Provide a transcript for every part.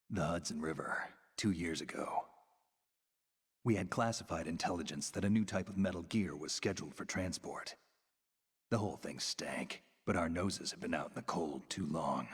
The Hudson River, 2 years ago. We had classified intelligence that a new type of metal gear was scheduled for transport. The whole thing stank, but our noses had been out in the cold too long.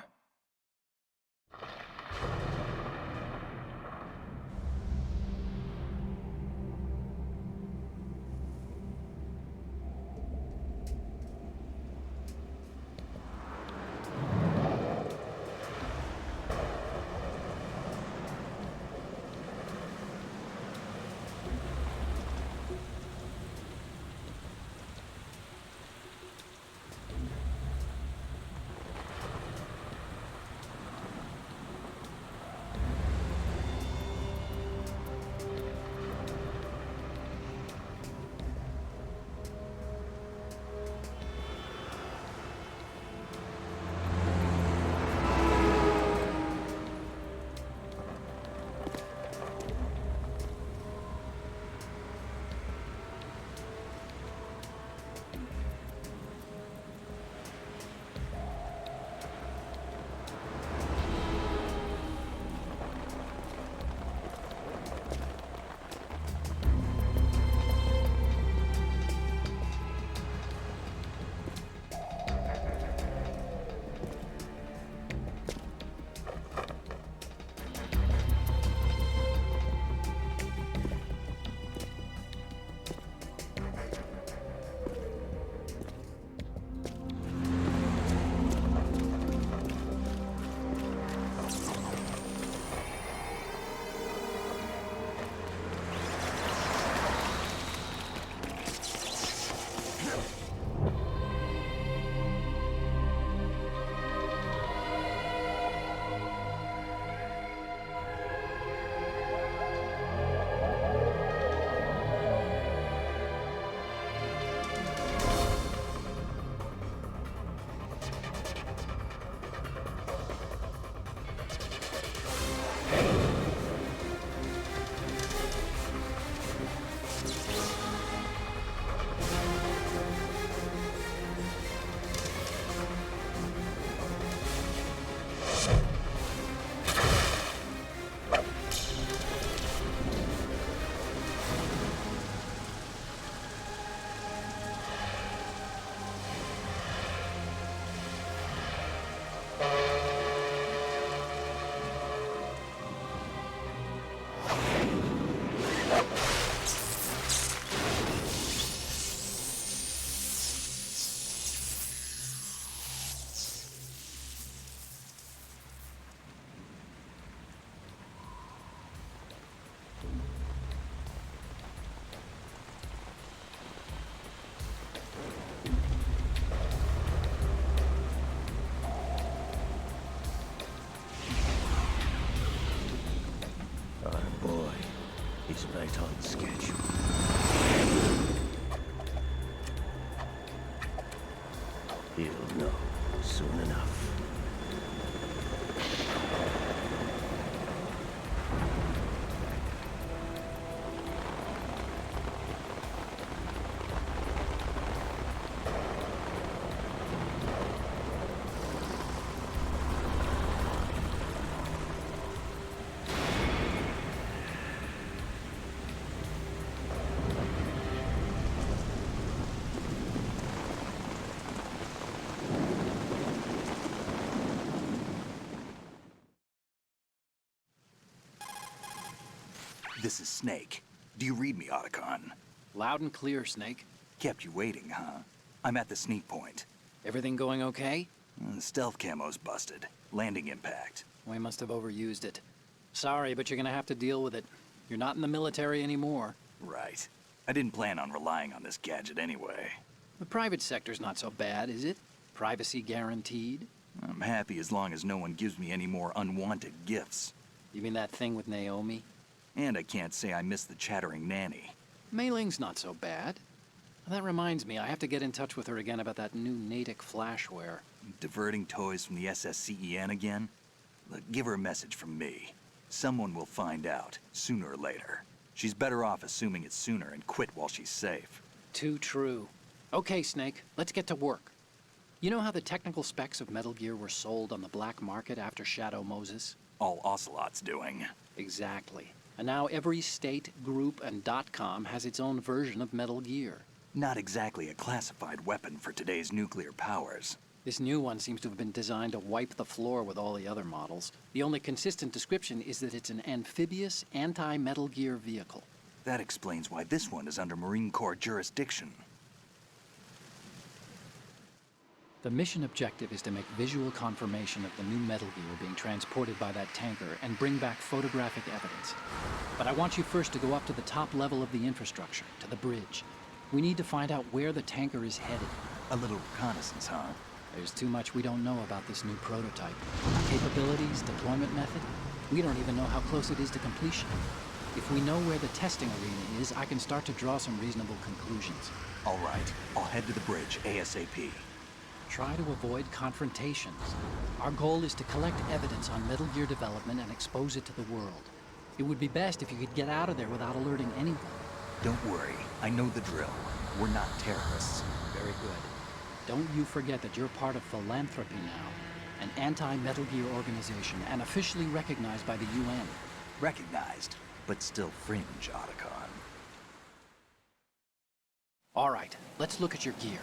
Right on schedule. He'll know soon enough. This is Snake. Do you read me, Otacon? Loud and clear, Snake. Kept you waiting, huh? I'm at the sneak point. Everything going okay? The stealth camo's busted. Landing impact. We must have overused it. Sorry, but you're gonna have to deal with it. You're not in the military anymore. Right. I didn't plan on relying on this gadget anyway. The private sector's not so bad, is it? Privacy guaranteed? I'm happy as long as no one gives me any more unwanted gifts. You mean that thing with Naomi? And I can't say I miss the chattering nanny. Mei Ling's not so bad. That reminds me, I have to get in touch with her again about that new Natick flashware. Diverting toys from the SSCEN again? Look, give her a message from me. Someone will find out, sooner or later. She's better off assuming it sooner and quit while she's safe. Too true. Okay, Snake, let's get to work. You know how the technical specs of Metal Gear were sold on the black market after Shadow Moses? all Ocelot's doing. Exactly. And now every state, group, and .com has its own version of Metal Gear. Not exactly a classified weapon for today's nuclear powers. This new one seems to have been designed to wipe the floor with all the other models. The only consistent description is that it's an amphibious, anti-Metal Gear vehicle. That explains why this one is under Marine Corps jurisdiction. The mission objective is to make visual confirmation of the new Metal Gear being transported by that tanker and bring back photographic evidence. But I want you first to go up to the top level of the infrastructure, to the bridge. We need to find out where the tanker is headed. A little reconnaissance, huh? There's too much we don't know about this new prototype. Capabilities, deployment method. We don't even know how close it is to completion. If we know where the testing arena is, I can start to draw some reasonable conclusions. All right, I'll head to the bridge ASAP. Try to avoid confrontations. Our goal is to collect evidence on Metal Gear development and expose it to the world. It would be best if you could get out of there without alerting anyone. Don't worry, I know the drill. We're not terrorists. Very good. Don't you forget that you're part of Philanthropy now, an anti-Metal Gear organization and officially recognized by the UN. Recognized, but still fringe, Otacon. All right, let's look at your gear.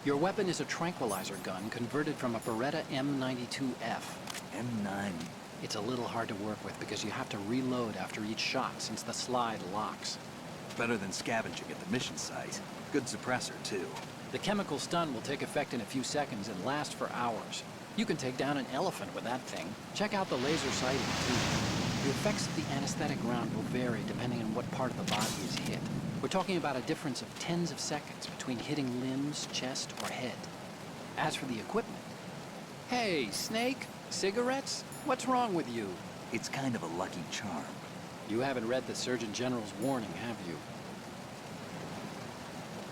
Your weapon is a tranquilizer gun converted from a Beretta M92F. M9. It's a little hard to work with because you have to reload after each shot since the slide locks. Better than scavenging at the mission site. Good suppressor, too. The chemical stun will take effect in a few seconds and last for hours. You can take down an elephant with that thing. Check out the laser sighting, too. The effects of the anesthetic round will vary depending on what part of the body is hit. We're talking about a difference of tens of seconds between hitting limbs, chest, or head. As for the equipment... Hey, Snake? Cigarettes? What's wrong with you? It's kind of a lucky charm. You haven't read the Surgeon General's warning, have you?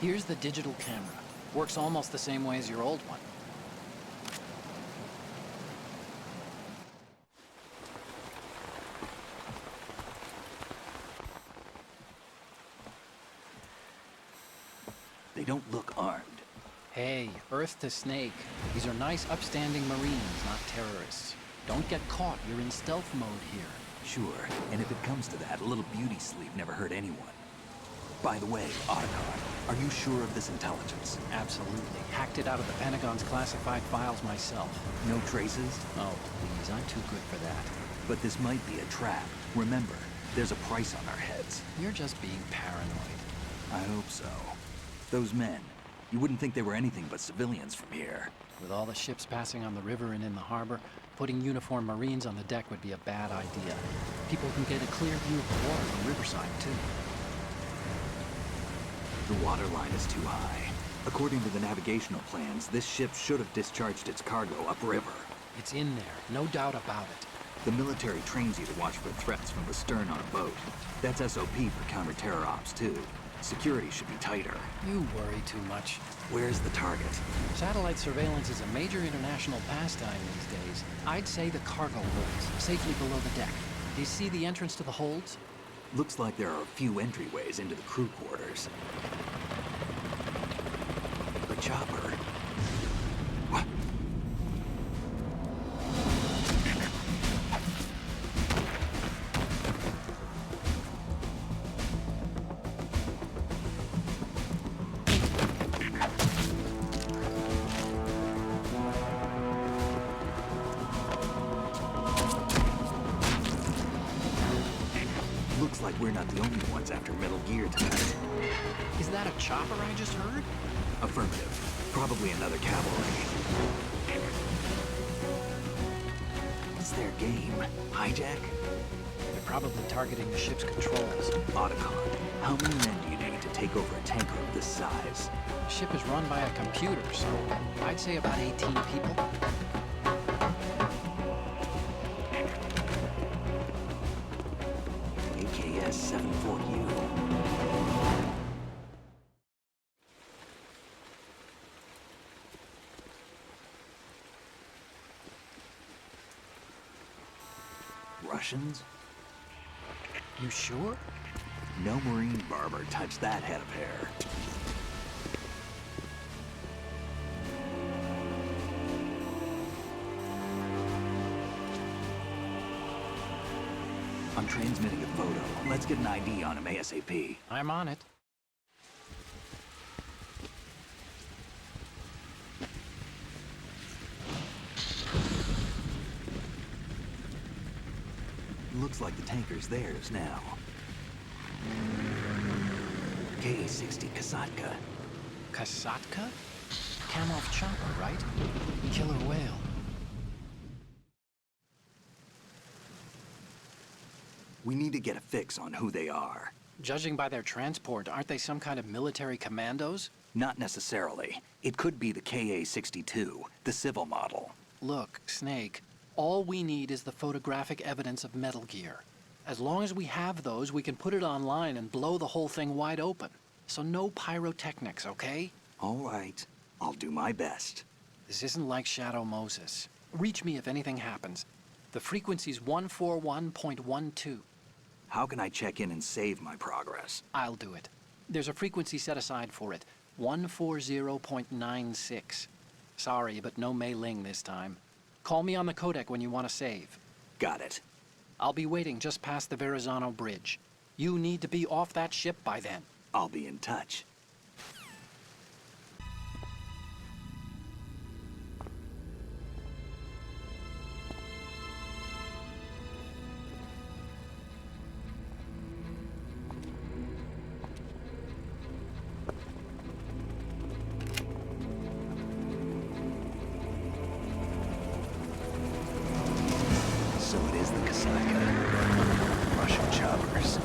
Here's the digital camera. Works almost the same way as your old one. They don't look armed. Hey, Earth to Snake. These are nice, upstanding Marines, not terrorists. Don't get caught. You're in stealth mode here. Sure, and if it comes to that, a little beauty sleep never hurt anyone. By the way, Otacon, are you sure of this intelligence? Absolutely. Hacked it out of the Pentagon's classified files myself. No traces? Oh, please, I'm too good for that. But this might be a trap. Remember, there's a price on our heads. You're just being paranoid. I hope so. Those men, you wouldn't think they were anything but civilians from here. With all the ships passing on the river and in the harbor, putting uniformed Marines on the deck would be a bad idea. People can get a clear view of the water from Riverside, too. The water line is too high. According to the navigational plans, this ship should have discharged its cargo upriver. It's in there, no doubt about it. The military trains you to watch for threats from the stern on a boat. That's SOP for counter-terror ops, too. Security should be tighter. You worry too much. Where's the target? Satellite surveillance is a major international pastime these days. I'd say the cargo holds, safely below the deck. Do you see the entrance to the holds? Looks like there are a few entryways into the crew quarters. The chopper. What? Looks like we're not the only ones after Metal Gear tonight. Is that a chopper I just heard? Affirmative. Probably another cavalry. What's their game? Hijack? They're probably targeting the ship's controls. Otacon, how many men do you need to take over a tanker of this size? The ship is run by a computer, so I'd say about 18 people. AKS 74U. Russians? You sure? No Marine barber touched that head of hair. transmitting a photo. Let's get an ID on him ASAP. I'm on it. Looks like the tanker's theirs now. K-60 Kasatka. Kasatka? Kamov chopper, right? Killer whale. We need to get a fix on who they are. Judging by their transport, aren't they some kind of military commandos? Not necessarily. It could be the KA-62, the civil model. Look, Snake, all we need is the photographic evidence of Metal Gear. As long as we have those, we can put it online and blow the whole thing wide open. So no pyrotechnics, okay? All right. I'll do my best. This isn't like Shadow Moses. Reach me if anything happens. The frequency's 141.12. How can I check in and save my progress? I'll do it. There's a frequency set aside for it. 140.96. Sorry, but no Mei Ling this time. Call me on the codec when you want to save. Got it. I'll be waiting just past the Verrazano Bridge. You need to be off that ship by then. I'll be in touch. So it is the Kasatka. Russian choppers.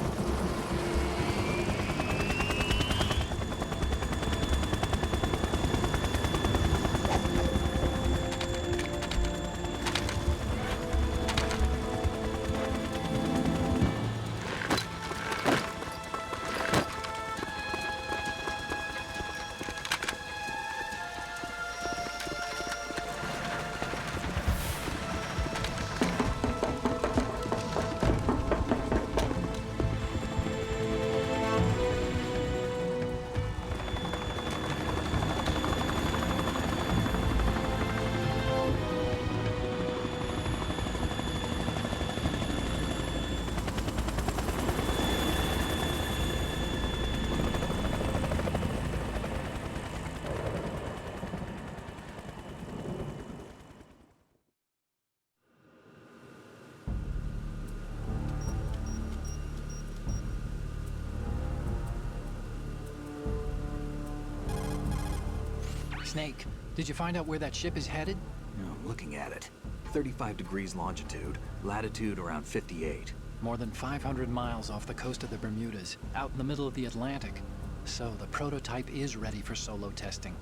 Snake, did you find out where that ship is headed? I'm looking at it. 35 degrees longitude, latitude around 58. More than 500 miles off the coast of the Bermudas, out in the middle of the Atlantic. So the prototype is ready for solo testing.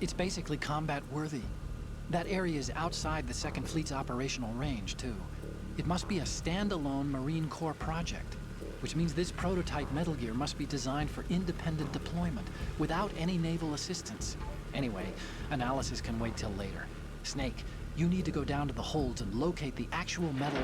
It's basically combat-worthy. That area is outside the Second Fleet's operational range, too. It must be a standalone Marine Corps project, which means this prototype Metal Gear must be designed for independent deployment, without any naval assistance. Anyway, analysis can wait till later. Snake, you need to go down to the holds and locate the actual metal...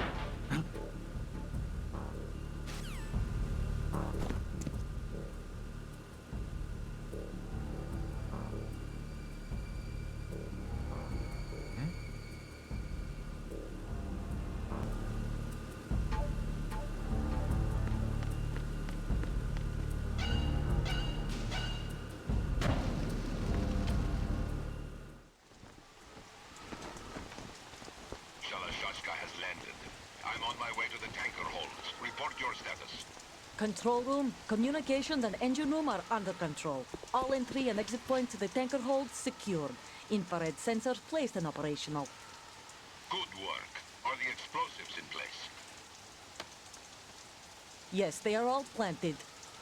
Control room, communications and engine room are under control. All entry and exit points to the tanker hold secured. Infrared sensors placed and operational. Good work. Are the explosives in place? Yes, they are all planted.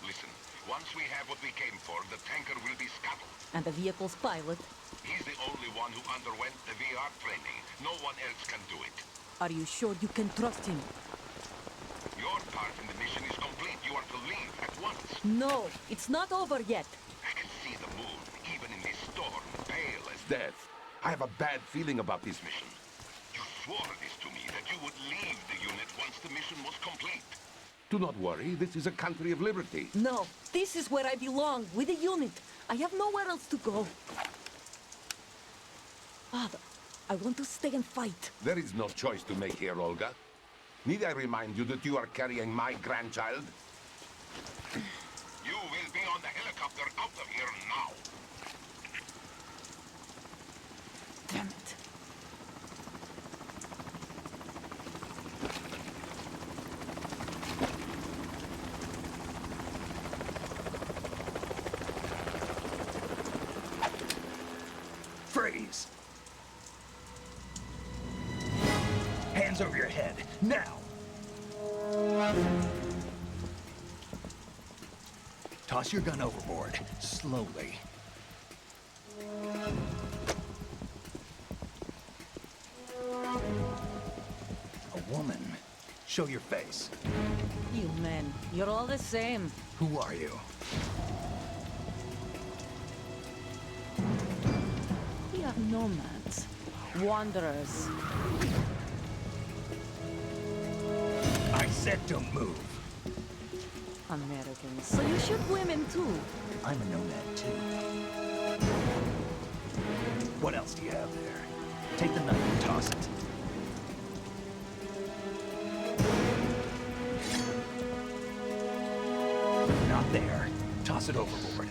Listen, once we have what we came for, the tanker will be scuttled. And the vehicle's pilot? He's the only one who underwent the VR training. No one else can do it. Are you sure you can trust him? Your part in the mission is complete. You are to leave at once. No, it's not over yet. I can see the moon, even in this storm, pale as death. I have a bad feeling about this mission. You swore this to me, that you would leave the unit once the mission was complete. Do not worry, this is a country of liberty. No, this is where I belong, with the unit. I have nowhere else to go. Father, I want to stay and fight. There is no choice to make here, Olga. Need I remind you that you are carrying my grandchild? You will be on the helicopter out of here now. Damn it. Freeze! Hands over your head, now! Toss your gun overboard, slowly. A woman. Show your face. You men, you're all the same. Who are you? We are nomads. Wanderers. I said don't move. Americans. So you shoot women too. I'm a nomad too. What else do you have there? Take the knife and toss it. Not there. Toss it overboard.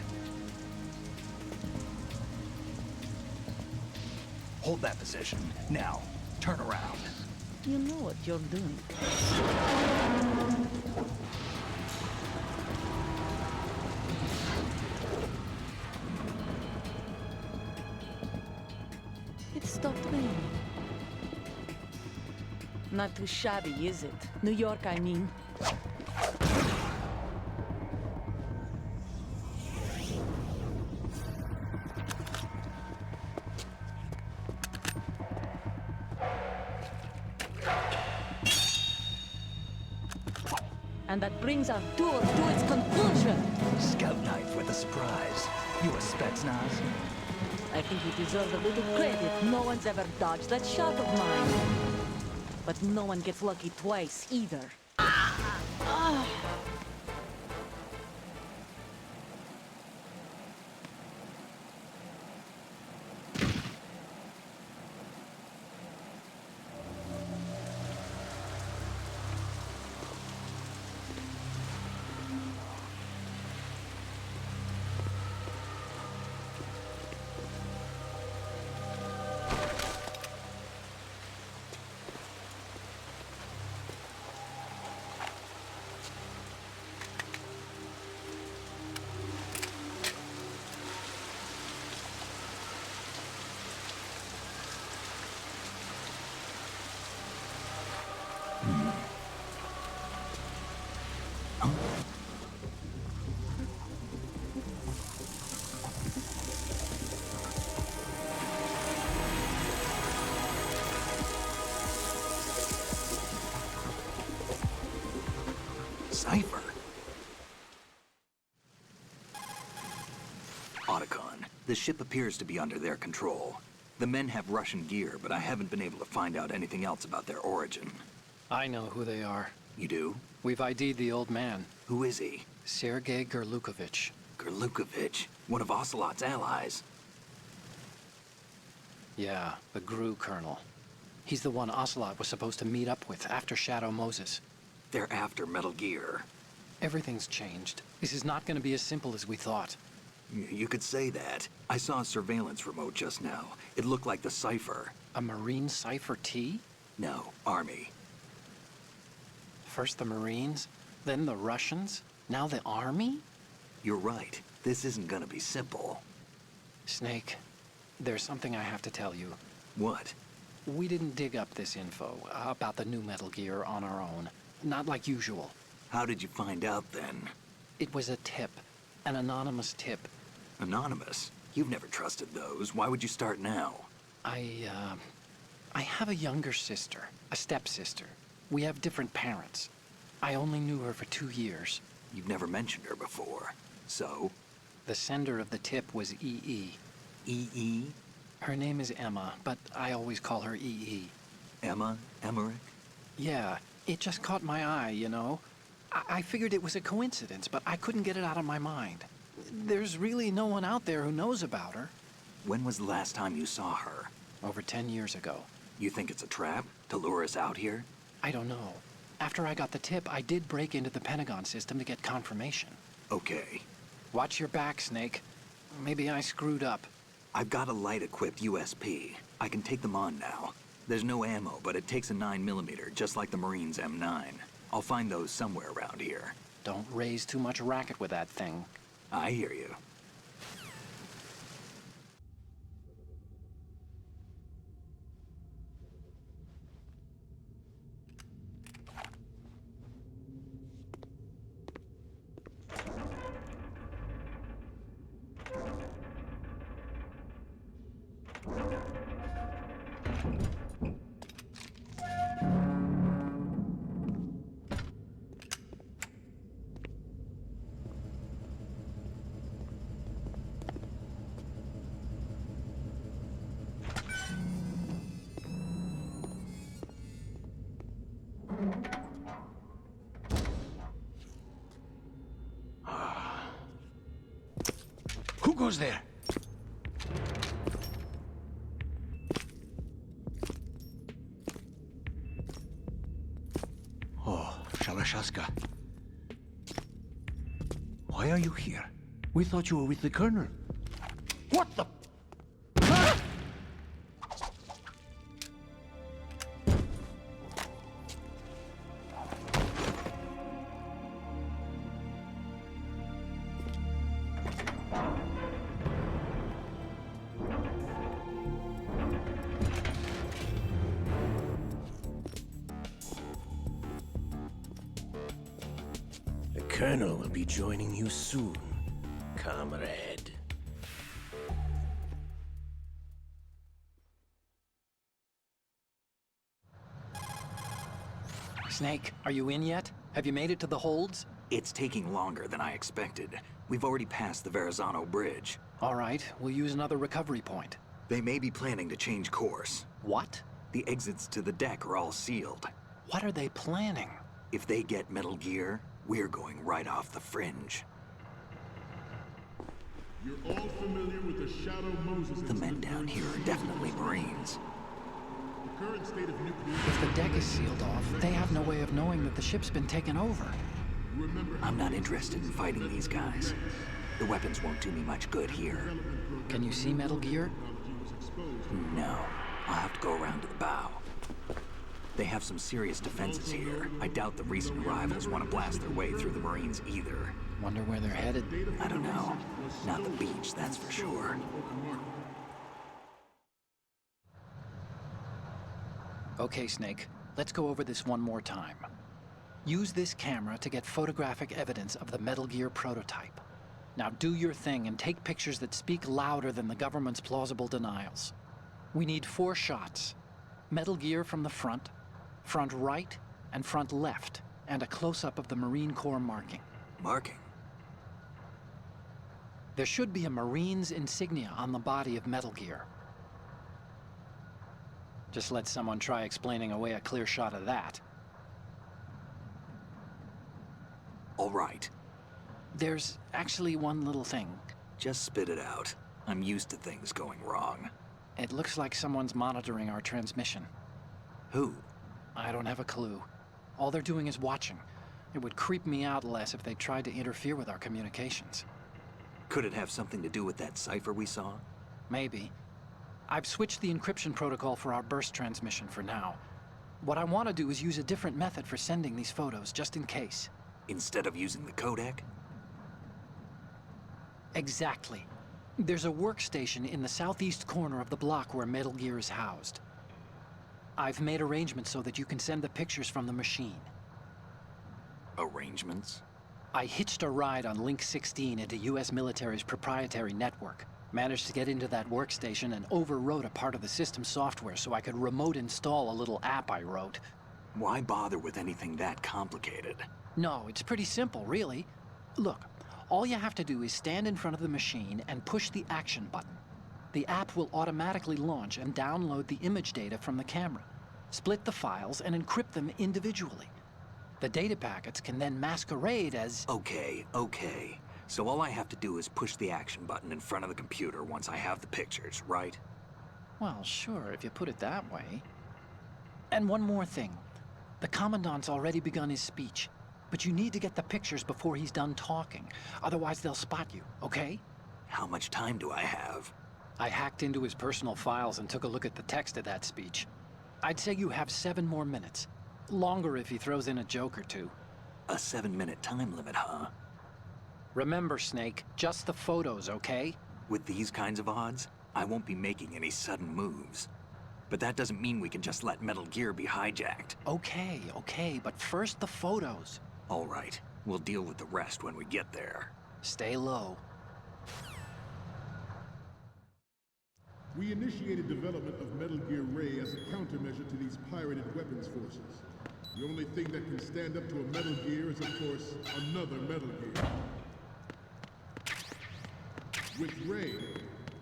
Hold that position. Now, turn around. You know what you're doing. It stopped raining. Not too shabby, is it? New York, I mean. And that brings our tour to its conclusion. Scout knife with a surprise. You a Spetsnaz? I think you deserve a little credit. No one's ever dodged that shot of mine. But no one gets lucky twice, either. Cipher. Otacon. The ship appears to be under their control. The men have Russian gear, but I haven't been able to find out anything else about their origin. I know who they are. You do? We've ID'd the old man, Who is he? Sergei Gurlukovich. Gurlukovich, one of Ocelot's allies. Yeah, the Gru Colonel. He's the one Ocelot was supposed to meet up with after Shadow Moses. They're after Metal Gear. Everything's changed. This is not going to be as simple as we thought. You could say that. I saw a surveillance remote just now. It looked like the Cipher. A Marine Cipher T? No, Army. First the Marines, then the Russians, now the Army? You're right. This isn't gonna be simple. Snake, there's something I have to tell you. What? We didn't dig up this info about the new Metal Gear on our own. Not like usual. How did you find out then? It was a tip. An anonymous tip. Anonymous? You've never trusted those. Why would you start now? I have a younger sister, a stepsister. We have different parents. I only knew her for 2 years. You've never mentioned her before. So? The sender of the tip was EE. EE? Her name is Emma, but I always call her EE. Emma? Emmerich? Yeah, it just caught my eye, you know? I figured it was a coincidence, but I couldn't get it out of my mind. There's really no one out there who knows about her. When was the last time you saw her? Over 10 years ago. You think it's a trap? To lure us out here? I don't know. After I got the tip, I did break into the Pentagon system to get confirmation. Okay. Watch your back, Snake. Maybe I screwed up. I've got a light-equipped USP. I can take them on now. There's no ammo, but it takes a 9mm, just like the Marines' M9. I'll find those somewhere around here. Don't raise too much racket with that thing. I hear you. Who goes there? Oh, Shalashaska. Why are you here? We thought you were with the Colonel. What the... The Colonel will be joining you soon, comrade. Snake, are you in yet? Have you made it to the holds? It's taking longer than I expected. We've already passed the Verrazano Bridge. All right, we'll use another recovery point. They may be planning to change course. What? The exits to the deck are all sealed. What are they planning? If they get Metal Gear, we're going right off the fringe. You're all familiar with the Shadow Moses The men down here are definitely Marines. The current state of nuclear... If the deck is sealed off, they have no way of knowing that the ship's been taken over. I'm not interested in fighting these guys. The weapons won't do me much good here. Can you see Metal Gear? No. I'll have to go around to the bow. They have some serious defenses here. I doubt the recent arrivals want to blast their way through the Marines either. Wonder where they're headed. I don't know. Not the beach, that's for sure. Okay, Snake. Let's go over this one more time. Use this camera to get photographic evidence of the Metal Gear prototype. Now do your thing and take pictures that speak louder than the government's plausible denials. We need 4 shots. Metal Gear from the front right, and front left, and a close-up of the Marine Corps marking. Marking? There should be a Marine's insignia on the body of Metal Gear. Just let someone try explaining away a clear shot of that. All right. There's actually one little thing. Just spit it out. I'm used to things going wrong. It looks like someone's monitoring our transmission. Who? I don't have a clue. All they're doing is watching. It would creep me out less if they tried to interfere with our communications. Could it have something to do with that cipher we saw? Maybe. I've switched the encryption protocol for our burst transmission for now. What I want to do is use a different method for sending these photos, just in case. Instead of using the codec? Exactly. There's a workstation in the southeast corner of the block where Metal Gear is housed. I've made arrangements so that you can send the pictures from the machine. Arrangements? I hitched a ride on Link 16 into US military's proprietary network. Managed to get into that workstation and overwrote a part of the system software so I could remote install a little app I wrote. Why bother with anything that complicated? No, it's pretty simple, really. Look, all you have to do is stand in front of the machine and push the action button. The app will automatically launch and download the image data from the camera, split the files, and encrypt them individually. The data packets can then masquerade as... Okay. So all I have to do is push the action button in front of the computer once I have the pictures, right? Well, sure, if you put it that way. And one more thing. The Commandant's already begun his speech, but you need to get the pictures before he's done talking. Otherwise, they'll spot you, okay? How much time do I have? I hacked into his personal files and took a look at the text of that speech. I'd say you have 7 more minutes. Longer if he throws in a joke or two. A 7-minute time limit, huh? Remember, Snake, just the photos, okay? With these kinds of odds, I won't be making any sudden moves. But that doesn't mean we can just let Metal Gear be hijacked. Okay, but first the photos. All right, we'll deal with the rest when we get there. Stay low. We initiated development of Metal Gear Ray as a countermeasure to these pirated weapons forces. The only thing that can stand up to a Metal Gear is, of course, another Metal Gear. With Ray,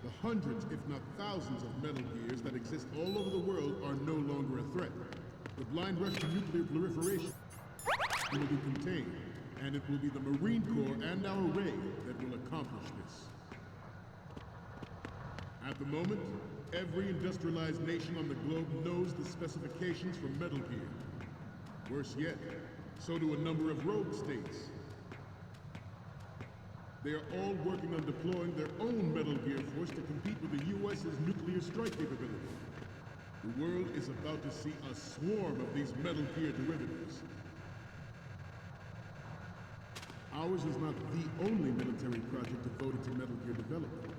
the hundreds, if not thousands, of Metal Gears that exist all over the world are no longer a threat. The blind rush to nuclear proliferation will be contained, and it will be the Marine Corps and our Ray that will accomplish this. At the moment, every industrialized nation on the globe knows the specifications for Metal Gear. Worse yet, so do a number of rogue states. They are all working on deploying their own Metal Gear force to compete with the U.S.'s nuclear strike capability. The world is about to see a swarm of these Metal Gear derivatives. Ours is not the only military project devoted to Metal Gear development,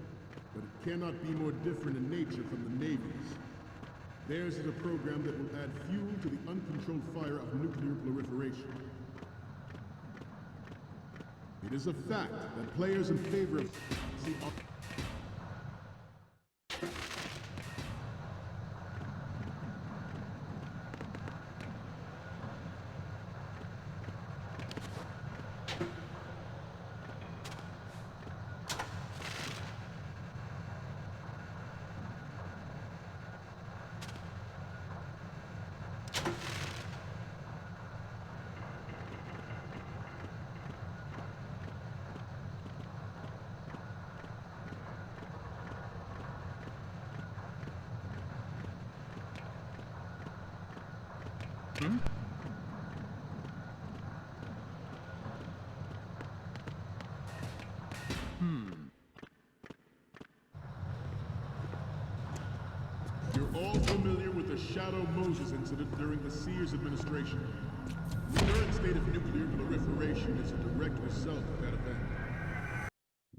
but it cannot be more different in nature from the Navy's. Theirs is a program that will add fuel to the uncontrolled fire of nuclear proliferation. It is a fact that players in favor of You're all familiar with the Shadow Moses incident during the Sears administration. The current state of nuclear proliferation is a direct result of that event.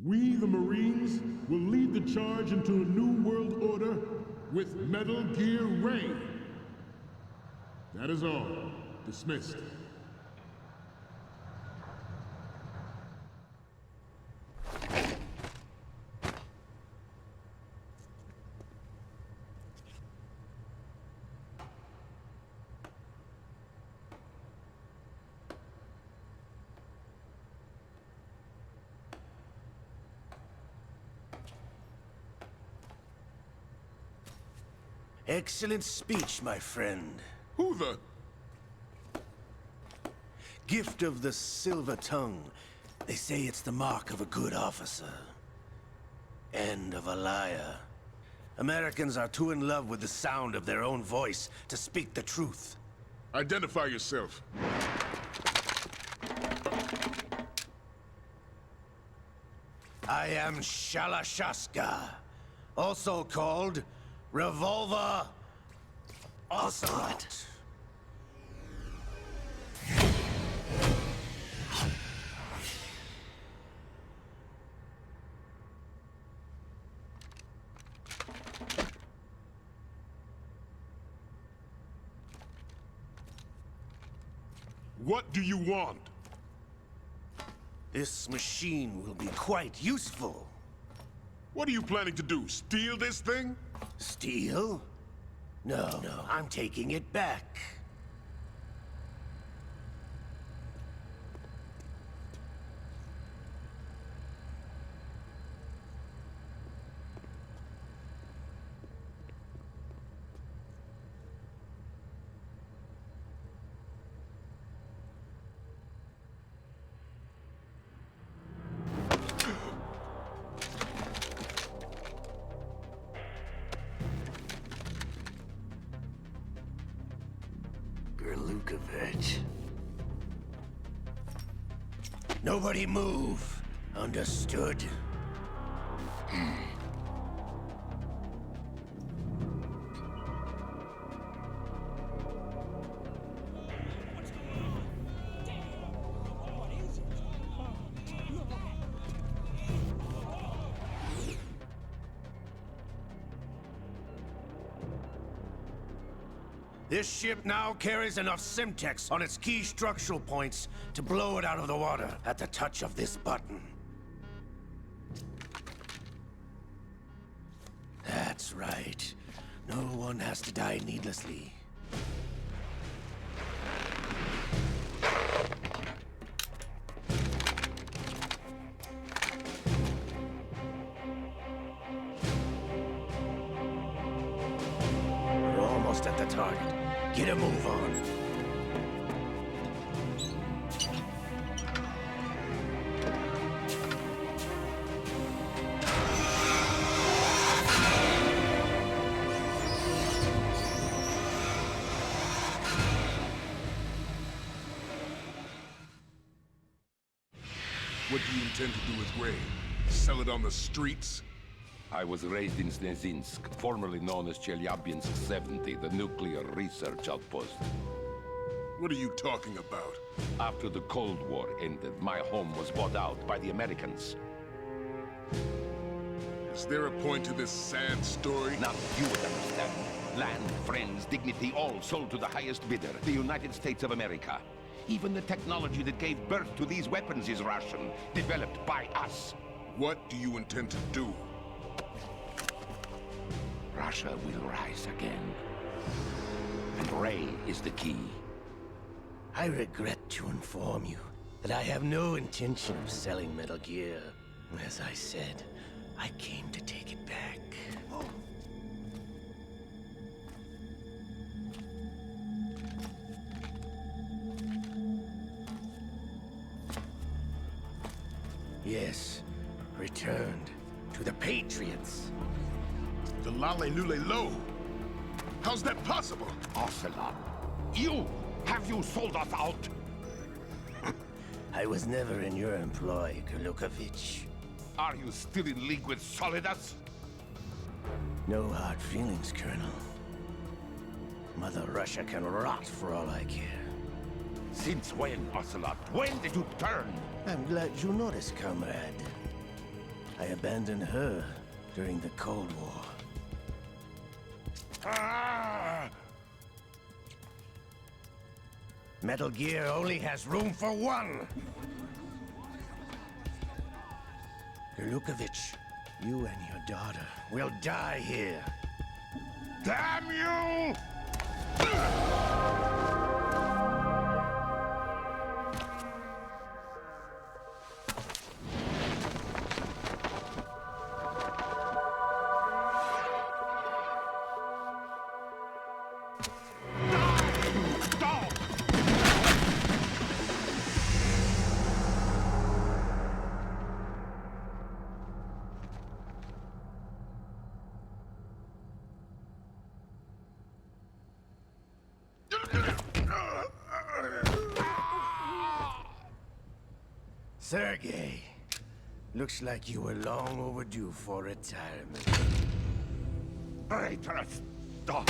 We, the Marines, will lead the charge into a new world order with Metal Gear Ray. That is all. Dismissed. Excellent speech, my friend. Who the... Gift of the silver tongue. They say it's the mark of a good officer. And of a liar. Americans are too in love with the sound of their own voice to speak the truth. Identify yourself. I am Shalashaska, also called Revolver Ocelot. What do you want? This machine will be quite useful. What are you planning to do? Steal this thing? Steal? No, I'm taking it back. Gurlukovich. Nobody move. Understood? This ship now carries enough Simtex on its key structural points to blow it out of the water at the touch of this button. That's right. No one has to die needlessly. We're almost at the target. Get a move on. What do you intend to do with Grade? Sell it on the streets? I was raised in Snezinsk, formerly known as Chelyabinsk 70, the nuclear research outpost. What are you talking about? After the Cold War ended, my home was bought out by the Americans. Is there a point to this sad story? Now you would understand. Land, friends, dignity, all sold to the highest bidder, the United States of America. Even the technology that gave birth to these weapons is Russian, developed by us. What do you intend to do? Russia will rise again. And Ray is the key. I regret to inform you that I have no intention of selling Metal Gear. As I said, I came to take it back. Yes, returned to the Patriots. The Lale Lule Lo? How's that possible? Ocelot, have you sold us out? I was never in your employ, Gurlukovich. Are you still in league with Solidus? No hard feelings, Colonel. Mother Russia can rot for all I care. Since when, Ocelot? When did you turn? I'm glad you noticed, comrade. I abandoned her during the Cold War. Ah! Metal Gear only has room for one! Gurlukovich, you and your daughter will die here. Damn you! Sergei, looks like you were long overdue for retirement. Traitorous dog!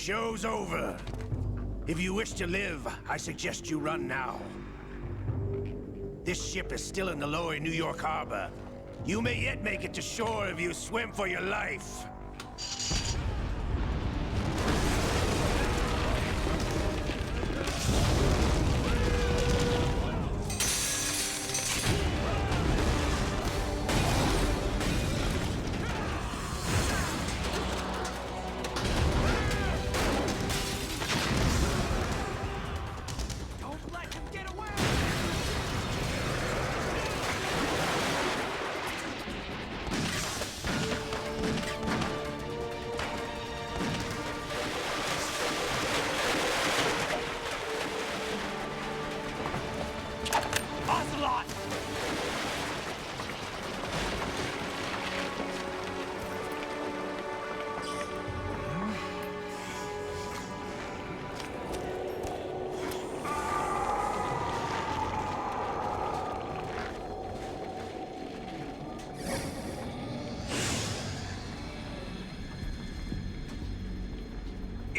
Show's over. If you wish to live, I suggest you run now. This ship is still in the lower New York harbor. You may yet make it to shore if you swim for your life.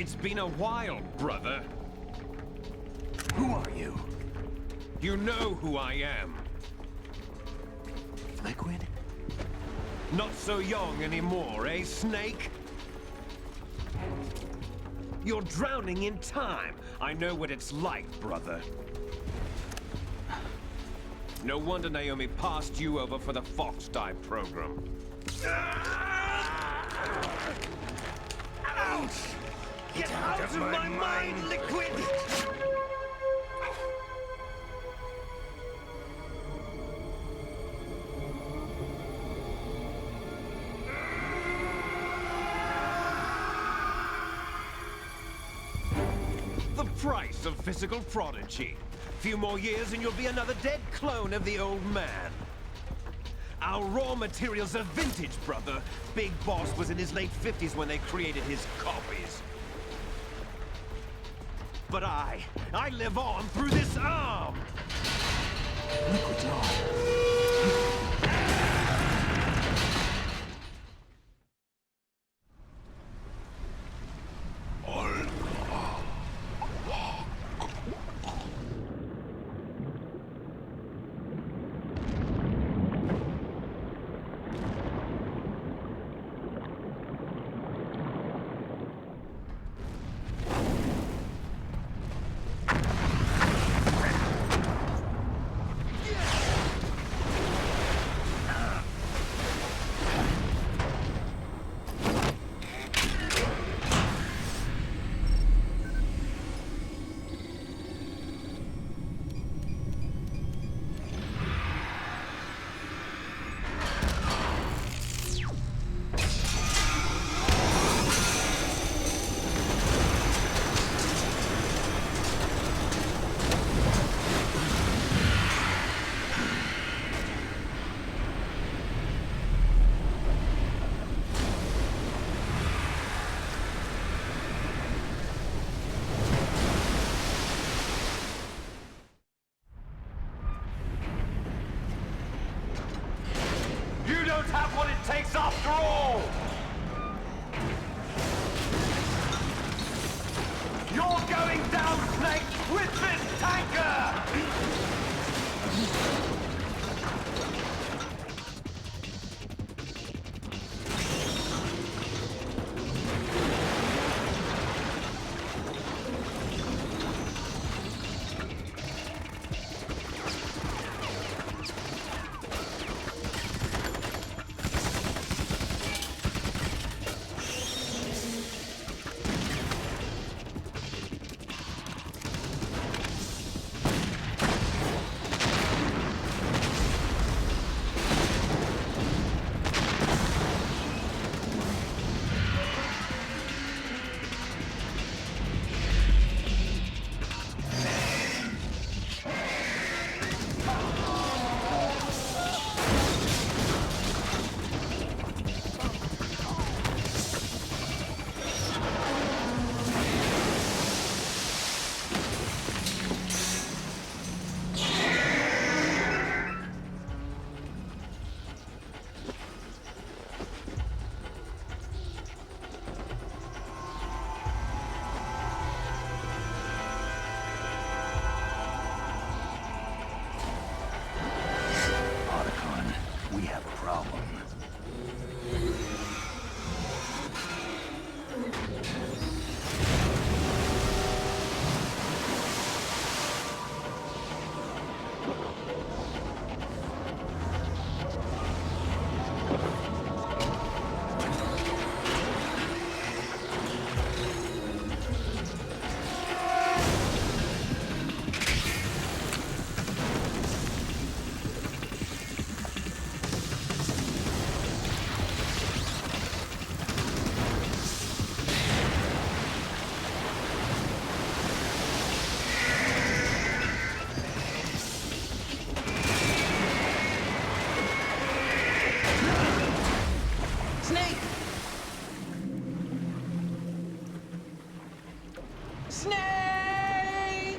It's been a while, brother. Who are you? You know who I am. Liquid? Not so young anymore, eh, Snake? You're drowning in time. I know what it's like, brother. No wonder Naomi passed you over for the Fox Dive program. Ouch! Get out of my mind, Liquid! The price of physical prodigy. Few more years and you'll be another dead clone of the old man. Our raw materials are vintage, brother. Big Boss was in his late 50s when they created his copies. But I live on through this arm! Liquid's on. You don't have what it takes after all! You're going down, Snake, with this tanker! Otacon, we have a problem. Snake!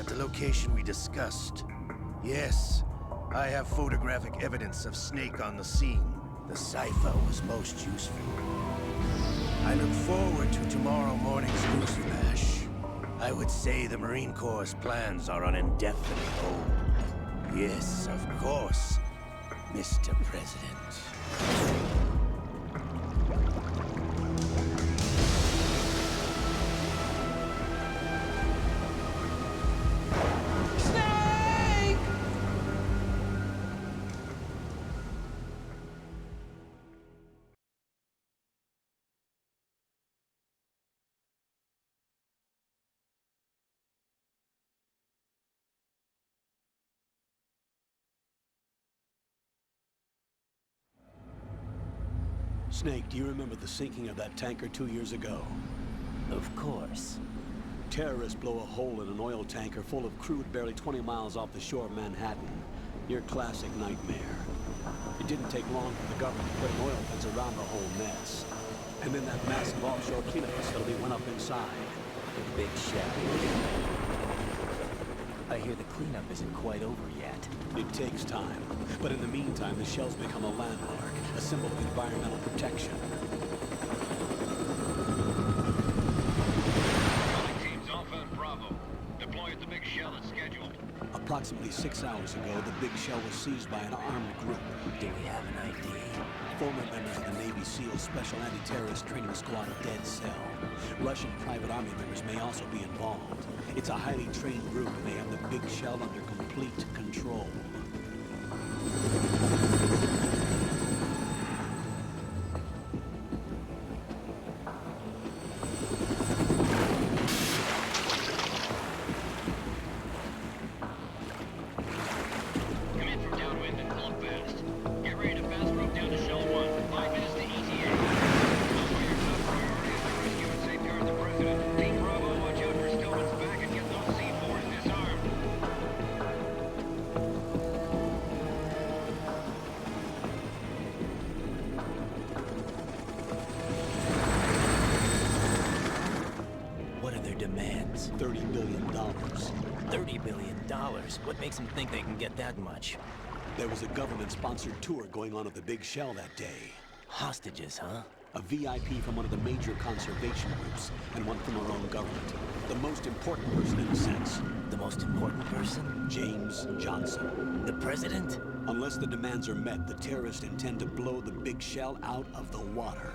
the location we discussed. Yes, I have photographic evidence of Snake on the scene. The cipher was most useful. I look forward to tomorrow morning's newsflash. I would say the Marine Corps' plans are on indefinite hold. Yes, of course, Mr. President. Snake, do you remember the sinking of that tanker 2 years ago? Of course. Terrorists blow a hole in an oil tanker full of crude barely 20 miles off the shore of Manhattan. Your classic nightmare. It didn't take long for the government to put an oil fence around the whole mess. And then that massive offshore cleanup facility went up inside. The big shell. I hear the cleanup isn't quite over yet. It takes time. But in the meantime, the shell's become a landmark, a symbol of environmental protection. Teams Alpha and Bravo. Deploy at the big shell as scheduled. Approximately 6 hours ago, the big shell was seized by an armed group. Do we have an ID? Former members of the Navy SEAL Special Anti-Terrorist Training Squad Dead Cell. Russian private army members may also be involved. It's a highly trained group, and they have the big shell under complete control. $30 billion. $30 billion? What makes them think they can get that much? There was a government-sponsored tour going on at the Big Shell that day. Hostages, huh? A VIP from one of the major conservation groups, and one from our own government. The most important person in a sense. The most important person? James Johnson. The president? Unless the demands are met, the terrorists intend to blow the Big Shell out of the water.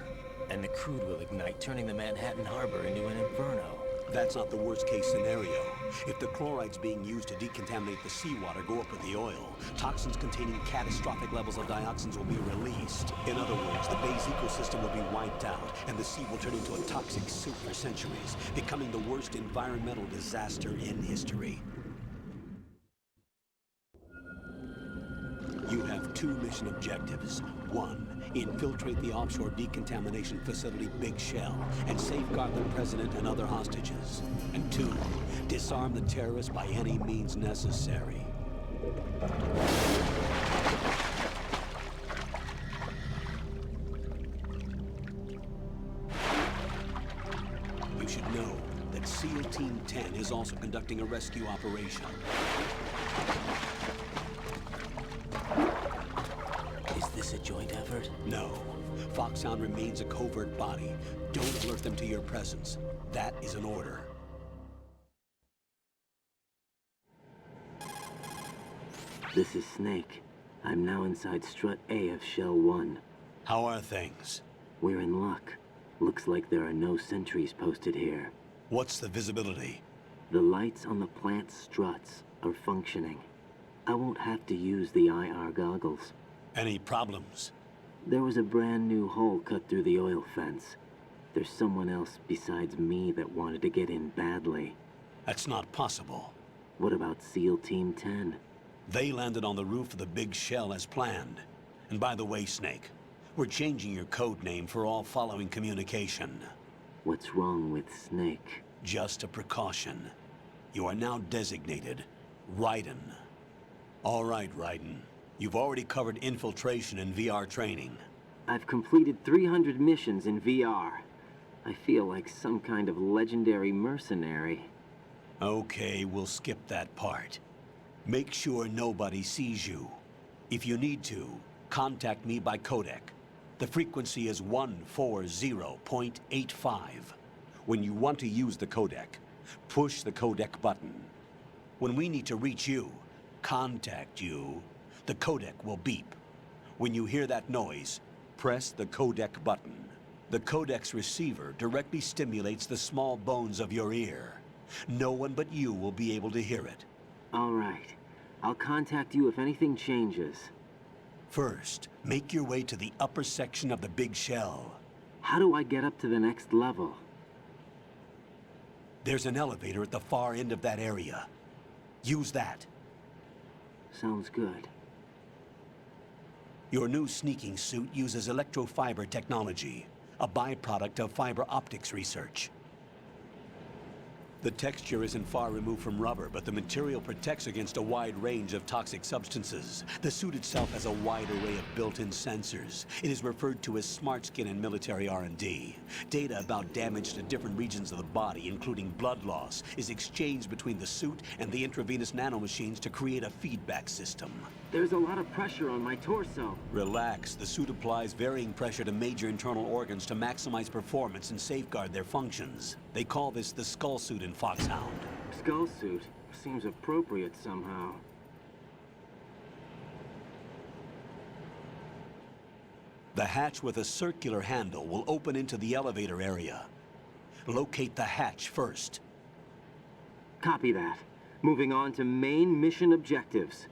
And the crude will ignite, turning the Manhattan Harbor into an inferno. That's not the worst-case scenario. If the chlorides being used to decontaminate the seawater go up with the oil, toxins containing catastrophic levels of dioxins will be released. In other words, the bay's ecosystem will be wiped out, and the sea will turn into a toxic soup for centuries, becoming the worst environmental disaster in history. You have two mission objectives. One, infiltrate the offshore decontamination facility Big Shell and safeguard the president and other hostages. And two, disarm the terrorists by any means necessary. You should know that SEAL Team 10 is also conducting a rescue operation. Is this a joint effort? No. FOXHOUND remains a covert body. Don't alert them to your presence. That is an order. This is Snake. I'm now inside Strut A of Shell 1. How are things? We're in luck. Looks like there are no sentries posted here. What's the visibility? The lights on the plant struts are functioning. I won't have to use the IR goggles. Any problems? There was a brand new hole cut through the oil fence. There's someone else besides me that wanted to get in badly. That's not possible. What about SEAL Team 10? They landed on the roof of the Big Shell as planned. And by the way, Snake, we're changing your code name for all following communication. What's wrong with Snake? Just a precaution. You are now designated Raiden. All right, Raiden. You've already covered infiltration and VR training. I've completed 300 missions in VR. I feel like some kind of legendary mercenary. Okay, we'll skip that part. Make sure nobody sees you. If you need to, contact me by codec. The frequency is 140.85. When you want to use the codec, push the codec button. When we need to reach you, contact you, the codec will beep. When you hear that noise, press the codec button. The codec's receiver directly stimulates the small bones of your ear. No one but you will be able to hear it. All right. I'll contact you if anything changes. First, make your way to the upper section of the big shell. How do I get up to the next level? There's an elevator at the far end of that area. Use that. Sounds good. Your new sneaking suit uses electrofiber technology, a byproduct of fiber optics research. The texture isn't far removed from rubber, but the material protects against a wide range of toxic substances. The suit itself has a wide array of built-in sensors. It is referred to as smart skin in military R&D. Data about damage to different regions of the body, including blood loss, is exchanged between the suit and the intravenous nanomachines to create a feedback system. There's a lot of pressure on my torso. Relax. The suit applies varying pressure to major internal organs to maximize performance and safeguard their functions. They call this the skull suit in FOXHOUND. Skull suit? Seems appropriate somehow. The hatch with a circular handle will open into the elevator area. Locate the hatch first. Copy that. Moving on to main mission objectives.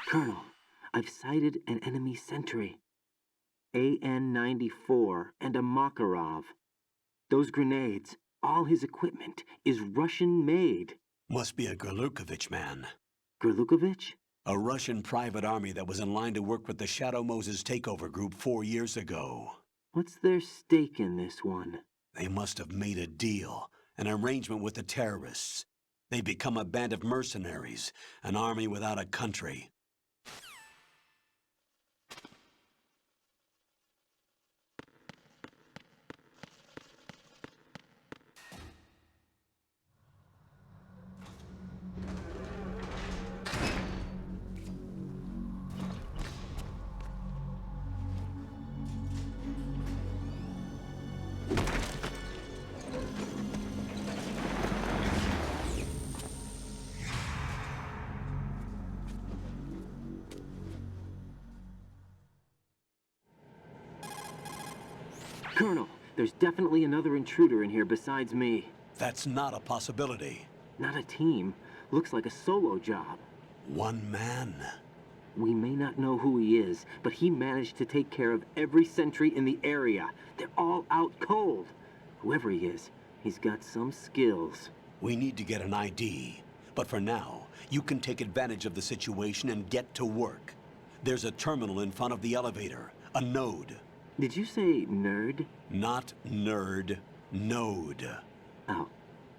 Colonel, I've sighted an enemy sentry. AN-94 and a Makarov. Those grenades, all his equipment, is Russian-made. Must be a Gurlukovich man. Gurlukovich? A Russian private army that was in line to work with the Shadow Moses takeover group 4 years ago. What's their stake in this one? They must have made a deal, an arrangement with the terrorists. They become a band of mercenaries, an army without a country. Colonel, there's definitely another intruder in here besides me. That's not a possibility. Not a team. Looks like a solo job. One man. We may not know who he is, but he managed to take care of every sentry in the area. They're all out cold. Whoever he is, he's got some skills. We need to get an ID. But for now, you can take advantage of the situation and get to work. There's a terminal in front of the elevator. A node. Did you say nerd? Not nerd. Node. Oh.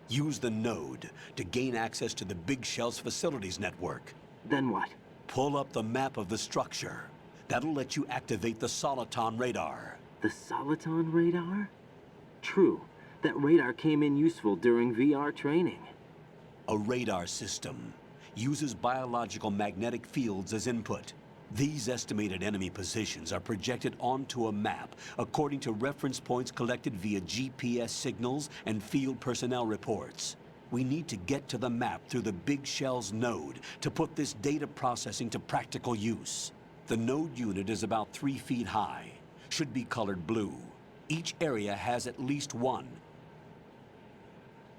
Use the node to gain access to the Big Shell's facilities network. Then what? Pull up the map of the structure. That'll let you activate the Soliton radar. The Soliton radar? True. That radar came in useful during VR training. A radar system uses biological magnetic fields as input. These estimated enemy positions are projected onto a map according to reference points collected via GPS signals and field personnel reports. We need to get to the map through the Big Shell's node to put this data processing to practical use. The node unit is about 3 feet high. Should be colored blue. Each area has at least one.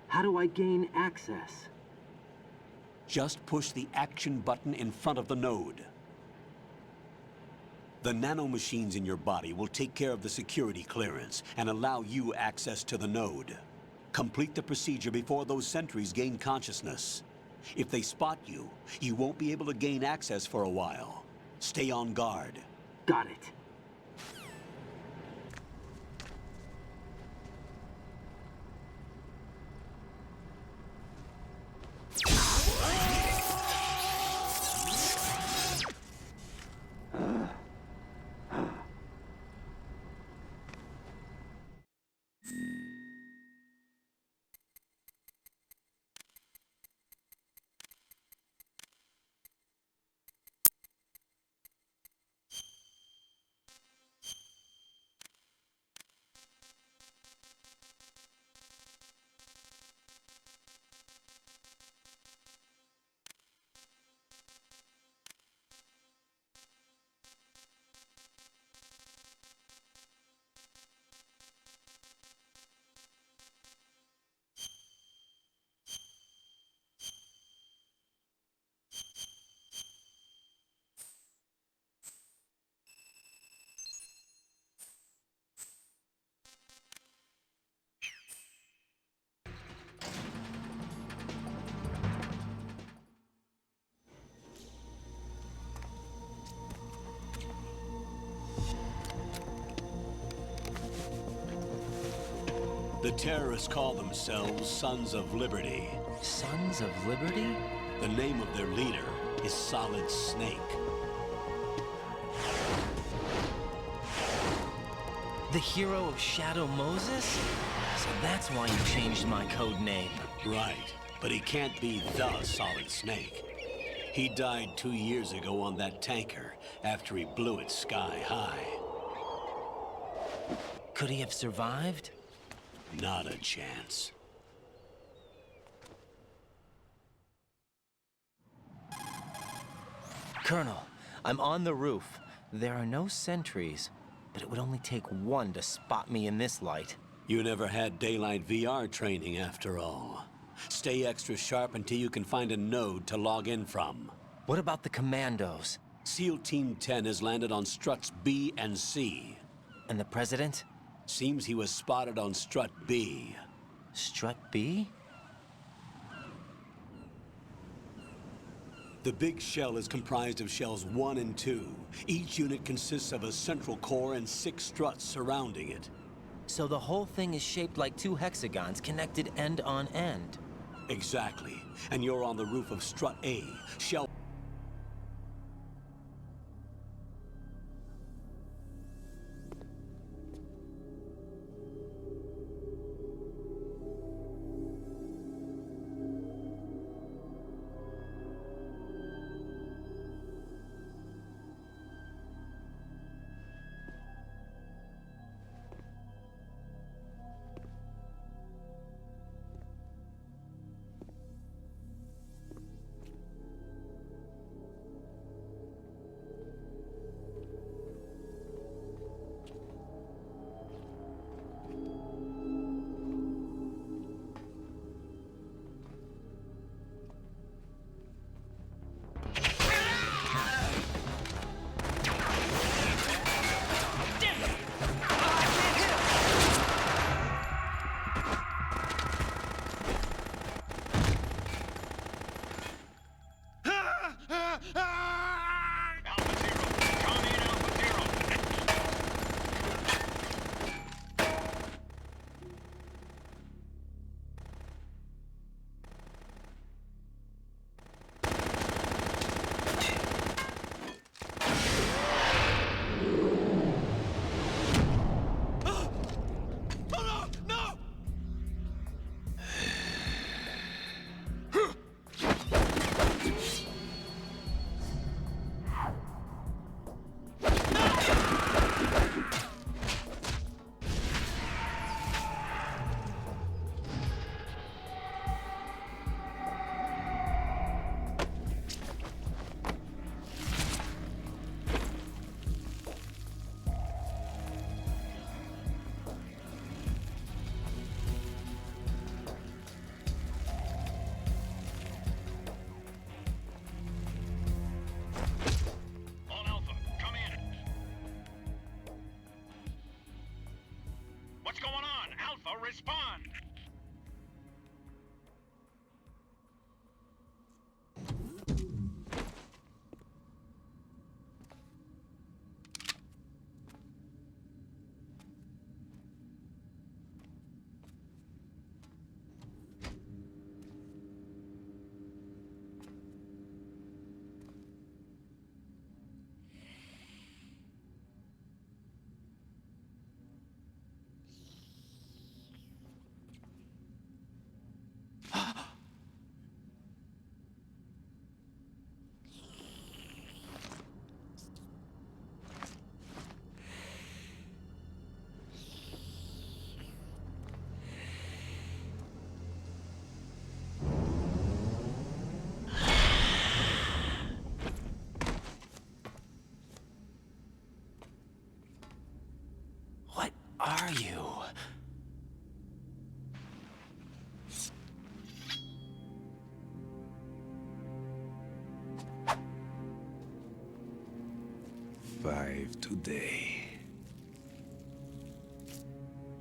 How do I gain access? Just push the action button in front of the node. The nanomachines in your body will take care of the security clearance and allow you access to the node. Complete the procedure before those sentries gain consciousness. If they spot you, you won't be able to gain access for a while. Stay on guard. Got it. The terrorists call themselves Sons of Liberty. Sons of Liberty? The name of their leader is Solid Snake. The hero of Shadow Moses? So that's why you changed my code name. Right, but he can't be the Solid Snake. He died 2 years ago on that tanker after he blew it sky high. Could he have survived? Not a chance. Colonel, I'm on the roof. There are no sentries, but it would only take one to spot me in this light. You never had daylight VR training after all. Stay extra sharp until you can find a node to log in from. What about the commandos? SEAL Team 10 has landed on struts B and C. And the president? Seems he was spotted on strut B. Strut B? The big shell is comprised of shells 1 and 2. Each unit consists of a central core and 6 struts surrounding it. So the whole thing is shaped like 2 hexagons connected end on end. Exactly. And you're on the roof of strut A. Shell What's going on? Alpha, respond! What are you? Five today.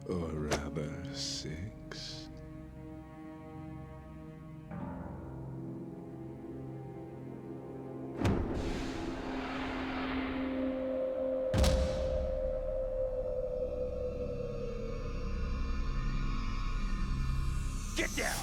Or rather, 6. Get down!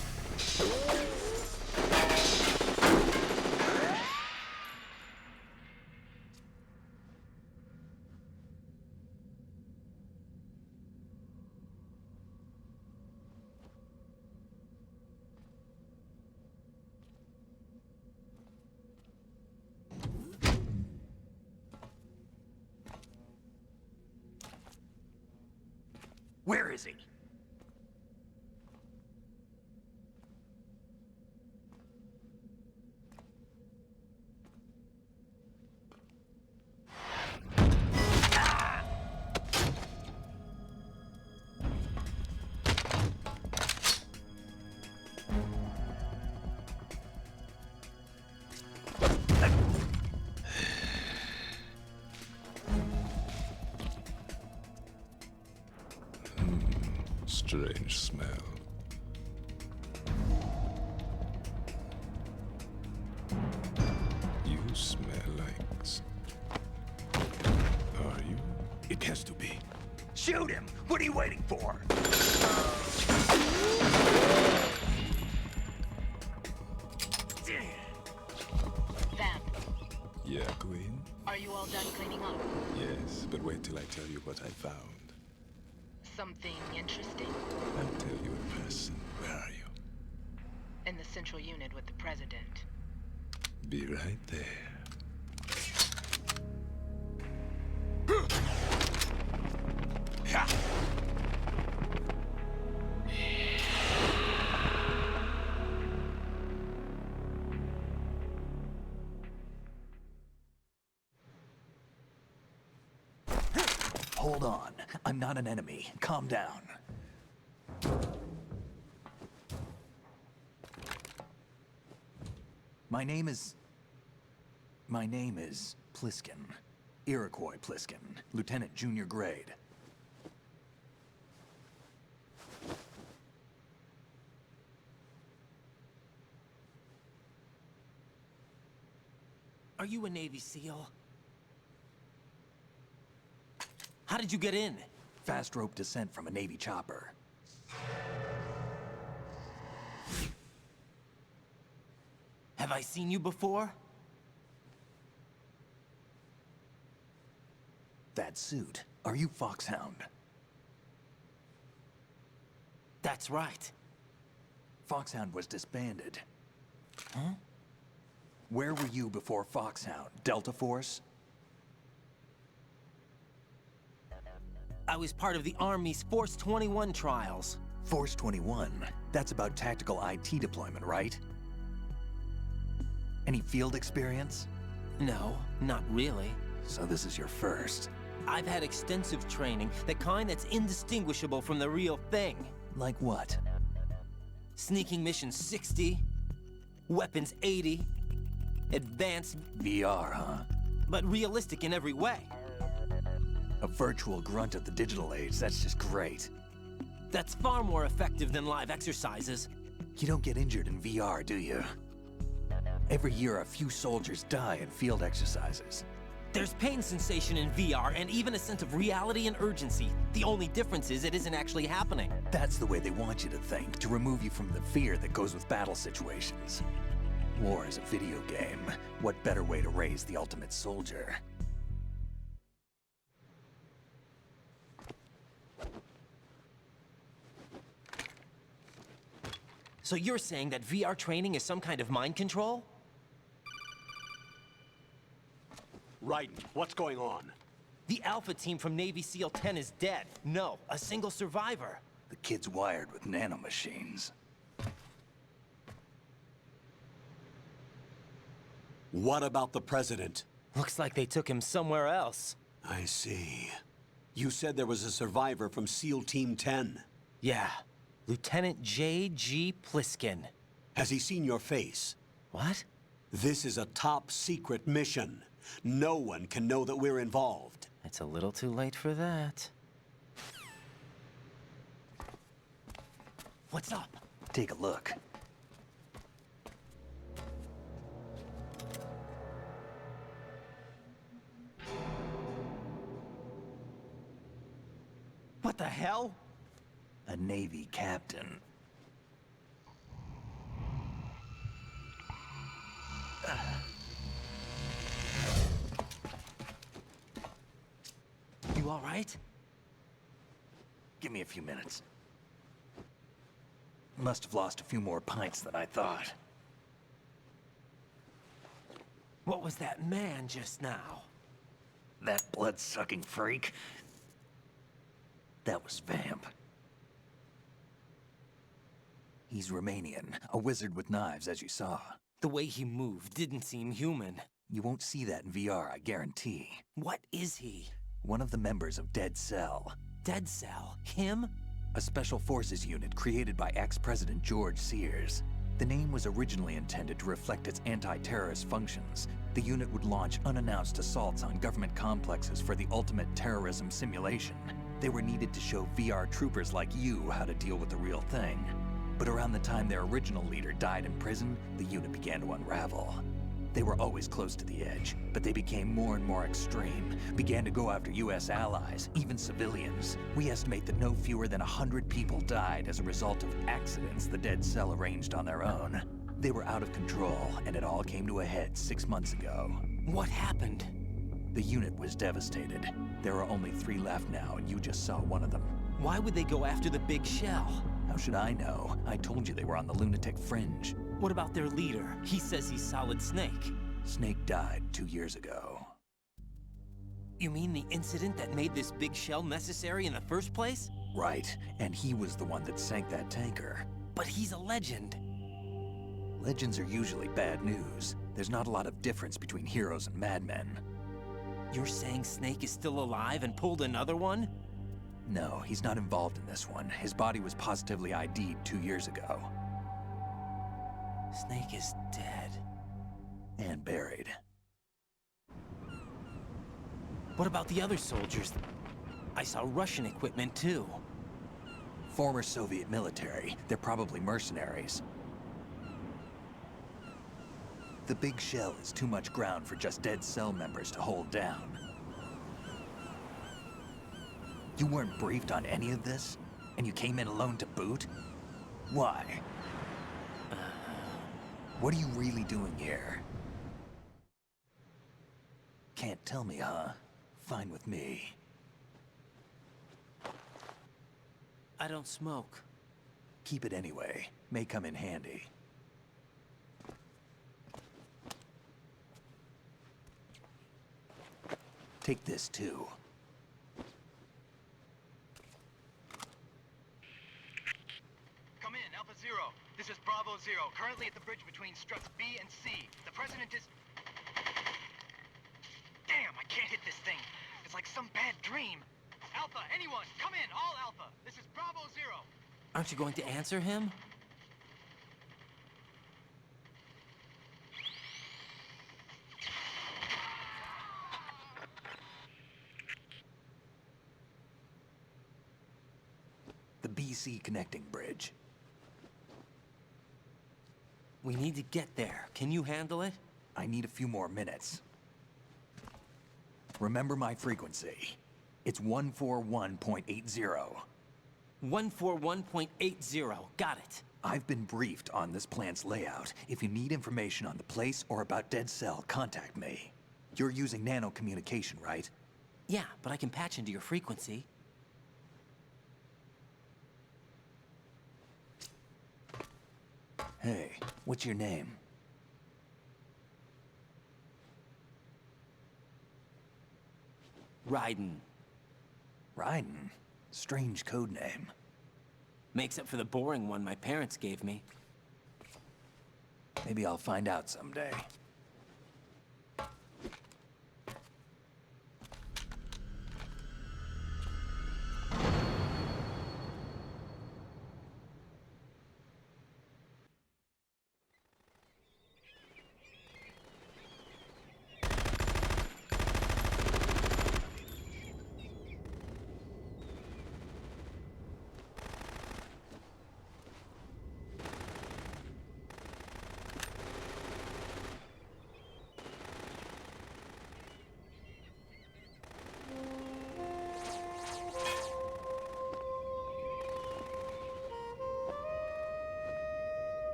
Where is he? Strange smell. You smell like... Are you? It has to be. Shoot him! What are you waiting for? Vamp, Yeah, Queen? are you all done cleaning up? Yes, but wait till I tell you what I found. Something interesting? I'll tell you in person. Where are you? In the central unit with the president. Be right there. Hold on. I'm not an enemy. Calm down. My name is Pliskin. Iroquois Pliskin. Lieutenant Junior Grade. Are you a Navy SEAL? How did you get in? Fast rope descent from a Navy chopper. Have I seen you before? That suit. Are you FOXHOUND? That's right. FOXHOUND was disbanded. Huh? Where were you before FOXHOUND? Delta Force? I was part of the Army's Force 21 trials. Force 21? That's about tactical IT deployment, right? Any field experience? No, not really. So this is your first. I've had extensive training, the kind that's indistinguishable from the real thing. Like what? Sneaking mission 60, weapons 80, advanced... VR, huh? But realistic in every way. A virtual grunt of the digital age, that's just great. That's far more effective than live exercises. You don't get injured in VR, do you? Every year, a few soldiers die in field exercises. There's pain sensation in VR and even a sense of reality and urgency. The only difference is it isn't actually happening. That's the way they want you to think, to remove you from the fear that goes with battle situations. War is a video game. What better way to raise the ultimate soldier? So you're saying that VR training is some kind of mind control? Raiden, what's going on? The Alpha team from Navy SEAL 10 is dead. No, a single survivor. The kid's wired with nanomachines. What about the president? Looks like they took him somewhere else. I see. You said there was a survivor from SEAL Team 10. Yeah, Lieutenant J.G. Pliskin. Has he seen your face? What? This is a top secret mission. No one can know that we're involved. It's a little too late for that. What's up? Take a look. What the hell? A Navy captain. You all right? Give me a few minutes. Must have lost a few more pints than I thought. What was that man just now? That blood-sucking freak? That was Vamp. He's Romanian, a wizard with knives, as you saw. The way he moved didn't seem human. You won't see that in VR, I guarantee. What is he? One of the members of Dead Cell. Dead Cell? Him? A special forces unit created by ex-President George Sears. The name was originally intended to reflect its anti-terrorist functions. The unit would launch unannounced assaults on government complexes for the ultimate terrorism simulation. They were needed to show VR troopers like you how to deal with the real thing. But around the time their original leader died in prison, the unit began to unravel. They were always close to the edge, but they became more and more extreme, began to go after US allies, even civilians. We estimate that no fewer than 100 people died as a result of accidents the Dead Cell arranged on their own. They were out of control, and it all came to a head 6 months ago. What happened? The unit was devastated. There are only 3 left now, and you just saw one of them. Why would they go after the big shell? How should I know? I told you they were on the lunatic fringe. What about their leader? He says he's Solid Snake. Snake died 2 years ago. You mean the incident that made this big shell necessary in the first place? Right, and he was the one that sank that tanker. But he's a legend. Legends are usually bad news. There's not a lot of difference between heroes and madmen. You're saying Snake is still alive and pulled another one? No, he's not involved in this one. His body was positively ID'd 2 years ago. Snake is dead. And buried. What about the other soldiers? I saw Russian equipment too. Former Soviet military. They're probably mercenaries. The big shell is too much ground for just Dead Cell members to hold down. You weren't briefed on any of this? And you came in alone to boot? Why? What are you really doing here? Can't tell me, huh? Fine with me. I don't smoke. Keep it anyway. May come in handy. Take this too. Come in, Alpha Zero. This is Bravo Zero, currently at the bridge between struts B and C. The president is... Damn, I can't hit this thing. It's like some bad dream. Alpha, anyone, come in, all Alpha. This is Bravo Zero. Aren't you going to answer him? The PC connecting bridge. We need to get there. Can you handle it? I need a few more minutes. Remember my frequency. It's 141.80. 141.80. Got it. I've been briefed on this plant's layout. If you need information on the place or about Dead Cell, contact me. You're using nano communication, right? Yeah, but I can patch into your frequency. Hey, what's your name? Raiden. Raiden? Strange code name. Makes up for the boring one my parents gave me. Maybe I'll find out someday.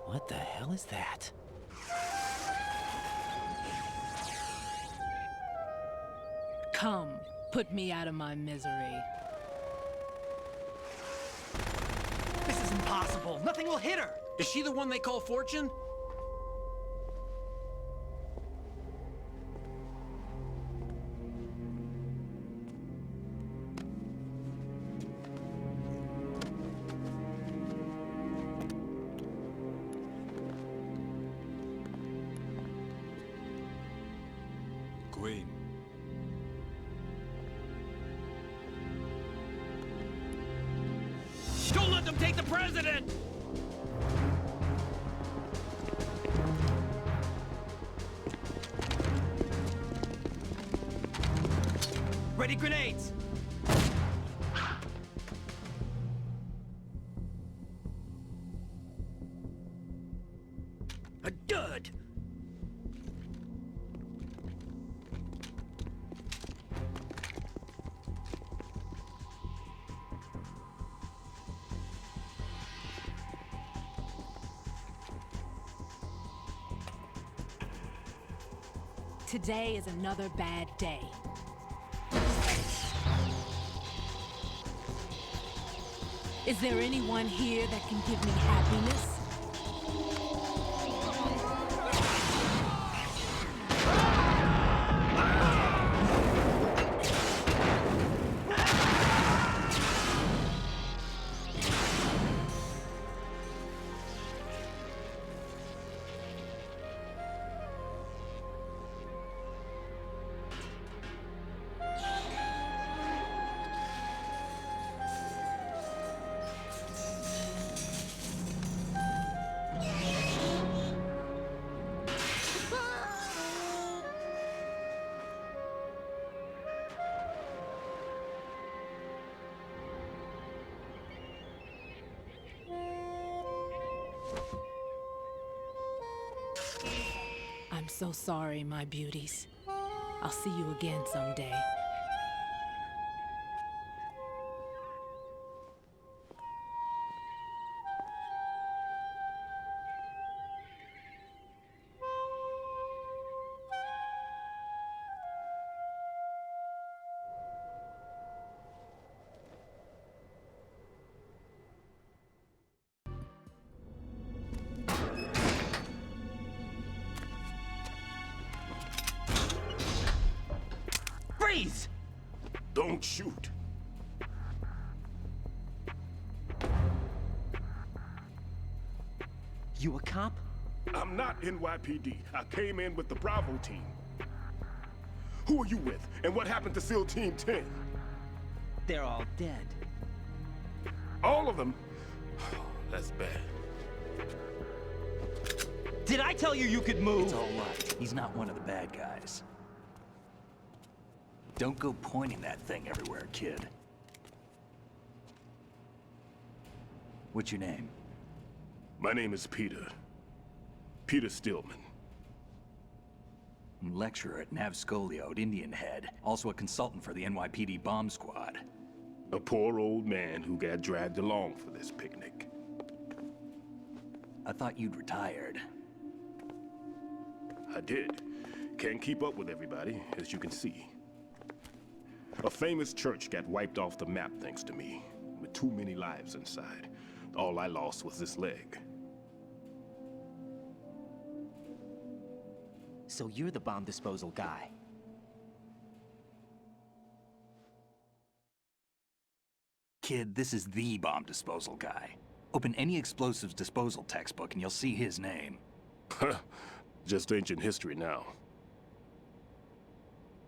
What the hell is that? Come, put me out of my misery. This is impossible. Nothing will hit her. Is she the one they call Fortune? Queen. Don't let them take the president! Ready grenades! A dud! Today is another bad day. Is there anyone here that can give me happiness? I'm so sorry, my beauties. I'll see you again someday. Freeze! Don't shoot. You a cop? I'm not NYPD. I came in with the Bravo team. Who are you with? And what happened to SEAL Team 10? They're all dead. All of them? That's bad. Did I tell you you could move? It's all right. He's not one of the bad guys. Don't go pointing that thing everywhere, kid. What's your name? My name is Peter. Peter Stillman. Lecturer at Navscolio at Indian Head. Also a consultant for the NYPD bomb squad. A poor old man who got dragged along for this picnic. I thought you'd retired. I did. Can't keep up with everybody, as you can see. A famous church got wiped off the map thanks to me, with too many lives inside. All I lost was this leg. So you're the bomb disposal guy. Kid, this is the bomb disposal guy. Open any explosives disposal textbook and you'll see his name. Just ancient history now.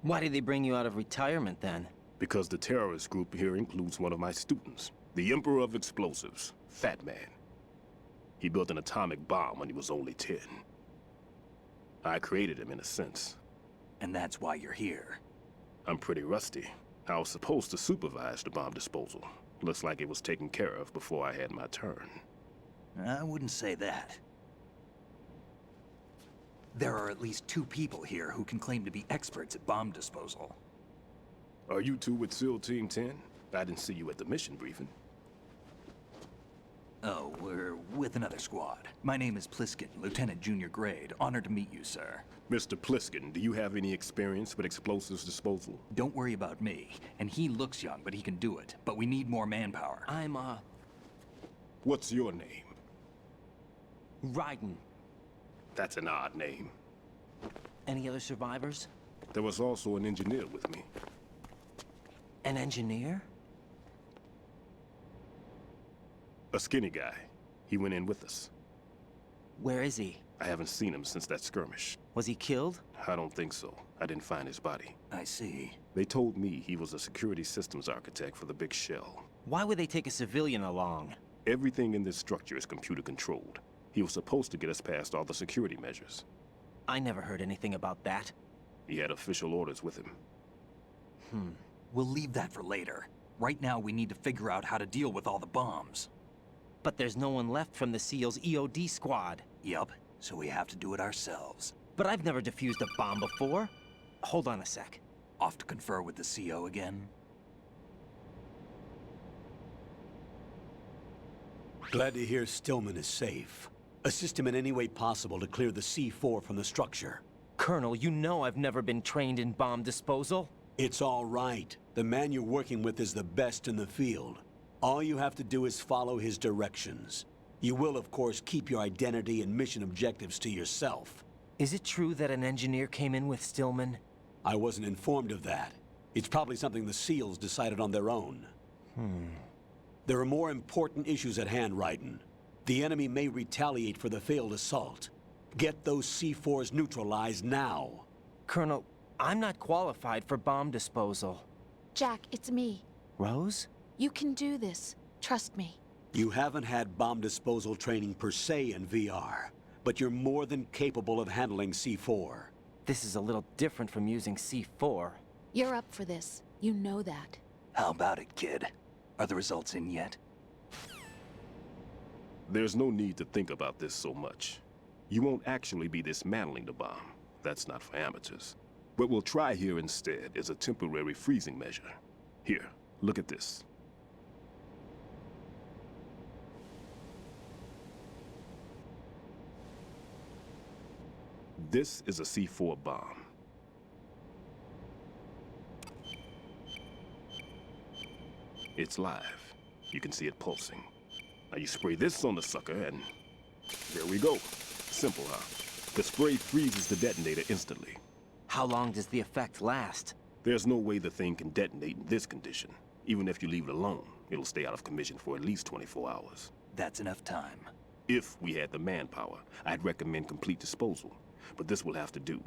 Why did they bring you out of retirement then? Because the terrorist group here includes one of my students, the Emperor of Explosives, Fatman. He built an atomic bomb when he was only 10. I created him in a sense. And that's why you're here. I'm pretty rusty. I was supposed to supervise the bomb disposal. Looks like it was taken care of before I had my turn. I wouldn't say that. There are at least 2 people here who can claim to be experts at bomb disposal. Are you two with SEAL Team 10? I didn't see you at the mission briefing. Oh, we're with another squad. My name is Pliskin, Lieutenant Junior Grade. Honored to meet you, sir. Mr. Pliskin, do you have any experience with explosives disposal? Don't worry about me. And he looks young, but he can do it. But we need more manpower. I'm, What's your name? Raiden. That's an odd name. Any other survivors? There was also an engineer with me. An engineer? A skinny guy. He went in with us. Where is he? I haven't seen him since that skirmish. Was he killed? I don't think so. I didn't find his body. I see. They told me he was a security systems architect for the big shell. Why would they take a civilian along? Everything in this structure is computer controlled. He was supposed to get us past all the security measures. I never heard anything about that. He had official orders with him. We'll leave that for later. Right now, we need to figure out how to deal with all the bombs. But there's no one left from the SEAL's EOD squad. Yup, so we have to do it ourselves. But I've never defused a bomb before. Hold on a sec. Off to confer with the CO again? Glad to hear Stillman is safe. Assist him in any way possible to clear the C4 from the structure. Colonel, you know I've never been trained in bomb disposal. It's all right. The man you're working with is the best in the field. All you have to do is follow his directions. You will, of course, keep your identity and mission objectives to yourself. Is it true that an engineer came in with Stillman? I wasn't informed of that. It's probably something the SEALs decided on their own. There are more important issues at hand, Raiden. The enemy may retaliate for the failed assault. Get those C4s neutralized now. Colonel, I'm not qualified for bomb disposal. Jack, it's me. Rose? You can do this. Trust me. You haven't had bomb disposal training per se in VR, but you're more than capable of handling C4. This is a little different from using C4. You're up for this. You know that. How about it, kid? Are the results in yet? There's no need to think about this so much. You won't actually be dismantling the bomb. That's not for amateurs. What we'll try here instead is a temporary freezing measure. Here, look at this. This is a C4 bomb. It's live. You can see it pulsing. Now you spray this on the sucker and there we go. Simple, huh? The spray freezes the detonator instantly. How long does the effect last? There's no way the thing can detonate in this condition. Even if you leave it alone, it'll stay out of commission for at least 24 hours. That's enough time. If we had the manpower, I'd recommend complete disposal. But this will have to do.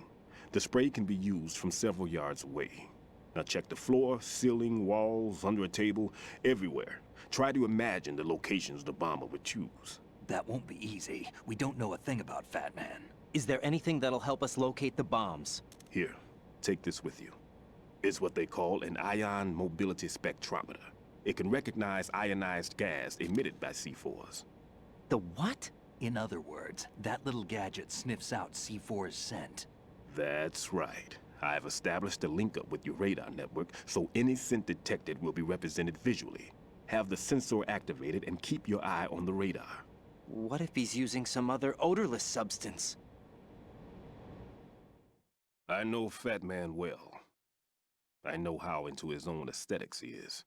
The spray can be used from several yards away. Now check the floor, ceiling, walls, under a table, everywhere. Try to imagine the locations the bomber would choose. That won't be easy. We don't know a thing about Fatman. Is there anything that'll help us locate the bombs? Here, take this with you. It's what they call an ion mobility spectrometer. It can recognize ionized gas emitted by C4s. The what? In other words, that little gadget sniffs out C4's scent. That's right. I've established a link up with your radar network, so any scent detected will be represented visually. Have the sensor activated and keep your eye on the radar. What if he's using some other odorless substance? I know Fatman well. I know how into his own aesthetics he is.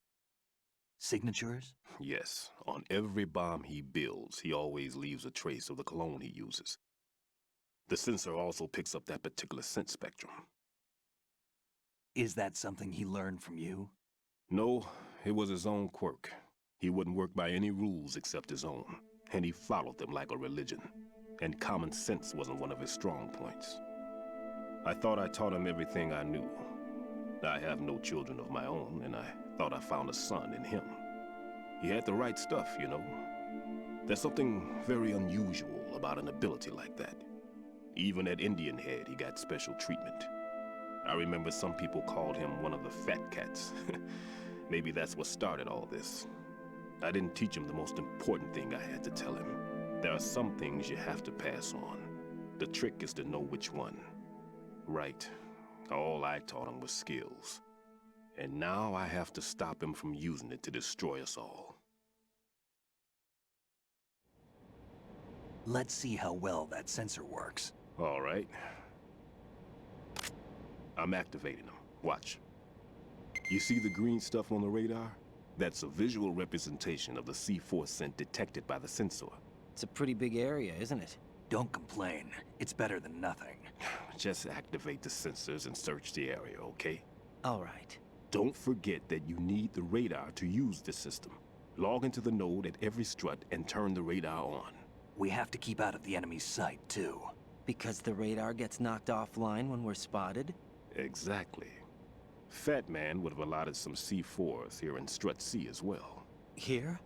Signatures? Yes. On every bomb he builds, he always leaves a trace of the cologne he uses. The sensor also picks up that particular scent spectrum. Is that something he learned from you? No, it was his own quirk. He wouldn't work by any rules except his own, and he followed them like a religion. And common sense wasn't one of his strong points. I thought I taught him everything I knew. I have no children of my own, and I thought I found a son in him. He had the right stuff, you know. There's something very unusual about an ability like that. Even at Indian Head, he got special treatment. I remember some people called him one of the fat cats. Maybe that's what started all this. I didn't teach him the most important thing I had to tell him. There are some things you have to pass on. The trick is to know which one. Right. All I taught him was skills. And now I have to stop him from using it to destroy us all. Let's see how well that sensor works. All right. I'm activating them. Watch. You see the green stuff on the radar? That's a visual representation of the C4 scent detected by the sensor. It's a pretty big area, isn't it? Don't complain. It's better than nothing. Just activate the sensors and search the area, okay? All right. Don't forget that you need the radar to use the system. Log into the node at every strut and turn the radar on. We have to keep out of the enemy's sight, too. Because the radar gets knocked offline when we're spotted? Exactly. Fatman would have allotted some C4s here in Strut C as well. Here?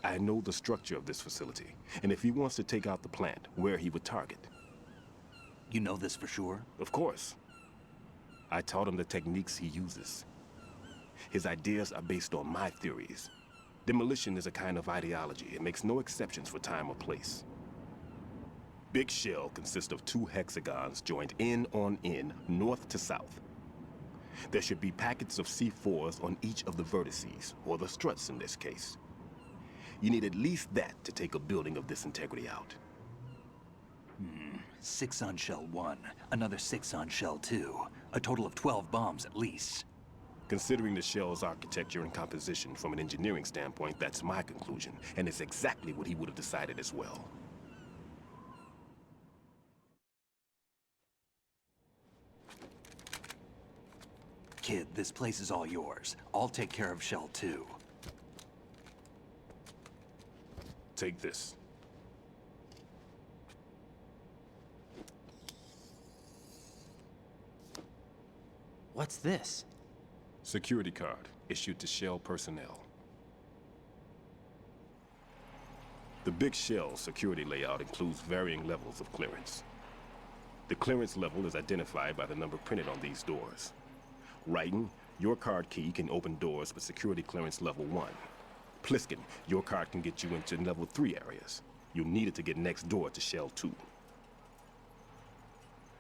I know the structure of this facility, and if he wants to take out the plant, where he would target. You know this for sure? Of course. I taught him the techniques he uses. His ideas are based on my theories. Demolition is a kind of ideology. It makes no exceptions for time or place. Big Shell consists of 2 hexagons joined end on end, north to south. There should be packets of C4s on each of the vertices, or the struts in this case. You need at least that to take a building of this integrity out. 6 on Shell 1, another 6 on Shell 2. A total of 12 bombs at least. Considering the shell's architecture and composition from an engineering standpoint, that's my conclusion, and it's exactly what he would have decided as well. Kid, this place is all yours. I'll take care of Shell 2. Take this. What's this? Security card, issued to Shell personnel. The Big Shell security layout includes varying levels of clearance. The clearance level is identified by the number printed on these doors. Raiden, your card key can open doors with security clearance level 1. Pliskin, your card can get you into level 3 areas. You'll need it to get next door to Shell 2.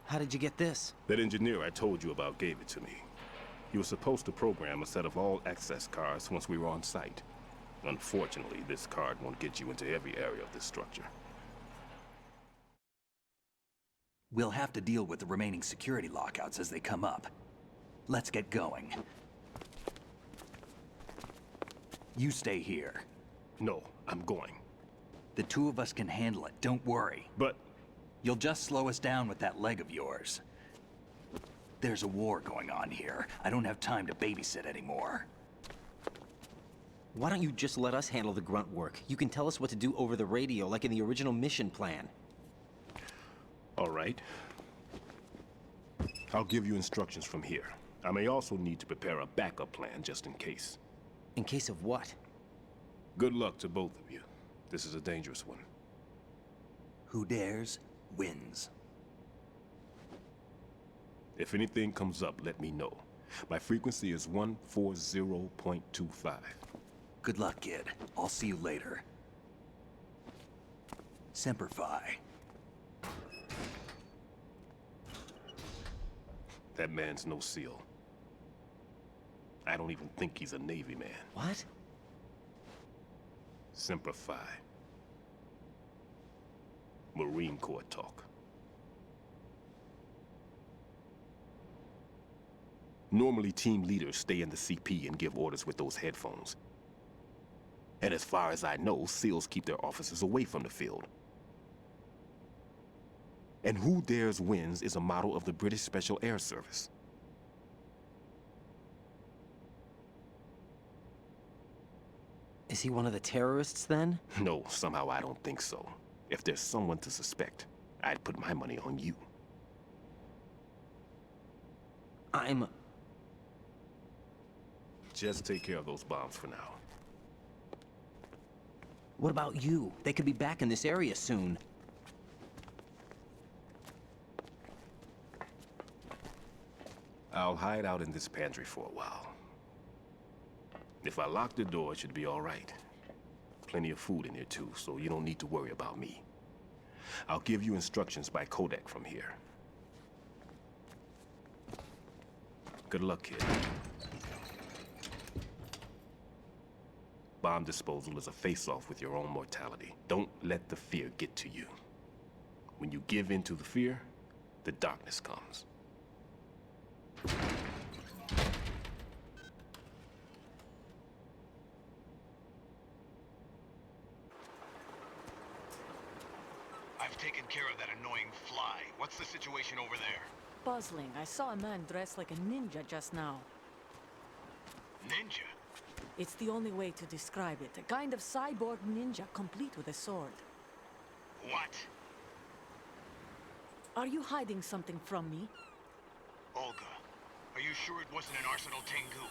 How did you get this? That engineer I told you about gave it to me. He was supposed to program a set of all access cards once we were on site. Unfortunately, this card won't get you into every area of this structure. We'll have to deal with the remaining security lockouts as they come up. Let's get going. You stay here. No, I'm going. The 2 of us can handle it, don't worry. But... You'll just slow us down with that leg of yours. There's a war going on here. I don't have time to babysit anymore. Why don't you just let us handle the grunt work? You can tell us what to do over the radio, like in the original mission plan. All right. I'll give you instructions from here. I may also need to prepare a backup plan just in case. In case of what? Good luck to both of you. This is a dangerous one. Who dares, wins. If anything comes up, let me know. My frequency is 140.25. Good luck, kid. I'll see you later. Semper Fi. That man's no SEAL. I don't even think he's a Navy man. What? Semper Fi. Marine Corps talk. Normally, team leaders stay in the CP and give orders with those headphones. And as far as I know, SEALs keep their officers away from the field. And Who Dares Wins is a motto of the British Special Air Service. Is he one of the terrorists, then? No, somehow I don't think so. If there's someone to suspect, I'd put my money on you. Just take care of those bombs for now. What about you? They could be back in this area soon. I'll hide out in this pantry for a while. If I lock the door, it should be all right. Plenty of food in here too, so you don't need to worry about me. I'll give you instructions by Codec from here. Good luck, kid. Bomb disposal is a face-off with your own mortality. Don't let the fear get to you. When you give in to the fear, the darkness comes. I've taken care of that annoying fly. What's the situation over there? Puzzling. I saw a man dressed like a ninja just now. Ninja? It's the only way to describe it. A kind of cyborg ninja, complete with a sword. What? Are you hiding something from me? Olga, are you sure it wasn't an Arsenal Tengu?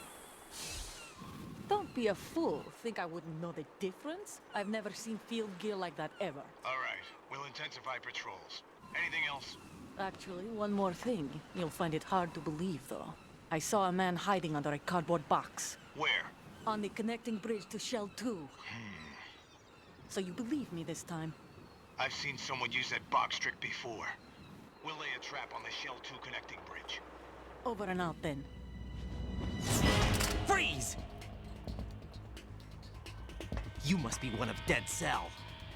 Don't be a fool. Think I wouldn't know the difference? I've never seen field gear like that ever. All right, we'll intensify patrols. Anything else? Actually, one more thing. You'll find it hard to believe, though. I saw a man hiding under a cardboard box. Where? On the connecting bridge to Shell 2. So you believe me this time? I've seen someone use that box trick before. We'll lay a trap on the Shell 2 connecting bridge. Over and out, then. Freeze! You must be one of Dead Cell.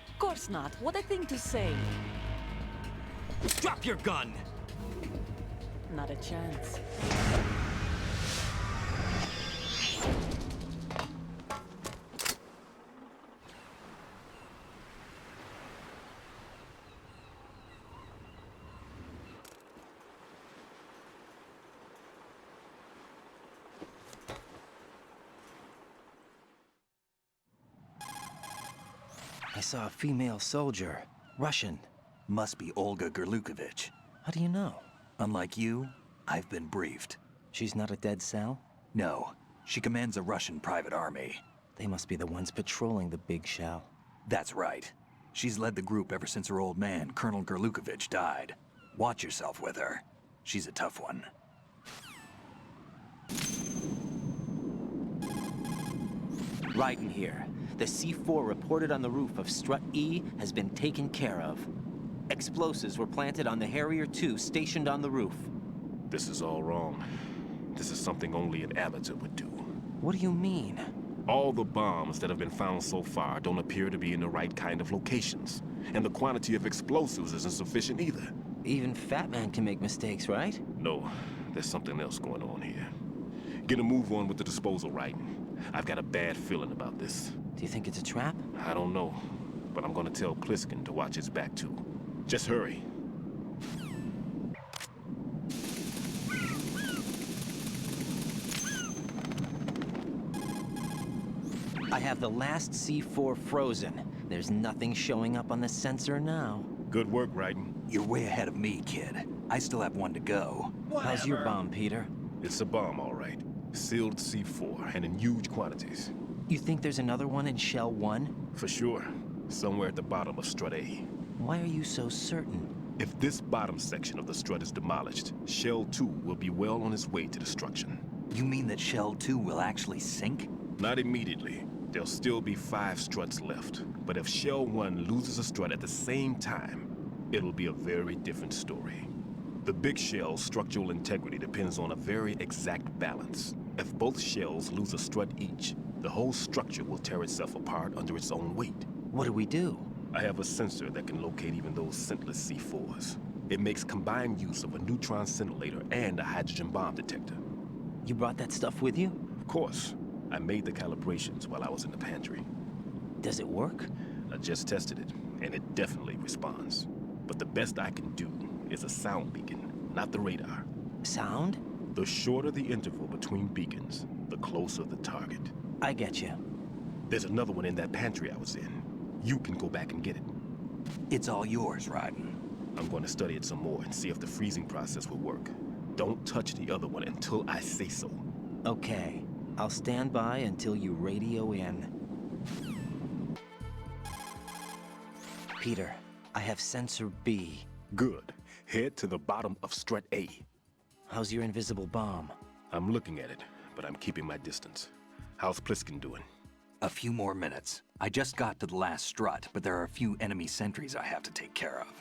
Of course not. What a thing to say. Drop your gun! Not a chance. I saw a female soldier. Russian. Must be Olga Gurlukovich. How do you know? Unlike you, I've been briefed. She's not a Dead Cell? No. She commands a Russian private army. They must be the ones patrolling the big shell. That's right. She's led the group ever since her old man, Colonel Gurlukovich, died. Watch yourself with her. She's a tough one. Raiden here. The C4 reported on the roof of Strut E has been taken care of. Explosives were planted on the Harrier 2 stationed on the roof. This is all wrong. This is something only an amateur would do. What do you mean? All the bombs that have been found so far don't appear to be in the right kind of locations. And the quantity of explosives isn't sufficient either. Even Fatman can make mistakes, right? No, there's something else going on here. Get a move on with the disposal, Raiden. I've got a bad feeling about this. Do you think it's a trap? I don't know, but I'm gonna tell Pliskin to watch his back too. Just hurry. I have the last C4 frozen. There's nothing showing up on the sensor now. Good work, Raiden. You're way ahead of me, kid. I still have one to go. How's your bomb, Peter? It's a bomb, all right. Sealed C4, and in huge quantities. You think there's another one in Shell 1? For sure. Somewhere at the bottom of Strut A. Why are you so certain? If this bottom section of the strut is demolished, Shell 2 will be well on its way to destruction. You mean that Shell 2 will actually sink? Not immediately. There'll still be 5 struts left. But if Shell 1 loses a strut at the same time, it'll be a very different story. The big shell's structural integrity depends on a very exact balance. If both shells lose a strut each, the whole structure will tear itself apart under its own weight. What do we do? I have a sensor that can locate even those scentless C4s. It makes combined use of a neutron scintillator and a hydrogen bomb detector. You brought that stuff with you? Of course. I made the calibrations while I was in the pantry. Does it work? I just tested it, and it definitely responds. But the best I can do is a sound beacon, not the radar. Sound? The shorter the interval between beacons, the closer the target. I get you. There's another one in that pantry I was in. You can go back and get it. It's all yours, Raiden. I'm going to study it some more and see if the freezing process will work. Don't touch the other one until I say so. Okay. I'll stand by until you radio in. Peter, I have sensor B. Good. Head to the bottom of Strut A. How's your invisible bomb? I'm looking at it, but I'm keeping my distance. How's Pliskin doing? A few more minutes. I just got to the last strut, but there are a few enemy sentries I have to take care of.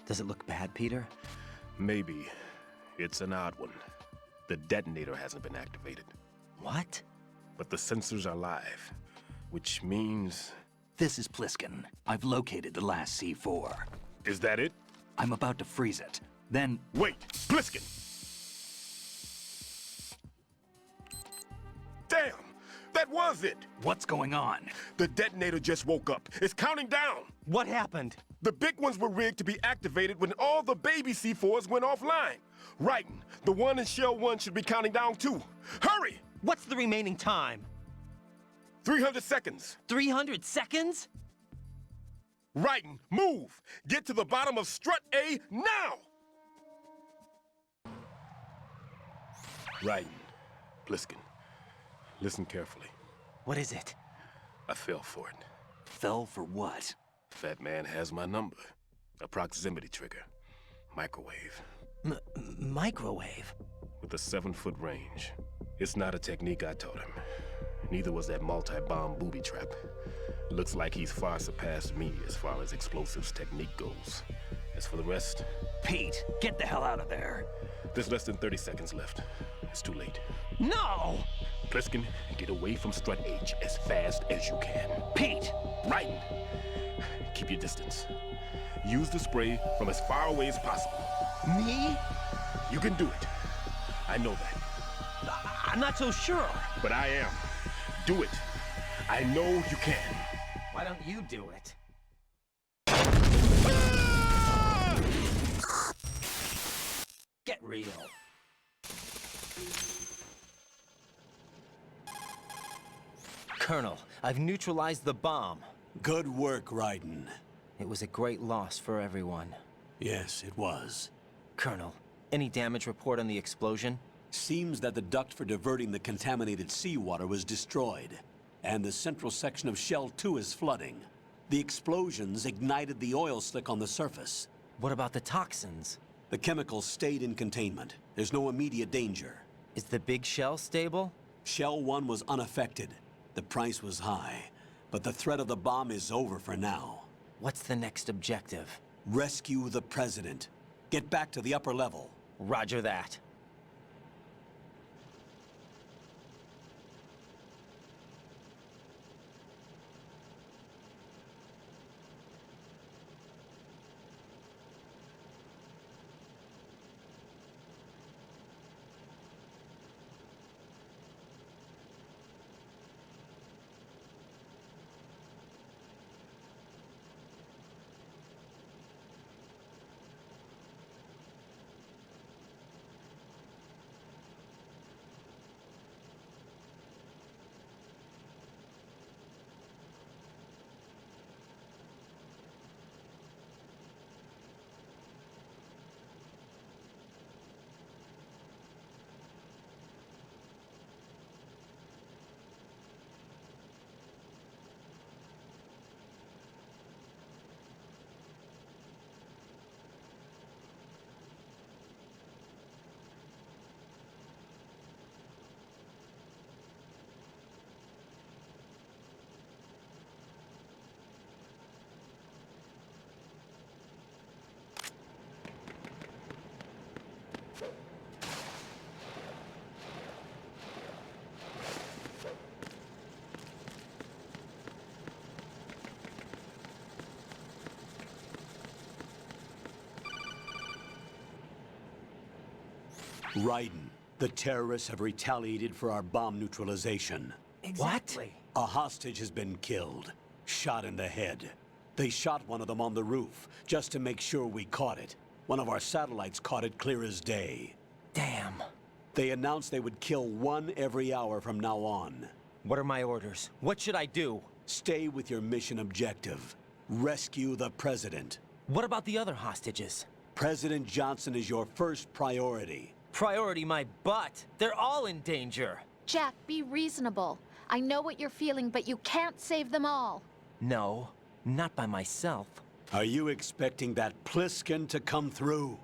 Does it look bad, Peter? Maybe. It's an odd one. The detonator hasn't been activated. What? But the sensors are live, which means... This is Pliskin. I've located the last C4. Is that it? I'm about to freeze it. Then... Wait! Pliskin! Damn! That was it! What's going on? The detonator just woke up. It's counting down! What happened? The big ones were rigged to be activated when all the baby C4s went offline. Raiden, the one in Shell 1 should be counting down too. Hurry! What's the remaining time? 300 seconds. 300 seconds? Raiden, move! Get to the bottom of Strut A now! Raiden, Pliskin, listen carefully. What is it? I fell for it. Fell for what? Fatman has my number. A proximity trigger. Microwave. Microwave? With a 7-foot range. It's not a technique I taught him. Neither was that multi-bomb booby trap. Looks like he's far surpassed me as far as explosives technique goes. As for the rest... Pete, get the hell out of there. There's less than 30 seconds left. It's too late. No! Pliskin, get away from Strut H as fast as you can. Pete! Raiden! Keep your distance. Use the spray from as far away as possible. Me? You can do it. I know that. I'm not so sure. But I am. Do it. I know you can. Why don't you do it? Get real. Colonel, I've neutralized the bomb. Good work, Raiden. It was a great loss for everyone. Yes, it was. Colonel, any damage report on the explosion? Seems that the duct for diverting the contaminated seawater was destroyed, and the central section of Shell 2 is flooding. The explosions ignited the oil slick on the surface. What about the toxins? The chemicals stayed in containment. There's no immediate danger. Is the big shell stable? Shell 1 was unaffected. The price was high, but the threat of the bomb is over for now. What's the next objective? Rescue the President. Get back to the upper level. Roger that. Raiden, the terrorists have retaliated for our bomb neutralization. Exactly. A hostage has been killed, shot in the head. They shot one of them on the roof, just to make sure we caught it. One of our satellites caught it clear as day. Damn. They announced they would kill one every hour from now on. What are my orders? What should I do? Stay with your mission objective. Rescue the President. What about the other hostages? President Johnson is your first priority. Priority my butt. They're all in danger. Jack, be reasonable. I know what you're feeling, but you can't save them all. No, not by myself. Are you expecting that Pliskin to come through?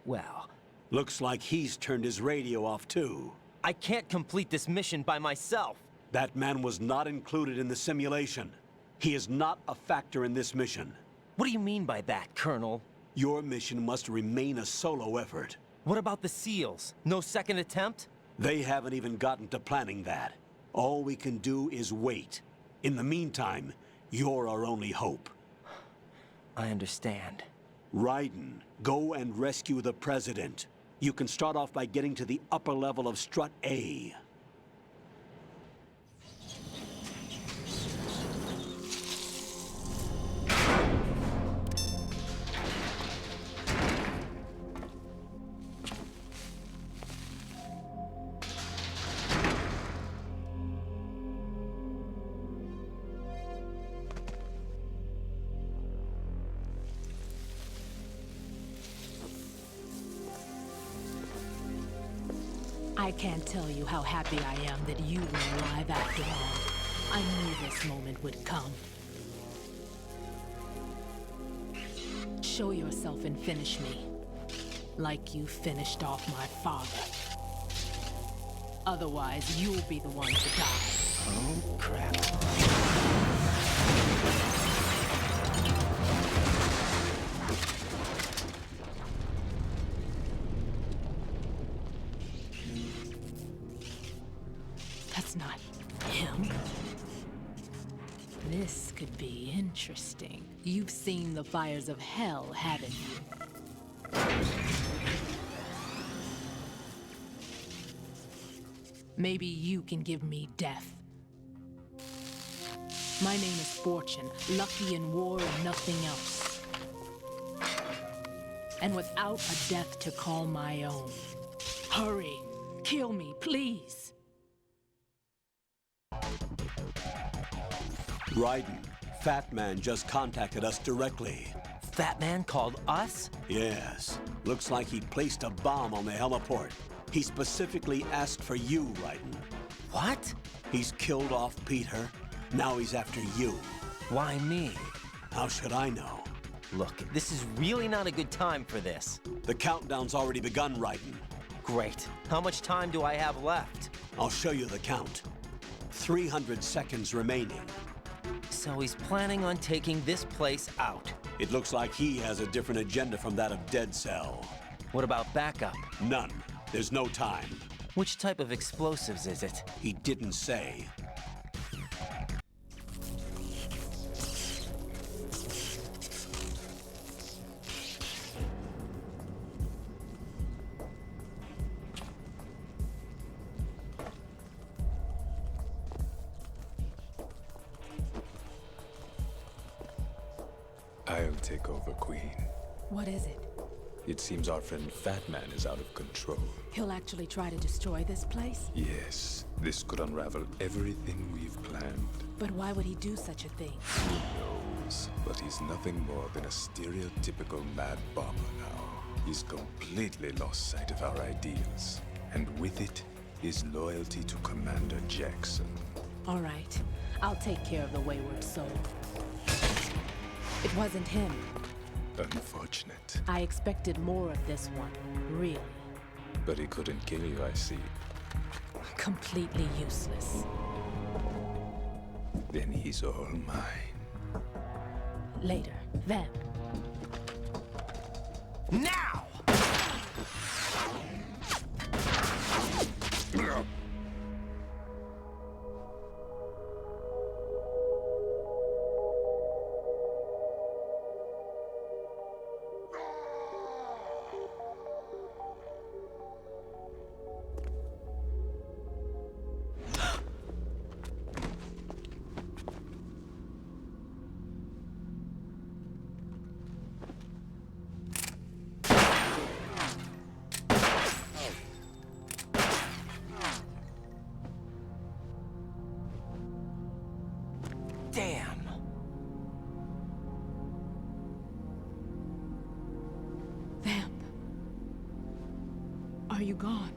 Well... Looks like he's turned his radio off too. I can't complete this mission by myself. That man was not included in the simulation. He is not a factor in this mission. What do you mean by that, Colonel? Your mission must remain a solo effort. What about the SEALs? No second attempt? They haven't even gotten to planning that. All we can do is wait. In the meantime, you're our only hope. I understand. Raiden, go and rescue the President. You can start off by getting to the upper level of Strut A. I can't tell you how happy I am that you were alive after all. I knew this moment would come. Show yourself and finish me. Like you finished off my father. Otherwise, you'll be the one to die. Oh, crap. That's not him. This could be interesting. You've seen the fires of hell, haven't you? Maybe you can give me death. My name is Fortune, lucky in war and nothing else. And without a death to call my own. Hurry, kill me, please. Raiden, Fatman just contacted us directly. Fatman called us? Yes. Looks like he placed a bomb on the heliport. He specifically asked for you, Raiden. What? He's killed off Peter. Now he's after you. Why me? How should I know? Look, this is really not a good time for this. The countdown's already begun, Raiden. Great. How much time do I have left? I'll show you the count. 300 seconds remaining. So he's planning on taking this place out. It looks like he has a different agenda from that of Dead Cell. What about backup? None. There's no time. Which type of explosives is it? He didn't say. I'll take over, Queen. What is it? It seems our friend Fatman is out of control. He'll actually try to destroy this place? Yes, this could unravel everything we've planned. But why would he do such a thing? Who knows? But he's nothing more than a stereotypical mad bomber now. He's completely lost sight of our ideals. And with it, his loyalty to Commander Jackson. All right. I'll take care of the wayward soul. It wasn't him. Unfortunate. I expected more of this one, really. But he couldn't kill you, I see. Completely useless. Then he's all mine. Later, Vamp. Now! Are you gone?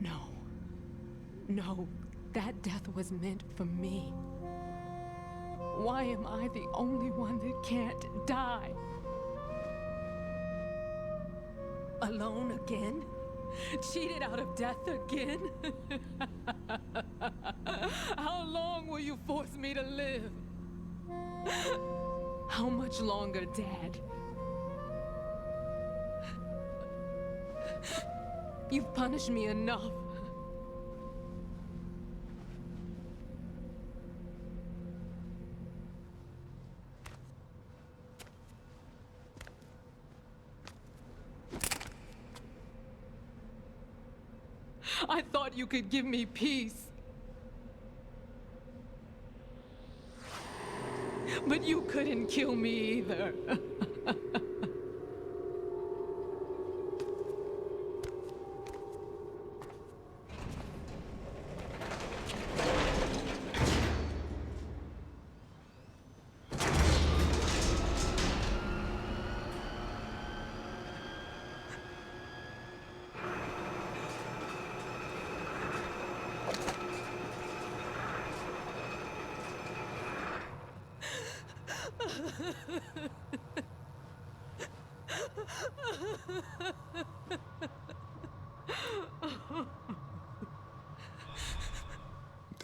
No. No, that death was meant for me. Why am I the only one that can't die? Alone again? Cheated out of death again? How long will you force me to live? How much longer, Dad? You've punished me enough. I thought you could give me peace. But you couldn't kill me either.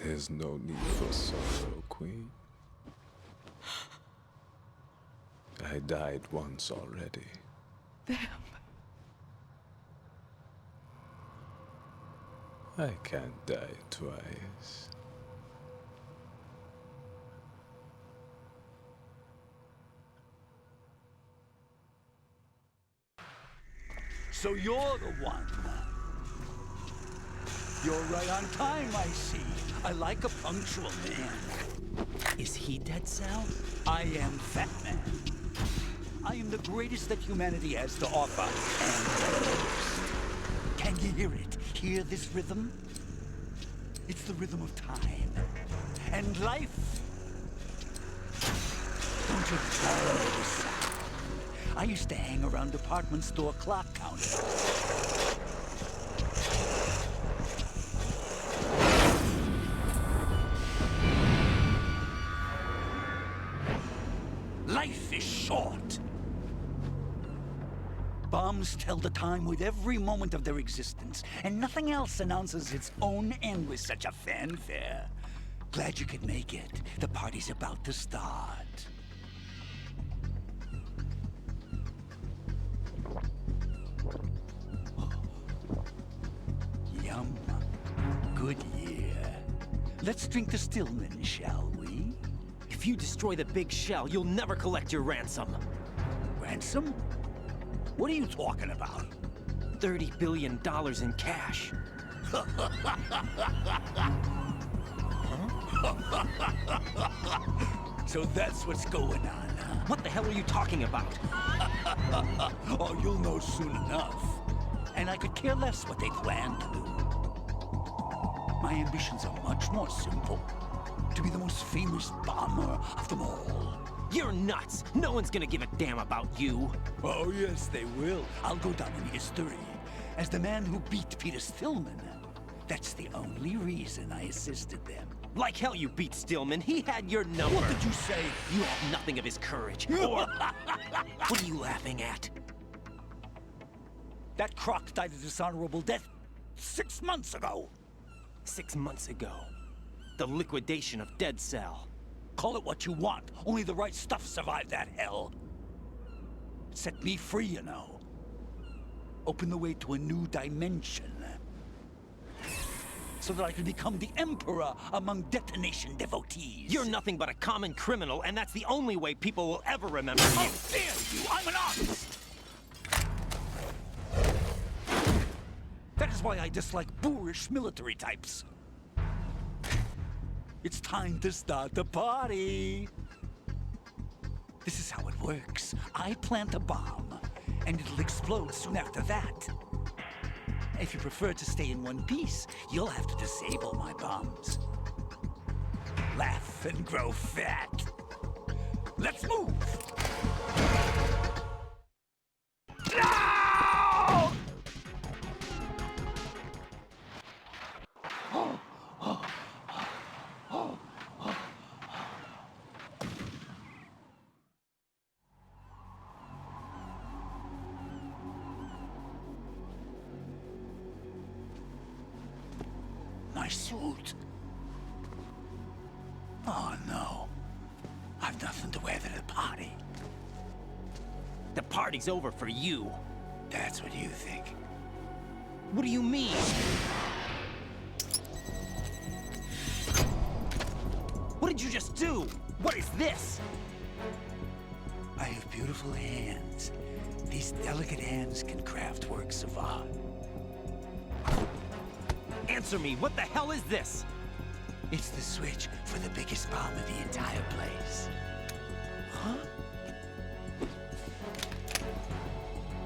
There's no need for sorrow, Queen. I died once already. Vamp. I can't die twice. So you're the one. You're right on time, I see. I like a punctual man. Is he Dead Cell? I am Fatman. I am the greatest that humanity has to offer, and can you hear it? Hear this rhythm? It's the rhythm of time and life. Don't you follow this sound? I used to hang around department store clock counters. Life is short. Bombs tell the time with every moment of their existence, and nothing else announces its own end with such a fanfare. Glad you could make it. The party's about to start. Yum. Good year. Let's drink to Stillman, shall we? If you destroy the big shell, you'll never collect your ransom. Ransom? What are you talking about? $30 billion in cash. So that's what's going on, huh? What the hell are you talking about? Oh, you'll know soon enough. And I could care less what they plan to do. My ambitions are much more simple. To be the most famous bomber of them all. You're nuts! No one's gonna give a damn about you. Oh, yes, they will. I'll go down in history as the man who beat Peter Stillman. That's the only reason I assisted them. Like hell you beat Stillman. He had your number. What did you say? You have nothing of his courage. Or... What are you laughing at? That croc died a dishonorable death 6 months ago. 6 months ago. The liquidation of Dead Cell. Call it what you want. Only the right stuff survived that hell. It set me free, you know. Opened the way to a new dimension. So that I could become the Emperor among detonation devotees. You're nothing but a common criminal, and that's the only way people will ever remember you. How dare you! I'm an artist! That is why I dislike boorish military types. It's time to start the party. This is how it works. I plant a bomb, and it'll explode soon after that. If you prefer to stay in one piece, you'll have to disable my bombs. Laugh and grow fat. Let's move! Ah! my suit. Oh, no. I've nothing to wear to the party. The party's over for you. That's what you think. What do you mean? What did you just do? What is this? I have beautiful hands. These delicate hands can craft works of art. Answer me, what the hell is this? It's the switch for the biggest bomb in the entire place. Huh?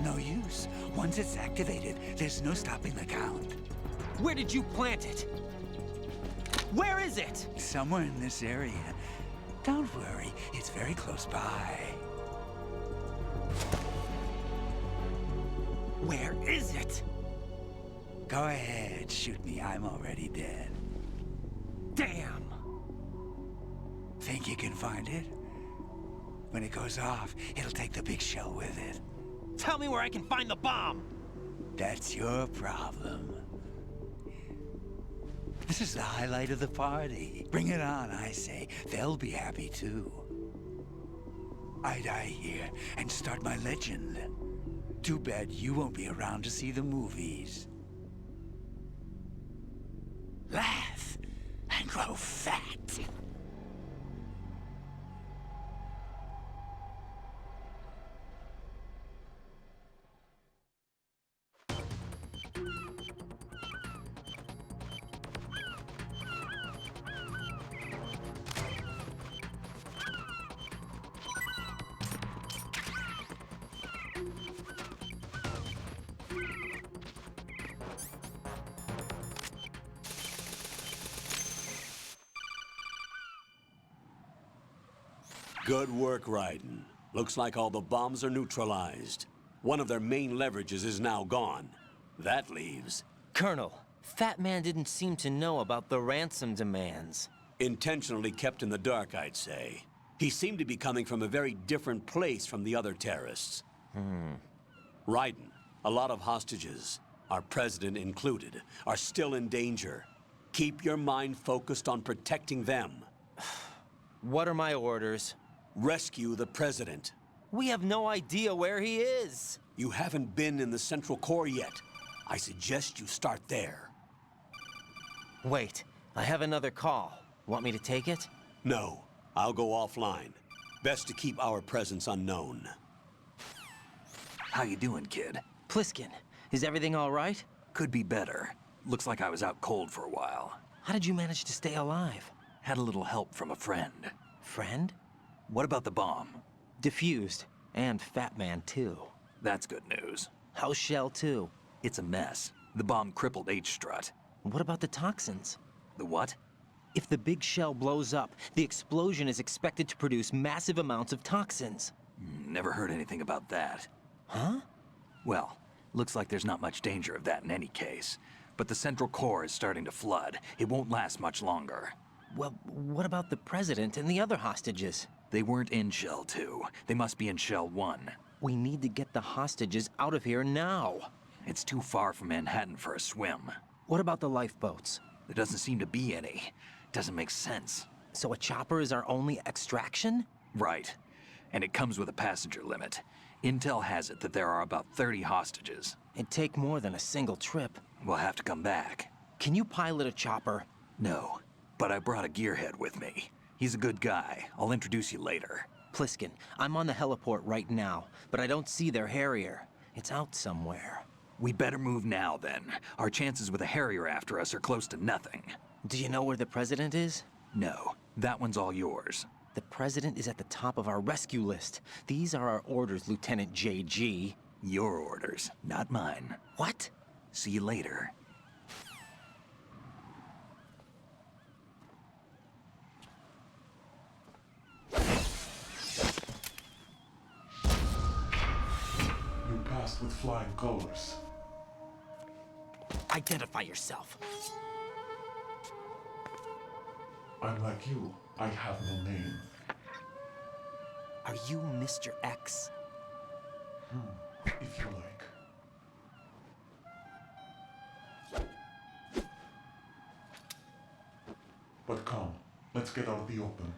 No use. Once it's activated, there's no stopping the count. Where did you plant it? Where is it? Somewhere in this area. Don't worry, it's very close by. Where is it? Go ahead, shoot me. I'm already dead. Damn! Think you can find it? When it goes off, it'll take the big shell with it. Tell me where I can find the bomb! That's your problem. This is the highlight of the party. Bring it on, I say. They'll be happy too. I die here and start my legend. Too bad you won't be around to see the movies. Laugh and grow fat. Good work, Raiden. Looks like all the bombs are neutralized. One of their main leverages is now gone. That leaves... Colonel, Fatman didn't seem to know about the ransom demands. Intentionally kept in the dark, I'd say. He seemed to be coming from a very different place from the other terrorists. Raiden, a lot of hostages, our president included, are still in danger. Keep your mind focused on protecting them. What are my orders? Rescue the president. We have no idea where he is. You haven't been in the Central Core yet. I suggest you start there. Wait, I have another call. Want me to take it? No, I'll go offline. Best to keep our presence unknown. How you doing, kid? Pliskin, is everything all right? Could be better. Looks like I was out cold for a while. How did you manage to stay alive? Had a little help from a friend. Friend? What about the bomb? Defused. And Fatman, too. That's good news. How's Shell 2? It's a mess. The bomb crippled H-Strut. What about the toxins? The what? If the big shell blows up, the explosion is expected to produce massive amounts of toxins. Never heard anything about that. Huh? Well, looks like there's not much danger of that in any case. But the Central Core is starting to flood. It won't last much longer. Well, what about the president and the other hostages? They weren't in Shell 2. They must be in Shell 1. We need to get the hostages out of here now. It's too far from Manhattan for a swim. What about the lifeboats? There doesn't seem to be any. Doesn't make sense. So a chopper is our only extraction? Right. And it comes with a passenger limit. Intel has it that there are about 30 hostages. It'd take more than a single trip. We'll have to come back. Can you pilot a chopper? No, but I brought a gearhead with me. He's a good guy. I'll introduce you later. Pliskin, I'm on the heliport right now, but I don't see their Harrier. It's out somewhere. We better move now, then. Our chances with a Harrier after us are close to nothing. Do you know where the president is? No, that one's all yours. The president is at the top of our rescue list. These are our orders, Lieutenant JG. Your orders, not mine. What? See you later. You passed with flying colors. Identify yourself. Unlike you, I have no name. Are you Mr. X? If you like. What But come, let's get out of the open.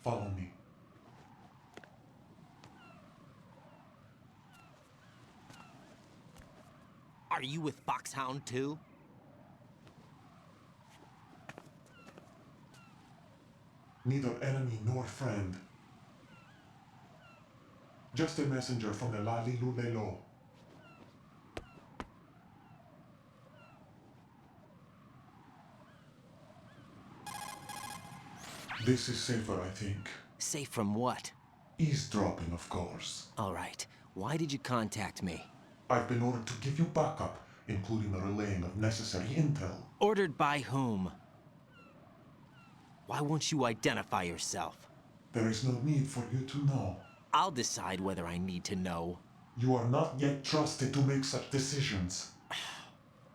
Follow me. Are you with FOXHOUND too? Neither enemy nor friend. Just a messenger from the Lali Lulelo. This is safer, I think. Safe from what? Eavesdropping, of course. All right. Why did you contact me? I've been ordered to give you backup, including the relaying of necessary intel. Ordered by whom? Why won't you identify yourself? There is no need for you to know. I'll decide whether I need to know. You are not yet trusted to make such decisions.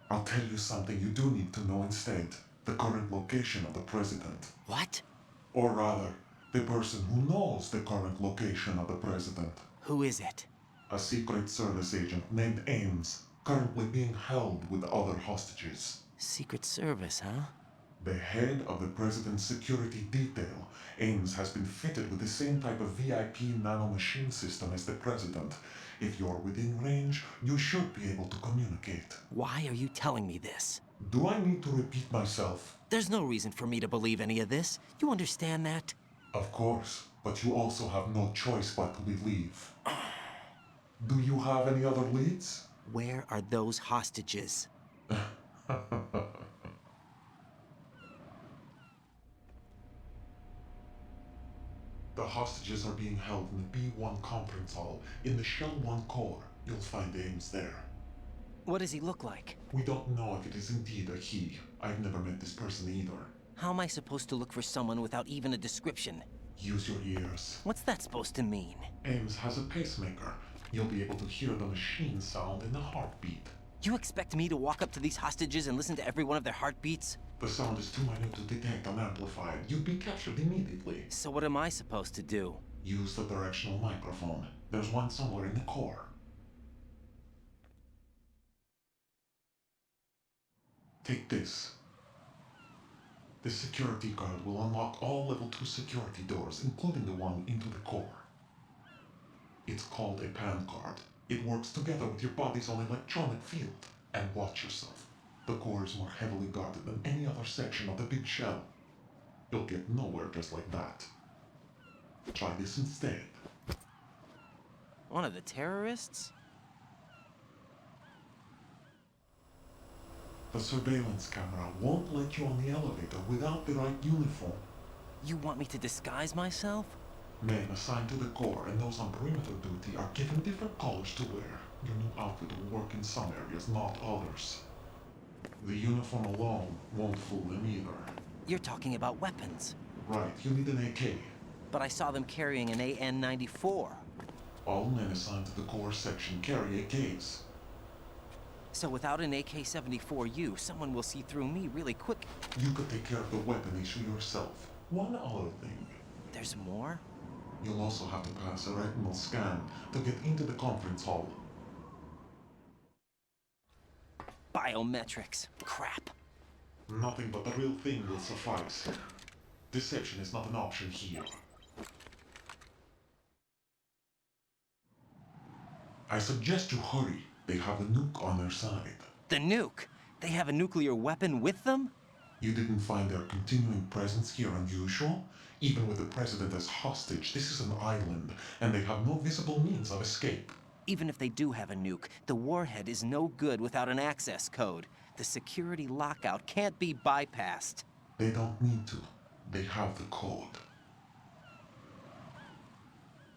I'll tell you something you do need to know instead. The current location of the president. What? Or rather, the person who knows the current location of the president. Who is it? A Secret Service agent named Ames, currently being held with other hostages. Secret Service, huh? The head of the president's security detail, Ames, has been fitted with the same type of VIP nanomachine system as the president. If you're within range, you should be able to communicate. Why are you telling me this? Do I need to repeat myself? There's no reason for me to believe any of this. You understand that? Of course, but you also have no choice but to believe. Do you have any other leads? Where are those hostages? The hostages are being held in the B1 conference hall in the Shell 1 core. You'll find Ames there. What does he look like? We don't know if it is indeed a he. I've never met this person either. How am I supposed to look for someone without even a description? Use your ears. What's that supposed to mean? Ames has a pacemaker. You'll be able to hear the machine sound in the heartbeat. You expect me to walk up to these hostages and listen to every one of their heartbeats? The sound is too minute to detect unamplified. You'd be captured immediately. So what am I supposed to do? Use the directional microphone. There's one somewhere in the core. Take this. The security card will unlock all level 2 security doors, including the one into the core. It's called a PAN card. It works together with your body's own electronic field. And watch yourself. The core is more heavily guarded than any other section of the big shell. You'll get nowhere just like that. Try this instead. One of the terrorists? The surveillance camera won't let you on the elevator without the right uniform. You want me to disguise myself? Men assigned to the core and those on perimeter duty are given different colors to wear. Your new outfit will work in some areas, not others. The uniform alone won't fool them either. You're talking about weapons. Right, you need an AK. But I saw them carrying an AN-94. All men assigned to the core section carry AKs. So without an AK-74U, someone will see through me really quick. You could take care of the weapon issue yourself. One other thing. There's more? You'll also have to pass a retinal scan to get into the conference hall. Biometrics. Crap. Nothing but the real thing will suffice. Deception is not an option here. I suggest you hurry. They have a nuke on their side. The nuke? They have a nuclear weapon with them? You didn't find their continuing presence here unusual? Even with the president as hostage, this is an island, and they have no visible means of escape. Even if they do have a nuke, the warhead is no good without an access code. The security lockout can't be bypassed. They don't need to. They have the code.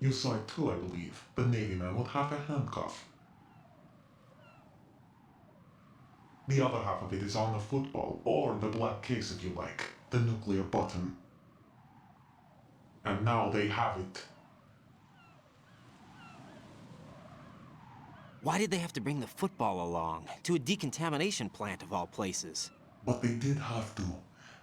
You saw it too, I believe. The Navy man with half a handcuff. The other half of it is on the football, or the black case if you like. The nuclear button. And now they have it. Why did they have to bring the football along? To a decontamination plant of all places. But they did have to.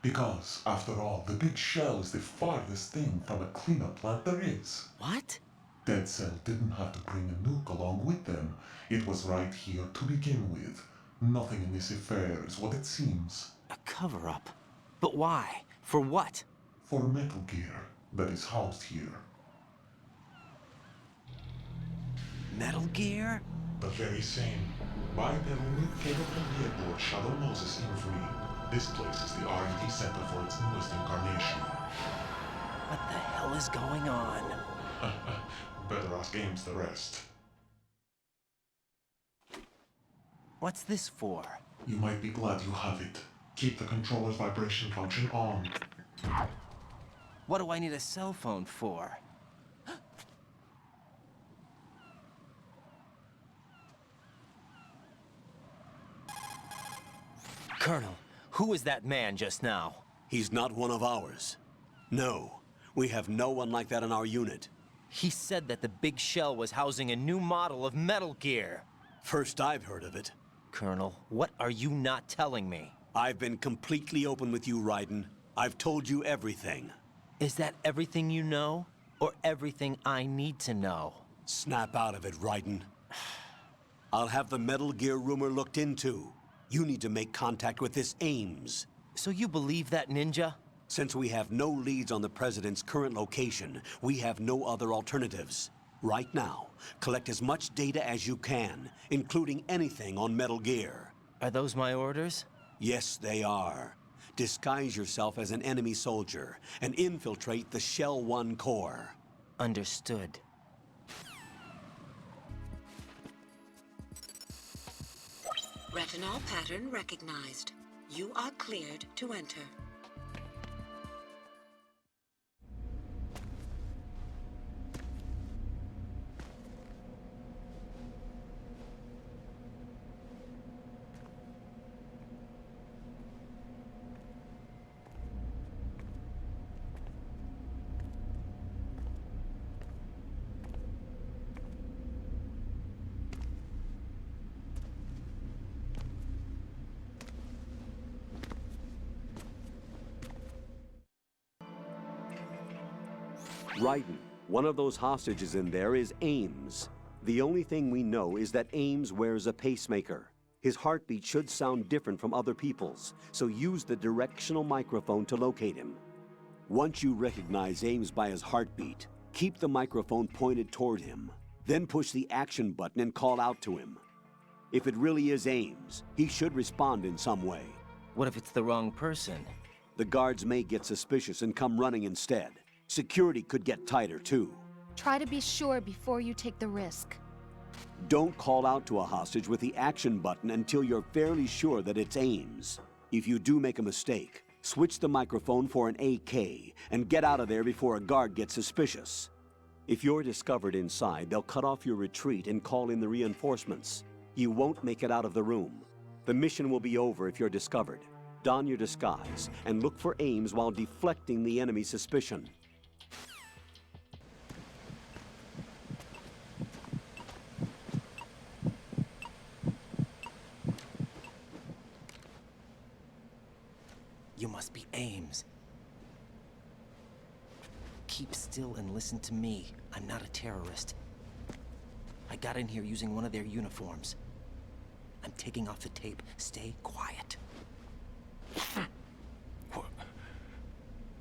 Because, after all, the big shell is the farthest thing from a cleanup plant there is. What? Dead Cell didn't have to bring a nuke along with them. It was right here to begin with. Nothing in this affair is what it seems. A cover-up? But why? For what? For Metal Gear that is housed here. Metal Gear? The very same. Buy their only capable vehicle, Shadow Moses, in free. This place is the R&D center for its newest incarnation. What the hell is going on? Better ask Ames the rest. What's this for? You might be glad you have it. Keep the controller's vibration function on. What do I need a cell phone for? Colonel, who was that man just now? He's not one of ours. No, we have no one like that in our unit. He said that the big shell was housing a new model of Metal Gear. First I've heard of it. Colonel, what are you not telling me? I've been completely open with you, Raiden. I've told you everything. Is that everything you know? Or everything I need to know? Snap out of it, Raiden. I'll have the Metal Gear rumor looked into. You need to make contact with this Ames. So you believe that ninja? Since we have no leads on the President's current location, we have no other alternatives. Right now, collect as much data as you can, including anything on Metal Gear. Are those my orders? Yes, they are. Disguise yourself as an enemy soldier and infiltrate the Shell 1 core. Understood. Retinol pattern recognized. You are cleared to enter. Raiden, one of those hostages in there is Ames. The only thing we know is that Ames wears a pacemaker. His heartbeat should sound different from other people's, so use the directional microphone to locate him. Once you recognize Ames by his heartbeat, keep the microphone pointed toward him. Then push the action button and call out to him. If it really is Ames, he should respond in some way. What if it's the wrong person? The guards may get suspicious and come running instead. Security could get tighter, too. Try to be sure before you take the risk. Don't call out to a hostage with the action button until you're fairly sure that it's Ames. If you do make a mistake, switch the microphone for an AK and get out of there before a guard gets suspicious. If you're discovered inside, they'll cut off your retreat and call in the reinforcements. You won't make it out of the room. The mission will be over if you're discovered. Don your disguise and look for Ames while deflecting the enemy's suspicion. You must be Ames. Keep still and listen to me. I'm not a terrorist. I got in here using one of their uniforms. I'm taking off the tape. Stay quiet.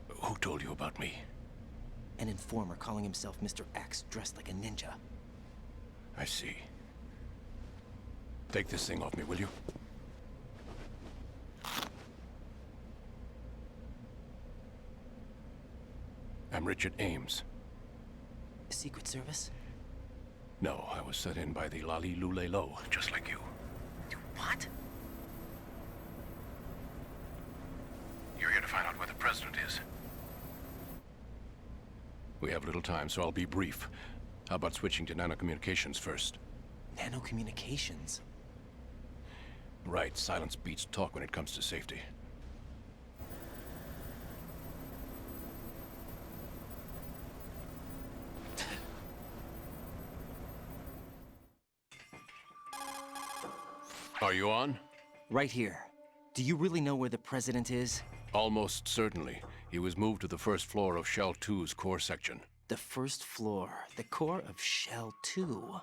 Who told you about me? An informer calling himself Mr. X, dressed like a ninja. I see. Take this thing off me, will you? I'm Richard Ames. Secret Service? No, I was set in by the Lali Lule Lo, just like you. What? You're here to find out where the president is. We have little time, so I'll be brief. How about switching to nanocommunications first? Nanocommunications? Right, silence beats talk when it comes to safety. Are you on? Right here. Do you really know where the president is? Almost certainly. He was moved to the first floor of Shell 2's core section. The first floor, the core of Shell 2.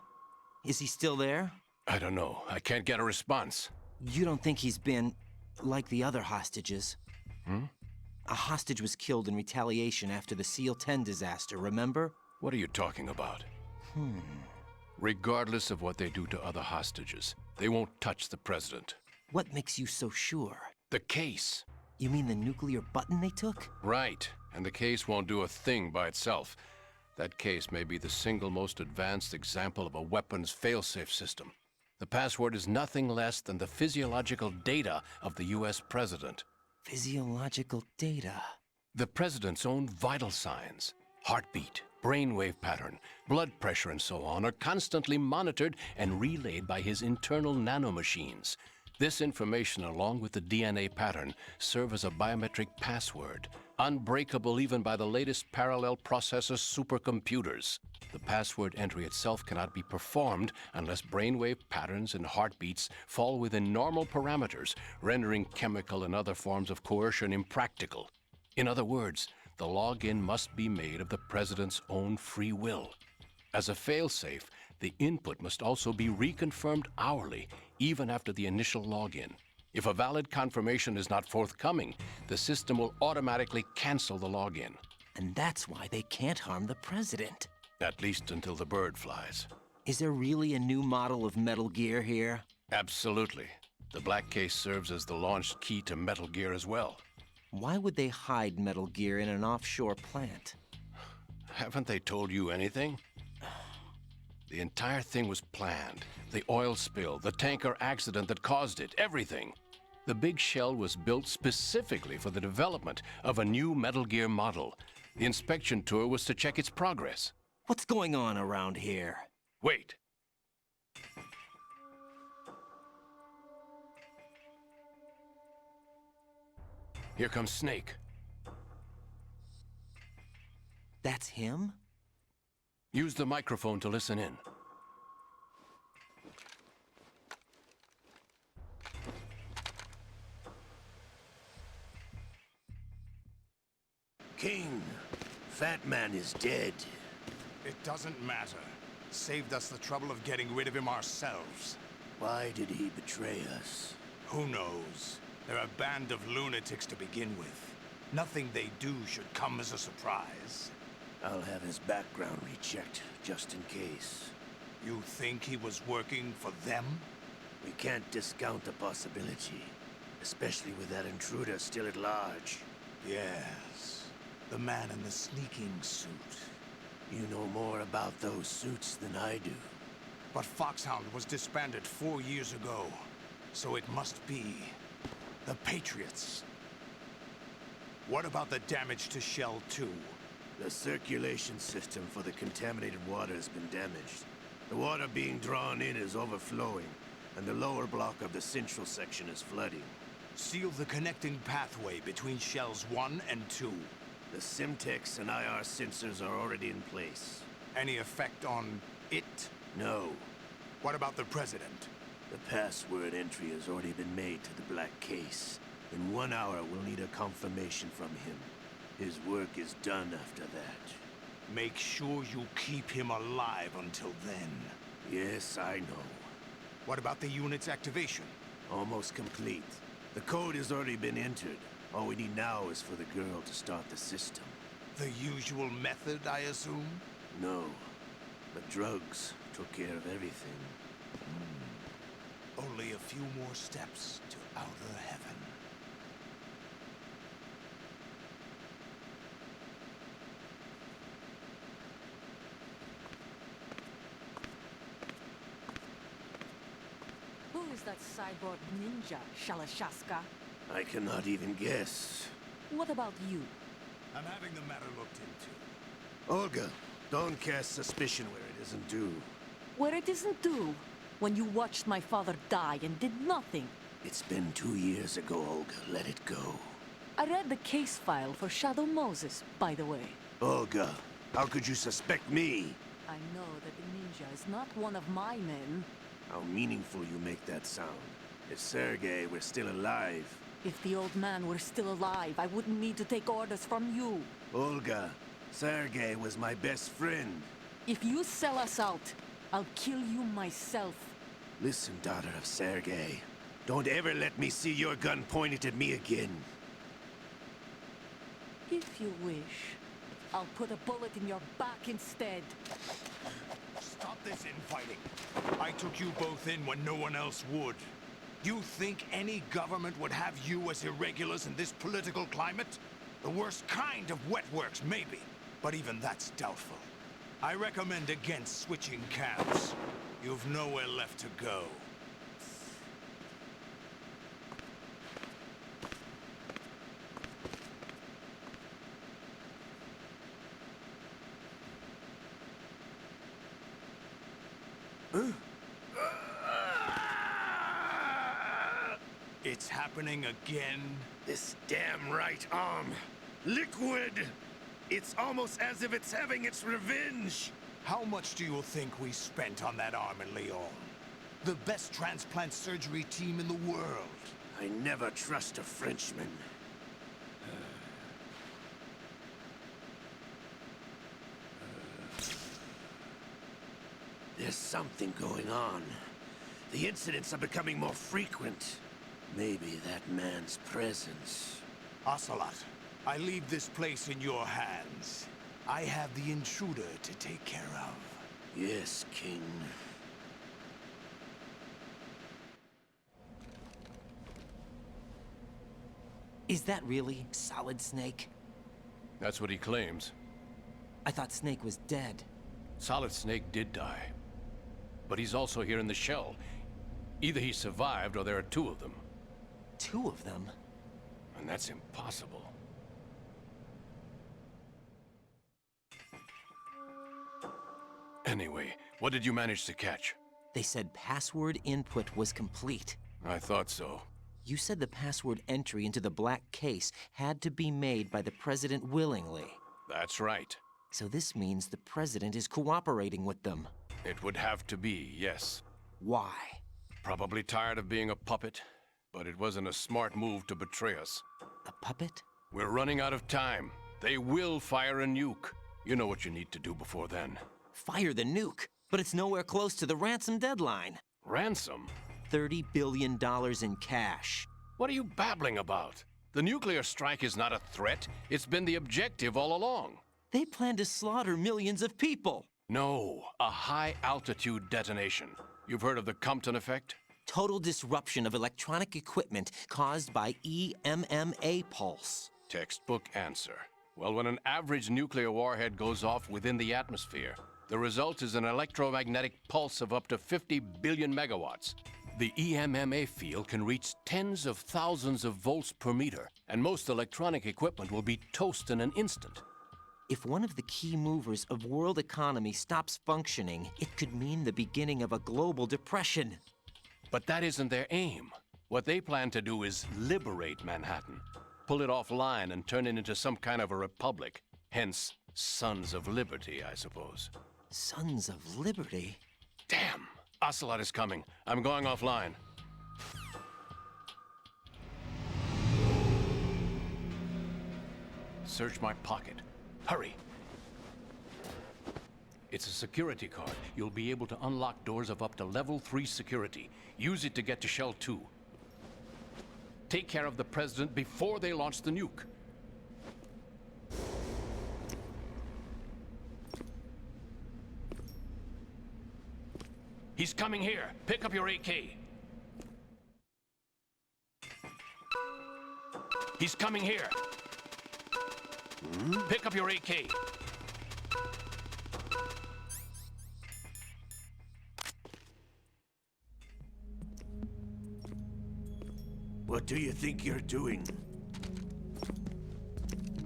Is he still there? I don't know. I can't get a response. You don't think he's been like the other hostages? Hmm? A hostage was killed in retaliation after the SEAL 10 disaster, remember? What are you talking about? Regardless of what they do to other hostages, they won't touch the president. What makes you so sure? The case. You mean the nuclear button they took? Right, and the case won't do a thing by itself. That case may be the single most advanced example of a weapons failsafe system. The password is nothing less than the physiological data of the US president. Physiological data? The president's own vital signs, heartbeat, brainwave pattern, blood pressure, and so on, are constantly monitored and relayed by his internal nanomachines. This information, along with the DNA pattern, serve as a biometric password, unbreakable even by the latest parallel processor supercomputers. The password entry itself cannot be performed unless brainwave patterns and heartbeats fall within normal parameters, rendering chemical and other forms of coercion impractical. In other words, the login must be made of the president's own free will. As a failsafe, the input must also be reconfirmed hourly, even after the initial login. If a valid confirmation is not forthcoming, the system will automatically cancel the login. And that's why they can't harm the president. At least until the bird flies. Is there really a new model of Metal Gear here? Absolutely. The black case serves as the launch key to Metal Gear as well. Why would they hide Metal Gear in an offshore plant? Haven't they told you anything? The entire thing was planned. The oil spill, the tanker accident that caused it, everything. The big shell was built specifically for the development of a new Metal Gear model. The inspection tour was to check its progress. What's going on around here? Wait. Here comes Snake. That's him? Use the microphone to listen in. King, Fatman is dead. It doesn't matter. Saved us the trouble of getting rid of him ourselves. Why did he betray us? Who knows? They're a band of lunatics to begin with. Nothing they do should come as a surprise. I'll have his background rechecked, just in case. You think he was working for them? We can't discount the possibility, especially with that intruder still at large. Yes, the man in the sneaking suit. You know more about those suits than I do. But FOXHOUND was disbanded 4 years ago, so it must be the Patriots. What about the damage to Shell 2? The circulation system for the contaminated water has been damaged. The water being drawn in is overflowing, and the lower block of the central section is flooding. Seal the connecting pathway between Shells 1 and 2. The Simtex and IR sensors are already in place. Any effect on it? No. What about the President? The password entry has already been made to the black case. In 1 hour, we'll need a confirmation from him. His work is done after that. Make sure you keep him alive until then. Yes, I know. What about the unit's activation? Almost complete. The code has already been entered. All we need now is for the girl to start the system. The usual method, I assume? No. The drugs took care of everything. Only a few more steps to outer heaven. Who is that cyborg ninja, Shalashaska? I cannot even guess. What about you? I'm having the matter looked into. Olga, don't cast suspicion where it isn't due. Where it isn't due? When you watched my father die and did nothing. It's been 2 years ago, Olga. Let it go. I read the case file for Shadow Moses, by the way. Olga, how could you suspect me? I know that the ninja is not one of my men. How meaningful you make that sound. If Sergei were still alive... If the old man were still alive, I wouldn't need to take orders from you. Olga, Sergei was my best friend. If you sell us out, I'll kill you myself. Listen, daughter of Sergei. Don't ever let me see your gun pointed at me again. If you wish, I'll put a bullet in your back instead. Stop this infighting. I took you both in when no one else would. You think any government would have you as irregulars in this political climate? The worst kind of wet works, maybe. But even that's doubtful. I recommend against switching camps. You've nowhere left to go. It's happening again. This damn right arm. Liquid! It's almost as if it's having its revenge! How much do you think we spent on that arm in Lyon? The best transplant surgery team in the world. I never trust a Frenchman. There's something going on. The incidents are becoming more frequent. Maybe that man's presence. Ocelot, I leave this place in your hands. I have the intruder to take care of. Yes, King. Is that really Solid Snake? That's what he claims. I thought Snake was dead. Solid Snake did die. But he's also here in the shell. Either he survived or there are two of them. Two of them? And that's impossible. Anyway, what did you manage to catch? They said password input was complete. I thought so. You said the password entry into the black case had to be made by the President willingly. That's right. So this means the President is cooperating with them. It would have to be, yes. Why? Probably tired of being a puppet, but it wasn't a smart move to betray us. A puppet? We're running out of time. They will fire a nuke. You know what you need to do before then. Fire the nuke? But it's nowhere close to the ransom deadline. Ransom? $30 billion in cash. What are you babbling about? The nuclear strike is not a threat. It's been the objective all along. They plan to slaughter millions of people. No, a high-altitude detonation. You've heard of the Compton effect? Total disruption of electronic equipment caused by EMMA pulse. Textbook answer. Well, when an average nuclear warhead goes off within the atmosphere, the result is an electromagnetic pulse of up to 50 billion megawatts. The EMMA field can reach tens of thousands of volts per meter, and most electronic equipment will be toast in an instant. If one of the key movers of world economy stops functioning, it could mean the beginning of a global depression. But that isn't their aim. What they plan to do is liberate Manhattan, pull it offline and turn it into some kind of a republic. Hence, Sons of Liberty, I suppose. Sons of Liberty? Damn! Ocelot is coming. I'm going offline. Search my pocket. Hurry! It's a security card. You'll be able to unlock doors of up to level 3 security. Use it to get to Shell 2. Take care of the President before they launch the nuke. He's coming here. Pick up your AK. He's coming here. Pick up your AK. What do you think you're doing?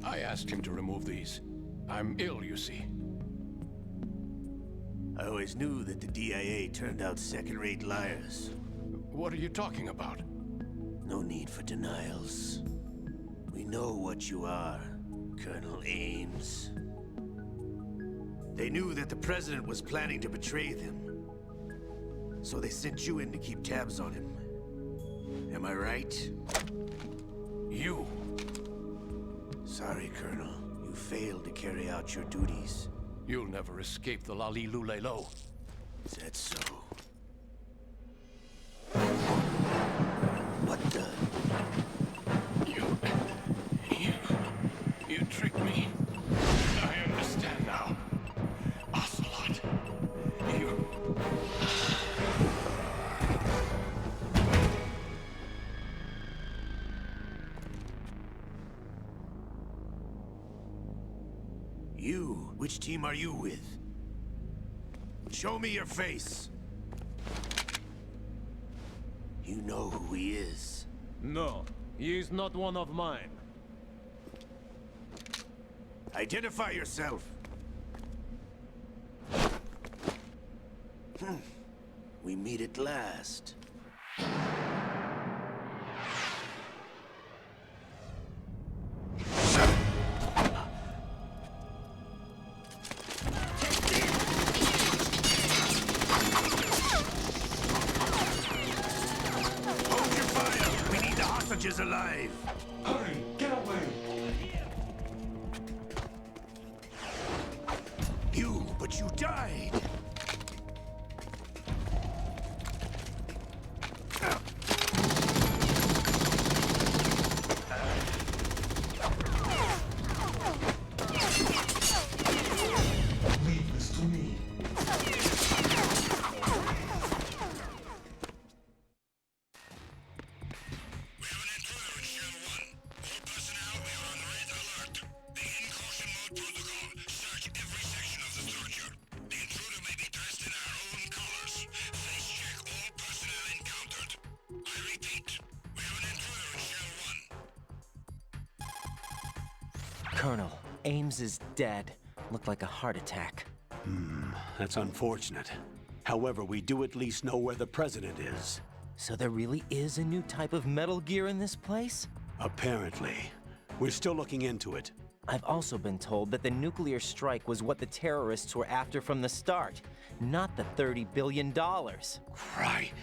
I asked him to remove these. I'm ill, you see. I always knew that the DIA turned out second-rate liars. What are you talking about? No need for denials. We know what you are, Colonel Ames. They knew that the President was planning to betray them. So they sent you in to keep tabs on him. Am I right? You! Sorry, Colonel. You failed to carry out your duties. You'll never escape the Lali-Lulelo. Is that so? What the? You You, which team are you with? Show me your face. You know who he is. No, he is not one of mine. Identify yourself. We meet at last. Is alive. Hurry, get away! But you died. Leave this to me. Colonel, Ames is dead. Looked like a heart attack. That's unfortunate. However, we do at least know where the president is. So there really is a new type of Metal Gear in this place? Apparently. We're still looking into it. I've also been told that the nuclear strike was what the terrorists were after from the start, not the $30 billion. Right.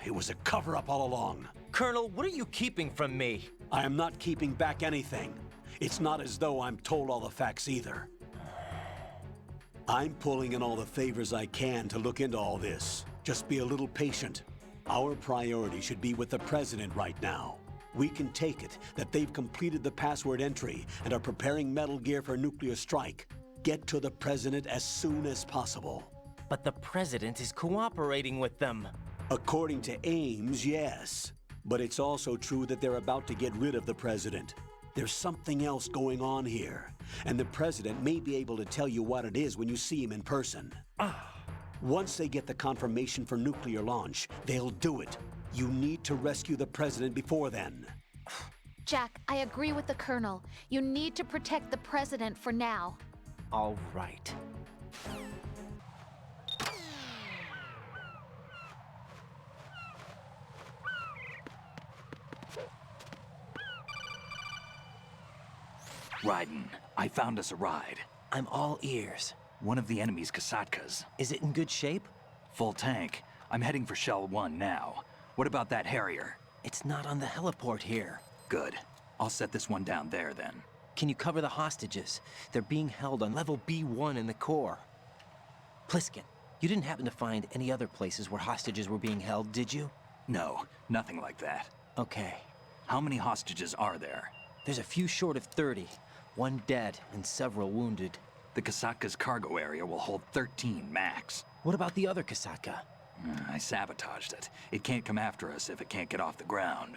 It was a cover-up all along. Colonel, what are you keeping from me? I am not keeping back anything. It's not as though I'm told all the facts either. I'm pulling in all the favors I can to look into all this. Just be a little patient. Our priority should be with the president right now. We can take it that they've completed the password entry and are preparing Metal Gear for nuclear strike. Get to the president as soon as possible. But the president is cooperating with them. According to Ames, yes. But it's also true that they're about to get rid of the president. There's something else going on here, and the president may be able to tell you what it is when you see him in person. Once they get the confirmation for nuclear launch, they'll do it. You need to rescue the president before then. Jack, I agree with the Colonel. You need to protect the president for now. All right. Raiden, I found us a ride. I'm all ears. One of the enemy's Kasatkas. Is it in good shape? Full tank. I'm heading for Shell 1 now. What about that Harrier? It's not on the heliport here. Good. I'll set this one down there then. Can you cover the hostages? They're being held on level B1 in the core. Pliskin, you didn't happen to find any other places where hostages were being held, did you? No, nothing like that. Okay. How many hostages are there? There's a few short of 30. One dead and several wounded. The Kasatka's cargo area will hold 13 max. What about the other Kasatka? I sabotaged it. It can't come after us if it can't get off the ground.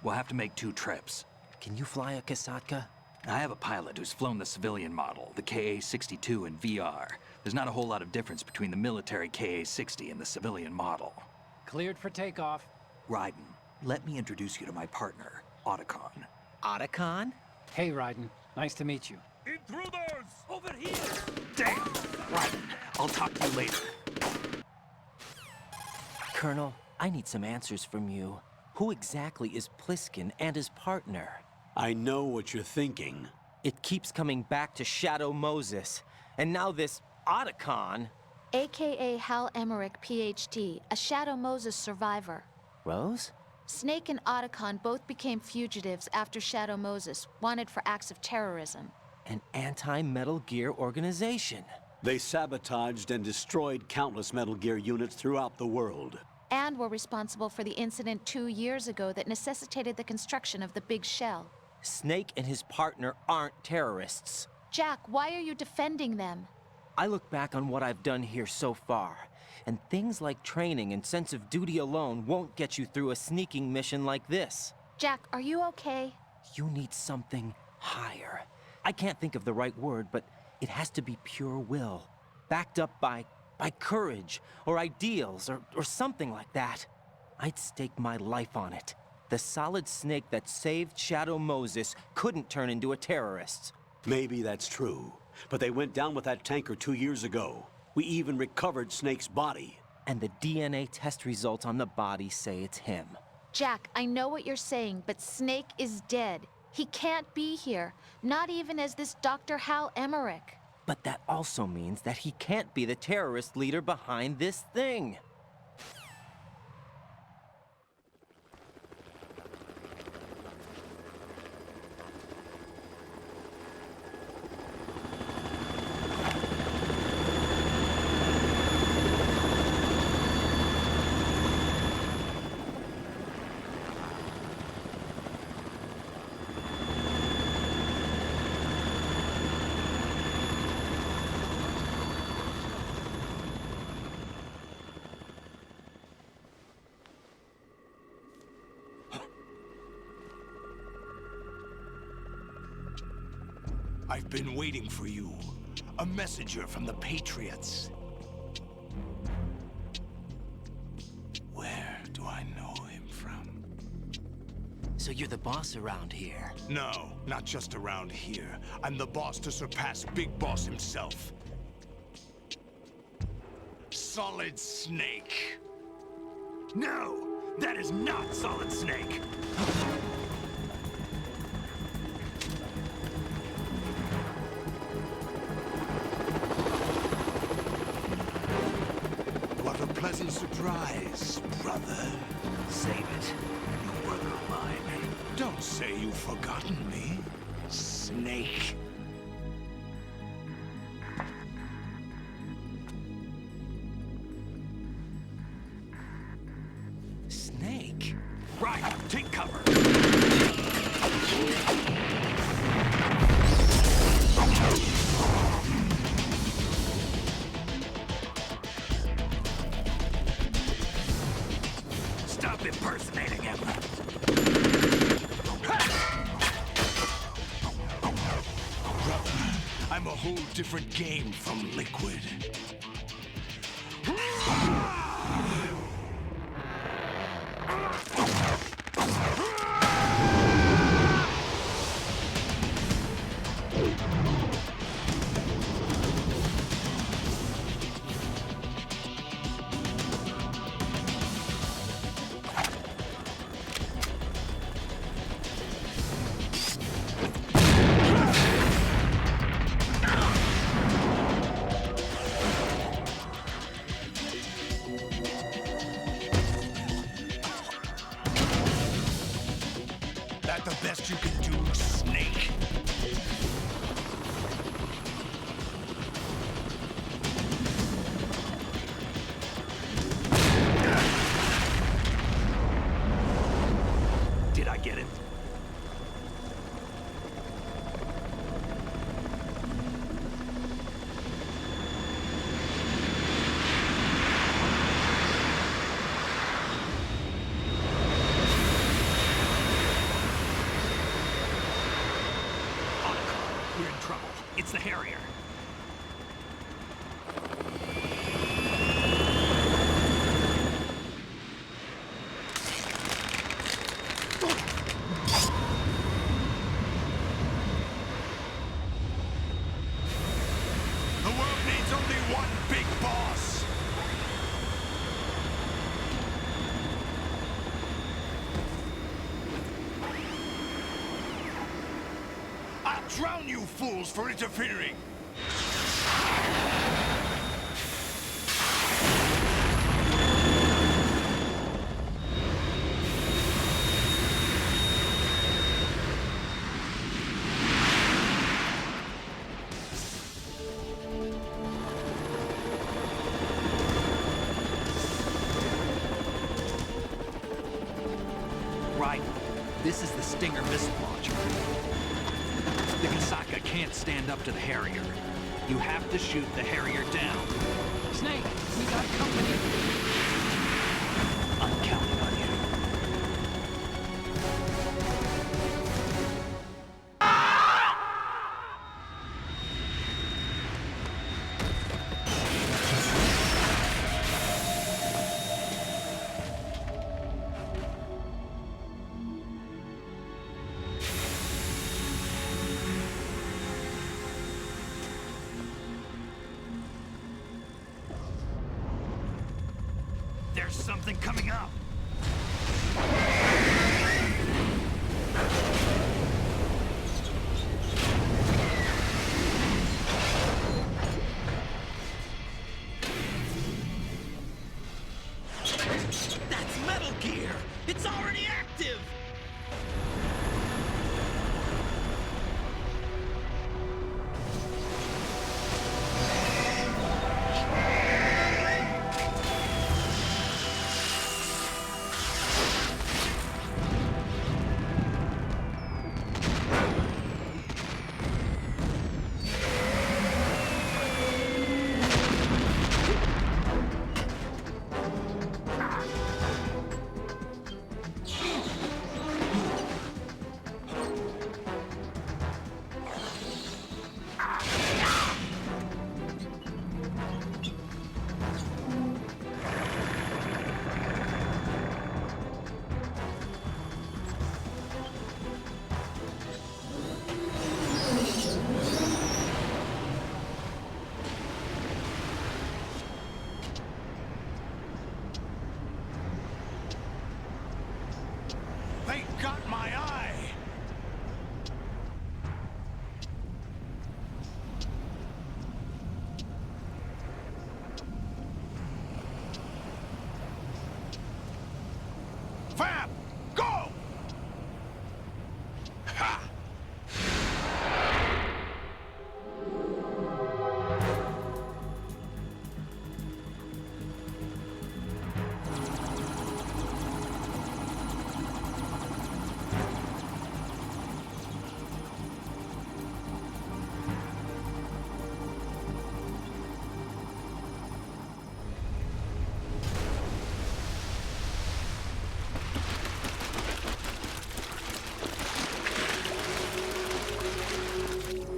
We'll have to make 2 trips. Can you fly a Kasatka? I have a pilot who's flown the civilian model, the KA-62 in VR. There's not a whole lot of difference between the military KA-60 and the civilian model. Cleared for takeoff. Raiden, let me introduce you to my partner, Otacon. Otacon? Hey, Raiden. Nice to meet you. Intruders! Over here! Damn! Raiden, I'll talk to you later. Colonel, I need some answers from you. Who exactly is Pliskin and his partner? I know what you're thinking. It keeps coming back to Shadow Moses. And now this Otacon. AKA Hal Emmerich, PhD, a Shadow Moses survivor. Rose? Snake and Otacon both became fugitives after Shadow Moses, wanted for acts of terrorism. An anti-Metal Gear organization. They sabotaged and destroyed countless Metal Gear units throughout the world. And were responsible for the incident 2 years ago that necessitated the construction of the Big Shell. Snake and his partner aren't terrorists. Jack, why are you defending them? I look back on what I've done here so far, and things like training and sense of duty alone won't get you through a sneaking mission like this. Jack, are you okay? You need something higher. I can't think of the right word, but it has to be pure will. Backed up by courage, or ideals, or something like that. I'd stake my life on it. The solid snake that saved Shadow Moses couldn't turn into a terrorist. Maybe that's true, but they went down with that tanker 2 years ago. We even recovered Snake's body. And the DNA test results on the body say it's him. Jack, I know what you're saying, but Snake is dead. He can't be here, not even as this Dr. Hal Emmerich. But that also means that he can't be the terrorist leader behind this thing. I've been waiting for you. A messenger from the Patriots. Where do I know him from? So you're the boss around here? No, not just around here. I'm the boss to surpass Big Boss himself. Solid Snake. No, that is not Solid Snake. What a pleasant surprise, brother. Save it. You brother of mine. Don't say you've forgotten me, Snake. Snake? Right, take cover. Stop impersonating him. Brother, I'm a whole different game from Liquid. That the best you can do, Snake? Did I get it? Otacon, we're in trouble. It's the Harrier. The world needs only one big boss. I'll drown you fools for interfering. Right. This is the Stinger missile launcher. The Kasaka can't stand up to the Harrier. You have to shoot the Harrier down. Snake, we got company. I'm counting on you. There's something coming up! That's Metal Gear! It's already active! They got my eye! Vamp! Go! Ha!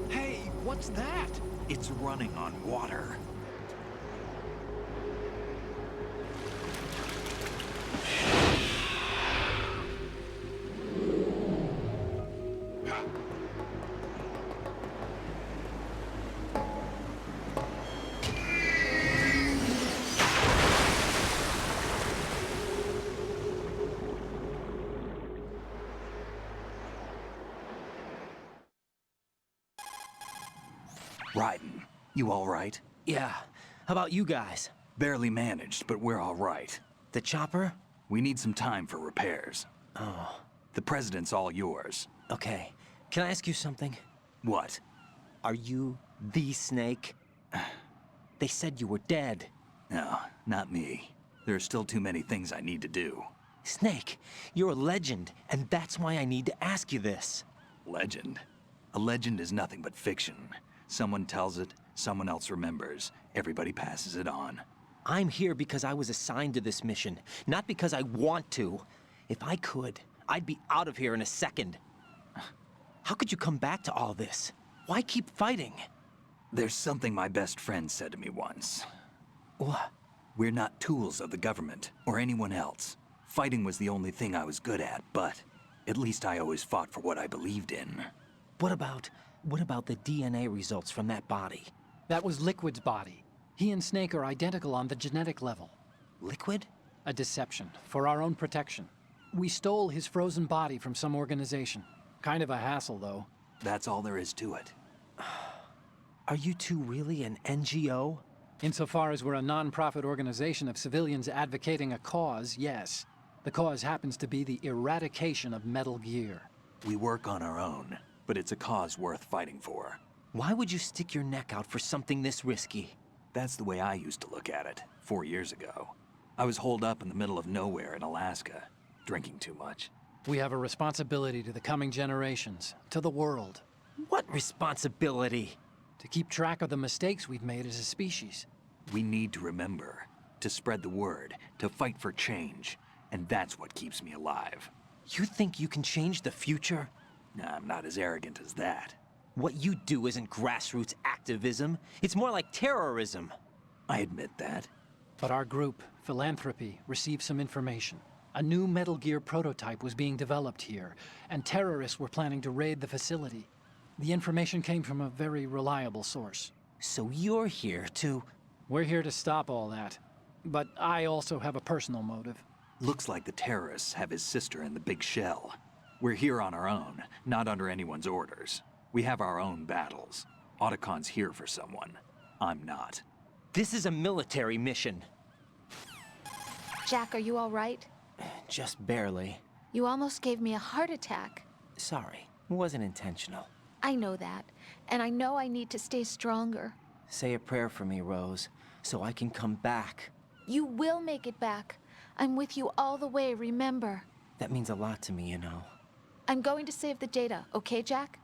Hey, what's that? It's running on water. Raiden, you all right? Yeah. How about you guys? Barely managed, but we're all right. The chopper? We need some time for repairs. Oh. The president's all yours. Okay. Can I ask you something? What? Are you the Snake? They said you were dead. No, not me. There are still too many things I need to do. Snake, you're a legend, and that's why I need to ask you this. Legend? A legend is nothing but fiction. Someone tells it, someone else remembers. Everybody passes it on. I'm here because I was assigned to this mission, not because I want to. If I could, I'd be out of here in a second. How could you come back to all this? Why keep fighting? There's something my best friend said to me once. What? We're not tools of the government or anyone else. Fighting was the only thing I was good at, but at least I always fought for what I believed in. What about the DNA results from that body? That was Liquid's body. He and Snake are identical on the genetic level. Liquid? A deception, for our own protection. We stole his frozen body from some organization. Kind of a hassle, though. That's all there is to it. Are you two really an NGO? Insofar as we're a non-profit organization of civilians advocating a cause, yes. The cause happens to be the eradication of Metal Gear. We work on our own, but it's a cause worth fighting for. Why would you stick your neck out for something this risky? That's the way I used to look at it, 4 years ago. I was holed up in the middle of nowhere in Alaska, drinking too much. We have a responsibility to the coming generations, to the world. What responsibility? To keep track of the mistakes we've made as a species. We need to remember, to spread the word, to fight for change, and that's what keeps me alive. You think you can change the future? Nah, I'm not as arrogant as that. What you do isn't grassroots activism. It's more like terrorism. I admit that. But our group, Philanthropy, received some information. A new Metal Gear prototype was being developed here, and terrorists were planning to raid the facility. The information came from a very reliable source. So you're here to... We're here to stop all that. But I also have a personal motive. Looks like the terrorists have his sister in the big shell. We're here on our own, not under anyone's orders. We have our own battles. Otacon's here for someone. I'm not. This is a military mission. Jack, are you all right? Just barely. You almost gave me a heart attack. Sorry, it wasn't intentional. I know that, and I know I need to stay stronger. Say a prayer for me, Rose, so I can come back. You will make it back. I'm with you all the way, remember? That means a lot to me, you know. I'm going to save the data, okay, Jack?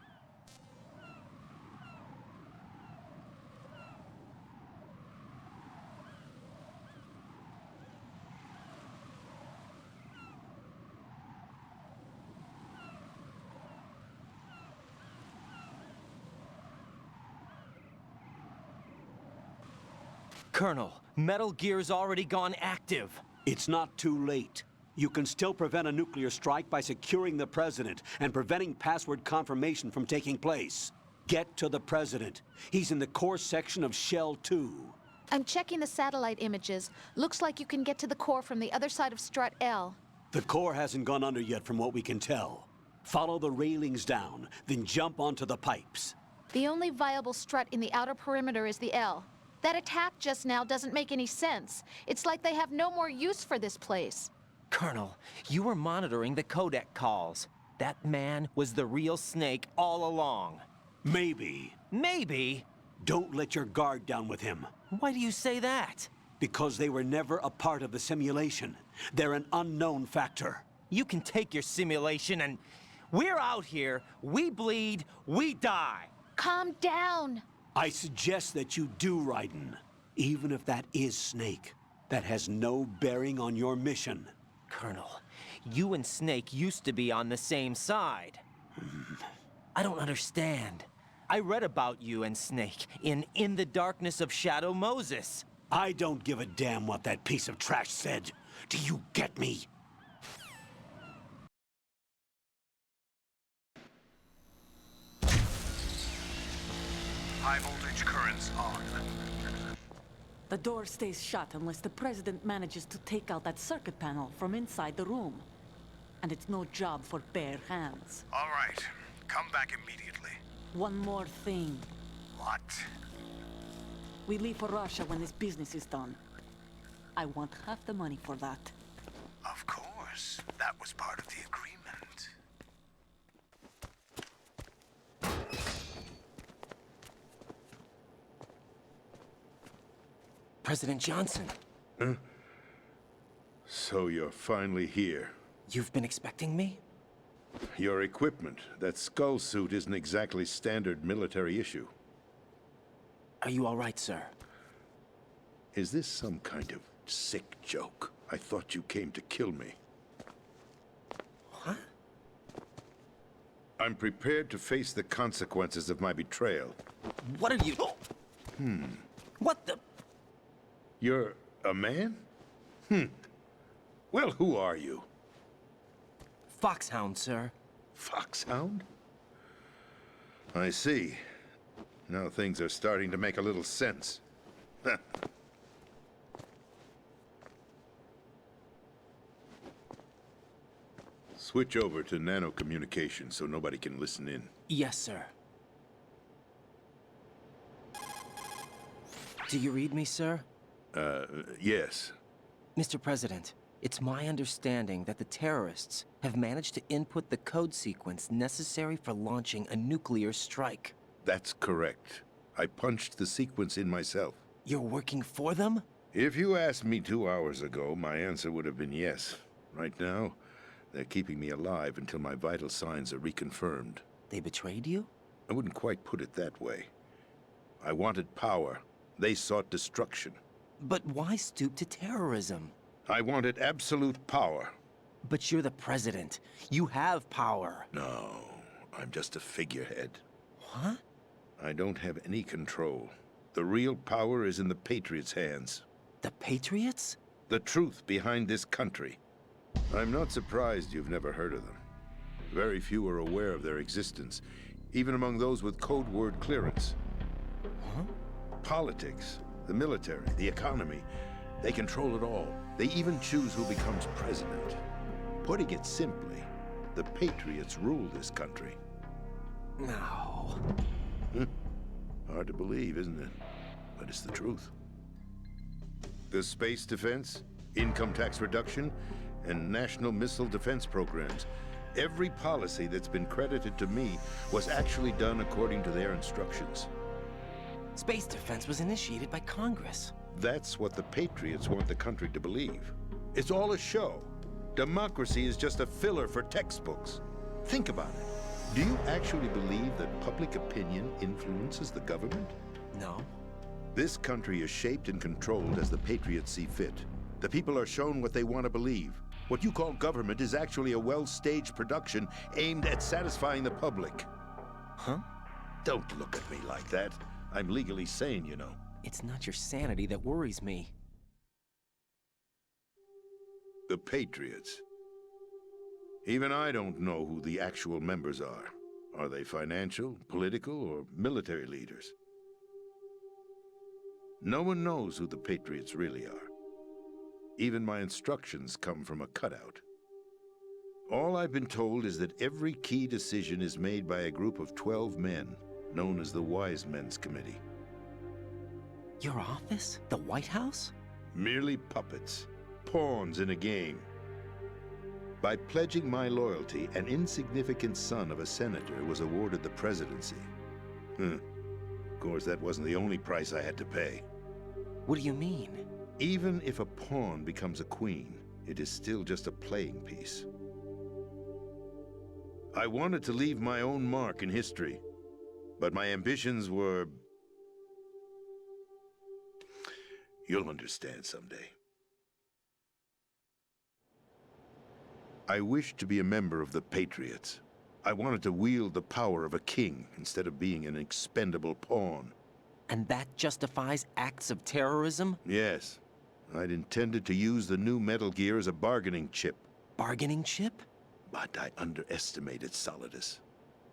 Colonel, Metal Gear's already gone active. It's not too late. You can still prevent a nuclear strike by securing the President and preventing password confirmation from taking place. Get to the President. He's in the core section of Shell 2. I'm checking the satellite images. Looks like you can get to the core from the other side of Strut L. The core hasn't gone under yet from what we can tell. Follow the railings down, then jump onto the pipes. The only viable strut in the outer perimeter is the L. That attack just now doesn't make any sense. It's like they have no more use for this place. Colonel, you were monitoring the Codec calls. That man was the real Snake all along. Maybe. Maybe? Don't let your guard down with him. Why do you say that? Because they were never a part of the simulation. They're an unknown factor. You can take your simulation and... We're out here, we bleed, we die. Calm down. I suggest that you do, Raiden. Even if that is Snake, that has no bearing on your mission. Colonel, you and Snake used to be on the same side. I don't understand. I read about you and Snake in the Darkness of Shadow Moses. I don't give a damn what that piece of trash said. Do you get me? High voltage currents on. The door stays shut unless the President manages to take out that circuit panel from inside the room. And it's no job for bare hands. All right. Come back immediately. One more thing. What? We leave for Russia when this business is done. I want half the money for that. Of course. That was part of the agreement. President Johnson. Huh? So you're finally here. You've been expecting me? Your equipment, that skull suit isn't exactly standard military issue. Are you all right, sir? Is this some kind of sick joke? I thought you came to kill me. What? I'm prepared to face the consequences of my betrayal. What are you... What the... You're a man? Well, who are you? FOXHOUND, sir. FOXHOUND? I see. Now things are starting to make a little sense. Switch over to nano-communication so nobody can listen in. Yes, sir. Do you read me, sir? Yes. Mr. President, it's my understanding that the terrorists have managed to input the code sequence necessary for launching a nuclear strike. That's correct. I punched the sequence in myself. You're working for them? If you asked me 2 hours ago, my answer would have been yes. Right now, they're keeping me alive until my vital signs are reconfirmed. They betrayed you? I wouldn't quite put it that way. I wanted power. They sought destruction. But why stoop to terrorism? I wanted absolute power. But you're the president. You have power. No, I'm just a figurehead. What? I don't have any control. The real power is in the Patriots' hands. The Patriots? The truth behind this country. I'm not surprised you've never heard of them. Very few are aware of their existence, even among those with code word clearance. Huh? Politics, the military, the economy, They control it all. They even choose who becomes president. Putting it simply, the Patriots rule this country. No. Hard to believe, isn't it? But it's the truth. The space defense, income tax reduction, and national missile defense programs. Every policy that's been credited to me was actually done according to their instructions. Space defense was initiated by Congress. That's what the Patriots want the country to believe. It's all a show. Democracy is just a filler for textbooks. Think about it. Do you actually believe that public opinion influences the government? No. This country is shaped and controlled as the Patriots see fit. The people are shown what they want to believe. What you call government is actually a well-staged production aimed at satisfying the public. Huh? Don't look at me like that. I'm legally sane, you know. It's not your sanity that worries me. The Patriots. Even I don't know who the actual members are. Are they financial, political, or military leaders? No one knows who the Patriots really are. Even my instructions come from a cutout. All I've been told is that every key decision is made by a group of 12 men, known as the Wise Men's Committee. Your office? The White House? Merely puppets, pawns in a game. By pledging my loyalty, an insignificant son of a senator was awarded the presidency. Of course, that wasn't the only price I had to pay. What do you mean? Even if a pawn becomes a queen, it is still just a playing piece. I wanted to leave my own mark in history, but my ambitions were... You'll understand someday. I wished to be a member of the Patriots. I wanted to wield the power of a king instead of being an expendable pawn. And that justifies acts of terrorism? Yes. I'd intended to use the new Metal Gear as a bargaining chip. Bargaining chip? But I underestimated Solidus.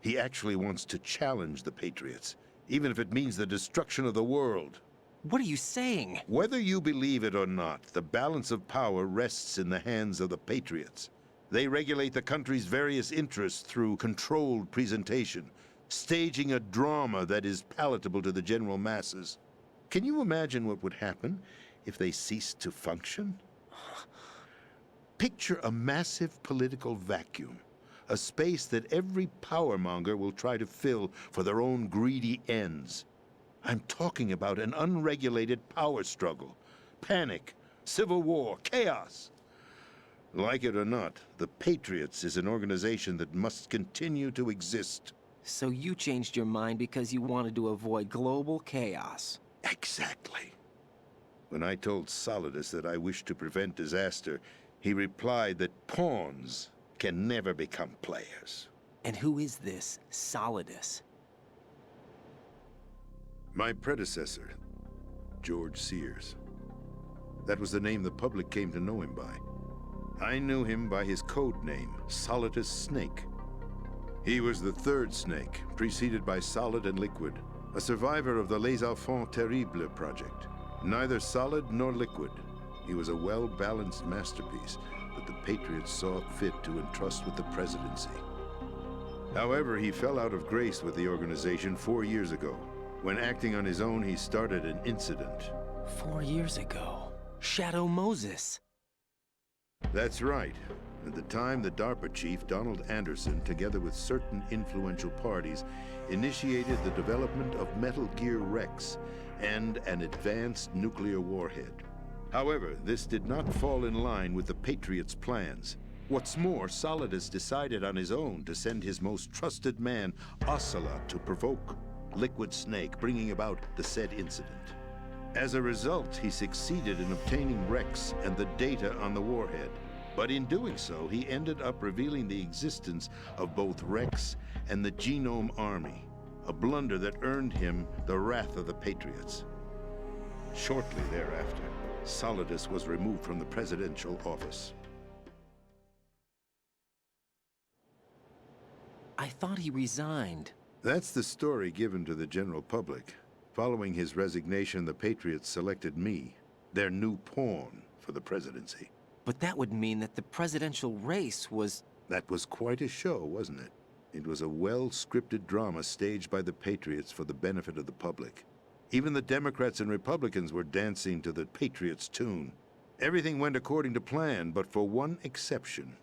He actually wants to challenge the Patriots, even if it means the destruction of the world. What are you saying? Whether you believe it or not, the balance of power rests in the hands of the Patriots. They regulate the country's various interests through controlled presentation, staging a drama that is palatable to the general masses. Can you imagine what would happen if they ceased to function? Picture a massive political vacuum, a space that every powermonger will try to fill for their own greedy ends. I'm talking about an unregulated power struggle, panic, civil war, chaos. Like it or not, the Patriots is an organization that must continue to exist. So you changed your mind because you wanted to avoid global chaos. Exactly. When I told Solidus that I wished to prevent disaster, he replied that pawns can never become players. And who is this Solidus? My predecessor, George Sears. That was the name the public came to know him by. I knew him by his code name, Solidus Snake. He was the third Snake, preceded by Solid and Liquid, a survivor of the Les Enfants Terribles project. Neither solid nor liquid, he was a well-balanced masterpiece that the Patriots saw fit to entrust with the presidency. However, he fell out of grace with the organization 4 years ago. When acting on his own, he started an incident. 4 years ago? Shadow Moses. That's right. At the time, the DARPA chief, Donald Anderson, together with certain influential parties, initiated the development of Metal Gear Rex and an advanced nuclear warhead. However, this did not fall in line with the Patriots' plans. What's more, Solidus decided on his own to send his most trusted man, Ocelot, to provoke Liquid Snake, bringing about the said incident. As a result, he succeeded in obtaining Rex and the data on the warhead. But in doing so, he ended up revealing the existence of both Rex and the Genome Army, a blunder that earned him the wrath of the Patriots. Shortly thereafter, Solidus was removed from the presidential office. I thought he resigned. That's the story given to the general public. Following his resignation, the Patriots selected me. Their new pawn for the presidency. But that would mean that the presidential race was... That was quite a show, wasn't it? It was a well-scripted drama staged by the Patriots for the benefit of the public. Even the Democrats and Republicans were dancing to the Patriots' tune. Everything went according to plan, but for one exception.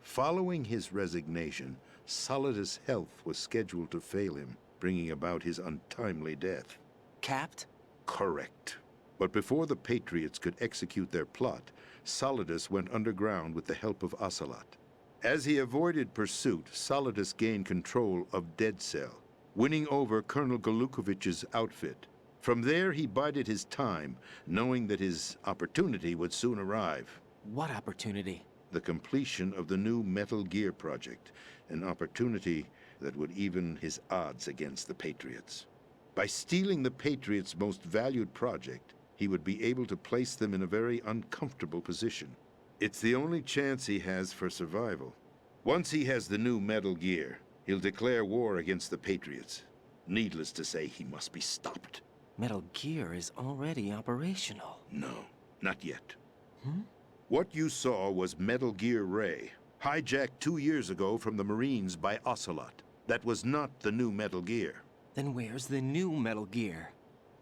Following his resignation, Solidus' health was scheduled to fail him, bringing about his untimely death. Capped? Correct. But before the Patriots could execute their plot, Solidus went underground with the help of Ocelot. As he avoided pursuit, Solidus gained control of Dead Cell, winning over Colonel Gurlukovich's outfit. From there, he bided his time, knowing that his opportunity would soon arrive. What opportunity? The completion of the new Metal Gear project, an opportunity that would even his odds against the Patriots. By stealing the Patriots' most valued project, he would be able to place them in a very uncomfortable position. It's the only chance he has for survival. Once he has the new Metal Gear, he'll declare war against the Patriots. Needless to say, he must be stopped. Metal Gear is already operational. No, not yet. What you saw was Metal Gear Ray, hijacked 2 years ago from the Marines by Ocelot. That was not the new Metal Gear. Then where's the new Metal Gear?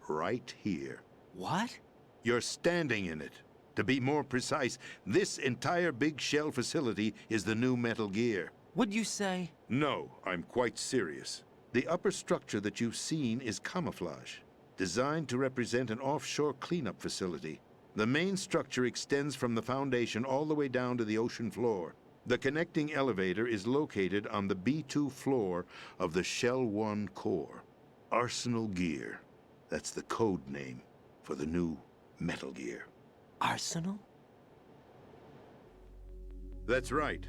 Right here. What? You're standing in it. To be more precise, this entire big shell facility is the new Metal Gear. Would you say? No, I'm quite serious. The upper structure that you've seen is camouflage, designed to represent an offshore cleanup facility. The main structure extends from the foundation all the way down to the ocean floor. The connecting elevator is located on the B2 floor of the Shell 1 core. Arsenal Gear. That's the code name for the new Metal Gear. Arsenal? That's right.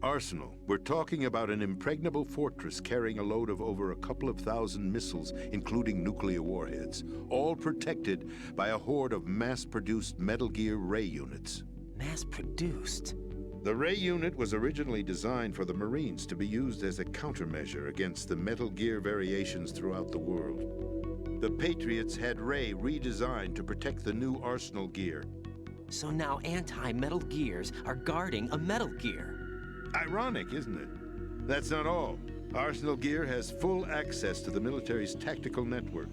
Arsenal. We're talking about an impregnable fortress carrying a load of over a couple of thousand missiles, including nuclear warheads, all protected by a horde of mass-produced Metal Gear Ray units. Mass-produced? The Ray unit was originally designed for the Marines to be used as a countermeasure against the Metal Gear variations throughout the world. The Patriots had Ray redesigned to protect the new Arsenal Gear. So now anti-Metal Gears are guarding a Metal Gear. Ironic, isn't it? That's not all. Arsenal Gear has full access to the military's tactical network,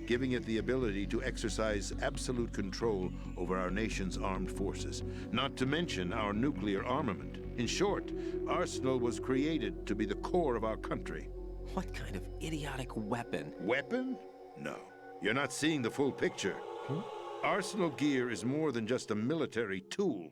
giving it the ability to exercise absolute control over our nation's armed forces, not to mention our nuclear armament. In short, Arsenal was created to be the core of our country. What kind of idiotic weapon? Weapon? No. You're not seeing the full picture. Arsenal Gear is more than just a military tool.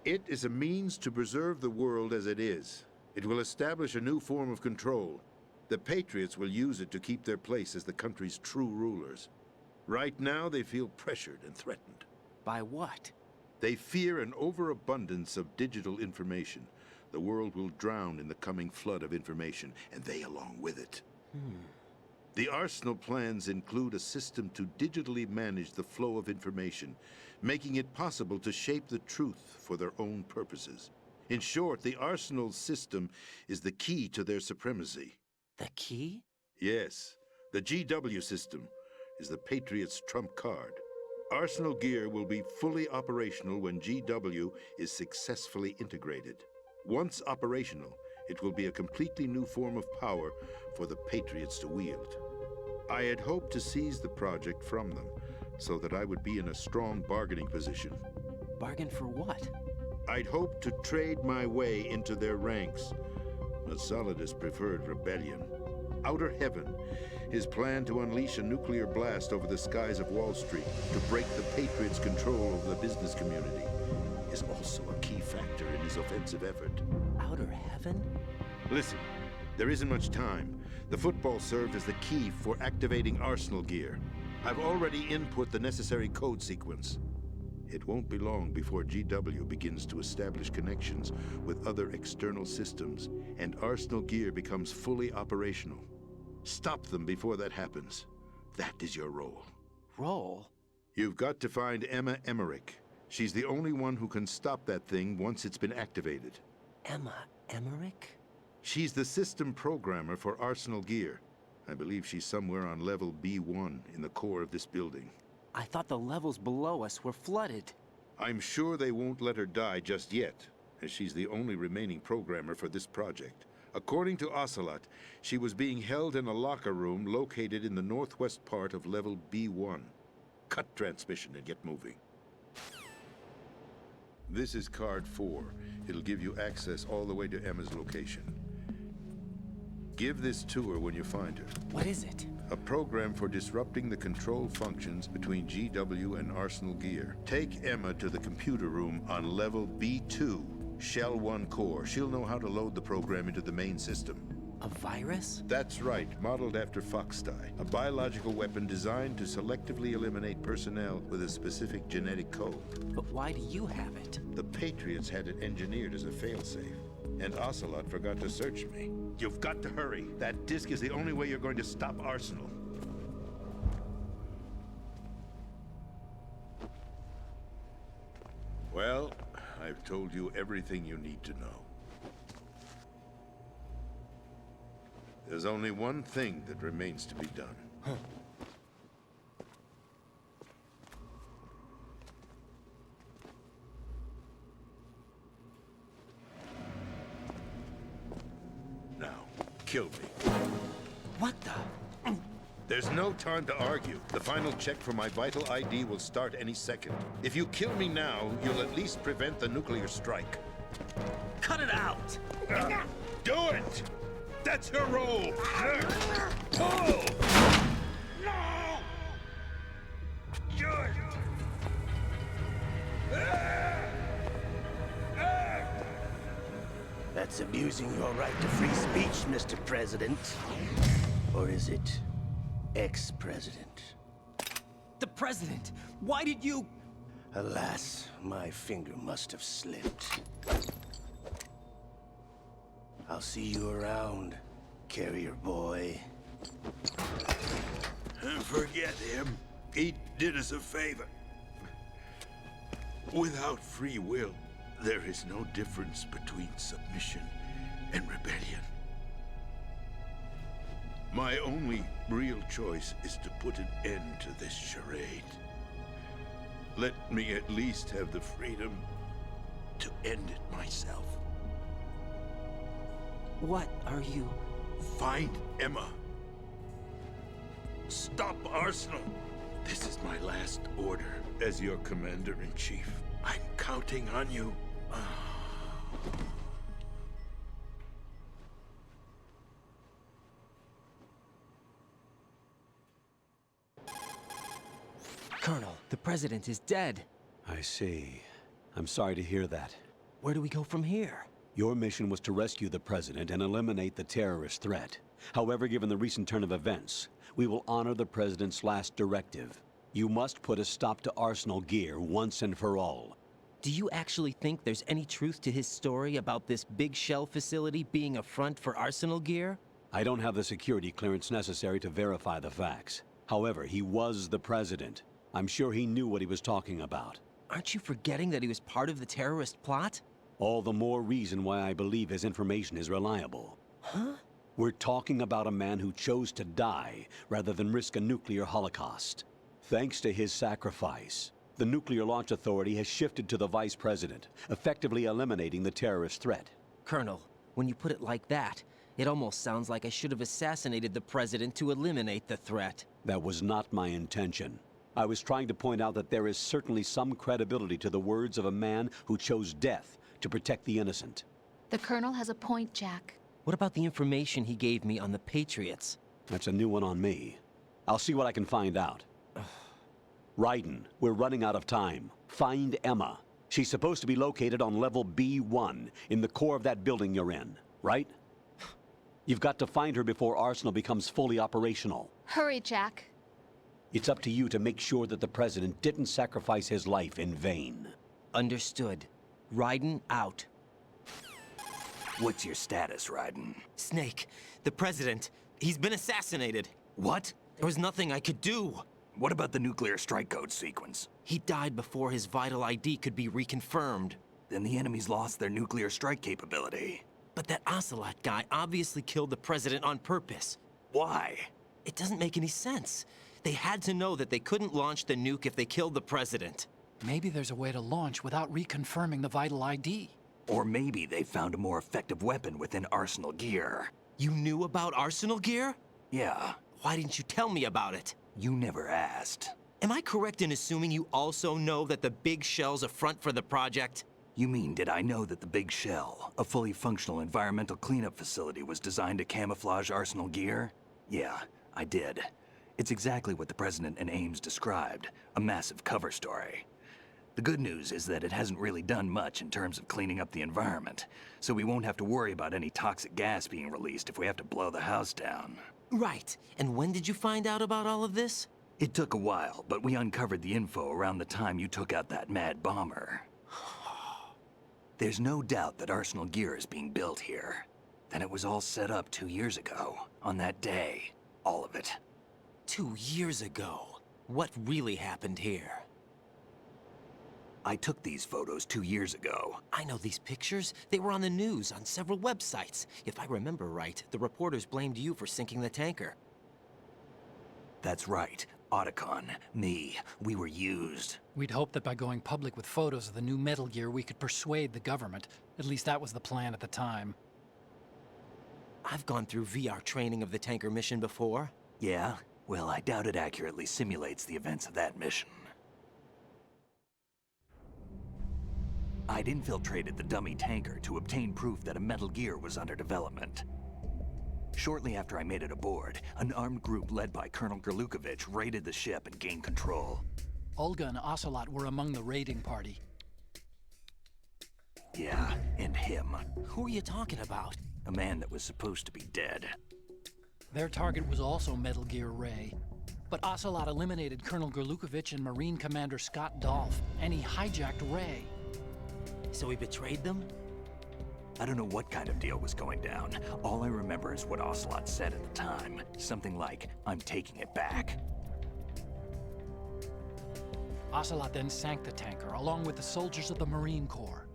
It is a means to preserve the world as it is. It will establish a new form of control. The Patriots will use it to keep their place as the country's true rulers. Right now, they feel pressured and threatened. By what? They fear an overabundance of digital information. The world will drown in the coming flood of information, and they along with it. The Arsenal plans include a system to digitally manage the flow of information, making it possible to shape the truth for their own purposes. In short, the Arsenal system is the key to their supremacy. The key? Yes. The GW system is the Patriots' trump card. Arsenal Gear will be fully operational when GW is successfully integrated. Once operational, it will be a completely new form of power for the Patriots to wield. I had hoped to seize the project from them, so that I would be in a strong bargaining position. Bargain for what? I'd hoped to trade my way into their ranks, but Solidus preferred rebellion. Outer Heaven, his plan to unleash a nuclear blast over the skies of Wall Street to break the Patriots' control over the business community, is also a key factor in his offensive effort. Outer Heaven? Listen, there isn't much time. The football served as the key for activating Arsenal Gear. I've already input the necessary code sequence. It won't be long before GW begins to establish connections with other external systems, and Arsenal Gear becomes fully operational. Stop them before that happens. That is your role. Role? You've got to find Emma Emmerich. She's the only one who can stop that thing once it's been activated. Emma Emmerich? She's the system programmer for Arsenal Gear. I believe she's somewhere on level B1 in the core of this building. I thought the levels below us were flooded. I'm sure they won't let her die just yet, as she's the only remaining programmer for this project. According to Ocelot, she was being held in a locker room located in the northwest part of level B1. Cut transmission and get moving. This is card 4. It'll give you access all the way to Emma's location. Give this to her when you find her. What is it? A program for disrupting the control functions between GW and Arsenal gear. Take Emma to the computer room on level B2, Shell 1 core. She'll know how to load the program into the main system. A virus? That's right, modeled after FOXHOUND, a biological weapon designed to selectively eliminate personnel with a specific genetic code. But why do you have it? The Patriots had it engineered as a failsafe, and Ocelot forgot to search me. You've got to hurry. That disk is the only way you're going to stop Arsenal. Well, I've told you everything you need to know. There's only one thing that remains to be done. Now, kill me. What the? There's no time to argue. The final check for my vital ID will start any second. If you kill me now, you'll at least prevent the nuclear strike. Cut it out! Do it! That's her role! Pull! No! Good! That's abusing your right to free speech, Mr. President. Or is it ex-president? The president! Why did you... Alas, my finger must have slipped. I'll see you around, carrier boy. Forget him. He did us a favor. Without free will, there is no difference between submission and rebellion. My only real choice is to put an end to this charade. Let me at least have the freedom to end it myself. What are you... Find Emma. Stop Arsenal. This is my last order as your commander-in-chief. I'm counting on you. Colonel, the president is dead. I see. I'm sorry to hear that. Where do we go from here? Your mission was to rescue the president and eliminate the terrorist threat. However, given the recent turn of events, we will honor the president's last directive. You must put a stop to Arsenal gear once and for all. Do you actually think there's any truth to his story about this big shell facility being a front for Arsenal gear? I don't have the security clearance necessary to verify the facts. However, he was the president. I'm sure he knew what he was talking about. Aren't you forgetting that he was part of the terrorist plot? All the more reason why I believe his information is reliable. Huh? We're talking about a man who chose to die rather than risk a nuclear holocaust. Thanks to his sacrifice, the Nuclear Launch Authority has shifted to the vice president, effectively eliminating the terrorist threat. Colonel, when you put it like that, it almost sounds like I should have assassinated the president to eliminate the threat. That was not my intention. I was trying to point out that there is certainly some credibility to the words of a man who chose death to protect the innocent. The Colonel has a point, Jack. What about the information he gave me on the Patriots? That's a new one on me. I'll see what I can find out. Raiden, we're running out of time. Find Emma. She's supposed to be located on level B1, in the core of that building you're in, right? You've got to find her before Arsenal becomes fully operational. Hurry, Jack. It's up to you to make sure that the president didn't sacrifice his life in vain. Understood. Raiden out. What's your status, Raiden? Snake, the president, he's been assassinated. What? There was nothing I could do. What about the nuclear strike code sequence? He died before his vital ID could be reconfirmed. Then the enemy's lost their nuclear strike capability. But that Ocelot guy obviously killed the president on purpose. Why? It doesn't make any sense. They had to know that they couldn't launch the nuke if they killed the president. Maybe there's a way to launch without reconfirming the vital ID. Or maybe they found a more effective weapon within Arsenal gear. You knew about Arsenal gear? Yeah. Why didn't you tell me about it? You never asked. Am I correct in assuming you also know that the big shell's a front for the project? You mean, did I know that the Big Shell, a fully functional environmental cleanup facility, was designed to camouflage Arsenal gear? Yeah, I did. It's exactly what the President and Ames described, a massive cover story. The good news is that it hasn't really done much in terms of cleaning up the environment, so we won't have to worry about any toxic gas being released if we have to blow the house down. Right. And when did you find out about all of this? It took a while, but we uncovered the info around the time you took out that mad bomber. There's no doubt that Arsenal gear is being built here. Then it was all set up 2 years ago, on that day. All of it. 2 years ago? What really happened here? I took these photos 2 years ago. I know these pictures. They were on the news, on several websites. If I remember right, the reporters blamed you for sinking the tanker. That's right. Otacon, me, we were used. We'd hoped that by going public with photos of the new Metal Gear, we could persuade the government. At least that was the plan at the time. I've gone through VR training of the tanker mission before. Yeah? Well, I doubt it accurately simulates the events of that mission. I'd infiltrated the dummy tanker to obtain proof that a Metal Gear was under development. Shortly after I made it aboard, an armed group led by Colonel Gurlukovich raided the ship and gained control. Olga and Ocelot were among the raiding party. Yeah, and him. Who are you talking about? A man that was supposed to be dead. Their target was also Metal Gear Ray. But Ocelot eliminated Colonel Gurlukovich and Marine Commander Scott Dolph, and he hijacked Ray. So he betrayed them? I don't know what kind of deal was going down. All I remember is what Ocelot said at the time. Something like, "I'm taking it back." Ocelot then sank the tanker, along with the soldiers of the Marine Corps.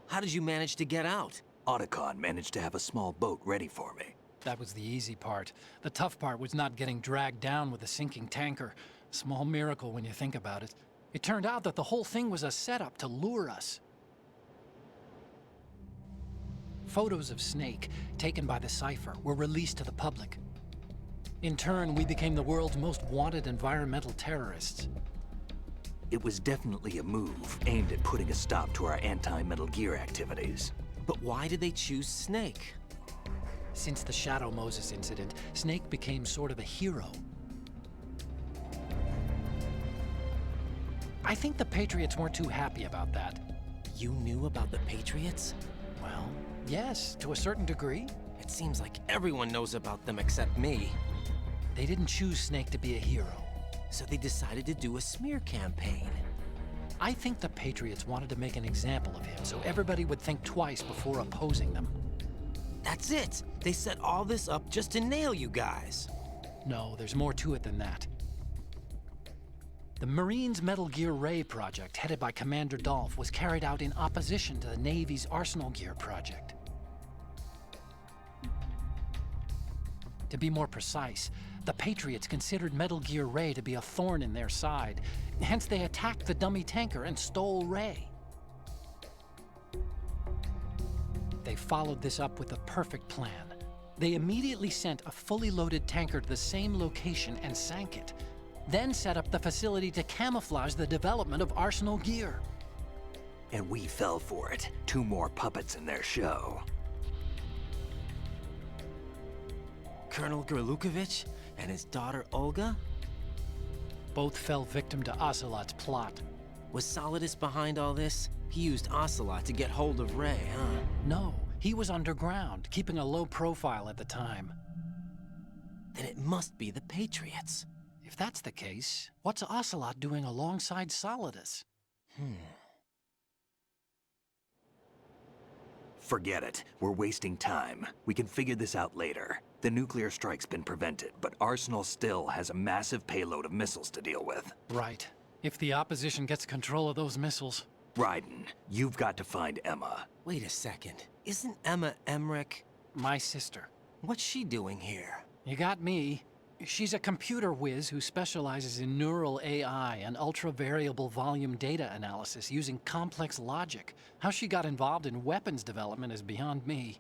How did you manage to get out? Otacon managed to have a small boat ready for me. That was the easy part. The tough part was not getting dragged down with a sinking tanker. Small miracle when you think about it. It turned out that the whole thing was a setup to lure us. Photos of Snake, taken by the Cypher, were released to the public. In turn, we became the world's most wanted environmental terrorists. It was definitely a move aimed at putting a stop to our anti-Metal Gear activities. But why did they choose Snake? Since the Shadow Moses incident, Snake became sort of a hero. I think the Patriots weren't too happy about that. You knew about the Patriots? Well, yes, to a certain degree. It seems like everyone knows about them except me. They didn't choose Snake to be a hero. So they decided to do a smear campaign. I think the Patriots wanted to make an example of him so everybody would think twice before opposing them. That's it! They set all this up just to nail you guys. No, there's more to it than that. The Marines' Metal Gear Ray project, headed by Commander Dolph, was carried out in opposition to the Navy's Arsenal Gear project. To be more precise, the Patriots considered Metal Gear Ray to be a thorn in their side. Hence, they attacked the dummy tanker and stole Ray. They followed this up with a perfect plan. They immediately sent a fully loaded tanker to the same location and sank it. Then set up the facility to camouflage the development of Arsenal Gear. And we fell for it. 2 more puppets in their show. Colonel Gurlukovich and his daughter Olga? Both fell victim to Ocelot's plot. Was Solidus behind all this? He used Ocelot to get hold of Ray, huh? No, he was underground, keeping a low profile at the time. Then it must be the Patriots. If that's the case, what's Ocelot doing alongside Solidus? Forget it. We're wasting time. We can figure this out later. The nuclear strike's been prevented, but Arsenal still has a massive payload of missiles to deal with. Right. If the opposition gets control of those missiles... Raiden, you've got to find Emma. Wait a second. Isn't Emma Emmerich? My sister. What's she doing here? You got me. She's a computer whiz who specializes in neural AI and ultra-variable volume data analysis using complex logic. How she got involved in weapons development is beyond me.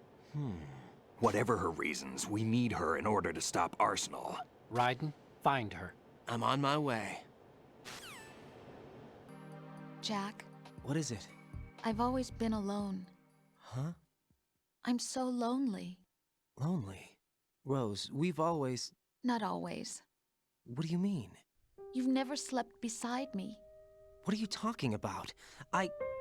Whatever her reasons, we need her in order to stop Arsenal. Raiden, find her. I'm on my way. Jack, What is it? I've always been alone. Huh? I'm so lonely. Lonely? Rose, we've always... Not always. What do you mean? You've never slept beside me. What are you talking about?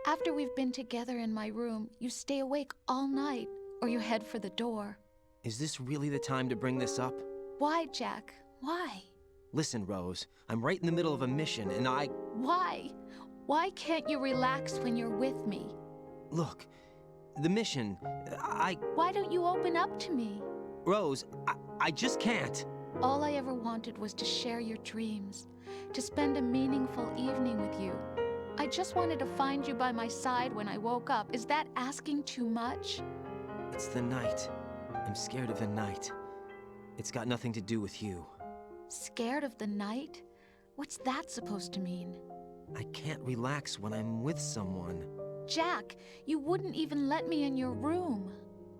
After we've been together in my room, you stay awake all night, or you head for the door. Is this really the time to bring this up? Why, Jack? Why? Listen, Rose, I'm right in the middle of a mission, and Why? Why can't you relax when you're with me? Look, the mission, Why don't you open up to me? Rose, I just can't. All I ever wanted was to share your dreams, to spend a meaningful evening with you. I just wanted to find you by my side when I woke up. Is that asking too much? It's the night. I'm scared of the night. It's got nothing to do with you. Scared of the night? What's that supposed to mean? I can't relax when I'm with someone. Jack, you wouldn't even let me in your room.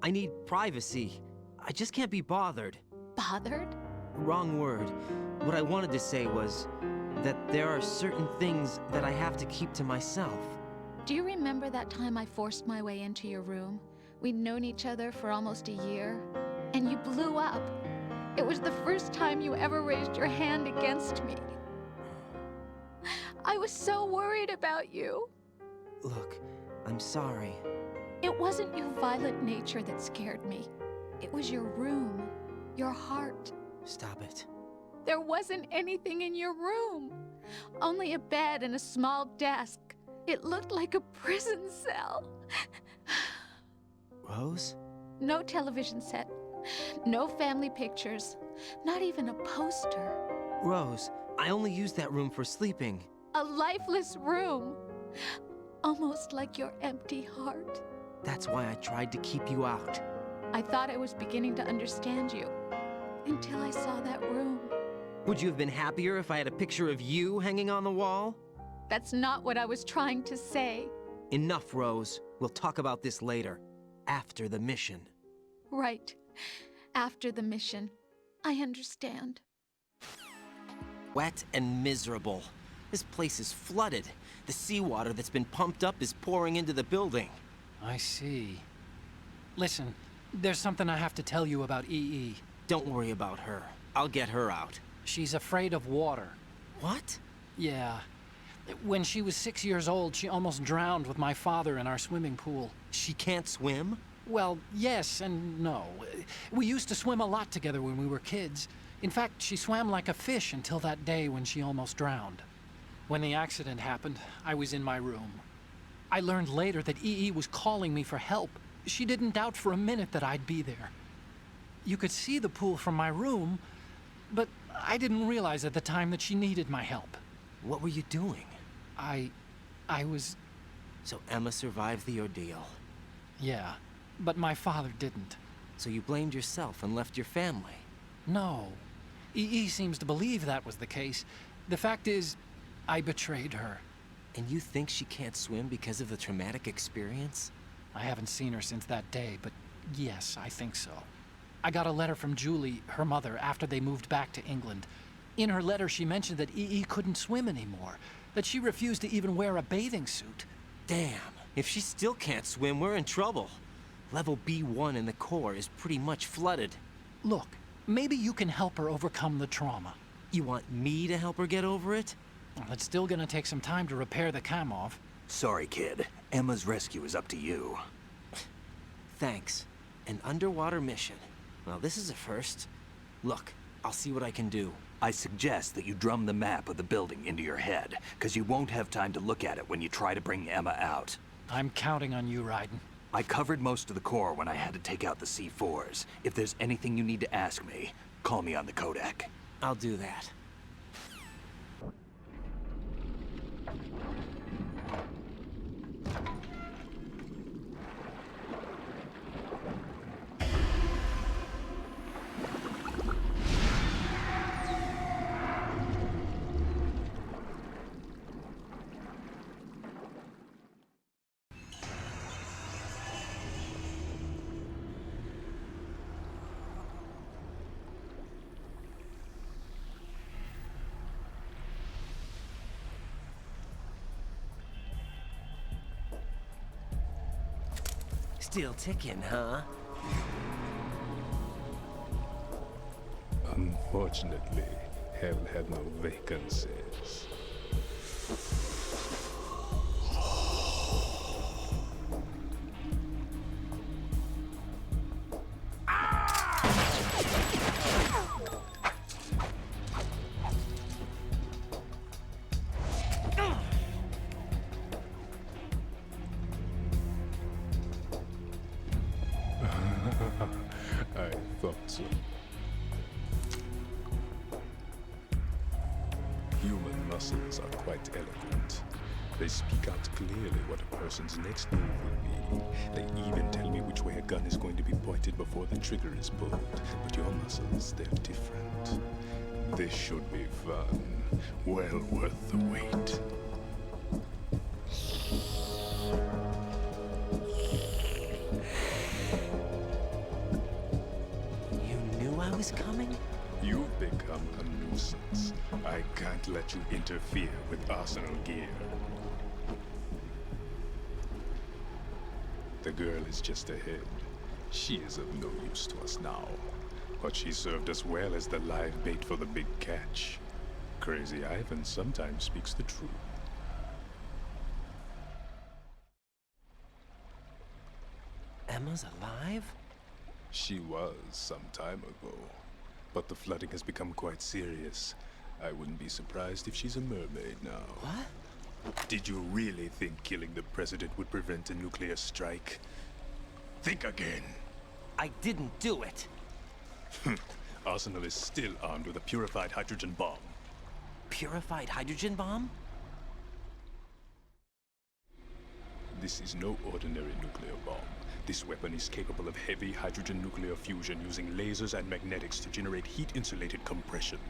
I need privacy. I just can't be bothered. Bothered? Wrong word. What I wanted to say was that there are certain things that I have to keep to myself. Do you remember that time I forced my way into your room? We'd known each other for almost a year, and you blew up. It was the first time you ever raised your hand against me. I was so worried about you. Look, I'm sorry. It wasn't your violent nature that scared me. It was your room, your heart. Stop it. There wasn't anything in your room. Only a bed and a small desk. It looked like a prison cell. Rose? No television set. No family pictures. Not even a poster. Rose, I only use that room for sleeping. A lifeless room. Almost like your empty heart. That's why I tried to keep you out. I thought I was beginning to understand you. Until I saw that room. Would you have been happier if I had a picture of you hanging on the wall? That's not what I was trying to say. Enough, Rose. We'll talk about this later. After the mission. Right. After the mission. I understand. Wet and miserable. This place is flooded. The seawater that's been pumped up is pouring into the building. I see. Listen, there's something I have to tell you about EE. Don't worry about her. I'll get her out. She's afraid of water. What? Yeah. When she was 6 years old, she almost drowned with my father in our swimming pool. She can't swim? Well, yes and no. We used to swim a lot together when we were kids. In fact, she swam like a fish until that day when she almost drowned. When the accident happened, I was in my room. I learned later that EE was calling me for help. She didn't doubt for a minute that I'd be there. You could see the pool from my room, but I didn't realize at the time that she needed my help. What were you doing? I was... So Emma survived the ordeal. Yeah, but my father didn't. So you blamed yourself and left your family? No. EE seems to believe that was the case. The fact is, I betrayed her. And you think she can't swim because of the traumatic experience? I haven't seen her since that day, but yes, I think so. I got a letter from Julie, her mother, after they moved back to England. In her letter, she mentioned that EE couldn't swim anymore, that she refused to even wear a bathing suit. Damn, if she still can't swim, we're in trouble. Level B1 in the core is pretty much flooded. Look, maybe you can help her overcome the trauma. You want me to help her get over it? Well, it's still gonna take some time to repair the Kamov. Sorry, kid. Emma's rescue is up to you. Thanks. An underwater mission. Well, this is a first. Look, I'll see what I can do. I suggest that you drum the map of the building into your head, because you won't have time to look at it when you try to bring Emma out. I'm counting on you, Raiden. I covered most of the core when I had to take out the C4s. If there's anything you need to ask me, call me on the Codec. I'll do that. Still ticking, huh? Unfortunately, hell had no vacancies. I thought so. Human muscles are quite eloquent. They speak out clearly what a person's next move will be. They even tell me which way a gun is going to be pointed before the trigger is pulled. But your muscles, they're different. This should be fun. Well worth the wait. Was coming? You've become a nuisance. I can't let you interfere with Arsenal gear. The girl is just ahead. She is of no use to us now. But she served us well as the live bait for the big catch. Crazy Ivan sometimes speaks the truth. Emma's alive? She was some time ago, but the flooding has become quite serious. I wouldn't be surprised if she's a mermaid now. What? Did you really think killing the president would prevent a nuclear strike? Think again. I didn't do it. Arsenal is still armed with a purified hydrogen bomb. Purified hydrogen bomb? This is no ordinary nuclear bomb. This weapon is capable of heavy hydrogen nuclear fusion using lasers and magnetics to generate heat-insulated compression.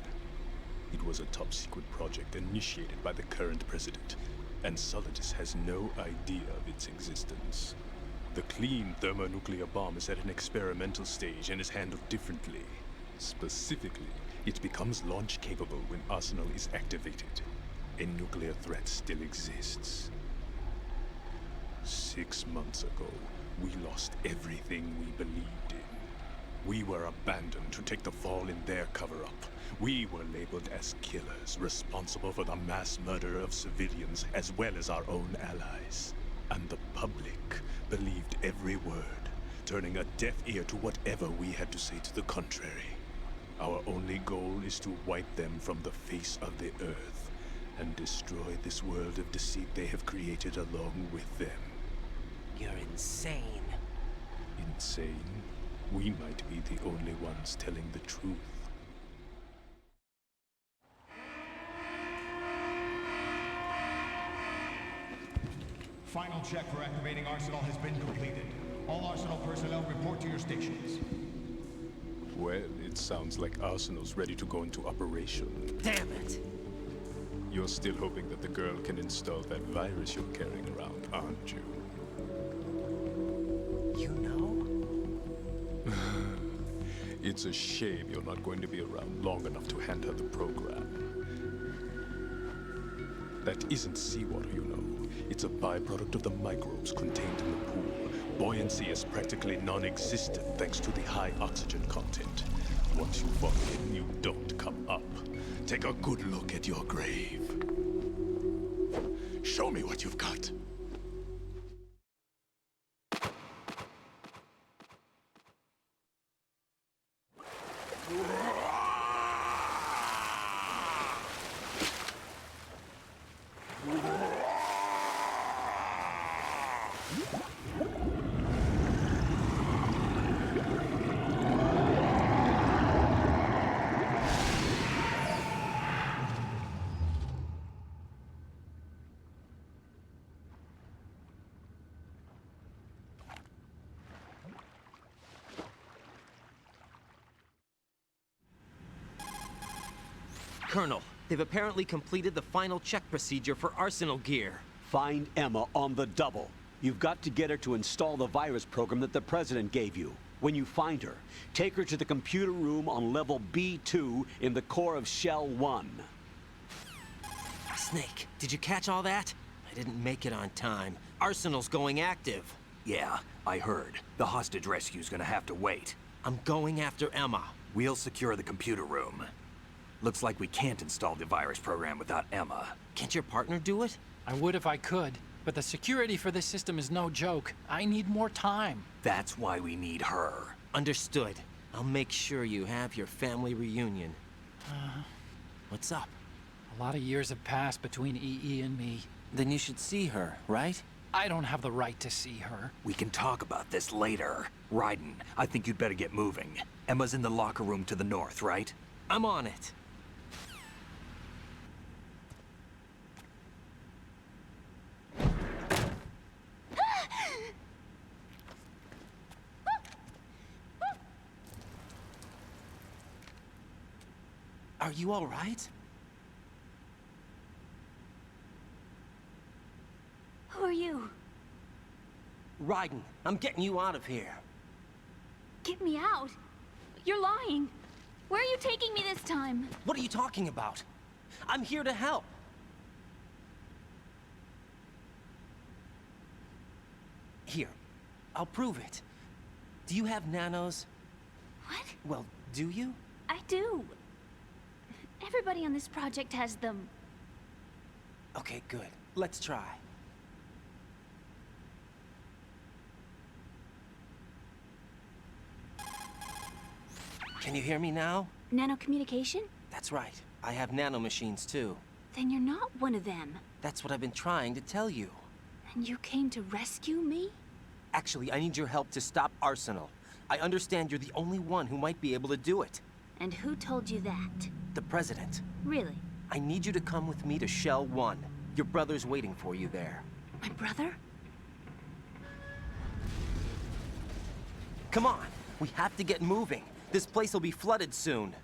It was a top-secret project initiated by the current president, and Solidus has no idea of its existence. The clean thermonuclear bomb is at an experimental stage and is handled differently. Specifically, it becomes launch-capable when Arsenal is activated. A nuclear threat still exists. 6 months ago, we lost everything we believed in. We were abandoned to take the fall in their cover-up. We were labeled as killers, responsible for the mass murder of civilians as well as our own allies. And the public believed every word, turning a deaf ear to whatever we had to say to the contrary. Our only goal is to wipe them from the face of the earth and destroy this world of deceit they have created along with them. You're insane. Insane? We might be the only ones telling the truth. Final check for activating Arsenal has been completed. All Arsenal personnel report to your stations. Well, it sounds like Arsenal's ready to go into operation. Damn it! You're still hoping that the girl can install that virus you're carrying around, aren't you? You know? It's a shame you're not going to be around long enough to hand her the program. That isn't seawater, you know. It's a byproduct of the microbes contained in the pool. Buoyancy is practically non-existent thanks to the high oxygen content. Once you fall in, you don't come up. Take a good look at your grave. Show me what you've got. Colonel, they've apparently completed the final check procedure for Arsenal gear. Find Emma on the double. You've got to get her to install the virus program that the President gave you. When you find her, take her to the computer room on level B2 in the core of Shell 1. Snake, did you catch all that? I didn't make it on time. Arsenal's going active. Yeah, I heard. The hostage rescue's gonna have to wait. I'm going after Emma. We'll secure the computer room. Looks like we can't install the virus program without Emma. Can't your partner do it? I would if I could, but the security for this system is no joke. I need more time. That's why we need her. Understood. I'll make sure you have your family reunion. What's up? A lot of years have passed between EE and me. Then you should see her, right? I don't have the right to see her. We can talk about this later. Raiden, I think you'd better get moving. Emma's in the locker room to the north, right? I'm on it. Are you all right? Who are you? Raiden, I'm getting you out of here. Get me out? You're lying. Where are you taking me this time? What are you talking about? I'm here to help. Here, I'll prove it. Do you have nanos? What? Well, do you? I do. Everybody on this project has them. Okay, good. Let's try. Can you hear me now? Nanocommunication? That's right. I have nanomachines too. Then you're not one of them. That's what I've been trying to tell you. And you came to rescue me? Actually, I need your help to stop Arsenal. I understand you're the only one who might be able to do it. And who told you that? The President. Really? I need you to come with me to Shell 1. Your brother's waiting for you there. My brother? Come on! We have to get moving. This place will be flooded soon.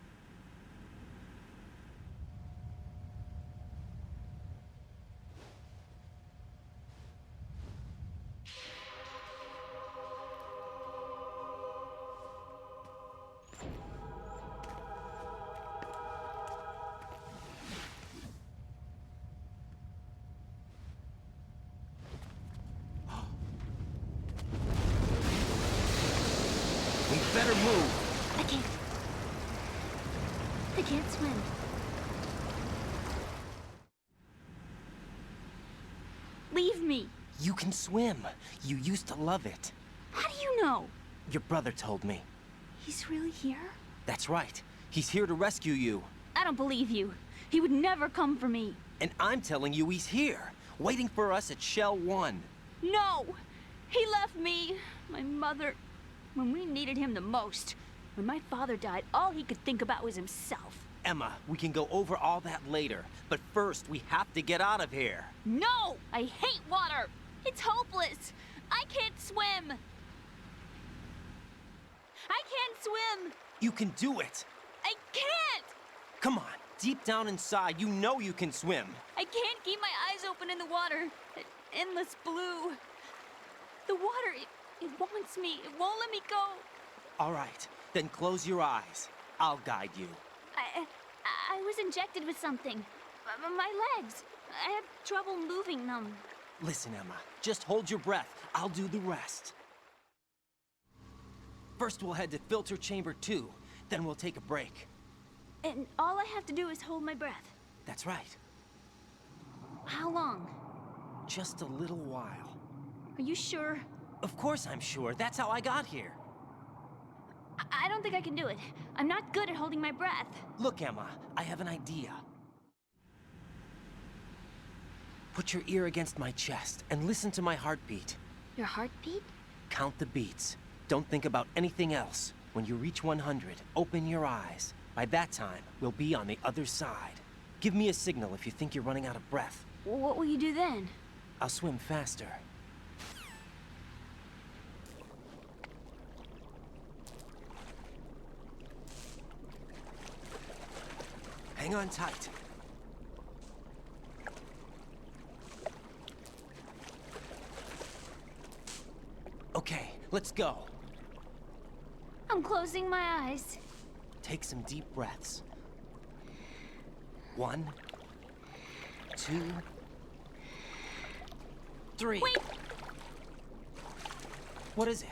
Better move. I can't swim. Leave me. You can swim. You used to love it. How do you know? Your brother told me. He's really here? That's right. He's here to rescue you. I don't believe you. He would never come for me. And I'm telling you he's here, waiting for us at Shell 1. No! He left me, my mother, when we needed him the most. When my father died, all he could think about was himself. Emma, we can go over all that later, but first we have to get out of here. No! I hate water! It's hopeless! I can't swim! I can't swim! You can do it! I can't! Come on, deep down inside, you know you can swim. I can't keep my eyes open in the water. That endless blue. The water, it wants me. It won't let me go. All right, then close your eyes. I'll guide you. I was injected with something. My legs. I have trouble moving them. Listen, Emma, just hold your breath. I'll do the rest. First, we'll head to filter chamber 2. Then we'll take a break. And all I have to do is hold my breath. That's right. How long? Just a little while. Are you sure? Of course I'm sure. That's how I got here. I don't think I can do it. I'm not good at holding my breath. Look, Emma, I have an idea. Put your ear against my chest and listen to my heartbeat. Your heartbeat? Count the beats. Don't think about anything else. When you reach 100, open your eyes. By that time, we'll be on the other side. Give me a signal if you think you're running out of breath. What will you do then? I'll swim faster. Hang on tight. Okay, let's go. I'm closing my eyes. Take some deep breaths. 1, 2, 3. Wait! What is it?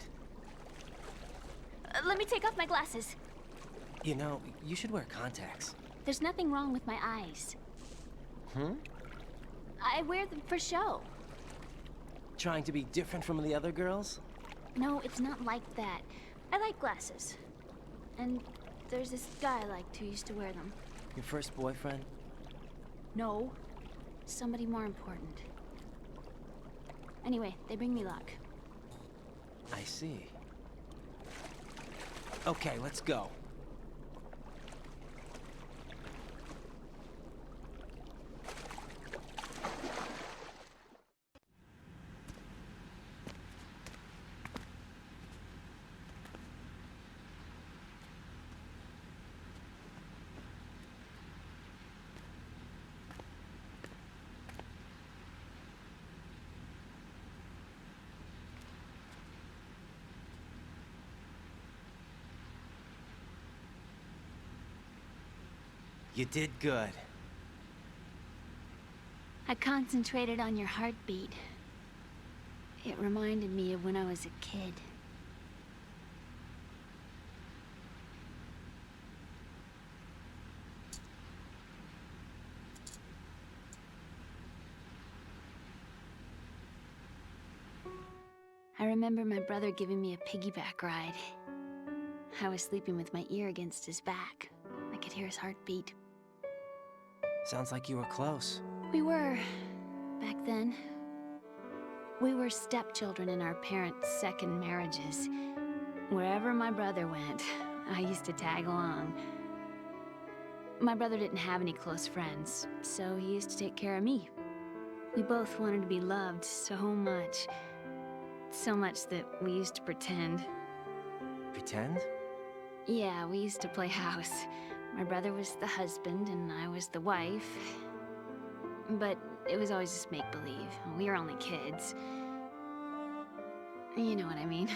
Let me take off my glasses. You know, you should wear contacts. There's nothing wrong with my eyes. Hmm? I wear them for show. Trying to be different from the other girls? No, it's not like that. I like glasses. And there's this guy I liked who used to wear them. Your first boyfriend? No. Somebody more important. Anyway, they bring me luck. I see. Okay, let's go. You did good. I concentrated on your heartbeat. It reminded me of when I was a kid. I remember my brother giving me a piggyback ride. I was sleeping with my ear against his back. I could hear his heartbeat. Sounds like you were close. We were, back then. We were stepchildren in our parents' second marriages. Wherever my brother went, I used to tag along. My brother didn't have any close friends, so he used to take care of me. We both wanted to be loved so much. So much that we used to pretend. Pretend? Yeah, we used to play house. My brother was the husband and I was the wife. But it was always just make-believe. We were only kids. You know what I mean.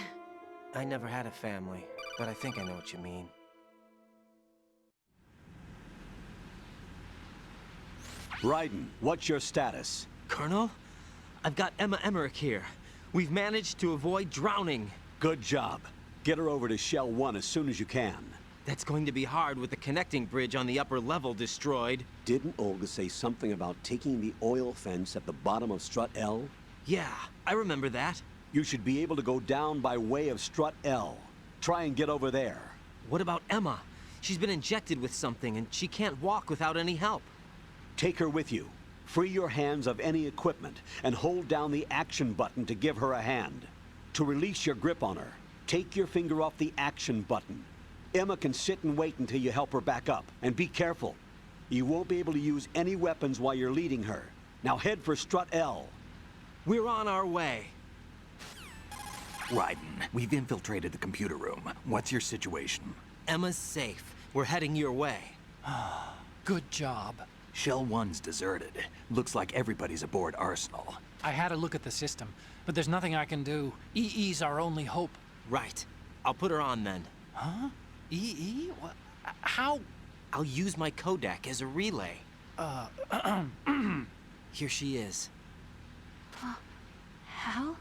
I never had a family, but I think I know what you mean. Raiden, what's your status? Colonel, I've got Emma Emmerich here. We've managed to avoid drowning. Good job. Get her over to Shell 1 as soon as you can. That's going to be hard with the connecting bridge on the upper level destroyed. Didn't Olga say something about taking the oil fence at the bottom of Strut L? Yeah, I remember that. You should be able to go down by way of Strut L. Try and get over there. What about Emma? She's been injected with something and she can't walk without any help. Take her with you. Free your hands of any equipment and hold down the action button to give her a hand. To release your grip on her, take your finger off the action button. Emma can sit and wait until you help her back up. And be careful. You won't be able to use any weapons while you're leading her. Now head for Strut L. We're on our way. Raiden, we've infiltrated the computer room. What's your situation? Emma's safe. We're heading your way. Good job. Shell 1's deserted. Looks like everybody's aboard Arsenal. I had a look at the system, but there's nothing I can do. EE's our only hope. Right. I'll put her on then. Huh? EE? What? How? I'll use my Codec as a relay. Here she is. Hal?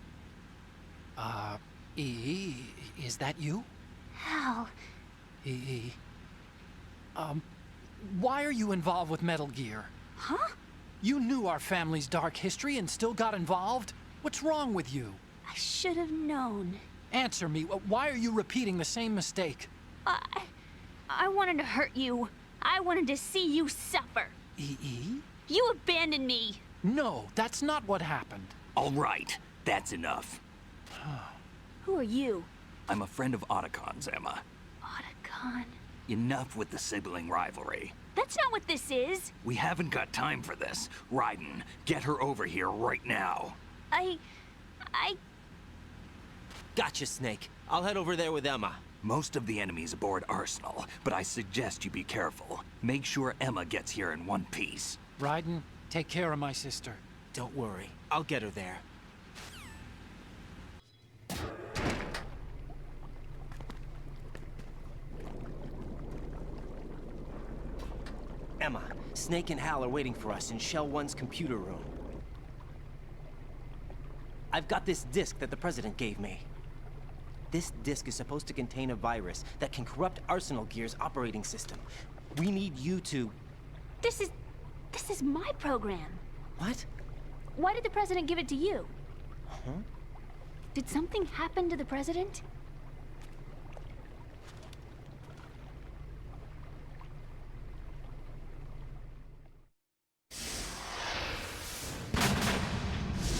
EE, is that you? Hal. EE. Why are you involved with Metal Gear? Huh? You knew our family's dark history and still got involved? What's wrong with you? I should have known. Answer me. Why are you repeating the same mistake? I wanted to hurt you. I wanted to see you suffer. EE? You abandoned me. No, that's not what happened. All right, that's enough. Who are you? I'm a friend of Otacon's, Emma. Otacon? Enough with the sibling rivalry. That's not what this is. We haven't got time for this. Raiden, get her over here right now. I... Gotcha, Snake. I'll head over there with Emma. Most of the enemy's aboard Arsenal, but I suggest you be careful. Make sure Emma gets here in one piece. Raiden, take care of my sister. Don't worry. I'll get her there. Emma, Snake and Hal are waiting for us in Shell 1's computer room. I've got this disk that the President gave me. This disk is supposed to contain a virus that can corrupt Arsenal Gear's operating system. We need you to... This is my program. What? Why did the president give it to you? Huh? Did something happen to the president?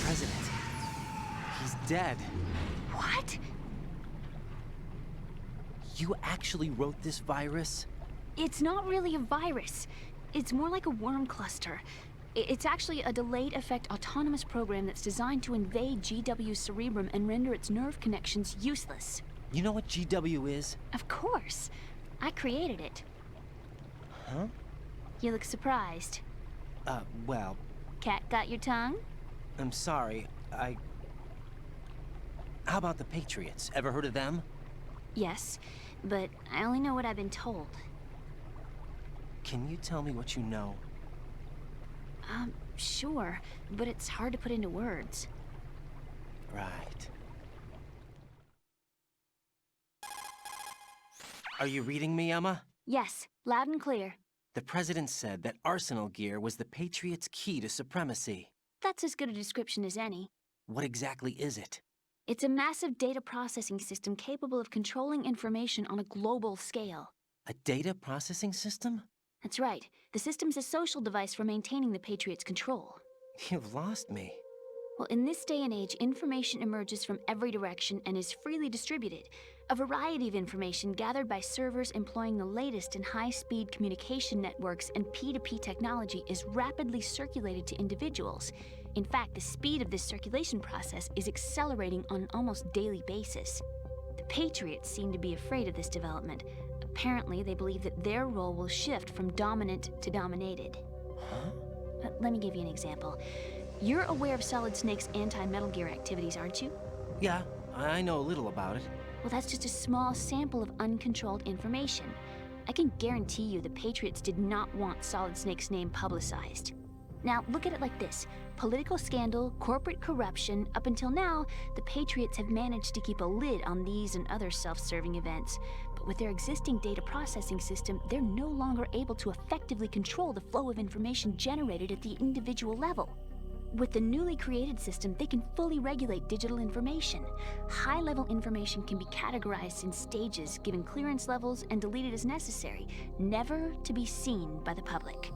President. He's dead. What? You actually wrote this virus? It's not really a virus. It's more like a worm cluster. It's actually a delayed effect autonomous program that's designed to invade GW's cerebrum and render its nerve connections useless. You know what GW is? Of course. I created it. Huh? You look surprised. Well... Cat got your tongue? I'm sorry, How about the Patriots? Ever heard of them? Yes, but I only know what I've been told. Can you tell me what you know? Sure, but it's hard to put into words. Right. Are you reading me, Emma? Yes, loud and clear. The President said that Arsenal Gear was the Patriots' key to supremacy. That's as good a description as any. What exactly is it? It's a massive data processing system capable of controlling information on a global scale. A data processing system? That's right. The system's a social device for maintaining the Patriots' control. You've lost me. Well, in this day and age, information emerges from every direction and is freely distributed. A variety of information gathered by servers employing the latest in high-speed communication networks and P2P technology is rapidly circulated to individuals. In fact, the speed of this circulation process is accelerating on an almost daily basis. The Patriots seem to be afraid of this development. Apparently, they believe that their role will shift from dominant to dominated. Huh? Let me give you an example. You're aware of Solid Snake's anti-Metal Gear activities, aren't you? Yeah, I know a little about it. Well, that's just a small sample of uncontrolled information. I can guarantee you the Patriots did not want Solid Snake's name publicized. Now, look at it like this. Political scandal, corporate corruption, up until now, the Patriots have managed to keep a lid on these and other self-serving events. But with their existing data processing system, they're no longer able to effectively control the flow of information generated at the individual level. With the newly created system, they can fully regulate digital information. High-level information can be categorized in stages, given clearance levels, and deleted as necessary, never to be seen by the public.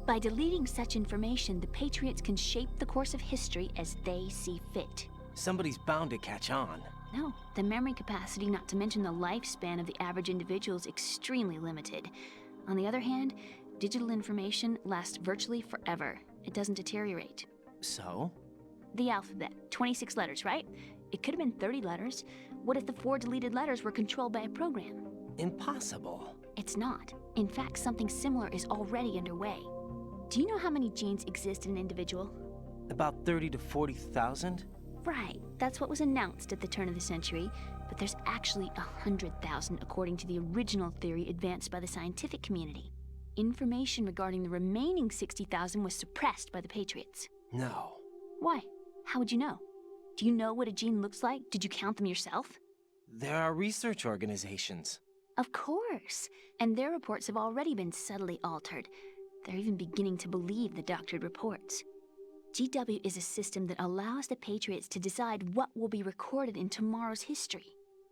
By deleting such information, the Patriots can shape the course of history as they see fit. Somebody's bound to catch on. No, the memory capacity, not to mention the lifespan of the average individual, is extremely limited. On the other hand, digital information lasts virtually forever. It doesn't deteriorate. So? The alphabet, 26 letters, right? It could have been 30 letters. What if the 4 deleted letters were controlled by a program? Impossible. It's not. In fact, something similar is already underway. Do you know how many genes exist in an individual? About 30 to 40,000? Right, that's what was announced at the turn of the century, but there's actually 100,000 according to the original theory advanced by the scientific community. Information regarding the remaining 60,000 was suppressed by the Patriots. No. Why? How would you know? Do you know what a gene looks like? Did you count them yourself? There are research organizations. Of course, and their reports have already been subtly altered. They're even beginning to believe the doctored reports. GW is a system that allows the Patriots to decide what will be recorded in tomorrow's history.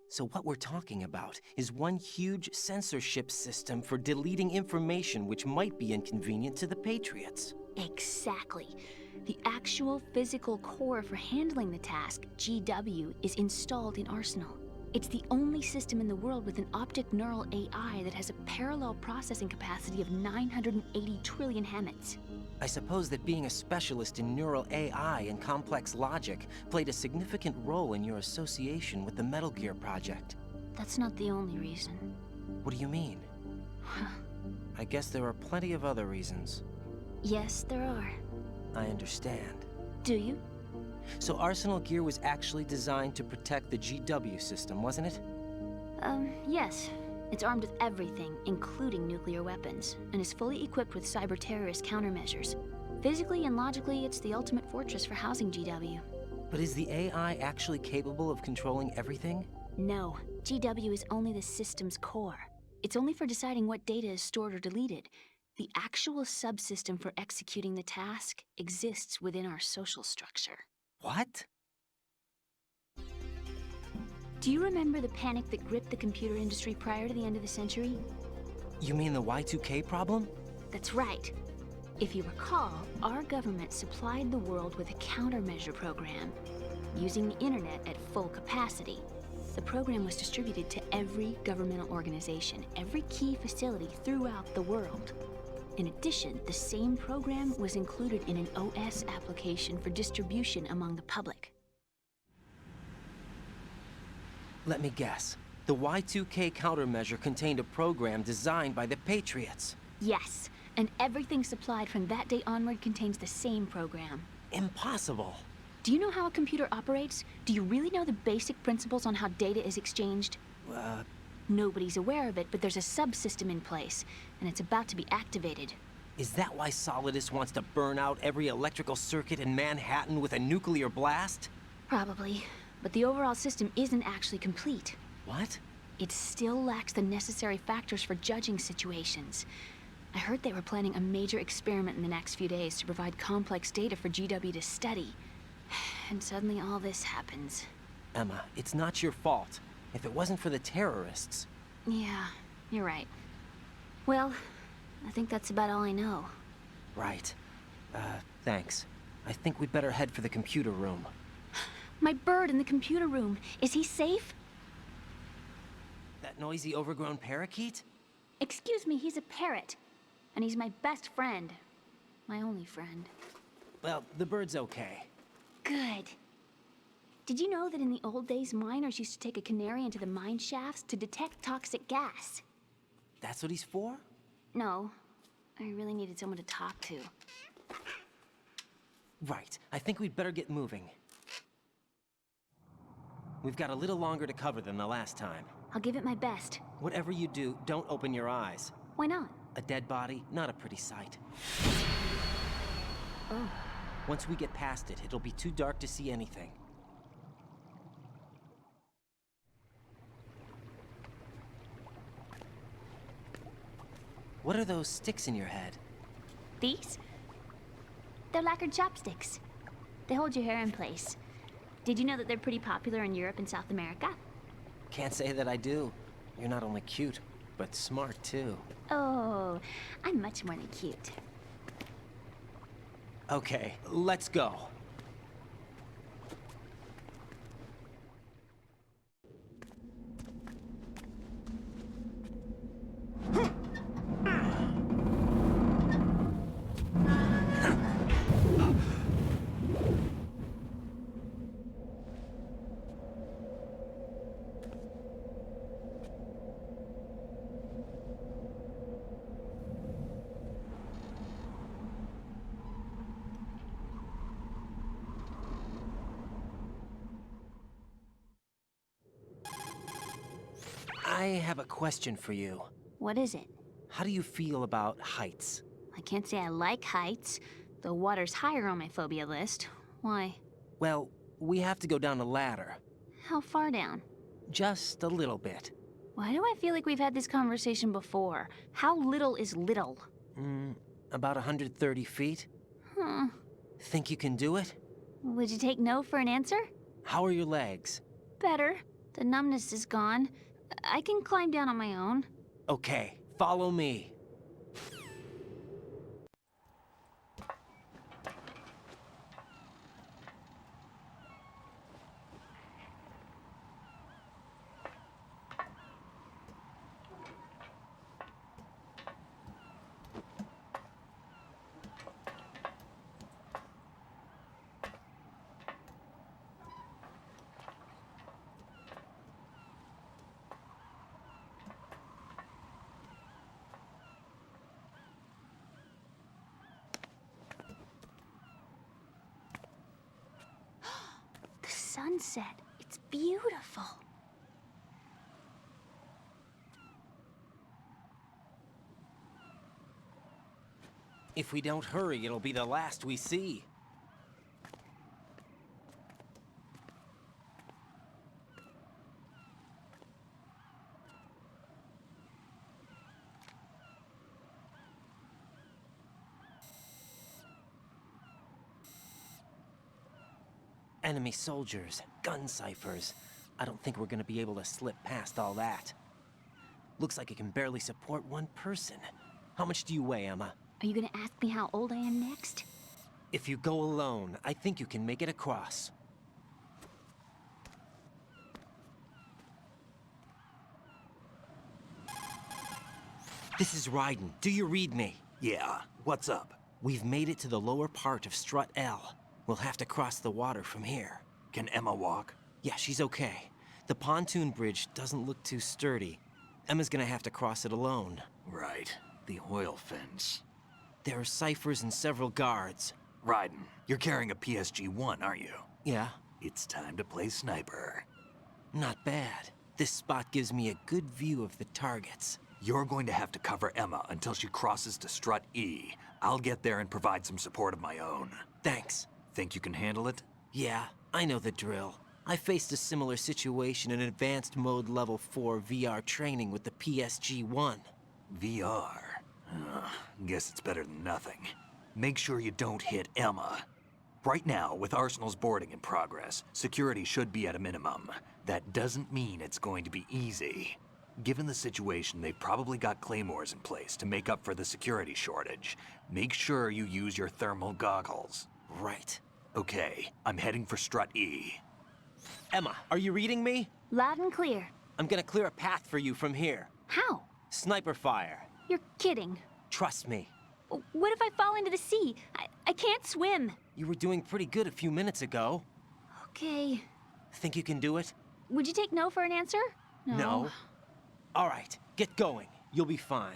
So what we're talking about is one huge censorship system for deleting information which might be inconvenient to the Patriots. Exactly. The actual physical core for handling the task, GW, is installed in Arsenal. It's the only system in the world with an optic neural AI that has a parallel processing capacity of 980 trillion Hammets. I suppose that being a specialist in neural AI and complex logic played a significant role in your association with the Metal Gear project. That's not the only reason. What do you mean? I guess there are plenty of other reasons. Yes, there are. I understand. Do you? So Arsenal Gear was actually designed to protect the GW system, wasn't it? Yes. It's armed with everything, including nuclear weapons, and is fully equipped with cyber-terrorist countermeasures. Physically and logically, it's the ultimate fortress for housing GW. But is the AI actually capable of controlling everything? No, GW is only the system's core. It's only for deciding what data is stored or deleted. The actual subsystem for executing the task exists within our social structure. What? Do you remember the panic that gripped the computer industry prior to the end of the century? You mean the Y2K problem? That's right. If you recall, our government supplied the world with a countermeasure program, using the internet at full capacity. The program was distributed to every governmental organization, every key facility throughout the world. In addition, the same program was included in an OS application for distribution among the public. Let me guess. The Y2K countermeasure contained a program designed by the Patriots. Yes, and everything supplied from that day onward contains the same program. Impossible. Do you know how a computer operates? Do you really know the basic principles on how data is exchanged? Nobody's aware of it, but there's a subsystem in place, and it's about to be activated. Is that why Solidus wants to burn out every electrical circuit in Manhattan with a nuclear blast? Probably, but the overall system isn't actually complete. What? It still lacks the necessary factors for judging situations. I heard they were planning a major experiment in the next few days to provide complex data for GW to study. And suddenly all this happens. Emma, it's not your fault. If it wasn't for the terrorists... Yeah, you're right. Well, I think that's about all I know. Right. Thanks. I think we'd better head for the computer room. My bird in the computer room. Is he safe? That noisy, overgrown parakeet? Excuse me, he's a parrot. And he's my best friend. My only friend. Well, the bird's okay. Good. Did you know that in the old days, miners used to take a canary into the mine shafts to detect toxic gas? That's what he's for? No. I really needed someone to talk to. Right. I think we'd better get moving. We've got a little longer to cover than the last time. I'll give it my best. Whatever you do, don't open your eyes. Why not? A dead body, not a pretty sight. Oh. Once we get past it, it'll be too dark to see anything. What are those sticks in your head? These? They're lacquered chopsticks. They hold your hair in place. Did you know that they're pretty popular in Europe and South America? Can't say that I do. You're not only cute, but smart too. Oh, I'm much more than cute. Okay, let's go. I have a question for you. What is it? How do you feel about heights? I can't say I like heights, though water's higher on my phobia list. Why? Well, we have to go down a ladder. How far down? Just a little bit. Why do I feel like we've had this conversation before? How little is little? About 130 feet. Huh. Think you can do it? Would you take no for an answer? How are your legs? Better. The numbness is gone. I can climb down on my own. Okay, follow me. Sunset. It's beautiful. If we don't hurry, it'll be the last we see. Enemy soldiers, gun ciphers. I don't think we're gonna be able to slip past all that. Looks like it can barely support one person. How much do you weigh, Emma? Are you gonna ask me how old I am next? If you go alone, I think you can make it across. This is Raiden. Do you read me? Yeah, what's up? We've made it to the lower part of Strut L. We'll have to cross the water from here. Can Emma walk? Yeah, she's okay. The pontoon bridge doesn't look too sturdy. Emma's gonna have to cross it alone. Right. The oil fence. There are ciphers and several guards. Raiden, you're carrying a PSG-1, aren't you? Yeah. It's time to play sniper. Not bad. This spot gives me a good view of the targets. You're going to have to cover Emma until she crosses to Strut E. I'll get there and provide some support of my own. Thanks. Think you can handle it? Yeah, I know the drill. I faced a similar situation in Advanced Mode Level 4 VR training with the PSG-1. VR? Guess it's better than nothing. Make sure you don't hit Emma. Right now, with Arsenal's boarding in progress, security should be at a minimum. That doesn't mean it's going to be easy. Given the situation, they've probably got claymores in place to make up for the security shortage. Make sure you use your thermal goggles. Right. Okay, I'm heading for Strut E. Emma, are you reading me? Loud and clear. I'm gonna clear a path for you from here. How? Sniper fire. You're kidding. Trust me. What if I fall into the sea? I can't swim. You were doing pretty good a few minutes ago. Okay. Think you can do it? Would you take no for an answer? No. All right, get going. You'll be fine.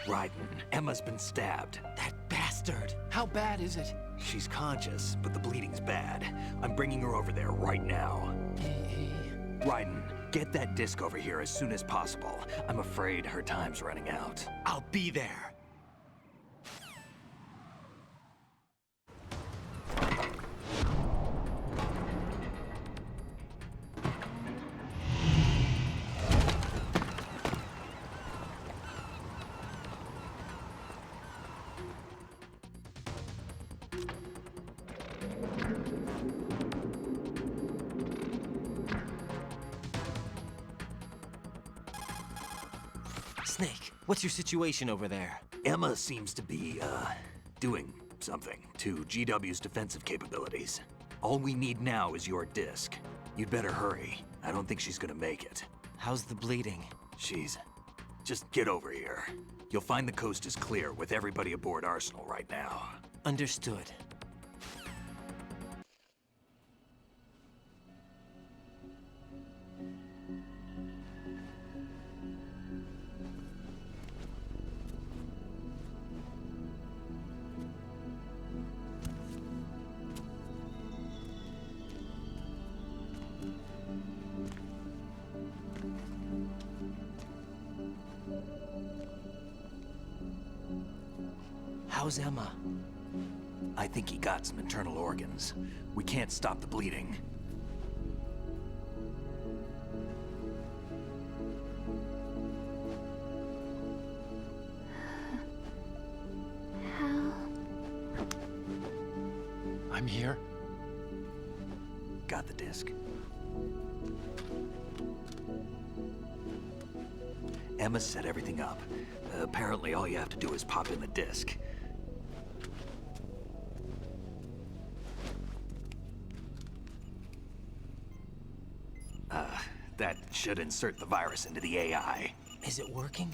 Raiden, Emma's been stabbed. That bastard! How bad is it? She's conscious, but the bleeding's bad. I'm bringing her over there right now. Raiden, get that disc over here as soon as possible. I'm afraid her time's running out. I'll be there. Snake, what's your situation over there? Emma seems to be, doing something to GW's defensive capabilities. All we need now is your disc. You'd better hurry. I don't think she's gonna make it. How's the bleeding? Just get over here. You'll find the coast is clear with everybody aboard Arsenal right now. Understood. How's Emma? I think he got some internal organs. We can't stop the bleeding. I'm here. Got the disc? Emma set everything up. Apparently all you have to do is pop in the disc. That should insert the virus into the AI. Is it working?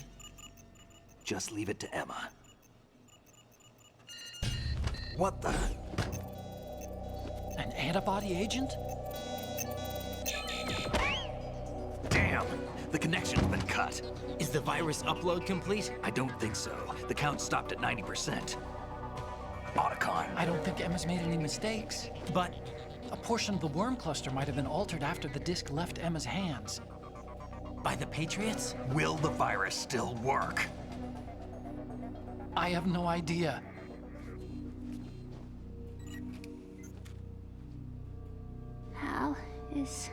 Just leave it to Emma. What the? An antibody agent? Damn! The connection's been cut. Is the virus upload complete? I don't think so. The count stopped at 90%. Otacon. I don't think Emma's made any mistakes. But a portion of the worm cluster might have been altered after the disc left Emma's hands. By the Patriots? Will the virus still work? I have no idea. Hal, is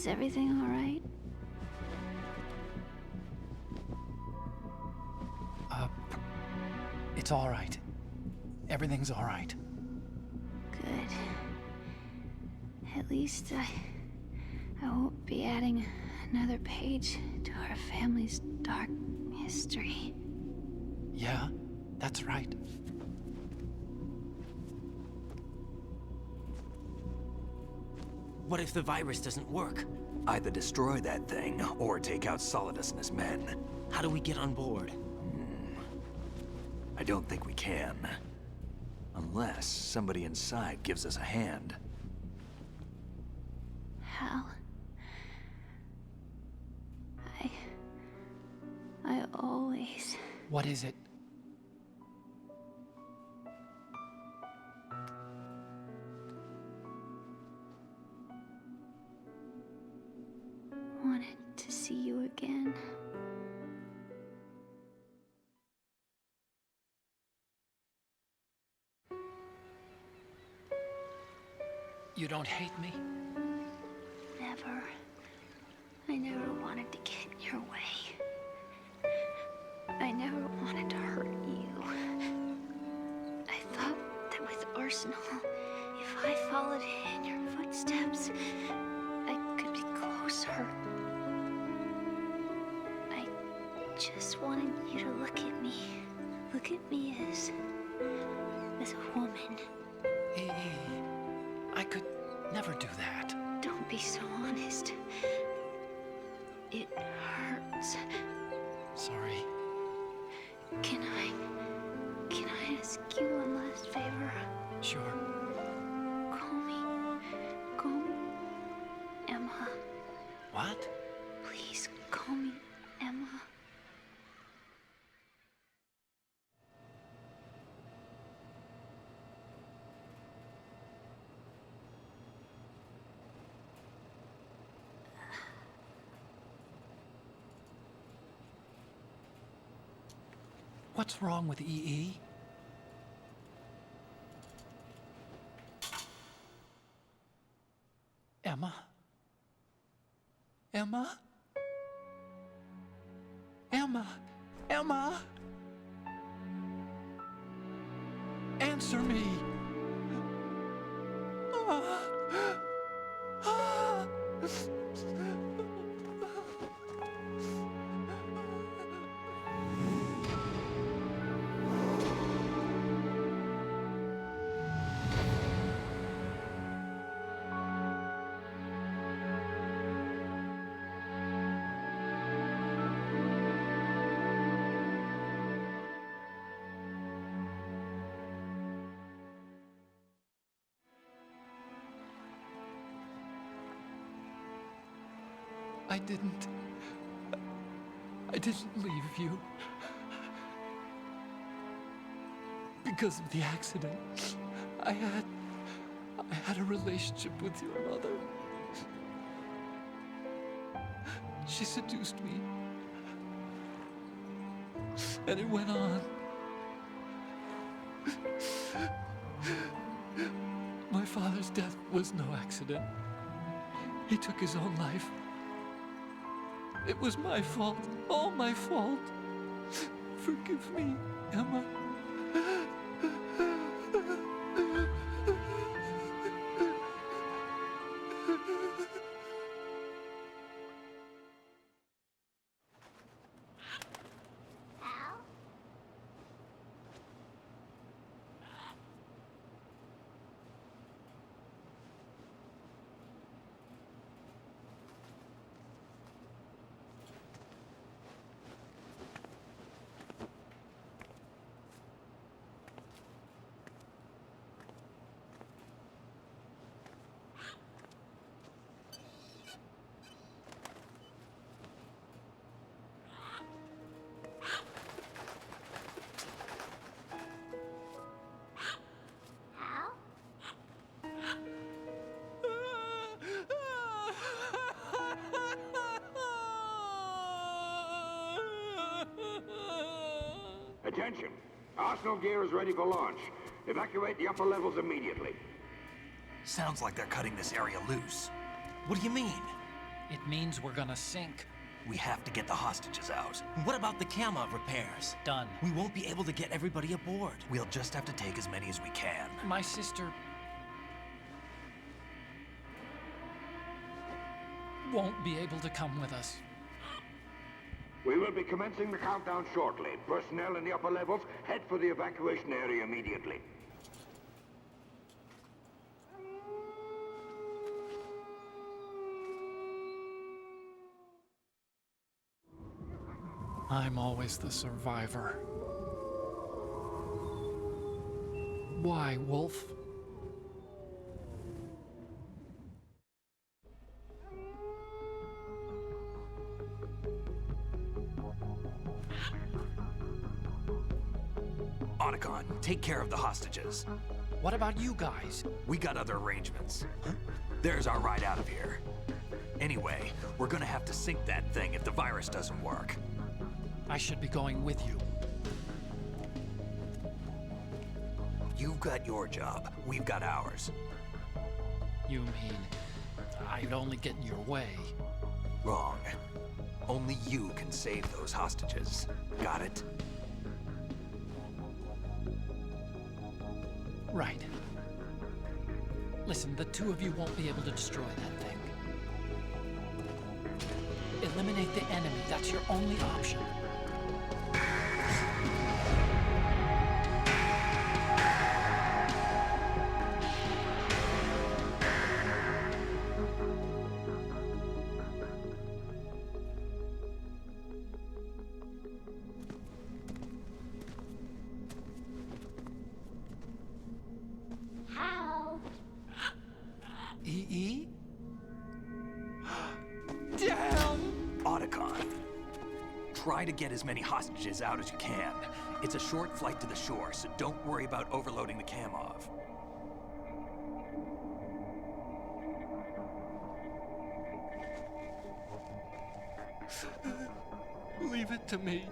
everything all right? It's all right. Everything's all right. Good. At least I won't be adding another page to our family's dark history. Yeah, that's right. What if the virus doesn't work? Either destroy that thing, or take out Solidus and his men. How do we get on board? I don't think we can. Unless somebody inside gives us a hand. Hal, I always... What is it? wanted to see you again. You don't hate me? Never. I never wanted to get in your way. I never wanted to hurt you. I thought that with Arsenal, if I followed in your footsteps, I could be closer. I just wanted you to look at me. Look at me as a woman. I could never do that. Don't be so honest. It hurts. Sorry. Can I ask you one last favor? Sure. Call me Emma. What? Please call me Emma. What's wrong with EE? Emma? Emma? Emma? Emma? Answer me! I didn't leave you. Because of the accident, I had a relationship with your mother. She seduced me. And it went on. My father's death was no accident. He took his own life. It was my fault, all my fault. Forgive me, Emma. Attention. Arsenal gear is ready for launch. Evacuate the upper levels immediately. Sounds like they're cutting this area loose. What do you mean? It means we're gonna sink. We have to get the hostages out. What about the camo repairs? Done. We won't be able to get everybody aboard. We'll just have to take as many as we can. My sister won't be able to come with us. We will be commencing the countdown shortly. Personnel in the upper levels, head for the evacuation area immediately. I'm always the survivor. Why, Wolf? Otacon, take care of the hostages. What about you guys? We got other arrangements. There's our ride out of here. Anyway, we're gonna have to sink that thing if the virus doesn't work. I should be going with you. You've got your job, we've got ours. You mean I'd only get in your way? Wrong. Only you can save those hostages. Got it? Right. Listen, the two of you won't be able to destroy that thing. Eliminate the enemy. That's your only option. E? Damn! Otacon, try to get as many hostages out as you can. It's a short flight to the shore, so don't worry about overloading the Kamov. Leave it to me.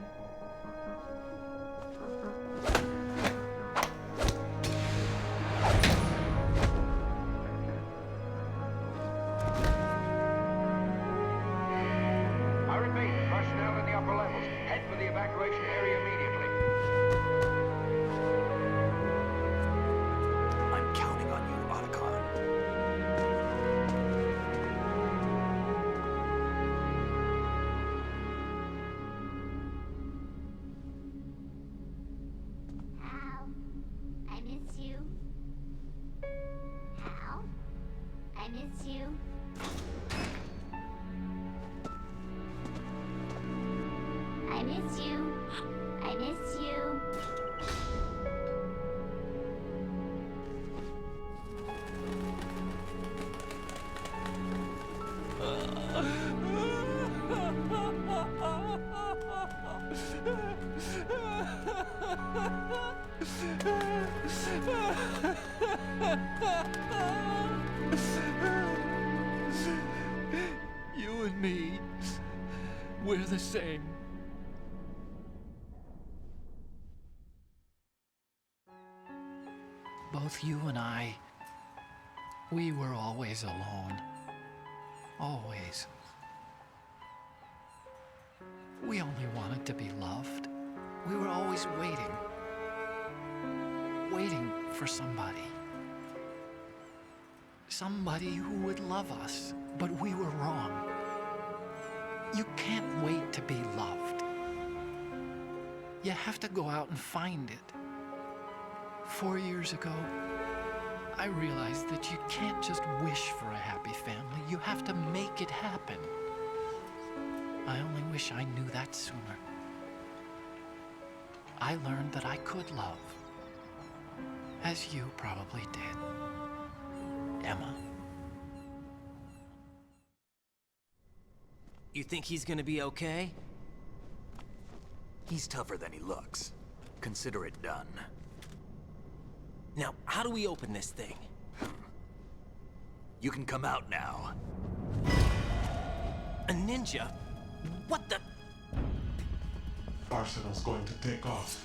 You and me, we're the same. Both you and I, we were always alone. Always. We only wanted to be loved. We were always waiting. Waiting for somebody. Somebody who would love us, but we were wrong. You can't wait to be loved. You have to go out and find it. 4 years ago, I realized that you can't just wish for a happy family. You have to make it happen. I only wish I knew that sooner. I learned that I could love, as you probably did, Emma. You think he's gonna be okay? He's tougher than he looks. Consider it done. Now, how do we open this thing? You can come out now. A ninja? What the? Arsenal's going to take off.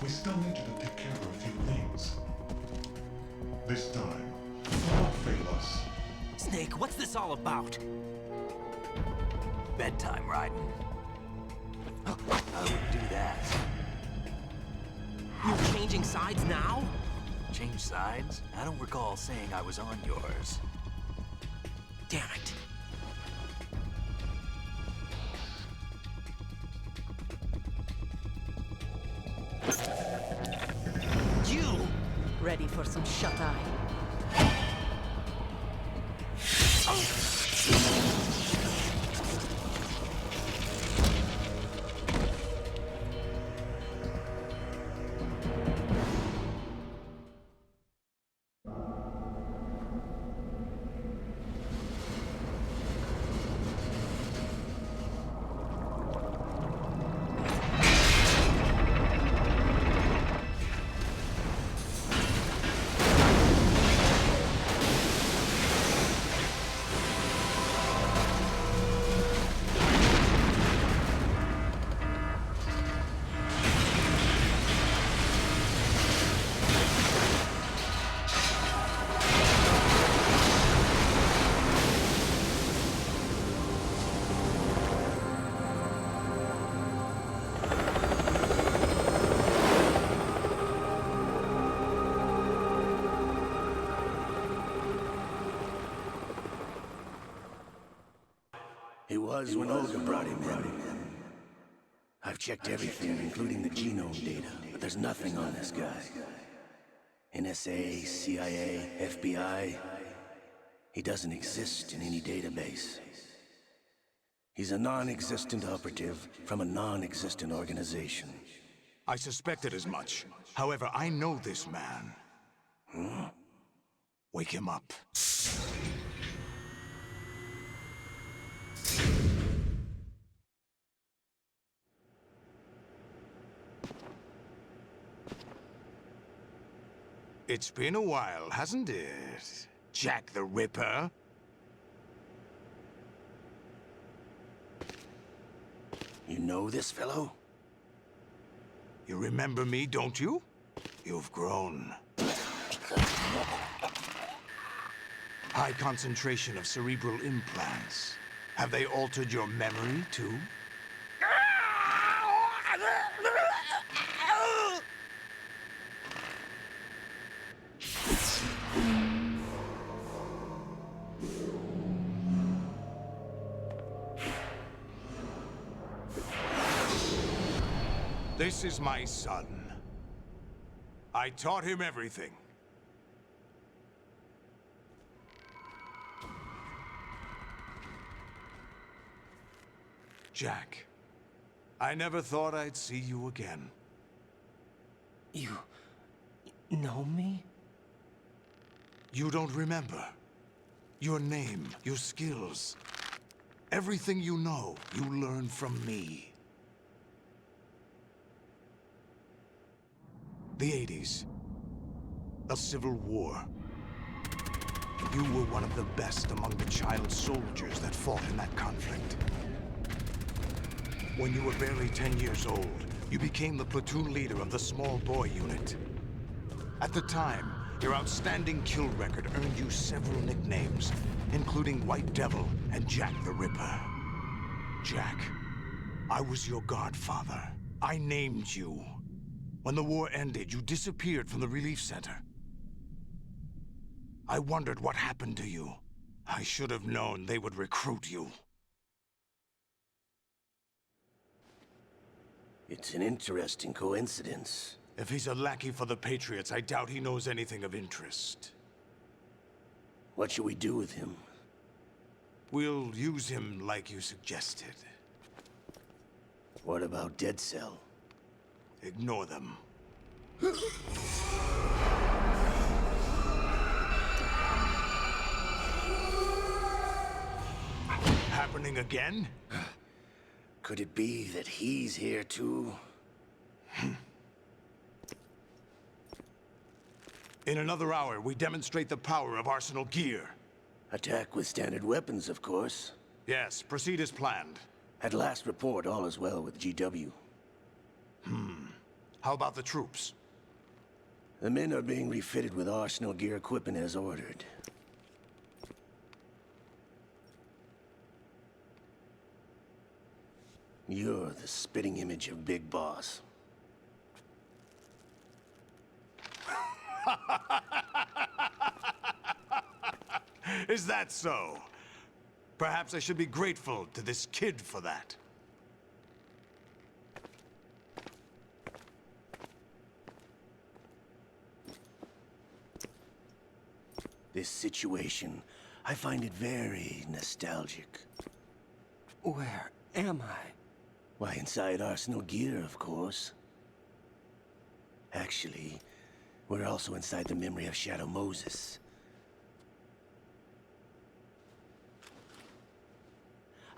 We still need you to take care of a few things. This time, do not fail us. Snake, what's this all about? Bedtime, Raiden. I wouldn't do that. You're changing sides now? Change sides? I don't recall saying I was on yours. Damn it. You! Ready for some shut-eye? He was when Olga brought him in. I've checked everything, including the genome data, but there's nothing on this guy. NSA, CIA, FBI. He doesn't exist in any database. He's a non-existent operative from a non-existent organization. I suspected as much. However, I know this man. Wake him up. It's been a while, hasn't it? Jack the Ripper? You know this fellow? You remember me, don't you? You've grown. High concentration of cerebral implants. Have they altered your memory, too? This is my son. I taught him everything. Jack, I never thought I'd see you again. You know me? You don't remember. Your name, your skills. Everything you know, you learned from me. The 80s. A civil war. You were one of the best among the child soldiers that fought in that conflict. When you were barely 10 years old, you became the platoon leader of the small boy unit. At the time, your outstanding kill record earned you several nicknames, including White Devil and Jack the Ripper. Jack, I was your godfather. I named you. When the war ended, you disappeared from the relief center. I wondered what happened to you. I should have known they would recruit you. It's an interesting coincidence. If he's a lackey for the Patriots, I doubt he knows anything of interest. What should we do with him? We'll use him like you suggested. What about Dead Cell? Ignore them. Happening again? Could it be that he's here too? In another hour, we demonstrate the power of Arsenal gear. Attack with standard weapons, of course. Yes, proceed as planned. At last report, all is well with GW. How about the troops? The men are being refitted with Arsenal gear equipment as ordered. You're the spitting image of Big Boss. Is that so? Perhaps I should be grateful to this kid for that. This situation, I find it very nostalgic. Where am I? Why, inside Arsenal gear, of course. Actually, we're also inside the memory of Shadow Moses.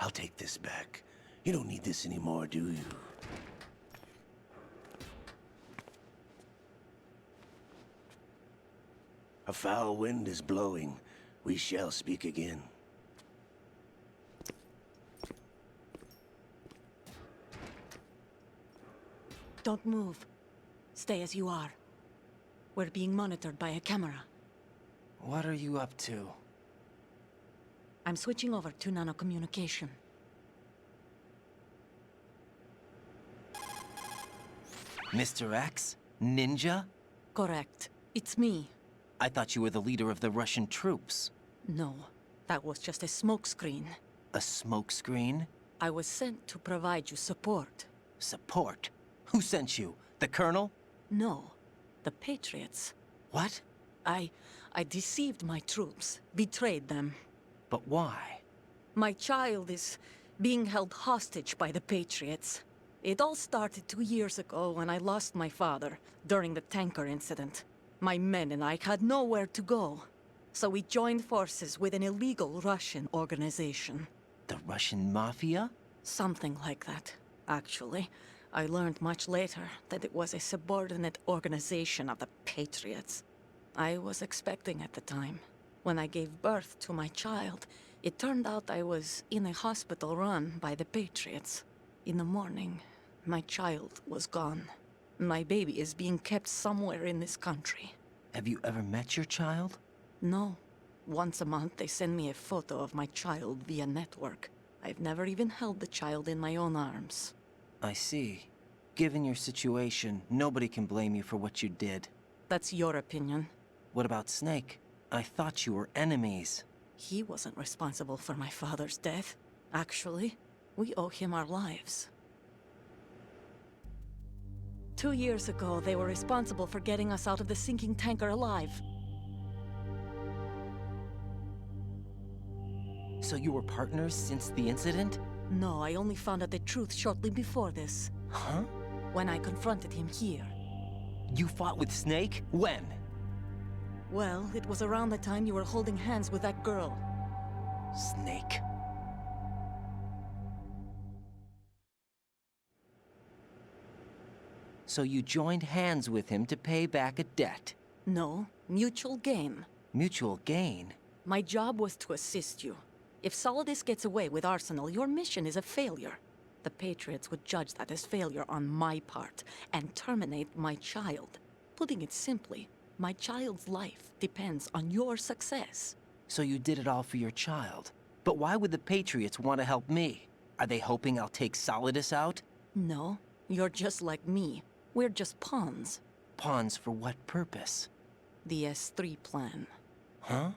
I'll take this back. You don't need this anymore, do you? A foul wind is blowing. We shall speak again. Don't move. Stay as you are. We're being monitored by a camera. What are you up to? I'm switching over to nanocommunication. Mr. X? Ninja? Correct. It's me. I thought you were the leader of the Russian troops. No, that was just a smokescreen. A smokescreen? I was sent to provide you support. Support? Who sent you? The Colonel? No, the Patriots. What? I deceived my troops, betrayed them. But why? My child is being held hostage by the Patriots. It all started 2 years ago when I lost my father during the tanker incident. My men and I had nowhere to go, so we joined forces with an illegal Russian organization. The Russian Mafia? Something like that, actually. I learned much later that it was a subordinate organization of the Patriots. I was expecting at the time. When I gave birth to my child, it turned out I was in a hospital run by the Patriots. In the morning, my child was gone. My baby is being kept somewhere in this country. Have you ever met your child? No. Once a month, they send me a photo of my child via network. I've never even held the child in my own arms. I see. Given your situation, nobody can blame you for what you did. That's your opinion. What about Snake? I thought you were enemies. He wasn't responsible for my father's death. Actually, we owe him our lives. 2 years ago, they were responsible for getting us out of the sinking tanker alive. So you were partners since the incident? No, I only found out the truth shortly before this. Huh? When I confronted him here. You fought with Snake? When? Well, it was around the time you were holding hands with that girl. Snake. So you joined hands with him to pay back a debt? No, mutual gain. Mutual gain? My job was to assist you. If Solidus gets away with Arsenal, your mission is a failure. The Patriots would judge that as failure on my part and terminate my child. Putting it simply, my child's life depends on your success. So you did it all for your child. But why would the Patriots want to help me? Are they hoping I'll take Solidus out? No, you're just like me. We're just pawns. Pawns for what purpose? The S3 plan. Huh?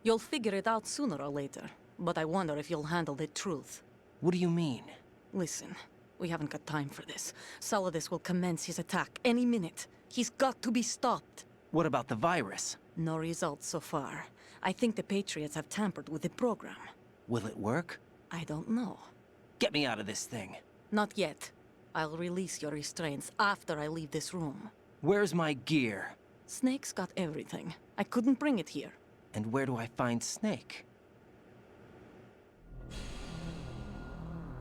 You'll figure it out sooner or later, but I wonder if you'll handle the truth. What do you mean? Listen, we haven't got time for this. Solidus will commence his attack any minute. He's got to be stopped. What about the virus? No results so far. I think the Patriots have tampered with the program. Will it work? I don't know. Get me out of this thing. Not yet. I'll release your restraints after I leave this room. Where's my gear? Snake's got everything. I couldn't bring it here. And where do I find Snake?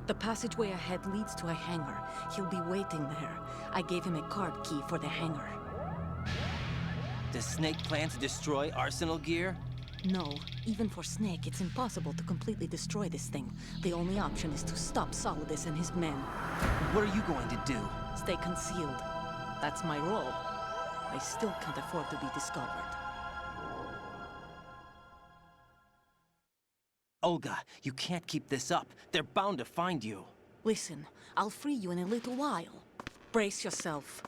The passageway ahead leads to a hangar. He'll be waiting there. I gave him a card key for the hangar. Does Snake plan to destroy Arsenal gear? No. Even for Snake, it's impossible to completely destroy this thing. The only option is to stop Solidus and his men. What are you going to do? Stay concealed. That's my role. I still can't afford to be discovered. Olga, you can't keep this up. They're bound to find you. Listen, I'll free you in a little while. Brace yourself.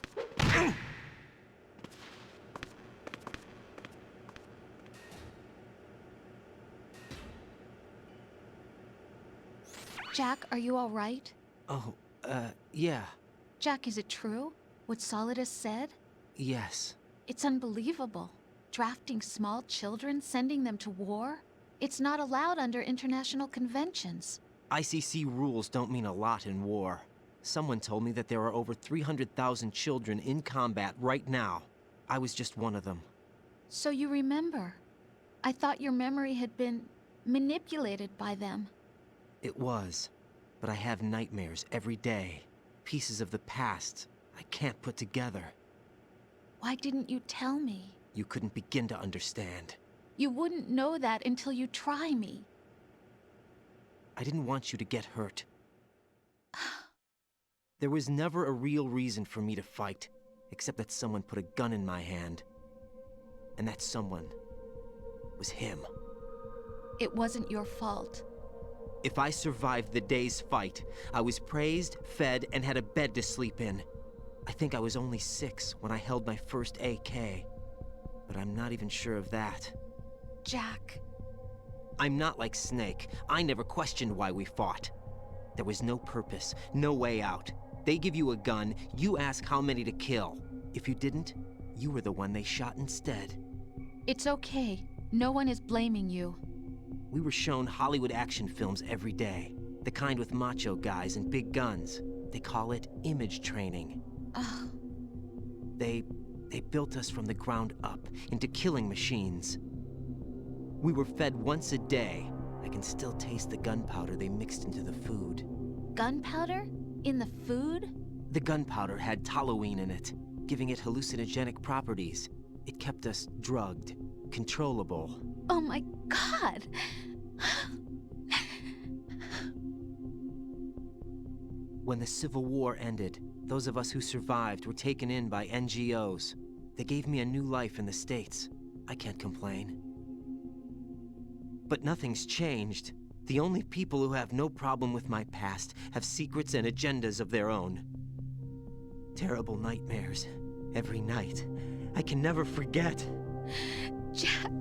Jack, are you all right? Oh, yeah. Jack, is it true? What Solidus said? Yes. It's unbelievable. Drafting small children, sending them to war? It's not allowed under international conventions. ICC rules don't mean a lot in war. Someone told me that there are over 300,000 children in combat right now. I was just one of them. So you remember. I thought your memory had been manipulated by them. It was. But I have nightmares every day. Pieces of the past I can't put together. Why didn't you tell me? You couldn't begin to understand. You wouldn't know that until you try me. I didn't want you to get hurt. There was never a real reason for me to fight, except that someone put a gun in my hand. And that someone was him. It wasn't your fault. If I survived the day's fight, I was praised, fed, and had a bed to sleep in. I think I was only 6 when I held my first AK. But I'm not even sure of that. Jack. I'm not like Snake. I never questioned why we fought. There was no purpose, no way out. They give you a gun, you ask how many to kill. If you didn't, you were the one they shot instead. It's okay. No one is blaming you. We were shown Hollywood action films every day. The kind with macho guys and big guns. They call it image training. Ugh. They built us from the ground up into killing machines. We were fed once a day. I can still taste the gunpowder they mixed into the food. Gunpowder? In the food? The gunpowder had toluene in it, giving it hallucinogenic properties. It kept us drugged, controllable. Oh my God! When the Civil War ended, those of us who survived were taken in by NGOs. They gave me a new life in the States. I can't complain. But nothing's changed. The only people who have no problem with my past have secrets and agendas of their own. Terrible nightmares. Every night. I can never forget. Jack.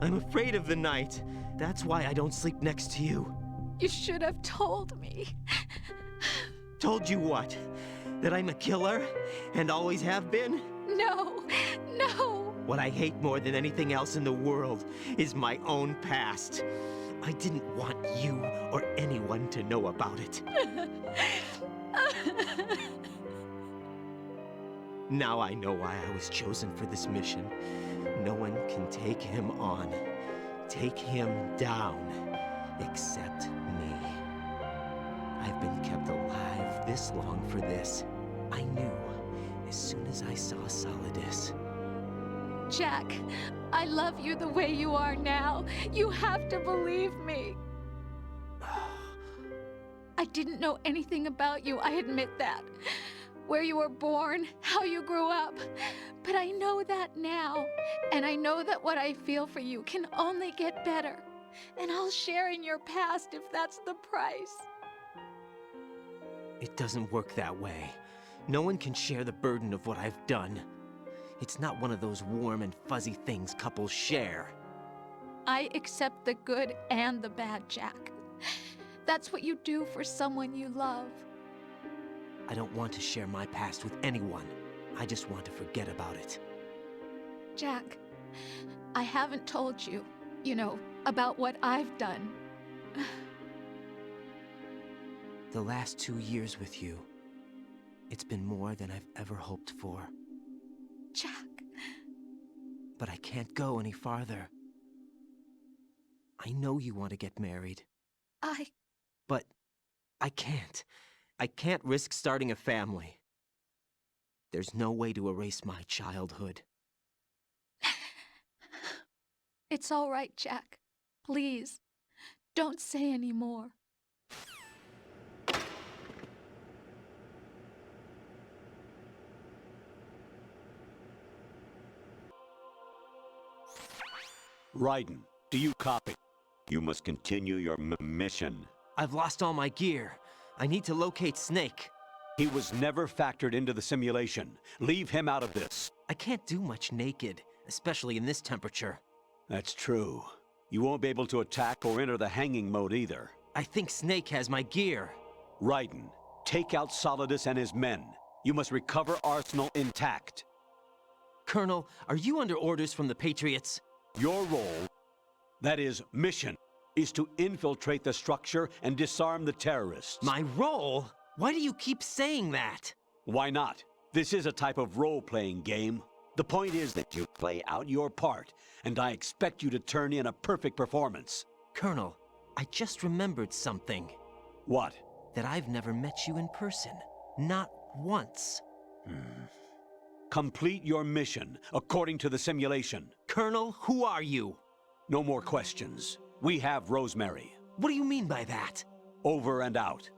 I'm afraid of the night. That's why I don't sleep next to you. You should have told me. Told you what? That I'm a killer? And always have been? No, no. What I hate more than anything else in the world is my own past. I didn't want you or anyone to know about it. Now I know why I was chosen for this mission. No one can take him on, take him down, except me. I've been kept alive this long for this. I knew as soon as I saw Solidus. Jack, I love you the way you are now. You have to believe me. I didn't know anything about you, I admit that. Where you were born, how you grew up. But I know that now. And I know that what I feel for you can only get better. And I'll share in your past if that's the price. It doesn't work that way. No one can share the burden of what I've done. It's not one of those warm and fuzzy things couples share. I accept the good and the bad, Jack. That's what you do for someone you love. I don't want to share my past with anyone. I just want to forget about it. Jack, I haven't told you, about what I've done. The last 2 years with you, it's been more than I've ever hoped for. Jack. But I can't go any farther. I know you want to get married. But I can't. I can't risk starting a family. There's no way to erase my childhood. It's all right, Jack. Please, don't say any more. Raiden, do you copy? You must continue your mission. I've lost all my gear. I need to locate Snake. He was never factored into the simulation. Leave him out of this. I can't do much naked, especially in this temperature. That's true. You won't be able to attack or enter the hanging mode either. I think Snake has my gear. Raiden, take out Solidus and his men. You must recover Arsenal intact. Colonel, are you under orders from the Patriots? Your role, that is, mission, is to infiltrate the structure and disarm the terrorists. My role? Why do you keep saying that? Why not? This is a type of role-playing game. The point is that you play out your part, and I expect you to turn in a perfect performance. Colonel, I just remembered something. What? That I've never met you in person. Not once. Complete your mission, according to the simulation. Colonel, who are you? No more questions. We have Rosemary. What do you mean by that? Over and out.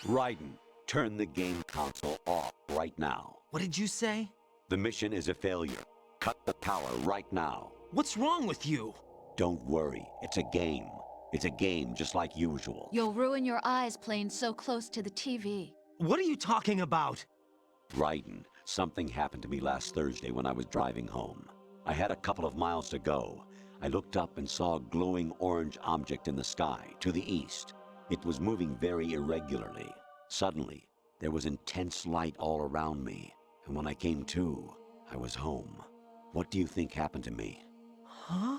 Raiden, turn the game console off right now. What did you say? The mission is a failure. Cut the power right now. What's wrong with you? Don't worry, it's a game. It's a game just like usual. You'll ruin your eyes playing so close to the TV. What are you talking about? Raiden, something happened to me last Thursday when I was driving home. I had a couple of miles to go. I looked up and saw a glowing orange object in the sky, to the east. It was moving very irregularly. Suddenly, there was intense light all around me, and when I came to, I was home. What do you think happened to me? Huh?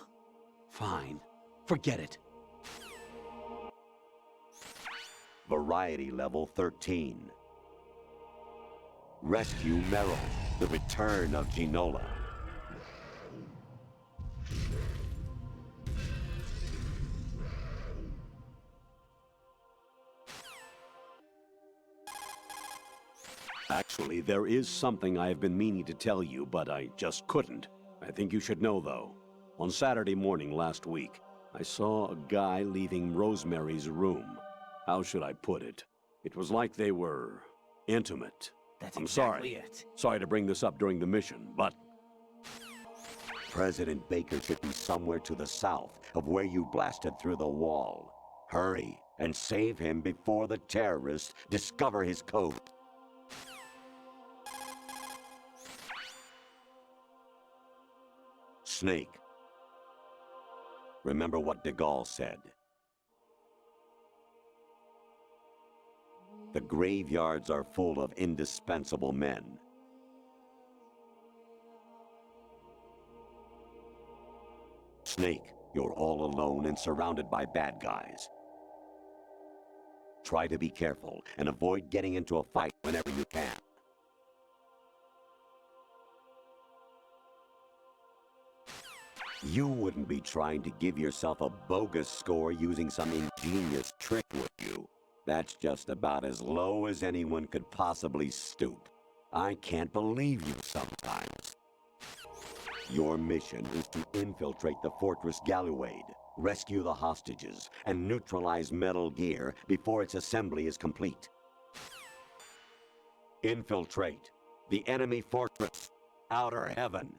Fine. Forget it. Variety level 13. Rescue Meryl, the return of Ginola. Actually, there is something I have been meaning to tell you, but I just couldn't. I think you should know, though. On Saturday morning last week, I saw a guy leaving Rosemary's room. How should I put it? It was like they were intimate. I'm sorry. Sorry to bring this up during the mission, but President Baker should be somewhere to the south of where you blasted through the wall. Hurry and save him before the terrorists discover his code. Snake. Remember what de Gaulle said. The graveyards are full of indispensable men. Snake, you're all alone and surrounded by bad guys. Try to be careful and avoid getting into a fight whenever you can. You wouldn't be trying to give yourself a bogus score using some ingenious trick, would you? That's just about as low as anyone could possibly stoop. I can't believe you sometimes. Your mission is to infiltrate the Fortress Galluade, rescue the hostages, and neutralize Metal Gear before its assembly is complete. Infiltrate the enemy fortress, Outer Heaven.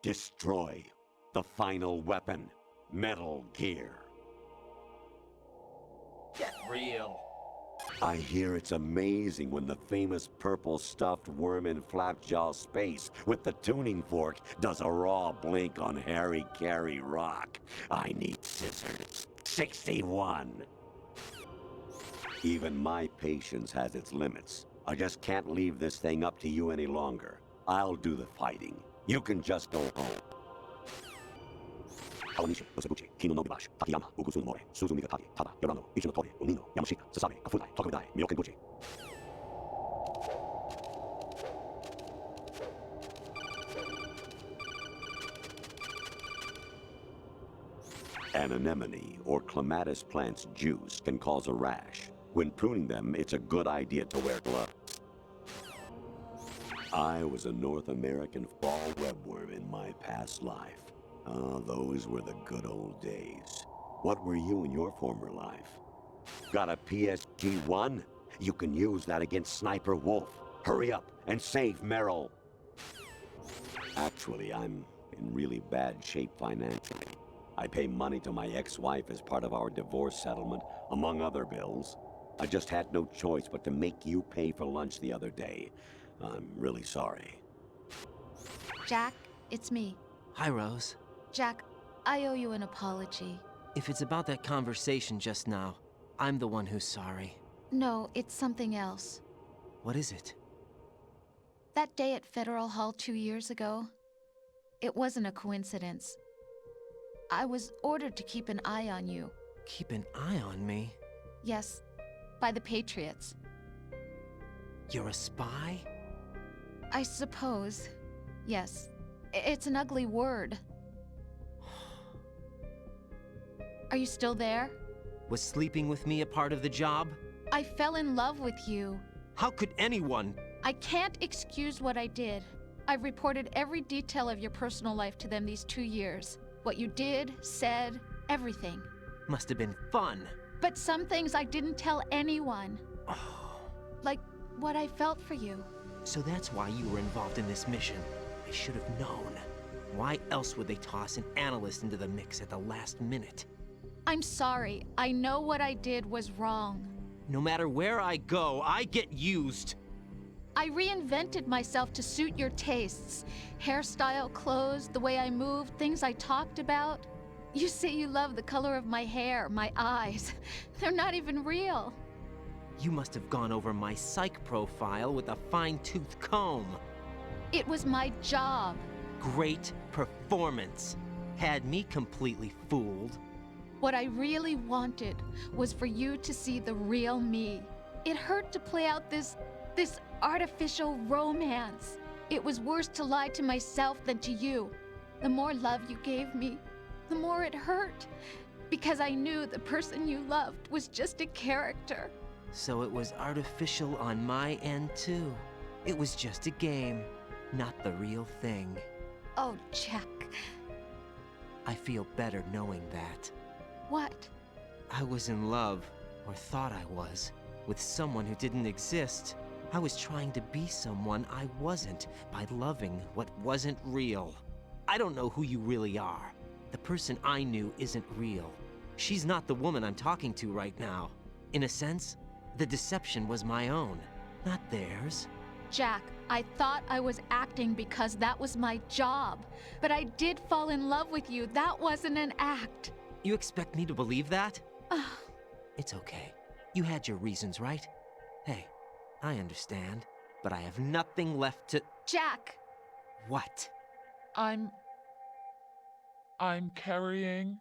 Destroy the final weapon, Metal Gear. Get real. I hear it's amazing when the famous purple stuffed worm in Flapjaw Space with the tuning fork does a raw blink on Harry Carey Rock. I need scissors. 61. Even my patience has its limits. I just can't leave this thing up to you any longer. I'll do the fighting. You can just go home. An anemone or clematis plant's juice can cause a rash. When pruning them, it's a good idea to wear gloves. I was a North American fall webworm in my past life. Ah, those were the good old days. What were you in your former life? Got a PSG-1? You can use that against Sniper Wolf. Hurry up and save Meryl. Actually, I'm in really bad shape financially. I pay money to my ex-wife as part of our divorce settlement, among other bills. I just had no choice but to make you pay for lunch the other day. I'm really sorry. Jack, it's me. Hi, Rose. Jack, I owe you an apology. If it's about that conversation just now, I'm the one who's sorry. No, it's something else. What is it? That day at Federal Hall 2 years ago, it wasn't a coincidence. I was ordered to keep an eye on you. Keep an eye on me? Yes, by the Patriots. You're a spy? I suppose. Yes. It's an ugly word. Are you still there? Was sleeping with me a part of the job? I fell in love with you. How could anyone? I can't excuse what I did. I've reported every detail of your personal life to them these 2 years. What you did, said, everything. Must have been fun. But some things I didn't tell anyone. Like what I felt for you. So that's why you were involved in this mission. I should have known. Why else would they toss an analyst into the mix at the last minute? I'm sorry. I know what I did was wrong. No matter where I go, I get used. I reinvented myself to suit your tastes. Hairstyle, clothes, the way I moved, things I talked about. You say you love the color of my hair, my eyes. They're not even real. You must have gone over my psych profile with a fine-tooth comb. It was my job. Great performance. Had me completely fooled. What I really wanted was for you to see the real me. It hurt to play out this artificial romance. It was worse to lie to myself than to you. The more love you gave me, the more it hurt. Because I knew the person you loved was just a character. So it was artificial on my end too. It was just a game, not the real thing. Oh, Jack. I feel better knowing that. What? I was in love, or thought I was, with someone who didn't exist. I was trying to be someone I wasn't by loving what wasn't real. I don't know who you really are. The person I knew isn't real. She's not the woman I'm talking to right now. In a sense, the deception was my own, not theirs. Jack, I thought I was acting because that was my job. But I did fall in love with you. That wasn't an act. You expect me to believe that? It's okay. You had your reasons, right? Hey, I understand, but I have nothing left to— Jack! What? I'm carrying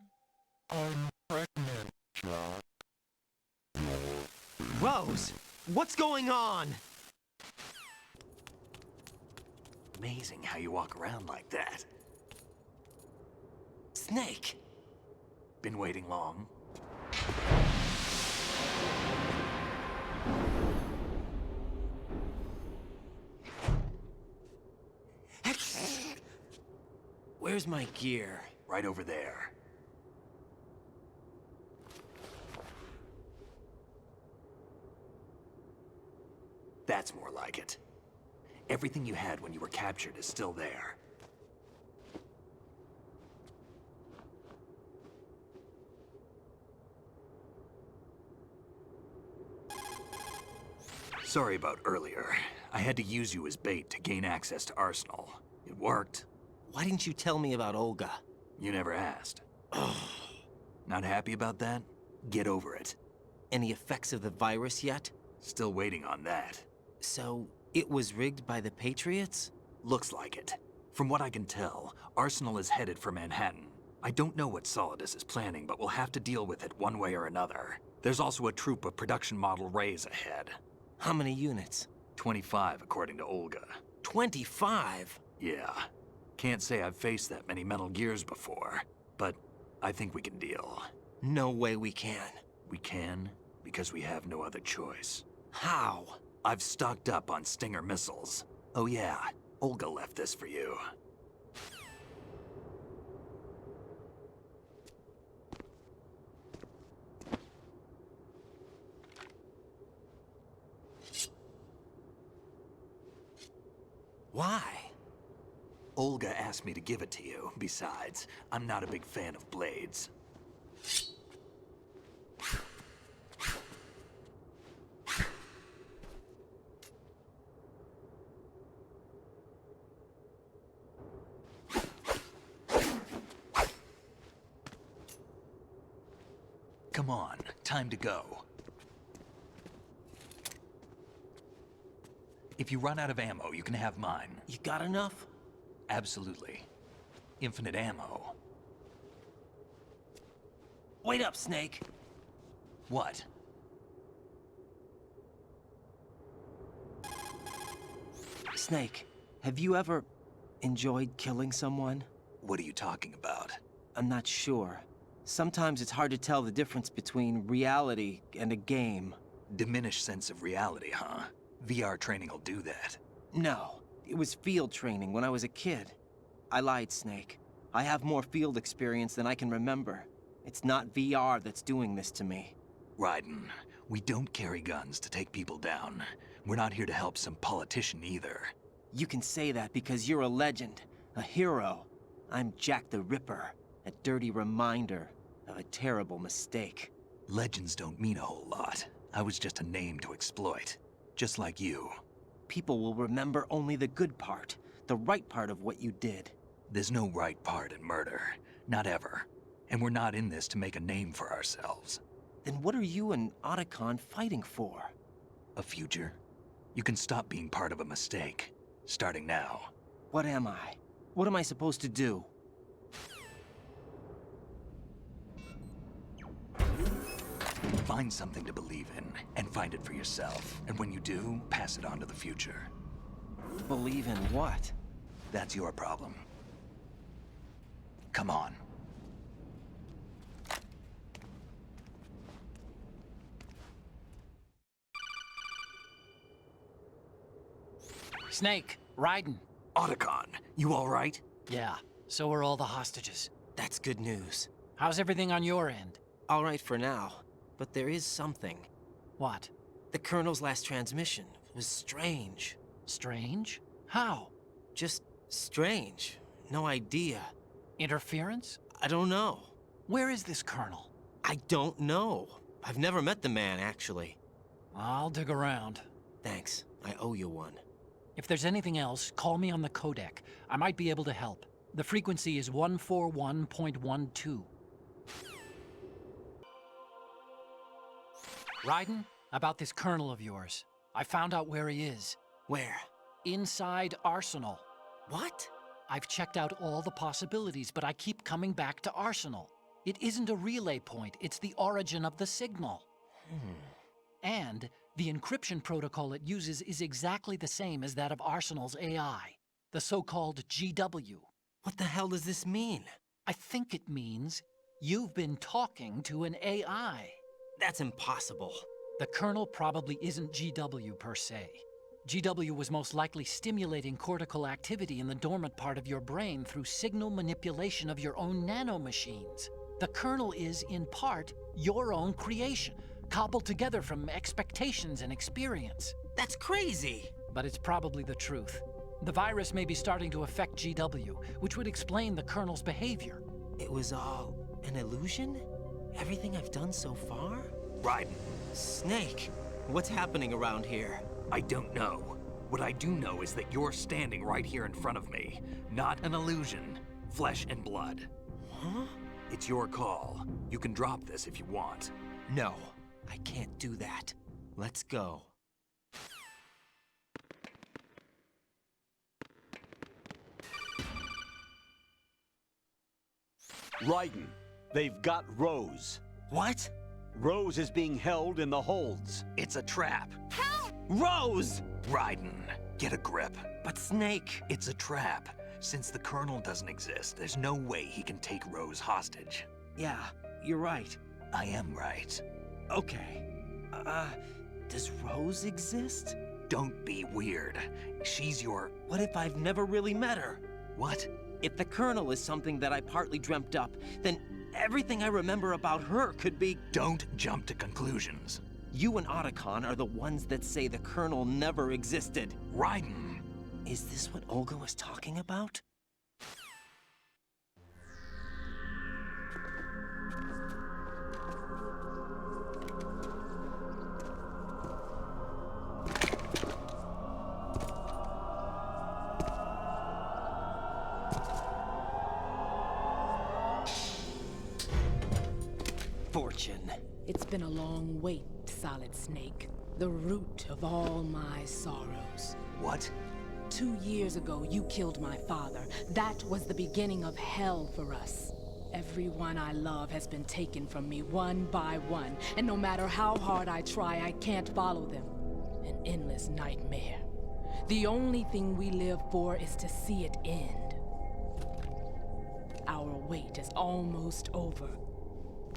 a pregnant child. Rose! What's going on? Amazing how you walk around like that. Snake! Been waiting long? Where's my gear? Right over there. That's more like it. Everything you had when you were captured is still there. Sorry about earlier. I had to use you as bait to gain access to Arsenal. It worked. Why didn't you tell me about Olga? You never asked. Not happy about that? Get over it. Any effects of the virus yet? Still waiting on that. So, it was rigged by the Patriots? Looks like it. From what I can tell, Arsenal is headed for Manhattan. I don't know what Solidus is planning, but we'll have to deal with it one way or another. There's also a troop of production model Rays ahead. How many units? 25, according to Olga. 25? Yeah. Can't say I've faced that many Metal Gears before, but I think we can deal. No way we can. We can, because we have no other choice. How? I've stocked up on Stinger missiles. Oh yeah, Olga left this for you. Why? Olga asked me to give it to you. Besides, I'm not a big fan of blades. Come on, time to go. If you run out of ammo, you can have mine. You got enough? Absolutely. Infinite ammo. Wait up, Snake. What? Snake, have you ever enjoyed killing someone? What are you talking about? I'm not sure. Sometimes it's hard to tell the difference between reality and a game. Diminished sense of reality, huh? VR training will do that. No, it was field training when I was a kid. I lied, Snake. I have more field experience than I can remember. It's not VR that's doing this to me. Raiden, we don't carry guns to take people down. We're not here to help some politician either. You can say that because you're a legend, a hero. I'm Jack the Ripper, a dirty reminder of a terrible mistake. Legends don't mean a whole lot. I was just a name to exploit. Just like you. People will remember only the good part, the right part of what you did. There's no right part in murder. Not ever. And we're not in this to make a name for ourselves. Then what are you and Otacon fighting for? A future? You can stop being part of a mistake. Starting now. What am I? What am I supposed to do? Find something to believe in, and find it for yourself. And when you do, pass it on to the future. Believe in what? That's your problem. Come on. Snake, Raiden. Otacon, you all right? Yeah, so are all the hostages. That's good news. How's everything on your end? All right for now, but there is something. What? The Colonel's last transmission was strange. Strange? How? Just strange. No idea. Interference? I don't know. Where is this Colonel? I don't know. I've never met the man, actually. I'll dig around. Thanks. I owe you one. If there's anything else, call me on the Codec. I might be able to help. The frequency is 141.12. Raiden, about this Colonel of yours. I found out where he is. Where? Inside Arsenal. What? I've checked out all the possibilities, but I keep coming back to Arsenal. It isn't a relay point, it's the origin of the signal. And the encryption protocol it uses is exactly the same as that of Arsenal's AI, the so-called GW. What the hell does this mean? I think it means you've been talking to an AI. That's impossible. The Colonel probably isn't GW per se. GW was most likely stimulating cortical activity in the dormant part of your brain through signal manipulation of your own nanomachines. The Colonel is, in part, your own creation, cobbled together from expectations and experience. That's crazy! But it's probably the truth. The virus may be starting to affect GW, which would explain the Colonel's behavior. It was all an illusion? Everything I've done so far? Raiden. Snake, what's happening around here? I don't know. What I do know is that you're standing right here in front of me. Not an illusion. Flesh and blood. Huh? It's your call. You can drop this if you want. No, I can't do that. Let's go. Raiden, they've got Rose. What? Rose is being held in the holds. It's a trap. Help! Rose! Raiden, get a grip. But Snake... It's a trap. Since the Colonel doesn't exist, there's no way he can take Rose hostage. Yeah, you're right. I am right. Okay. Does Rose exist? Don't be weird. She's your... What if I've never really met her? What? If the Colonel is something that I partly dreamt up, then everything I remember about her could be... Don't jump to conclusions. You and Otacon are the ones that say the Colonel never existed. Raiden! Is this what Olga was talking about? fortune. It's been a long wait, Solid Snake. The root of all my sorrows. What? 2 years ago, you killed my father. That was the beginning of hell for us. Everyone I love has been taken from me one by one, and no matter how hard I try, I can't follow them. An endless nightmare. The only thing we live for is to see it end. Our wait is almost over.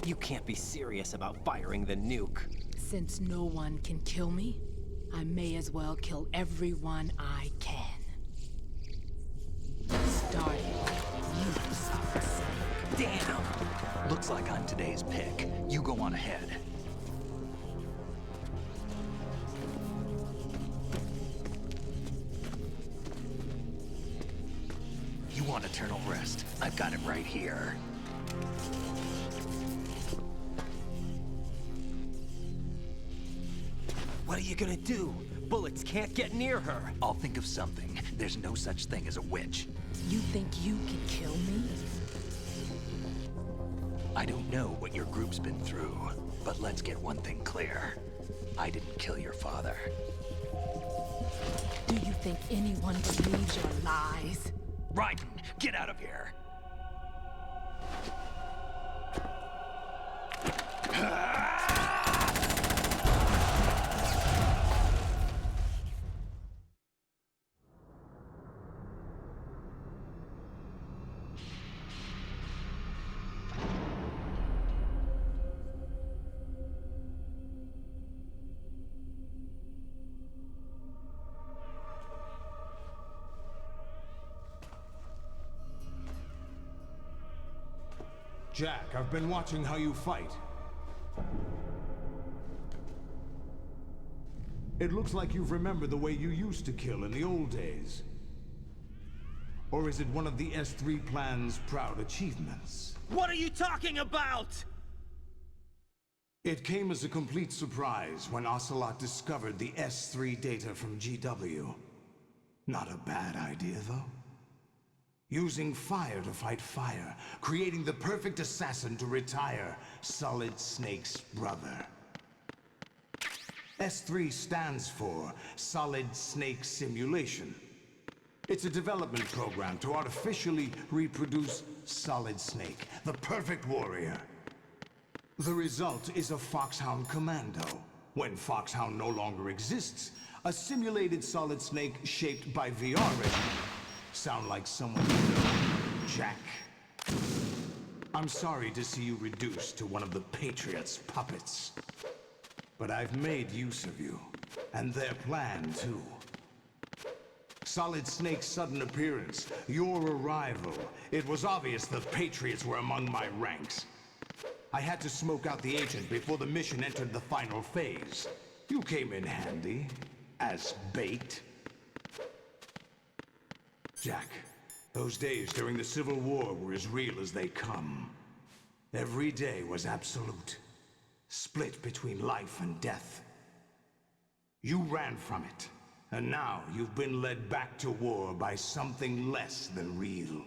You can't be serious about firing the nuke. Since no one can kill me, I may as well kill everyone I can. Starting with you, Solid Snake. Damn! Looks like I'm today's pick. You go on ahead. You want eternal rest? I've got it right here. What are you gonna do? Bullets can't get near her. I'll think of something. There's no such thing as a witch. You think you can kill me? I don't know what your group's been through, but let's get one thing clear. I didn't kill your father. Do you think anyone believes your lies? Raiden, get out of here! Jack, I've been watching how you fight. It looks like you've remembered the way you used to kill in the old days. Or is it one of the S3 plan's proud achievements? What are you talking about? It came as a complete surprise when Ocelot discovered the S3 data from GW. Not a bad idea, though. Using fire to fight fire, creating the perfect assassin to retire Solid Snake's brother. S3 stands for Solid Snake Simulation. It's a development program to artificially reproduce Solid Snake, the perfect warrior. The result is a Foxhound commando. When Foxhound no longer exists, a simulated Solid Snake shaped by VR vision. Sound like someone you know, Jack? I'm sorry to see you reduced to one of the Patriots' puppets. But I've made use of you, and their plan too. Solid Snake's sudden appearance, your arrival, it was obvious the Patriots were among my ranks. I had to smoke out the agent before the mission entered the final phase. You came in handy, as bait. Jack, those days during the Civil War were as real as they come. Every day was absolute, split between life and death. You ran from it, and now you've been led back to war by something less than real.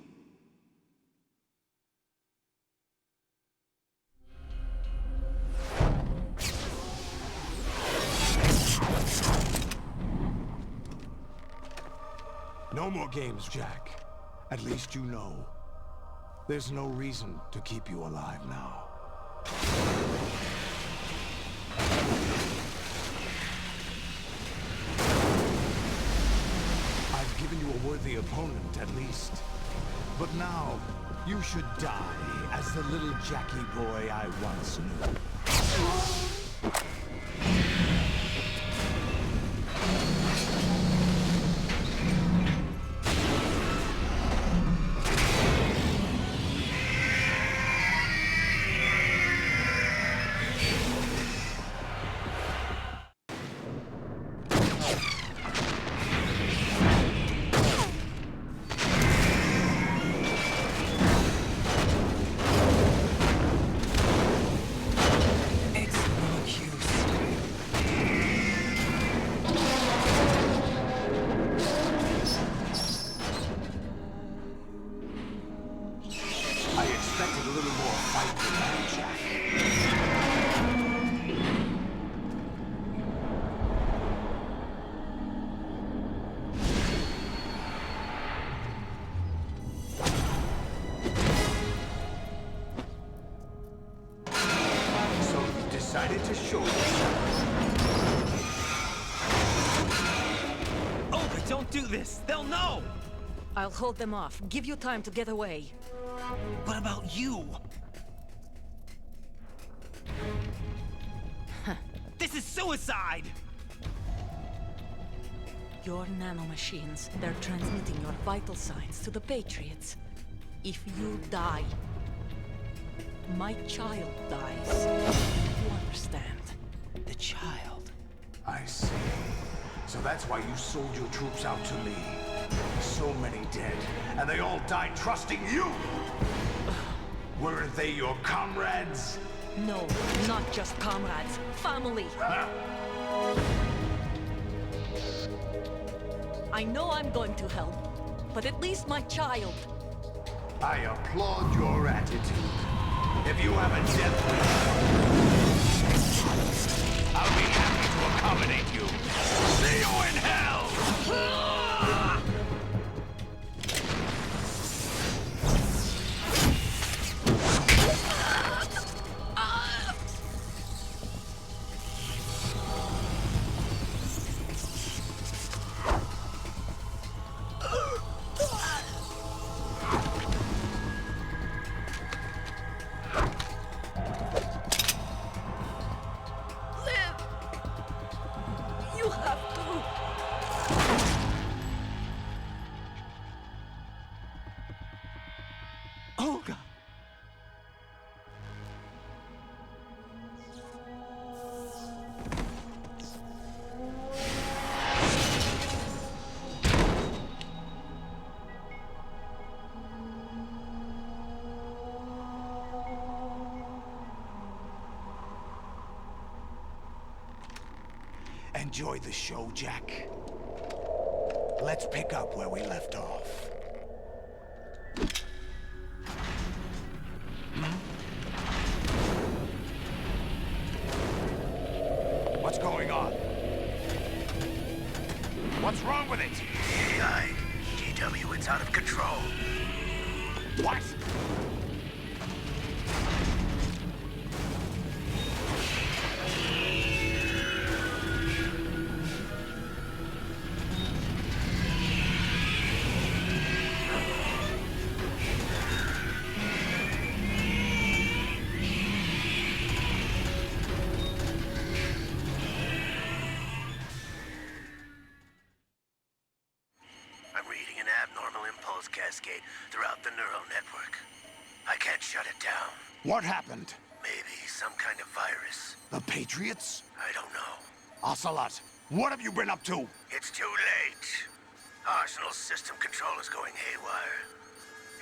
No more games, Jack. At least you know. There's no reason to keep you alive now. I've given you a worthy opponent, at least. But now, you should die as the little Jackie boy I once knew. this, they'll know! I'll hold them off. Give you time to get away. What about you? This is suicide! Your nanomachines, they're transmitting your vital signs to the Patriots. If you die, my child dies. You understand? The child. I see. So that's why you sold your troops out to me. So many dead, and they all died trusting you! Weren't they your comrades? No, not just comrades. Family! I know I'm going to hell, but at least my child. I applaud your attitude. If you have a death wish, I'll be happy to accommodate you. See you in hell! Olga! Enjoy the show, Jack. Let's pick up where we left off. What's going on? What's wrong with it? AI, GW, it's out of control. What? Cascade throughout the neural network. I can't shut it down. What happened? Maybe some kind of virus. The Patriots? I don't know. Ocelot, what have you been up to? It's too late. Arsenal's system control is going haywire.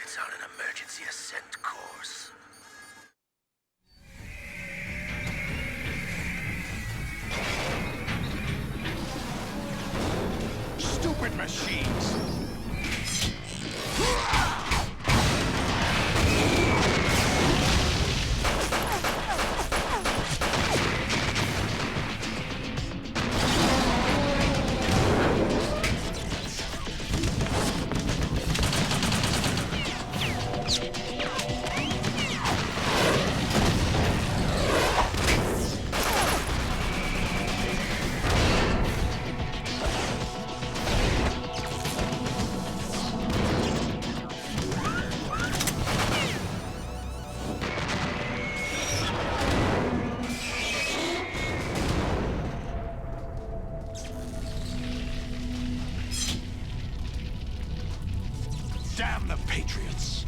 It's on an emergency ascent course. Stupid machines! Damn the Patriots!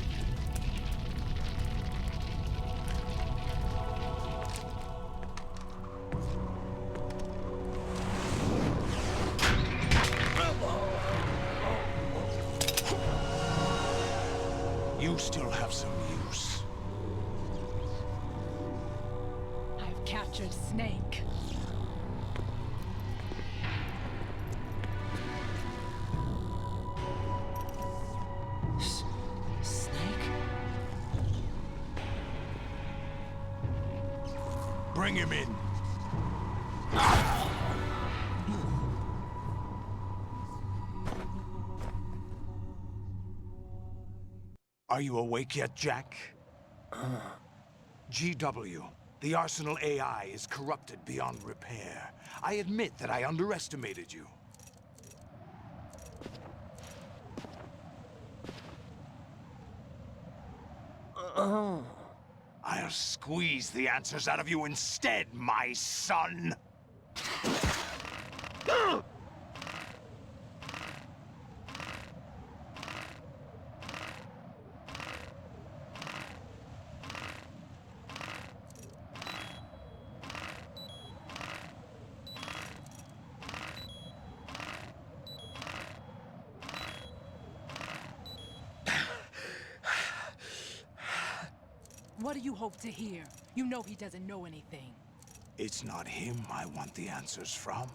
You still have some use. I've captured Snake. Bring him in. Are you awake yet, Jack? GW, the Arsenal AI is corrupted beyond repair. I admit that I underestimated you. Oh. I'll squeeze the answers out of you instead, my son! What do you hope to hear? You know he doesn't know anything. It's not him I want the answers from.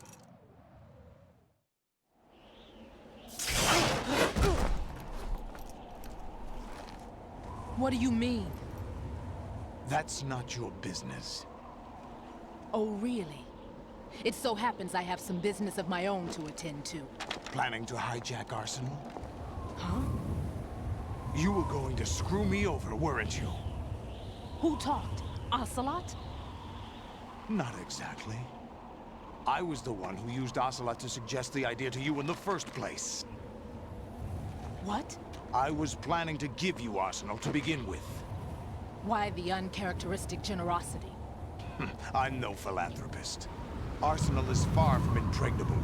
What do you mean? That's not your business. Oh, really? It so happens I have some business of my own to attend to. Planning to hijack Arsenal? Huh? You were going to screw me over, weren't you? Who talked? Ocelot? Not exactly. I was the one who used Ocelot to suggest the idea to you in the first place. What? I was planning to give you Arsenal to begin with. Why the uncharacteristic generosity? I'm no philanthropist. Arsenal is far from impregnable.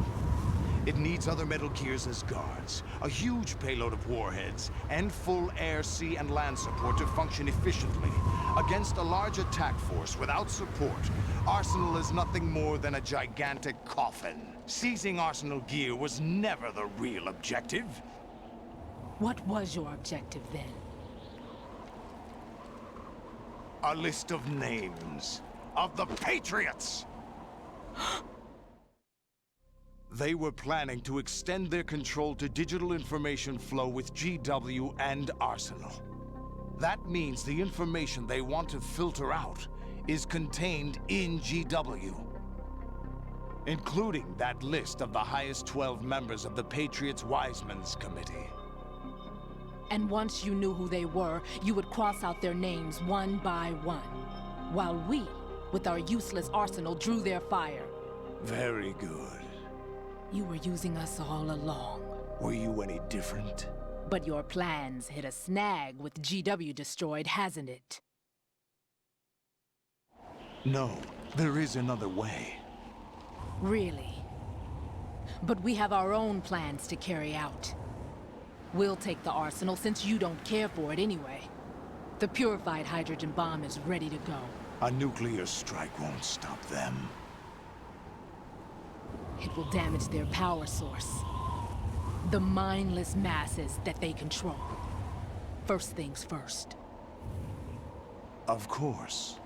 It needs other Metal Gears as guards, a huge payload of warheads, and full air, sea, and land support to function efficiently. Against a large attack force without support, Arsenal is nothing more than a gigantic coffin. Seizing Arsenal gear was never the real objective. What was your objective then? A list of names of the Patriots! They were planning to extend their control to digital information flow with GW and Arsenal. That means the information they want to filter out is contained in GW, including that list of the highest 12 members of the Patriots' Wiseman's Committee. And once you knew who they were, you would cross out their names one by one, while we, with our useless arsenal, drew their fire. Very good. You were using us all along. Were you any different? But your plans hit a snag with GW destroyed, hasn't it? No, there is another way. Really? But we have our own plans to carry out. We'll take the arsenal since you don't care for it anyway. The purified hydrogen bomb is ready to go. A nuclear strike won't stop them. It will damage their power source. The mindless masses that they control. First things first. Of course.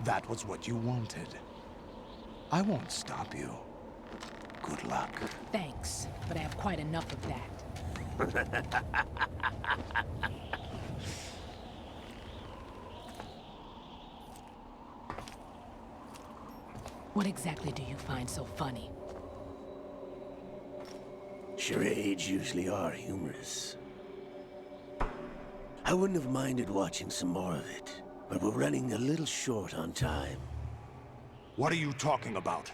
That was what you wanted. I won't stop you. Good luck. Thanks, but I have quite enough of that. What exactly do you find so funny? Charades usually are humorous. I wouldn't have minded watching some more of it, but we're running a little short on time. What are you talking about?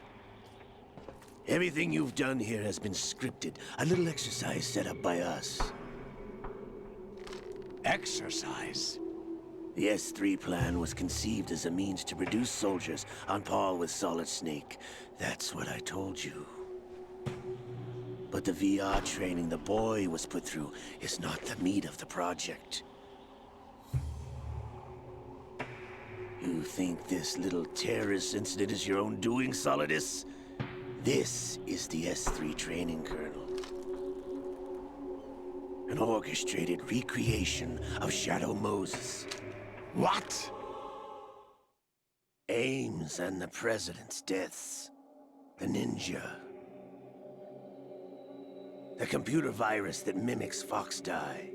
Everything you've done here has been scripted. A little exercise set up by us. Exercise? The S3 plan was conceived as a means to produce soldiers on par with Solid Snake. That's what I told you. But the VR training the boy was put through is not the meat of the project. You think this little terrorist incident is your own doing, Solidus? This is the S3 training kernel. An orchestrated recreation of Shadow Moses. What? Ames and the President's deaths. The ninja. The computer virus that mimics FOXHOUND.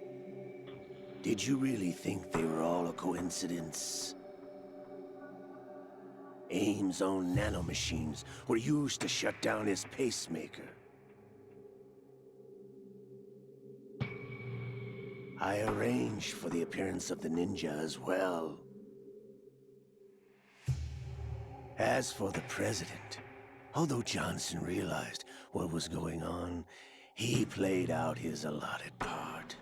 Did you really think they were all a coincidence? Ames' own nanomachines were used to shut down his pacemaker. I arranged for the appearance of the ninja as well. As for the President, although Johnson realized what was going on, he played out his allotted part.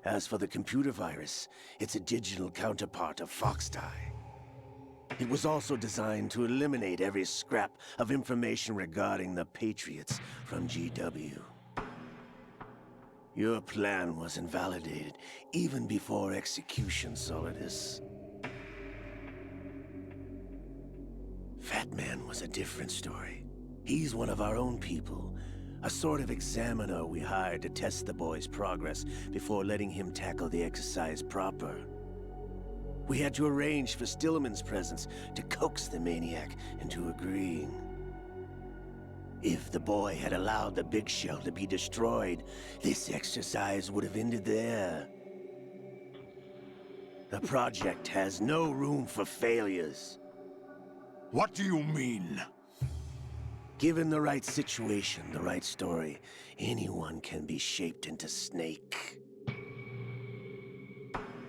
As for the computer virus, it's a digital counterpart of FOXHOUND. It was also designed to eliminate every scrap of information regarding the Patriots from GW. Your plan was invalidated even before execution, Solidus. Fatman was a different story. He's one of our own people, a sort of examiner we hired to test the boy's progress before letting him tackle the exercise proper. We had to arrange for Stillman's presence to coax the maniac into agreeing. If the boy had allowed the big shell to be destroyed, this exercise would have ended there. The project has no room for failures. What do you mean? Given the right situation, the right story, anyone can be shaped into Snake.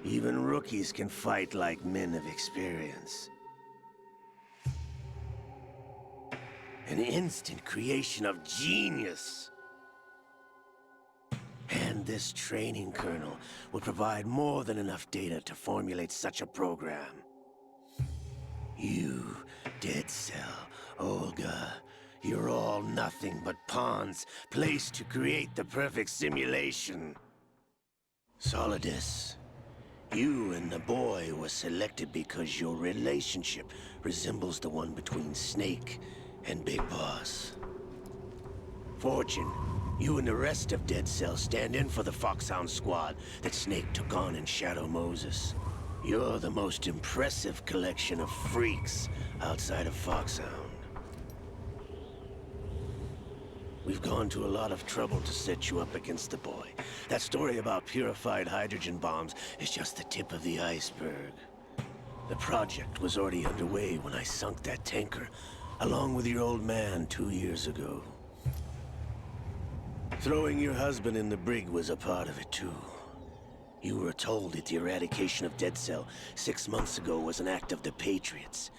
Even rookies can fight like men of experience. An instant creation of genius. And this training kernel will provide more than enough data to formulate such a program. You, Dead Cell, Olga, you're all nothing but pawns placed to create the perfect simulation. Solidus, you and the boy were selected because your relationship resembles the one between Snake and Big Boss. Fortune, you and the rest of Dead Cell stand in for the FOXHOUND squad that Snake took on in Shadow Moses. You're the most impressive collection of freaks outside of FOXHOUND. We've gone to a lot of trouble to set you up against the boy. That story about purified hydrogen bombs is just the tip of the iceberg. The project was already underway when I sunk that tanker, along with your old man 2 years ago. Throwing your husband in the brig was a part of it too. You were told that the eradication of Dead Cell 6 months ago was an act of the Patriots.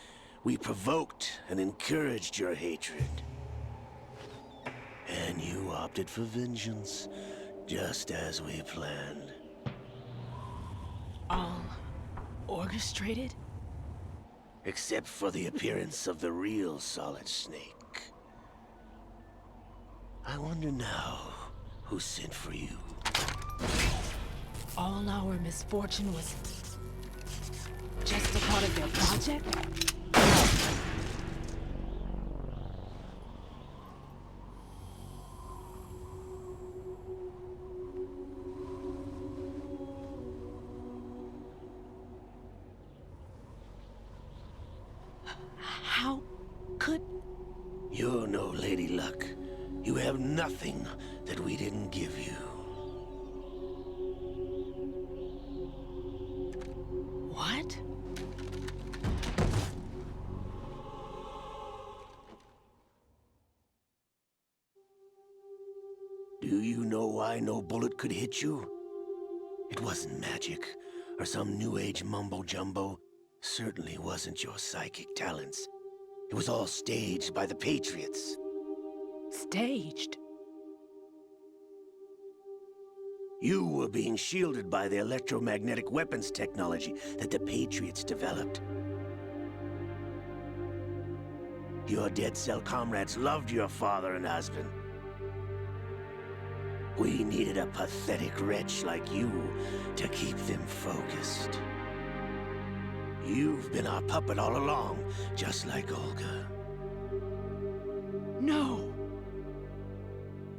We provoked and encouraged your hatred. And you opted for vengeance, just as we planned. All orchestrated? Except for the appearance of the real Solid Snake. I wonder now who sent for you. All our misfortune was just a part of their project? How could... You're no Lady Luck. You have nothing that we didn't give you. What? Do you know why no bullet could hit you? It wasn't magic, or some new age mumbo-jumbo. Certainly wasn't your psychic talents. It was all staged by the Patriots. Staged? You were being shielded by the electromagnetic weapons technology that the Patriots developed. Your Dead Cell comrades loved your father and husband. We needed a pathetic wretch like you to keep them focused. You've been our puppet all along, just like Olga. No!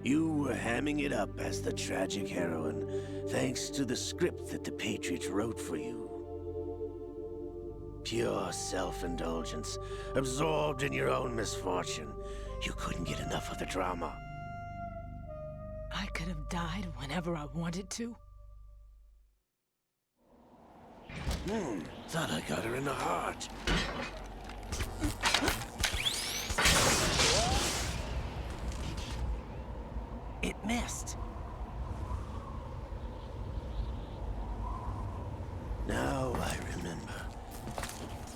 You were hamming it up as the tragic heroine, thanks to the script that the Patriots wrote for you. Pure self-indulgence, absorbed in your own misfortune. You couldn't get enough of the drama. I could have died whenever I wanted to. Thought I got her in the heart. It missed. Now I remember.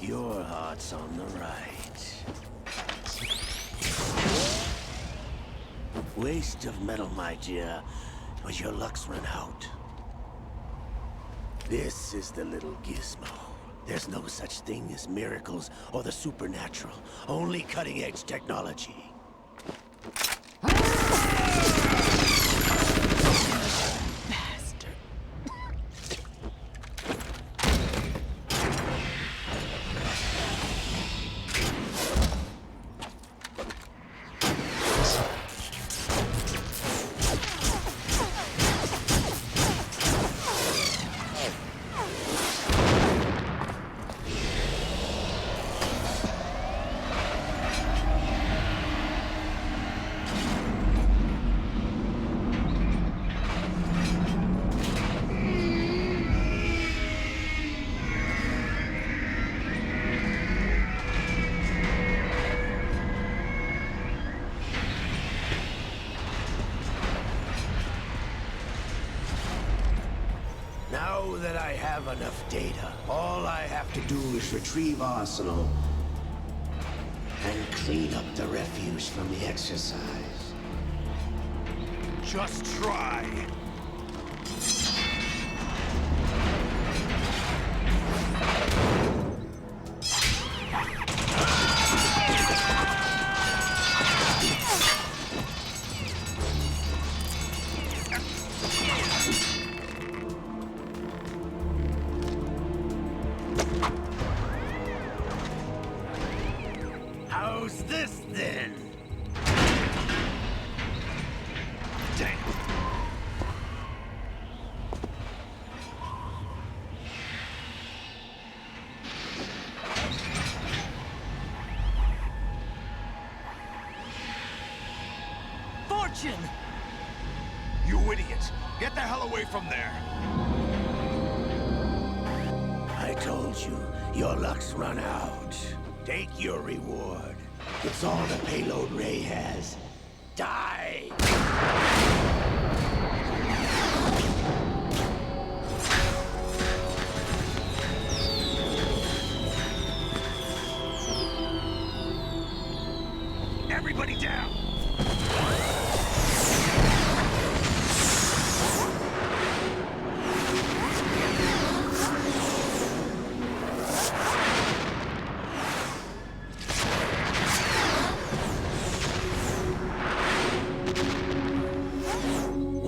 Your heart's on the right. Waste of metal, my dear, but your luck's run out. This is the little gizmo. There's no such thing as miracles or the supernatural. Only cutting-edge technology. Now that I have enough data, all I have to do is retrieve Arsenal and clean up the refuse from the exercise. Just try. How's this then? Damn. Fortune! You idiot! Get the hell away from there! I told you, your luck's run out. Take your reward. It's all the payload Ray has. Die! Everybody down!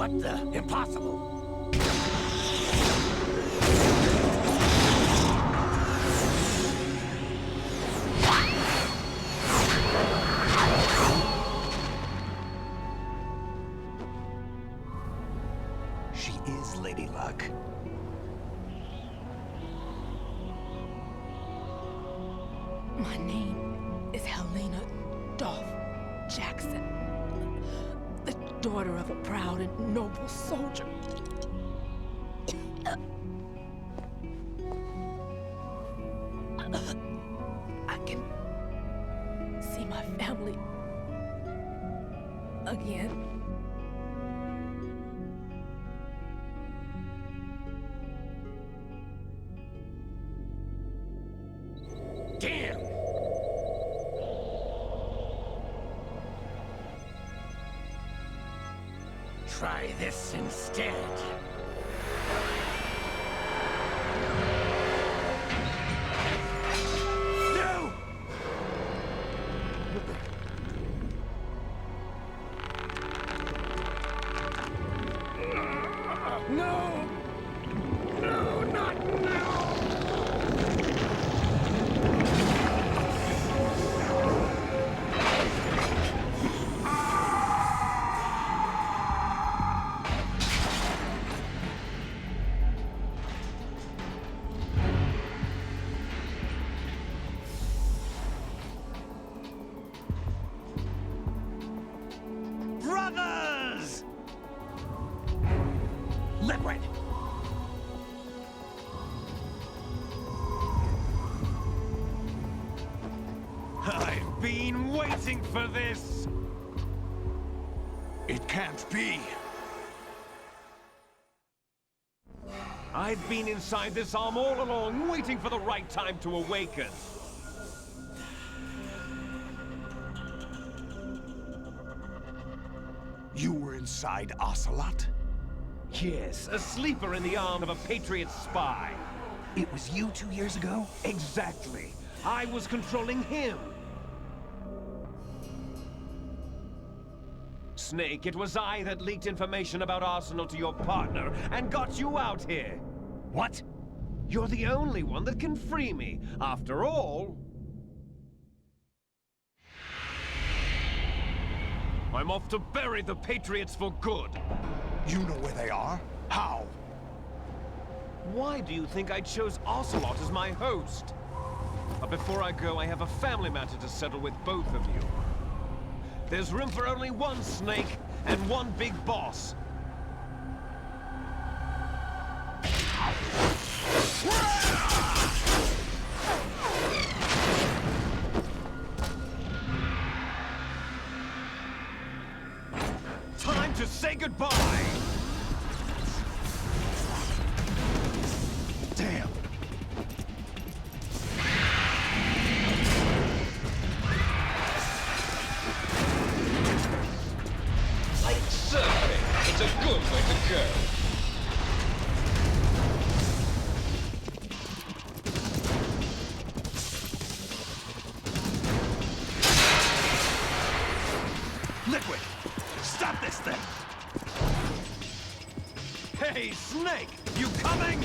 What the? Impossible! She is Lady Luck. My name is Helena Dolph Jackson, the daughter of a proud and noble soldier. I can see my family again. Damn! Try this instead. No! No! No, not now! Brothers! Liquid! I've been waiting for this! It can't be. I've been inside this arm all along, waiting for the right time to awaken. You were inside Ocelot? Yes, a sleeper in the arm of a Patriot spy. It was you 2 years ago? Exactly. I was controlling him. Snake, it was I that leaked information about Arsenal to your partner and got you out here. What? You're the only one that can free me. After all, I'm off to bury the Patriots for good. You know where they are? How? Why do you think I chose Ocelot as my host? But before I go, I have a family matter to settle with both of you. There's room for only one Snake and one big boss. Time to say goodbye! Damn! Like surfing, it's a good way to go. Liquid! Stop this thing! Hey, Snake! You coming?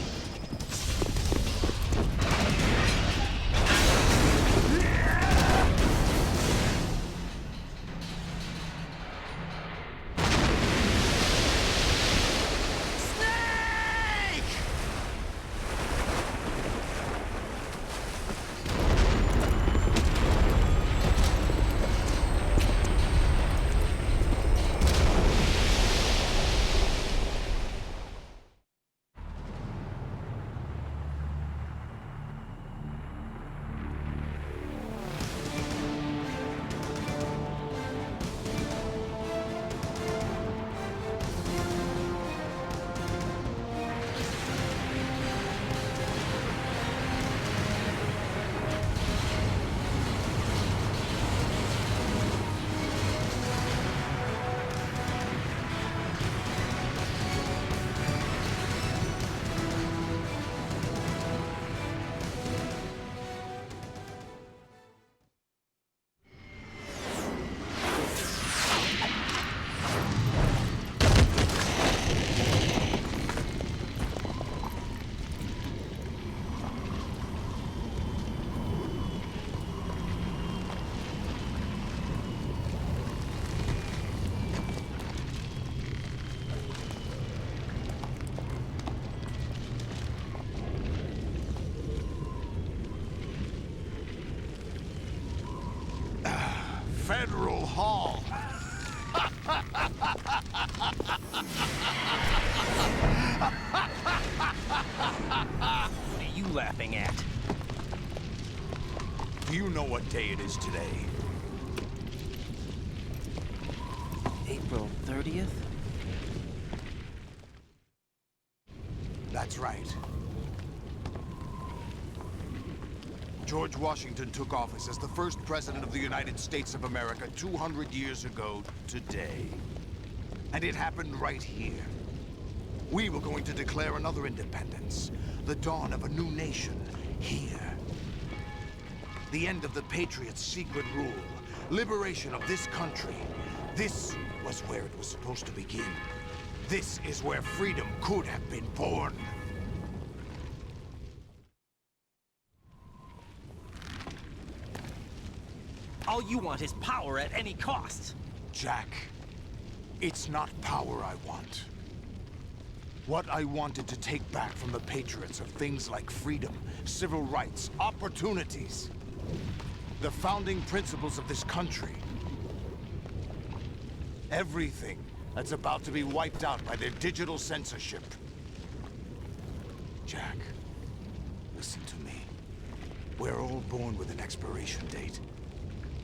Federal Hall. What are you laughing at? Do you know what day it is today? April 30th? That's right. George Washington took office as the first president of the United States of America 200 years ago today. And it happened right here. We were going to declare another independence, the dawn of a new nation, here. The end of the Patriots' secret rule, liberation of this country. This was where it was supposed to begin. This is where freedom could have been born. All you want is power at any cost. Jack, it's not power I want. What I wanted to take back from the Patriots are things like freedom, civil rights, opportunities. The founding principles of this country. Everything that's about to be wiped out by their digital censorship. Jack, listen to me. We're all born with an expiration date.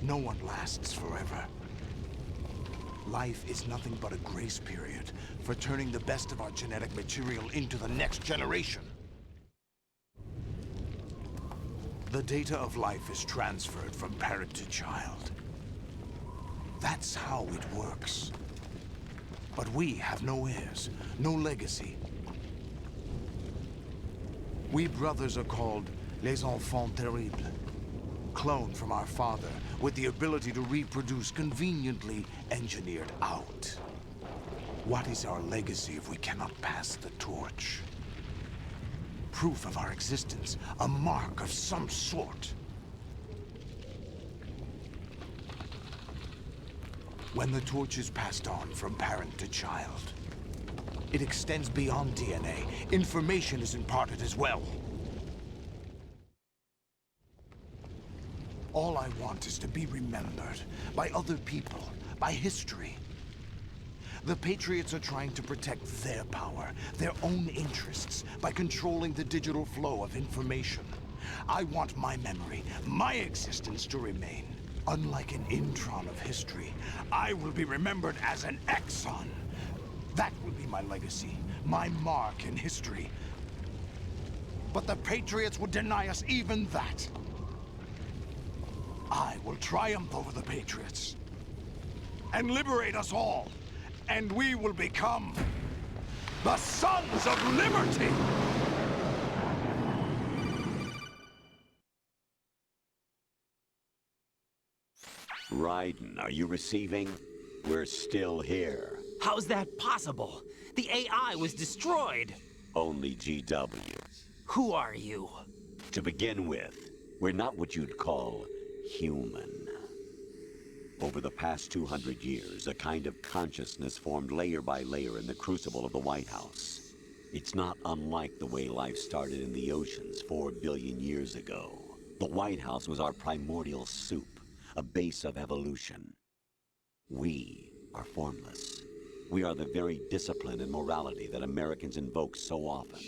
No one lasts forever. Life is nothing but a grace period for turning the best of our genetic material into the next generation. The data of life is transferred from parent to child. That's how it works. But we have no heirs, no legacy. We brothers are called les Enfants Terribles. Cloned from our father, with the ability to reproduce conveniently engineered out. What is our legacy if we cannot pass the torch? Proof of our existence, a mark of some sort. When the torch is passed on from parent to child, it extends beyond DNA. Information is imparted as well. All I want is to be remembered by other people, by history. The Patriots are trying to protect their power, their own interests, by controlling the digital flow of information. I want my memory, my existence to remain. Unlike an intron of history, I will be remembered as an exon. That will be my legacy, my mark in history. But the Patriots would deny us even that. I will triumph over the Patriots and liberate us all, and we will become the Sons of Liberty! Raiden, are you receiving? We're still here. How's that possible? The AI was destroyed. Only GW. Who are you? To begin with, we're not what you'd call human. Over the past 200 years, a kind of consciousness formed layer by layer in the crucible of the White House. It's not unlike the way life started in the oceans 4 billion years ago. The White House was our primordial soup, a base of evolution. We are formless. We are the very discipline and morality that Americans invoke so often.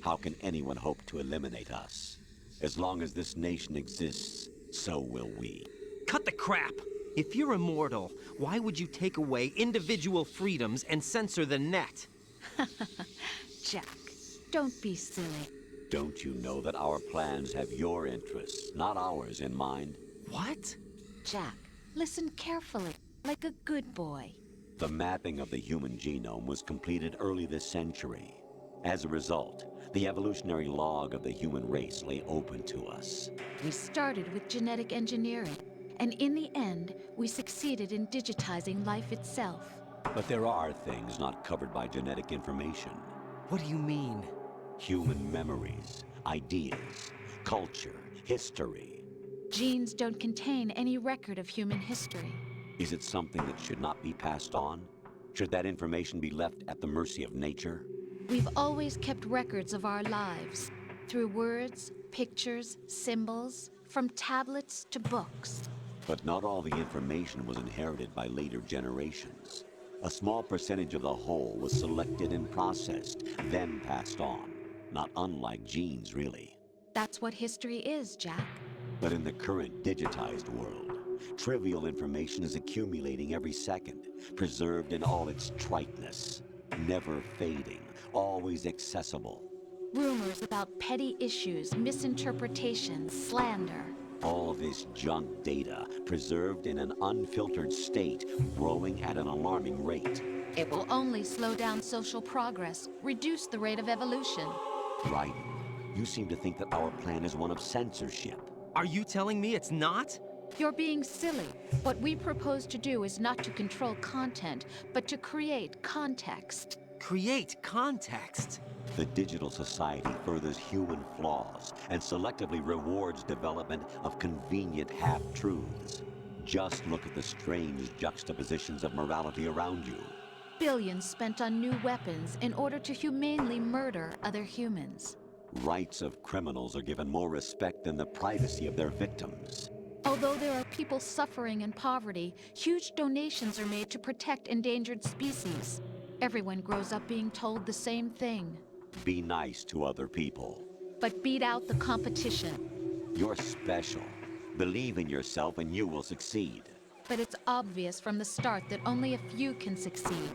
How can anyone hope to eliminate us? As long as this nation exists, so will we. Cut the crap! If you're immortal, why would you take away individual freedoms and censor the net? Jack, don't be silly. Don't you know that our plans have your interests, not ours, in mind? What? Jack, listen carefully, like a good boy. The mapping of the human genome was completed early this century. As a result, the evolutionary log of the human race lay open to us. We started with genetic engineering, and in the end, we succeeded in digitizing life itself. But there are things not covered by genetic information. What do you mean? Human memories, ideas, culture, history. Genes don't contain any record of human history. Is it something that should not be passed on? Should that information be left at the mercy of nature? We've always kept records of our lives, through words, pictures, symbols, from tablets to books. But not all the information was inherited by later generations. A small percentage of the whole was selected and processed, then passed on. Not unlike genes, really. That's what history is, Jack. But in the current digitized world, trivial information is accumulating every second, preserved in all its triteness, never fading, always accessible. Rumors about petty issues, misinterpretations, slander. All this junk data, preserved in an unfiltered state, growing at an alarming rate. It will only slow down social progress, reduce the rate of evolution. Raiden, you seem to think that our plan is one of censorship. Are you telling me it's not? You're being silly. What we propose to do is not to control content, but to create context. Create context? The digital society furthers human flaws and selectively rewards development of convenient half-truths. Just look at the strange juxtapositions of morality around you. Billions spent on new weapons in order to humanely murder other humans. Rights of criminals are given more respect than the privacy of their victims. Although there are people suffering in poverty, huge donations are made to protect endangered species. Everyone grows up being told the same thing. Be nice to other people. But beat out the competition. You're special. Believe in yourself and you will succeed. But it's obvious from the start that only a few can succeed.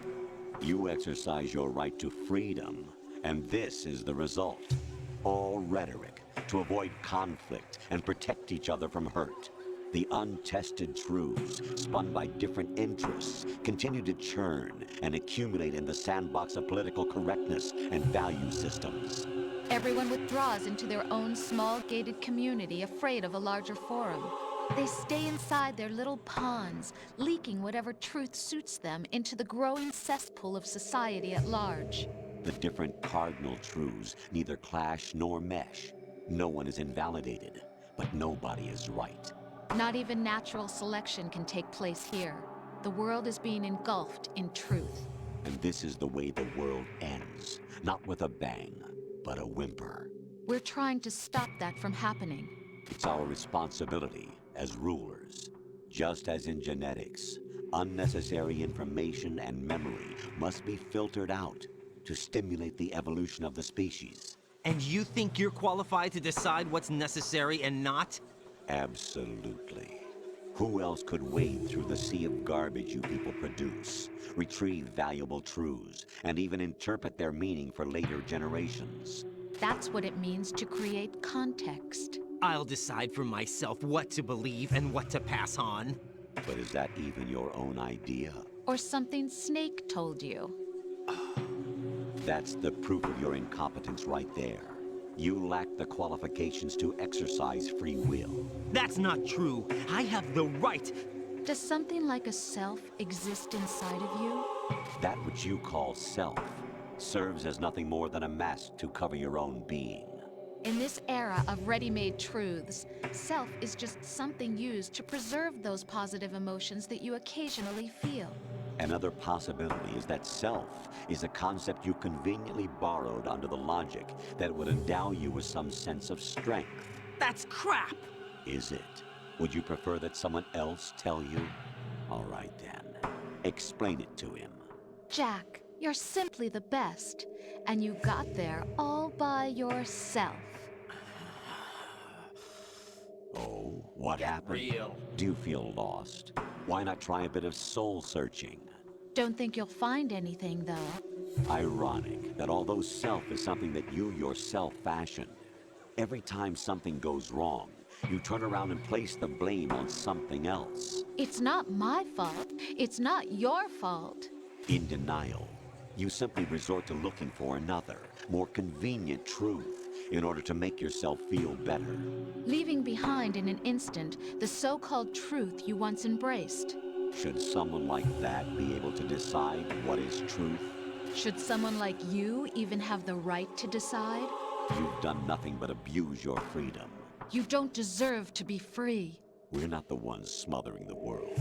You exercise your right to freedom, and this is the result. All rhetoric to avoid conflict and protect each other from hurt. The untested truths, spun by different interests, continue to churn and accumulate in the sandbox of political correctness and value systems. Everyone withdraws into their own small gated community, afraid of a larger forum. They stay inside their little ponds, leaking whatever truth suits them into the growing cesspool of society at large. The different cardinal truths neither clash nor mesh. No one is invalidated, but nobody is right. Not even natural selection can take place here. The world is being engulfed in truth. And this is the way the world ends. Not with a bang, but a whimper. We're trying to stop that from happening. It's our responsibility as rulers. Just as in genetics, unnecessary information and memory must be filtered out to stimulate the evolution of the species. And you think you're qualified to decide what's necessary and not? Absolutely. Who else could wade through the sea of garbage you people produce, retrieve valuable truths, and even interpret their meaning for later generations? That's what it means to create context. I'll decide for myself what to believe and what to pass on. But is that even your own idea? Or something Snake told you? That's the proof of your incompetence right there. You lack the qualifications to exercise free will. That's not true. I have the right. Does something like a self exist inside of you? That which you call self serves as nothing more than a mask to cover your own being. In this era of ready-made truths, self is just something used to preserve those positive emotions that you occasionally feel. Another possibility is that self is a concept you conveniently borrowed under the logic that would endow you with some sense of strength. That's crap! Is it? Would you prefer that someone else tell you? All right then. Explain it to him. Jack, you're simply the best. And you got there all by yourself. Oh, what happened? Real. Do you feel lost? Why not try a bit of soul searching? Don't think you'll find anything, though. Ironic that although self is something that you yourself fashioned, every time something goes wrong, you turn around and place the blame on something else. It's not my fault. It's not your fault. In denial, you simply resort to looking for another, more convenient truth in order to make yourself feel better. Leaving behind in an instant the so-called truth you once embraced. Should someone like that be able to decide what is truth? Should someone like you even have the right to decide? You've done nothing but abuse your freedom. You don't deserve to be free. We're not the ones smothering the world.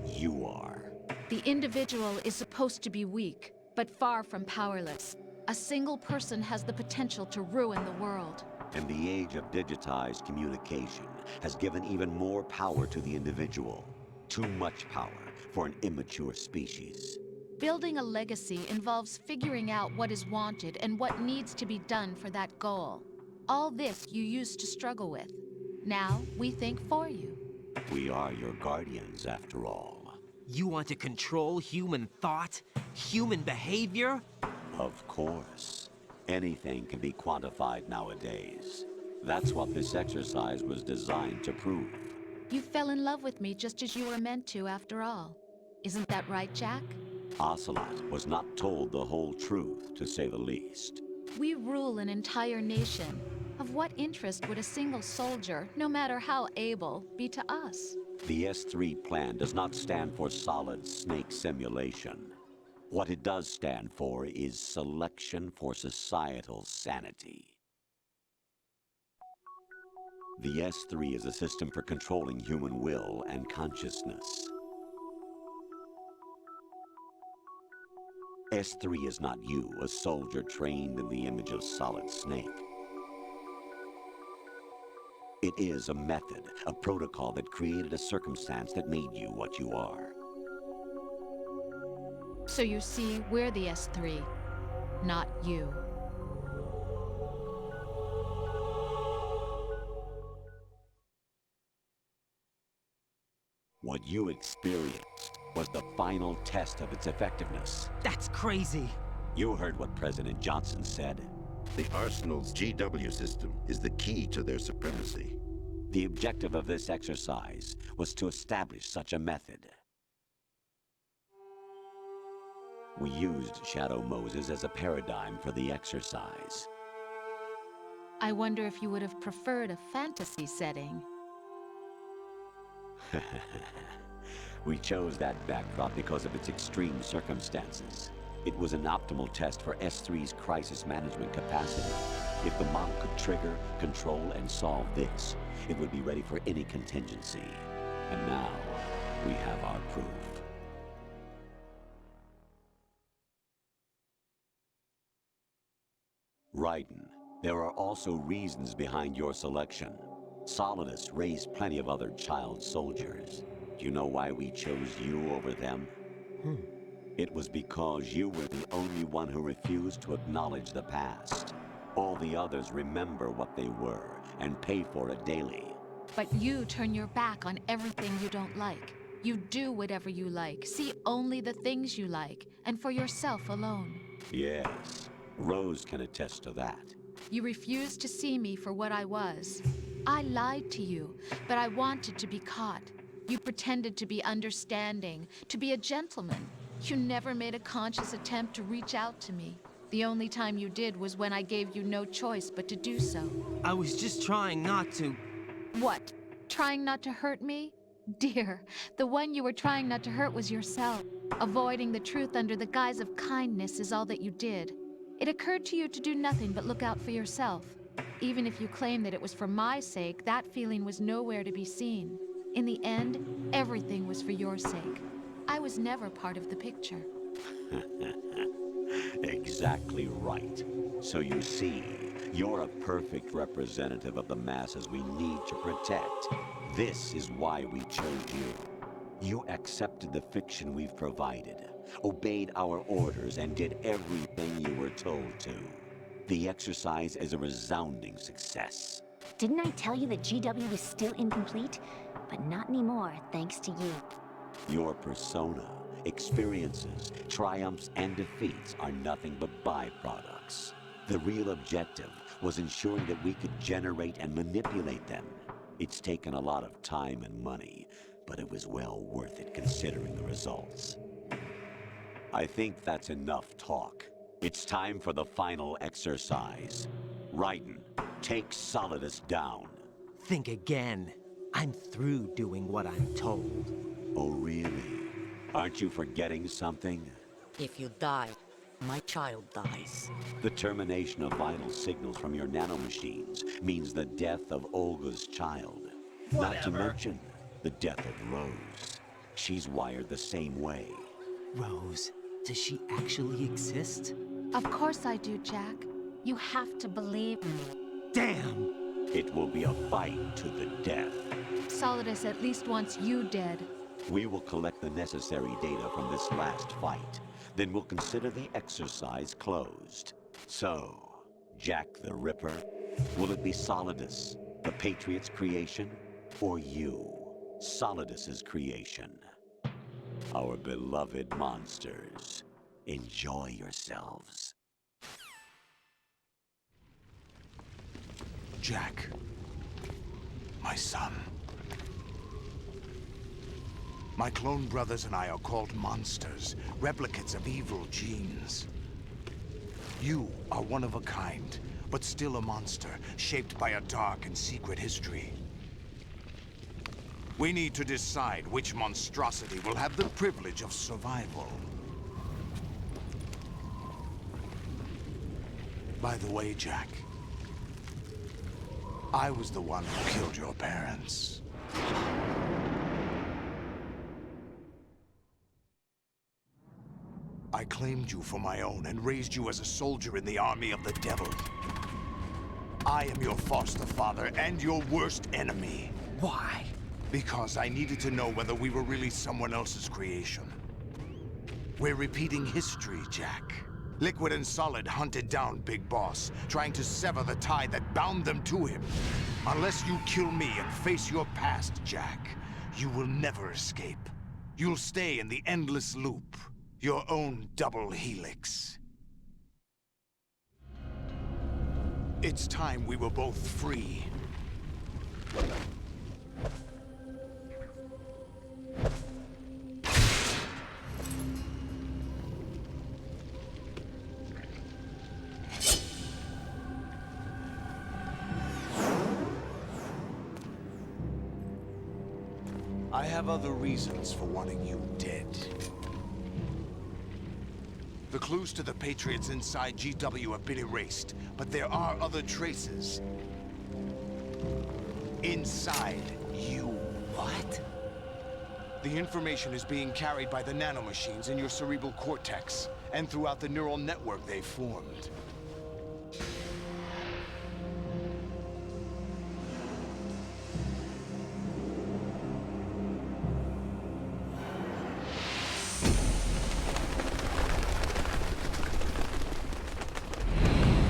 You are. The individual is supposed to be weak, but far from powerless. A single person has the potential to ruin the world. And the age of digitized communication has given even more power to the individual. Too much power for an immature species. Building a legacy involves figuring out what is wanted and what needs to be done for that goal. All this you used to struggle with. Now we think for you. We are your guardians, after all. You want to control human thought? Human behavior? Of course. Anything can be quantified nowadays. That's what this exercise was designed to prove. You fell in love with me just as you were meant to, after all. Isn't that right, Jack? Ocelot was not told the whole truth, to say the least. We rule an entire nation. Of what interest would a single soldier, no matter how able, be to us? The S3 plan does not stand for solid snake simulation. What it does stand for is selection for societal sanity. The S3 is a system for controlling human will and consciousness. S3 is not you, a soldier trained in the image of Solid Snake. It is a method, a protocol that created a circumstance that made you what you are. So you see, we're the S3, not you. What you experienced was the final test of its effectiveness. That's crazy. You heard what President Johnson said. The Arsenal's GW system is the key to their supremacy. The objective of this exercise was to establish such a method. We used Shadow Moses as a paradigm for the exercise. I wonder if you would have preferred a fantasy setting. We chose that backdrop because of its extreme circumstances. It was an optimal test for S3's crisis management capacity. If the model could trigger, control, and solve this, it would be ready for any contingency. And now, we have our proof. Raiden, there are also reasons behind your selection. Solidus raised plenty of other child soldiers. Do you know why we chose you over them? It was because you were the only one who refused to acknowledge the past. All the others remember what they were and pay for it daily. But you turn your back on everything you don't like. You do whatever you like, see only the things you like, and for yourself alone. Yes, Rose can attest to that. You refused to see me for what I was. I lied to you, but I wanted to be caught. You pretended to be understanding, to be a gentleman. You never made a conscious attempt to reach out to me. The only time you did was when I gave you no choice but to do so. I was just trying not to... What? Trying not to hurt me? Dear, the one you were trying not to hurt was yourself. Avoiding the truth under the guise of kindness is all that you did. It occurred to you to do nothing but look out for yourself. Even if you claim that it was for my sake, that feeling was nowhere to be seen. In the end, everything was for your sake. I was never part of the picture. Exactly right. So you see, you're a perfect representative of the masses we need to protect. This is why we chose you. You accepted the fiction we've provided, obeyed our orders, and did everything you were told to. The exercise is a resounding success. Didn't I tell you that GW is still incomplete? But not anymore, thanks to you. Your persona, experiences, triumphs, and defeats are nothing but byproducts. The real objective was ensuring that we could generate and manipulate them. It's taken a lot of time and money, but it was well worth it considering the results. I think that's enough talk. It's time for the final exercise. Raiden, take Solidus down. Think again. I'm through doing what I'm told. Oh, really? Aren't you forgetting something? If you die, my child dies. The termination of vital signals from your nanomachines means the death of Olga's child. Whatever. Not to mention the death of Rose. She's wired the same way. Rose, does she actually exist? Of course I do, Jack. You have to believe me. Damn! It will be a fight to the death. Solidus at least wants you dead. We will collect the necessary data from this last fight. Then we'll consider the exercise closed. So, Jack the Ripper, will it be Solidus, the Patriot's creation, or you, Solidus's creation? Our beloved monsters, enjoy yourselves. Jack, my son. My clone brothers and I are called monsters, replicates of evil genes. You are one of a kind, but still a monster, shaped by a dark and secret history. We need to decide which monstrosity will have the privilege of survival. By the way, Jack, I was the one who killed your parents. I claimed you for my own and raised you as a soldier in the army of the devil. I am your foster father and your worst enemy. Why? Because I needed to know whether we were really someone else's creation. We're repeating history, Jack. Liquid and Solid hunted down Big Boss, trying to sever the tie that bound them to him. Unless you kill me and face your past, Jack, you will never escape. You'll stay in the endless loop, your own double helix. It's time we were both free. I have other reasons for wanting you dead. The clues to the Patriots inside GW have been erased, but there are other traces. Inside you. What? The information is being carried by the nanomachines in your cerebral cortex, and throughout the neural network they've formed.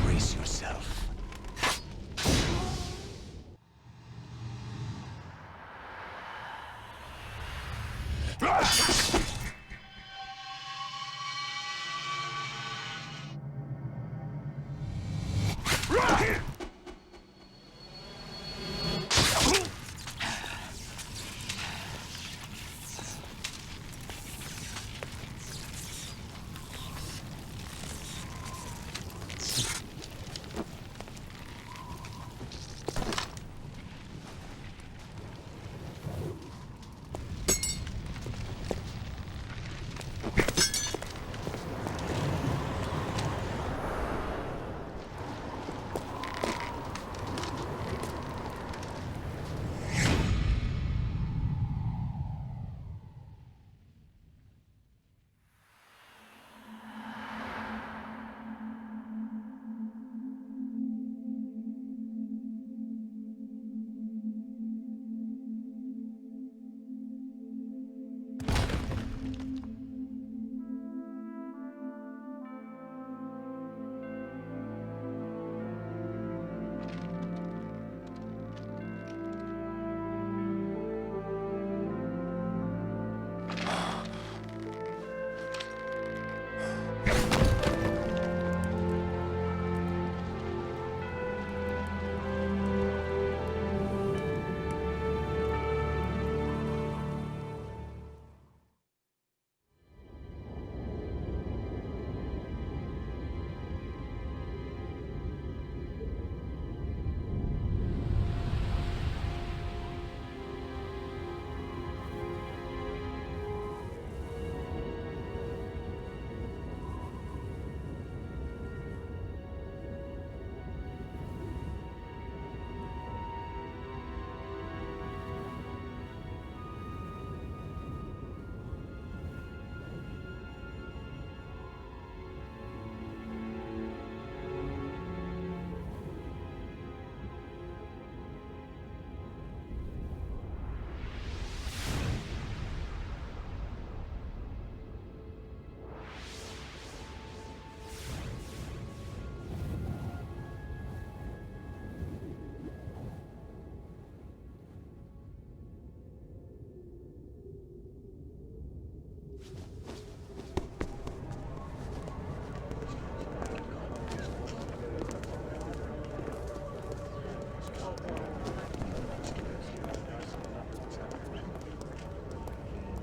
Brace yourself.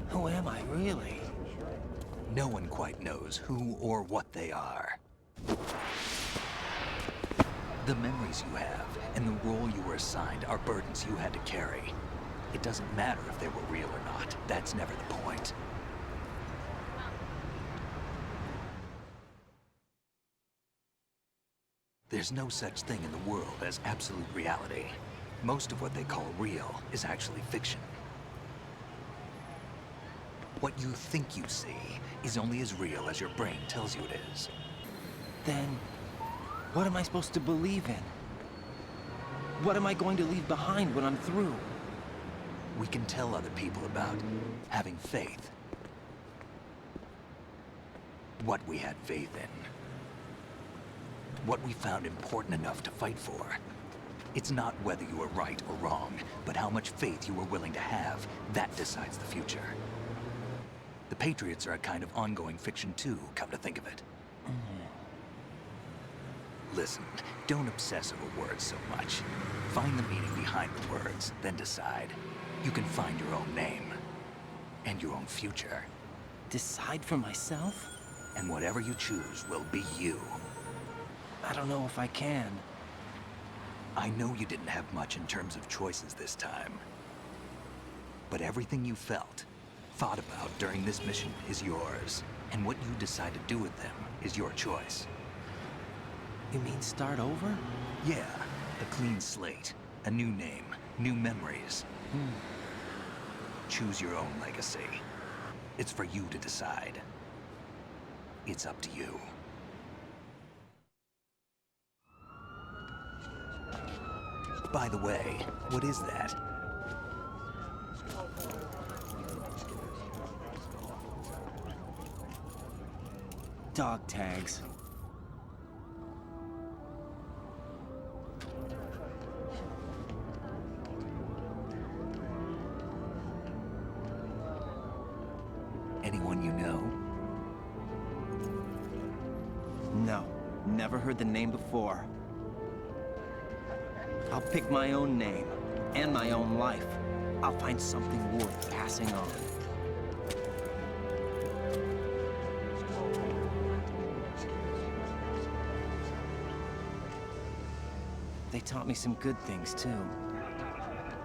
Who am I, really? No one quite knows who or what they are. The memories you have and the role you were assigned are burdens you had to carry. It doesn't matter if they were real or not. That's never the point. There's no such thing in the world as absolute reality. Most of what they call real is actually fiction. What you think you see is only as real as your brain tells you it is. Then, what am I supposed to believe in? What am I going to leave behind when I'm through? We can tell other people about having faith. What we had faith in. What we found important enough to fight for. It's not whether you were right or wrong, but how much faith you were willing to have. That decides the future. The Patriots are a kind of ongoing fiction too, come to think of it. Listen, don't obsess over words so much. Find the meaning behind the words, then decide. You can find your own name. And your own future. Decide for myself? And whatever you choose will be you. I don't know if I can. I know you didn't have much in terms of choices this time. But everything you felt, thought about during this mission is yours. And what you decide to do with them is your choice. You mean start over? Yeah, a clean slate, a new name, new memories. Choose your own legacy. It's for you to decide. It's up to you. By the way, what is that? Dog tags. Anyone you know? No, never heard the name before. I'll pick my own name, and my own life. I'll find something worth passing on. They taught me some good things, too.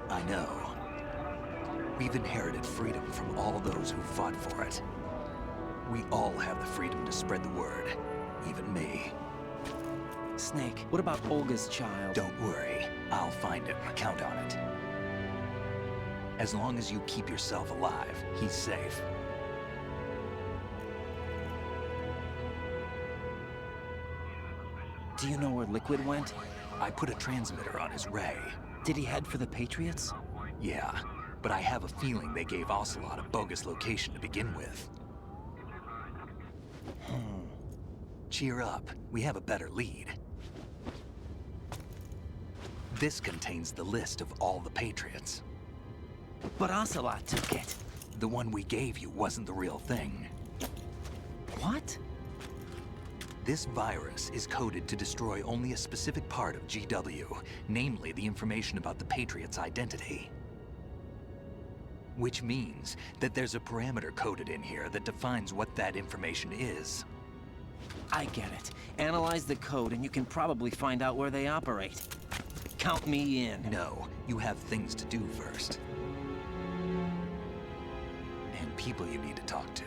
I know. We've inherited freedom from all those who fought for it. We all have the freedom to spread the word, even me. Snake, what about Olga's child? Don't worry, I'll find him. Count on it. As long as you keep yourself alive, he's safe. Do you know where Liquid went? I put a transmitter on his ray. Did he head for the Patriots? Yeah, but I have a feeling they gave Ocelot a bogus location to begin with. Cheer up, we have a better lead. This contains the list of all the Patriots. But Ocelot took it. The one we gave you wasn't the real thing. What? This virus is coded to destroy only a specific part of GW, namely the information about the Patriot's identity. Which means that there's a parameter coded in here that defines what that information is. I get it. Analyze the code and you can probably find out where they operate. Count me in. No, you have things to do first. And people you need to talk to.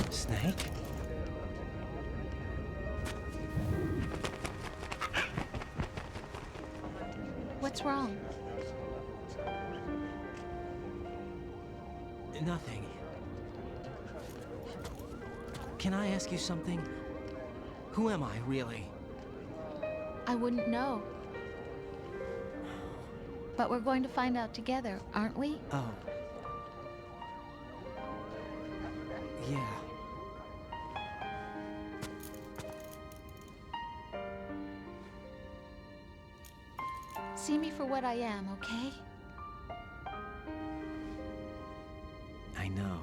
Snake? What's wrong? Nothing. Can I ask you something? Who am I, really? I wouldn't know. But we're going to find out together, aren't we? Oh. Yeah. See me for what I am, okay? I know.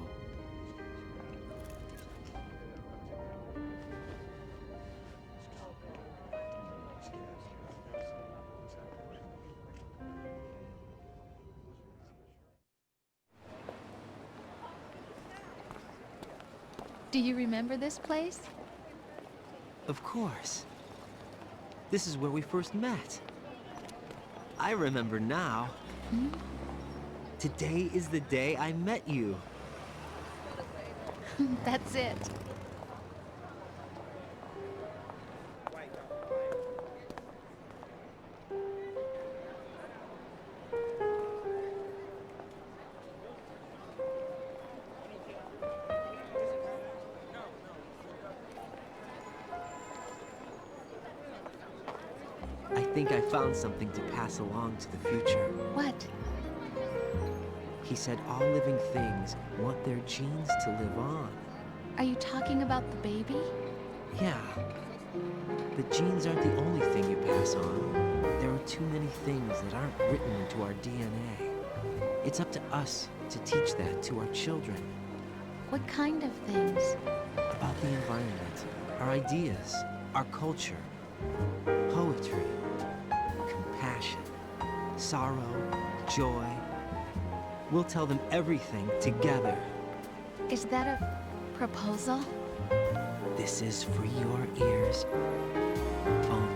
Do you remember this place? Of course. This is where we first met. I remember now. Hmm? Today is the day I met you. That's it. I think I found something to pass along to the future. What? He said all living things want their genes to live on. Are you talking about the baby? Yeah. But genes aren't the only thing you pass on. There are too many things that aren't written into our DNA. It's up to us to teach that to our children. What kind of things? About the environment, our ideas, our culture, poetry, compassion, sorrow, joy. We'll tell them everything together. Is that a proposal? This is for your ears only.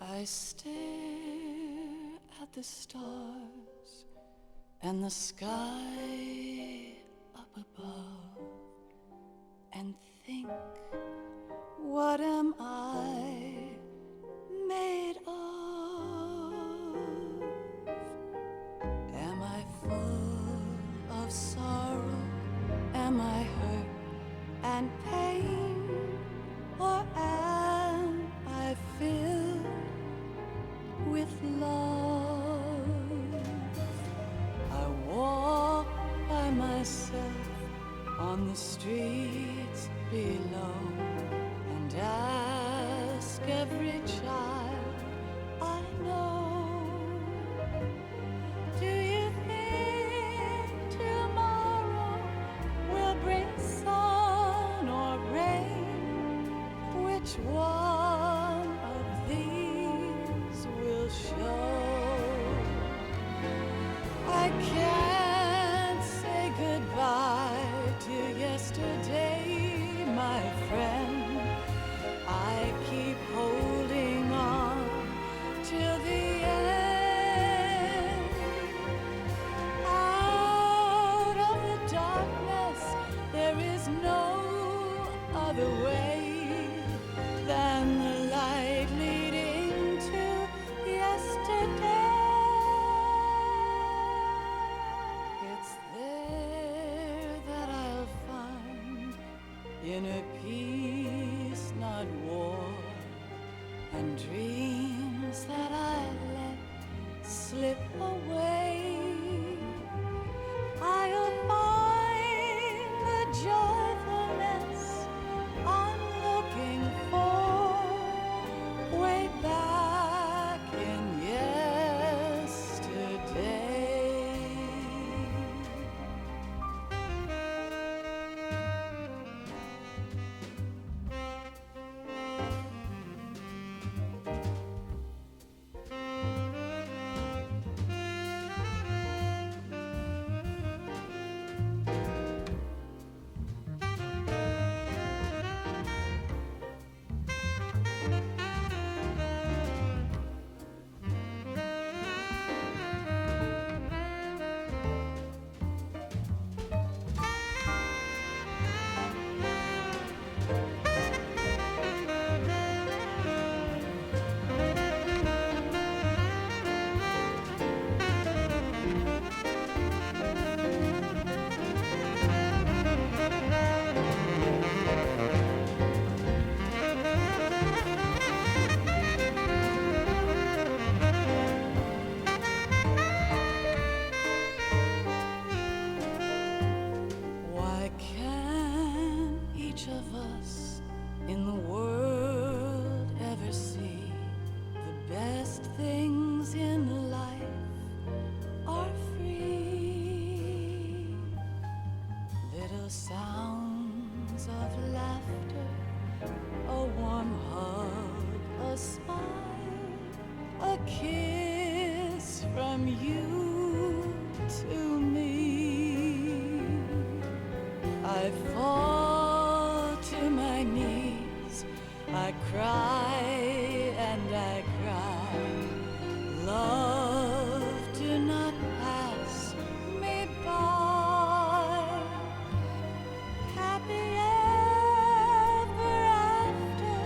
I stare at the stars and the sky up above and think, what am I made of? Am I full of sorrow? Am I hurt and pain? Or am I filled with love? I walk by myself on the streets below and ask every child I know, do you think tomorrow will bring sun or rain? Which one of these will show? I can't say goodbye to yesterday, my friend. I keep holding on till the end. Out of the darkness, there is no other way than the light leading to yesterday. It's there that I'll find inner peace, not war, and dreams that I let slip away. I'll find the joyfulness I'm looking for way back in yesterday. Why can't each of us in the world ever see the best things in life are free? Little sounds of laughter, a warm hug, a smile, a kiss from you to me. I fall to my knees I cry and I cry. Love, do not pass me by. Happy ever after.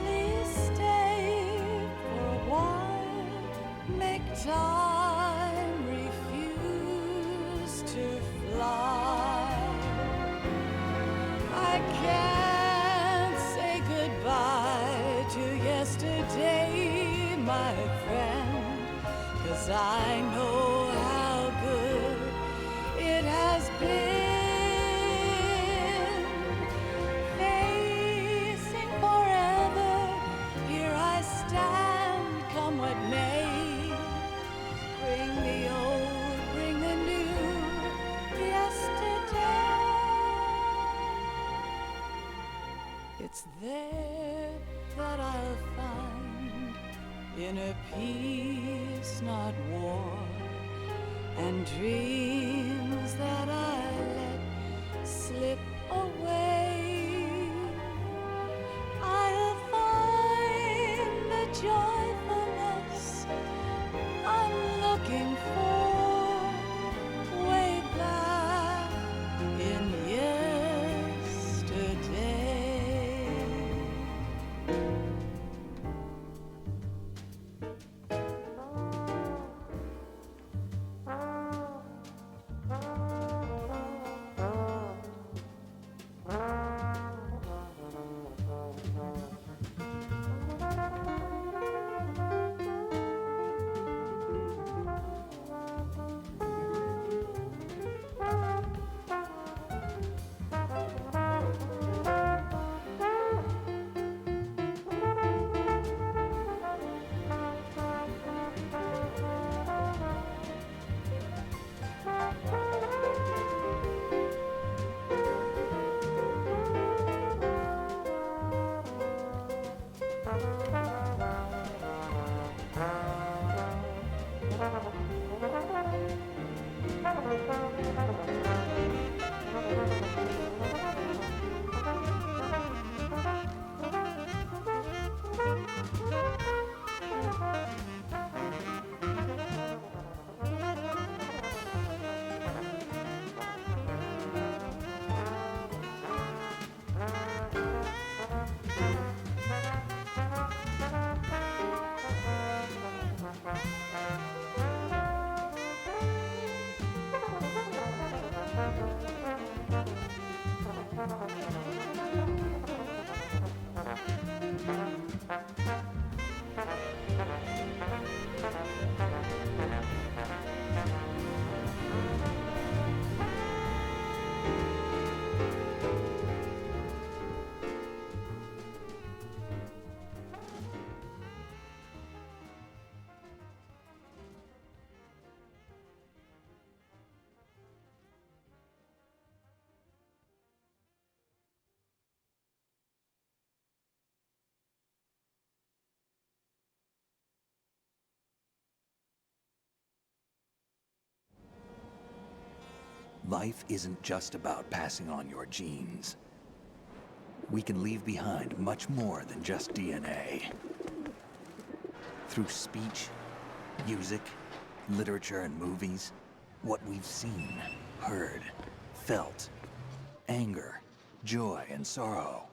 Please stay for a while. Make time refuse to fly. I can't say goodbye to yesterday, my friend, 'cause I know how good it has been. Facing forever, here I stand, come what may. Bring the old, bring the new, yesterday. It's there that I'll find inner peace, not war, and dreams that I let slip away. I'll find the joyfulness I'm looking for way back in yesterday. Life isn't just about passing on your genes. We can leave behind much more than just DNA. Through speech, music, literature, and movies, what we've seen, heard, felt, anger, joy, and sorrow.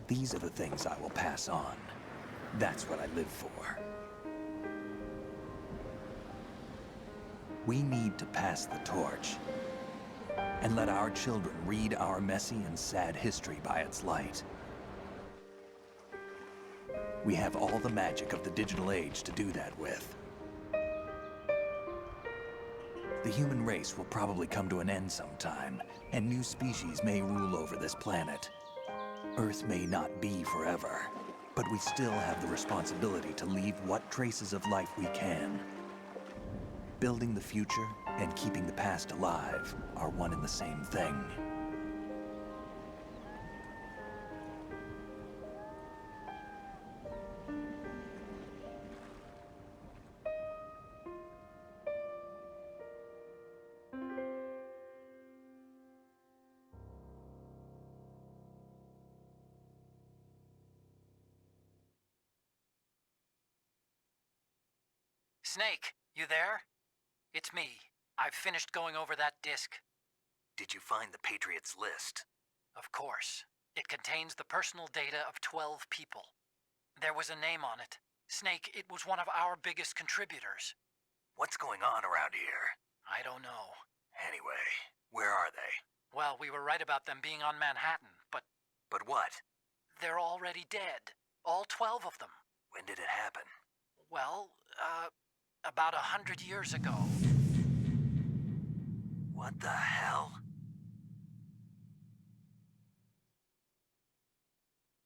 These are the things I will pass on. That's what I live for. We need to pass the torch and let our children read our messy and sad history by its light. We have all the magic of the digital age to do that with. The human race will probably come to an end sometime, and new species may rule over this planet. Earth may not be forever, but we still have the responsibility to leave what traces of life we can. Building the future and keeping the past alive are one and the same thing. Snake, you there? It's me. I've finished going over that disk. Did you find the Patriots list? Of course. It contains the personal data of 12 people. There was a name on it. Snake, it was one of our biggest contributors. What's going on around here? I don't know. Anyway, where are they? Well, we were right about them being on Manhattan, but... But what? They're already dead. All 12 of them. When did it happen? Well, about 100 years ago. What the hell?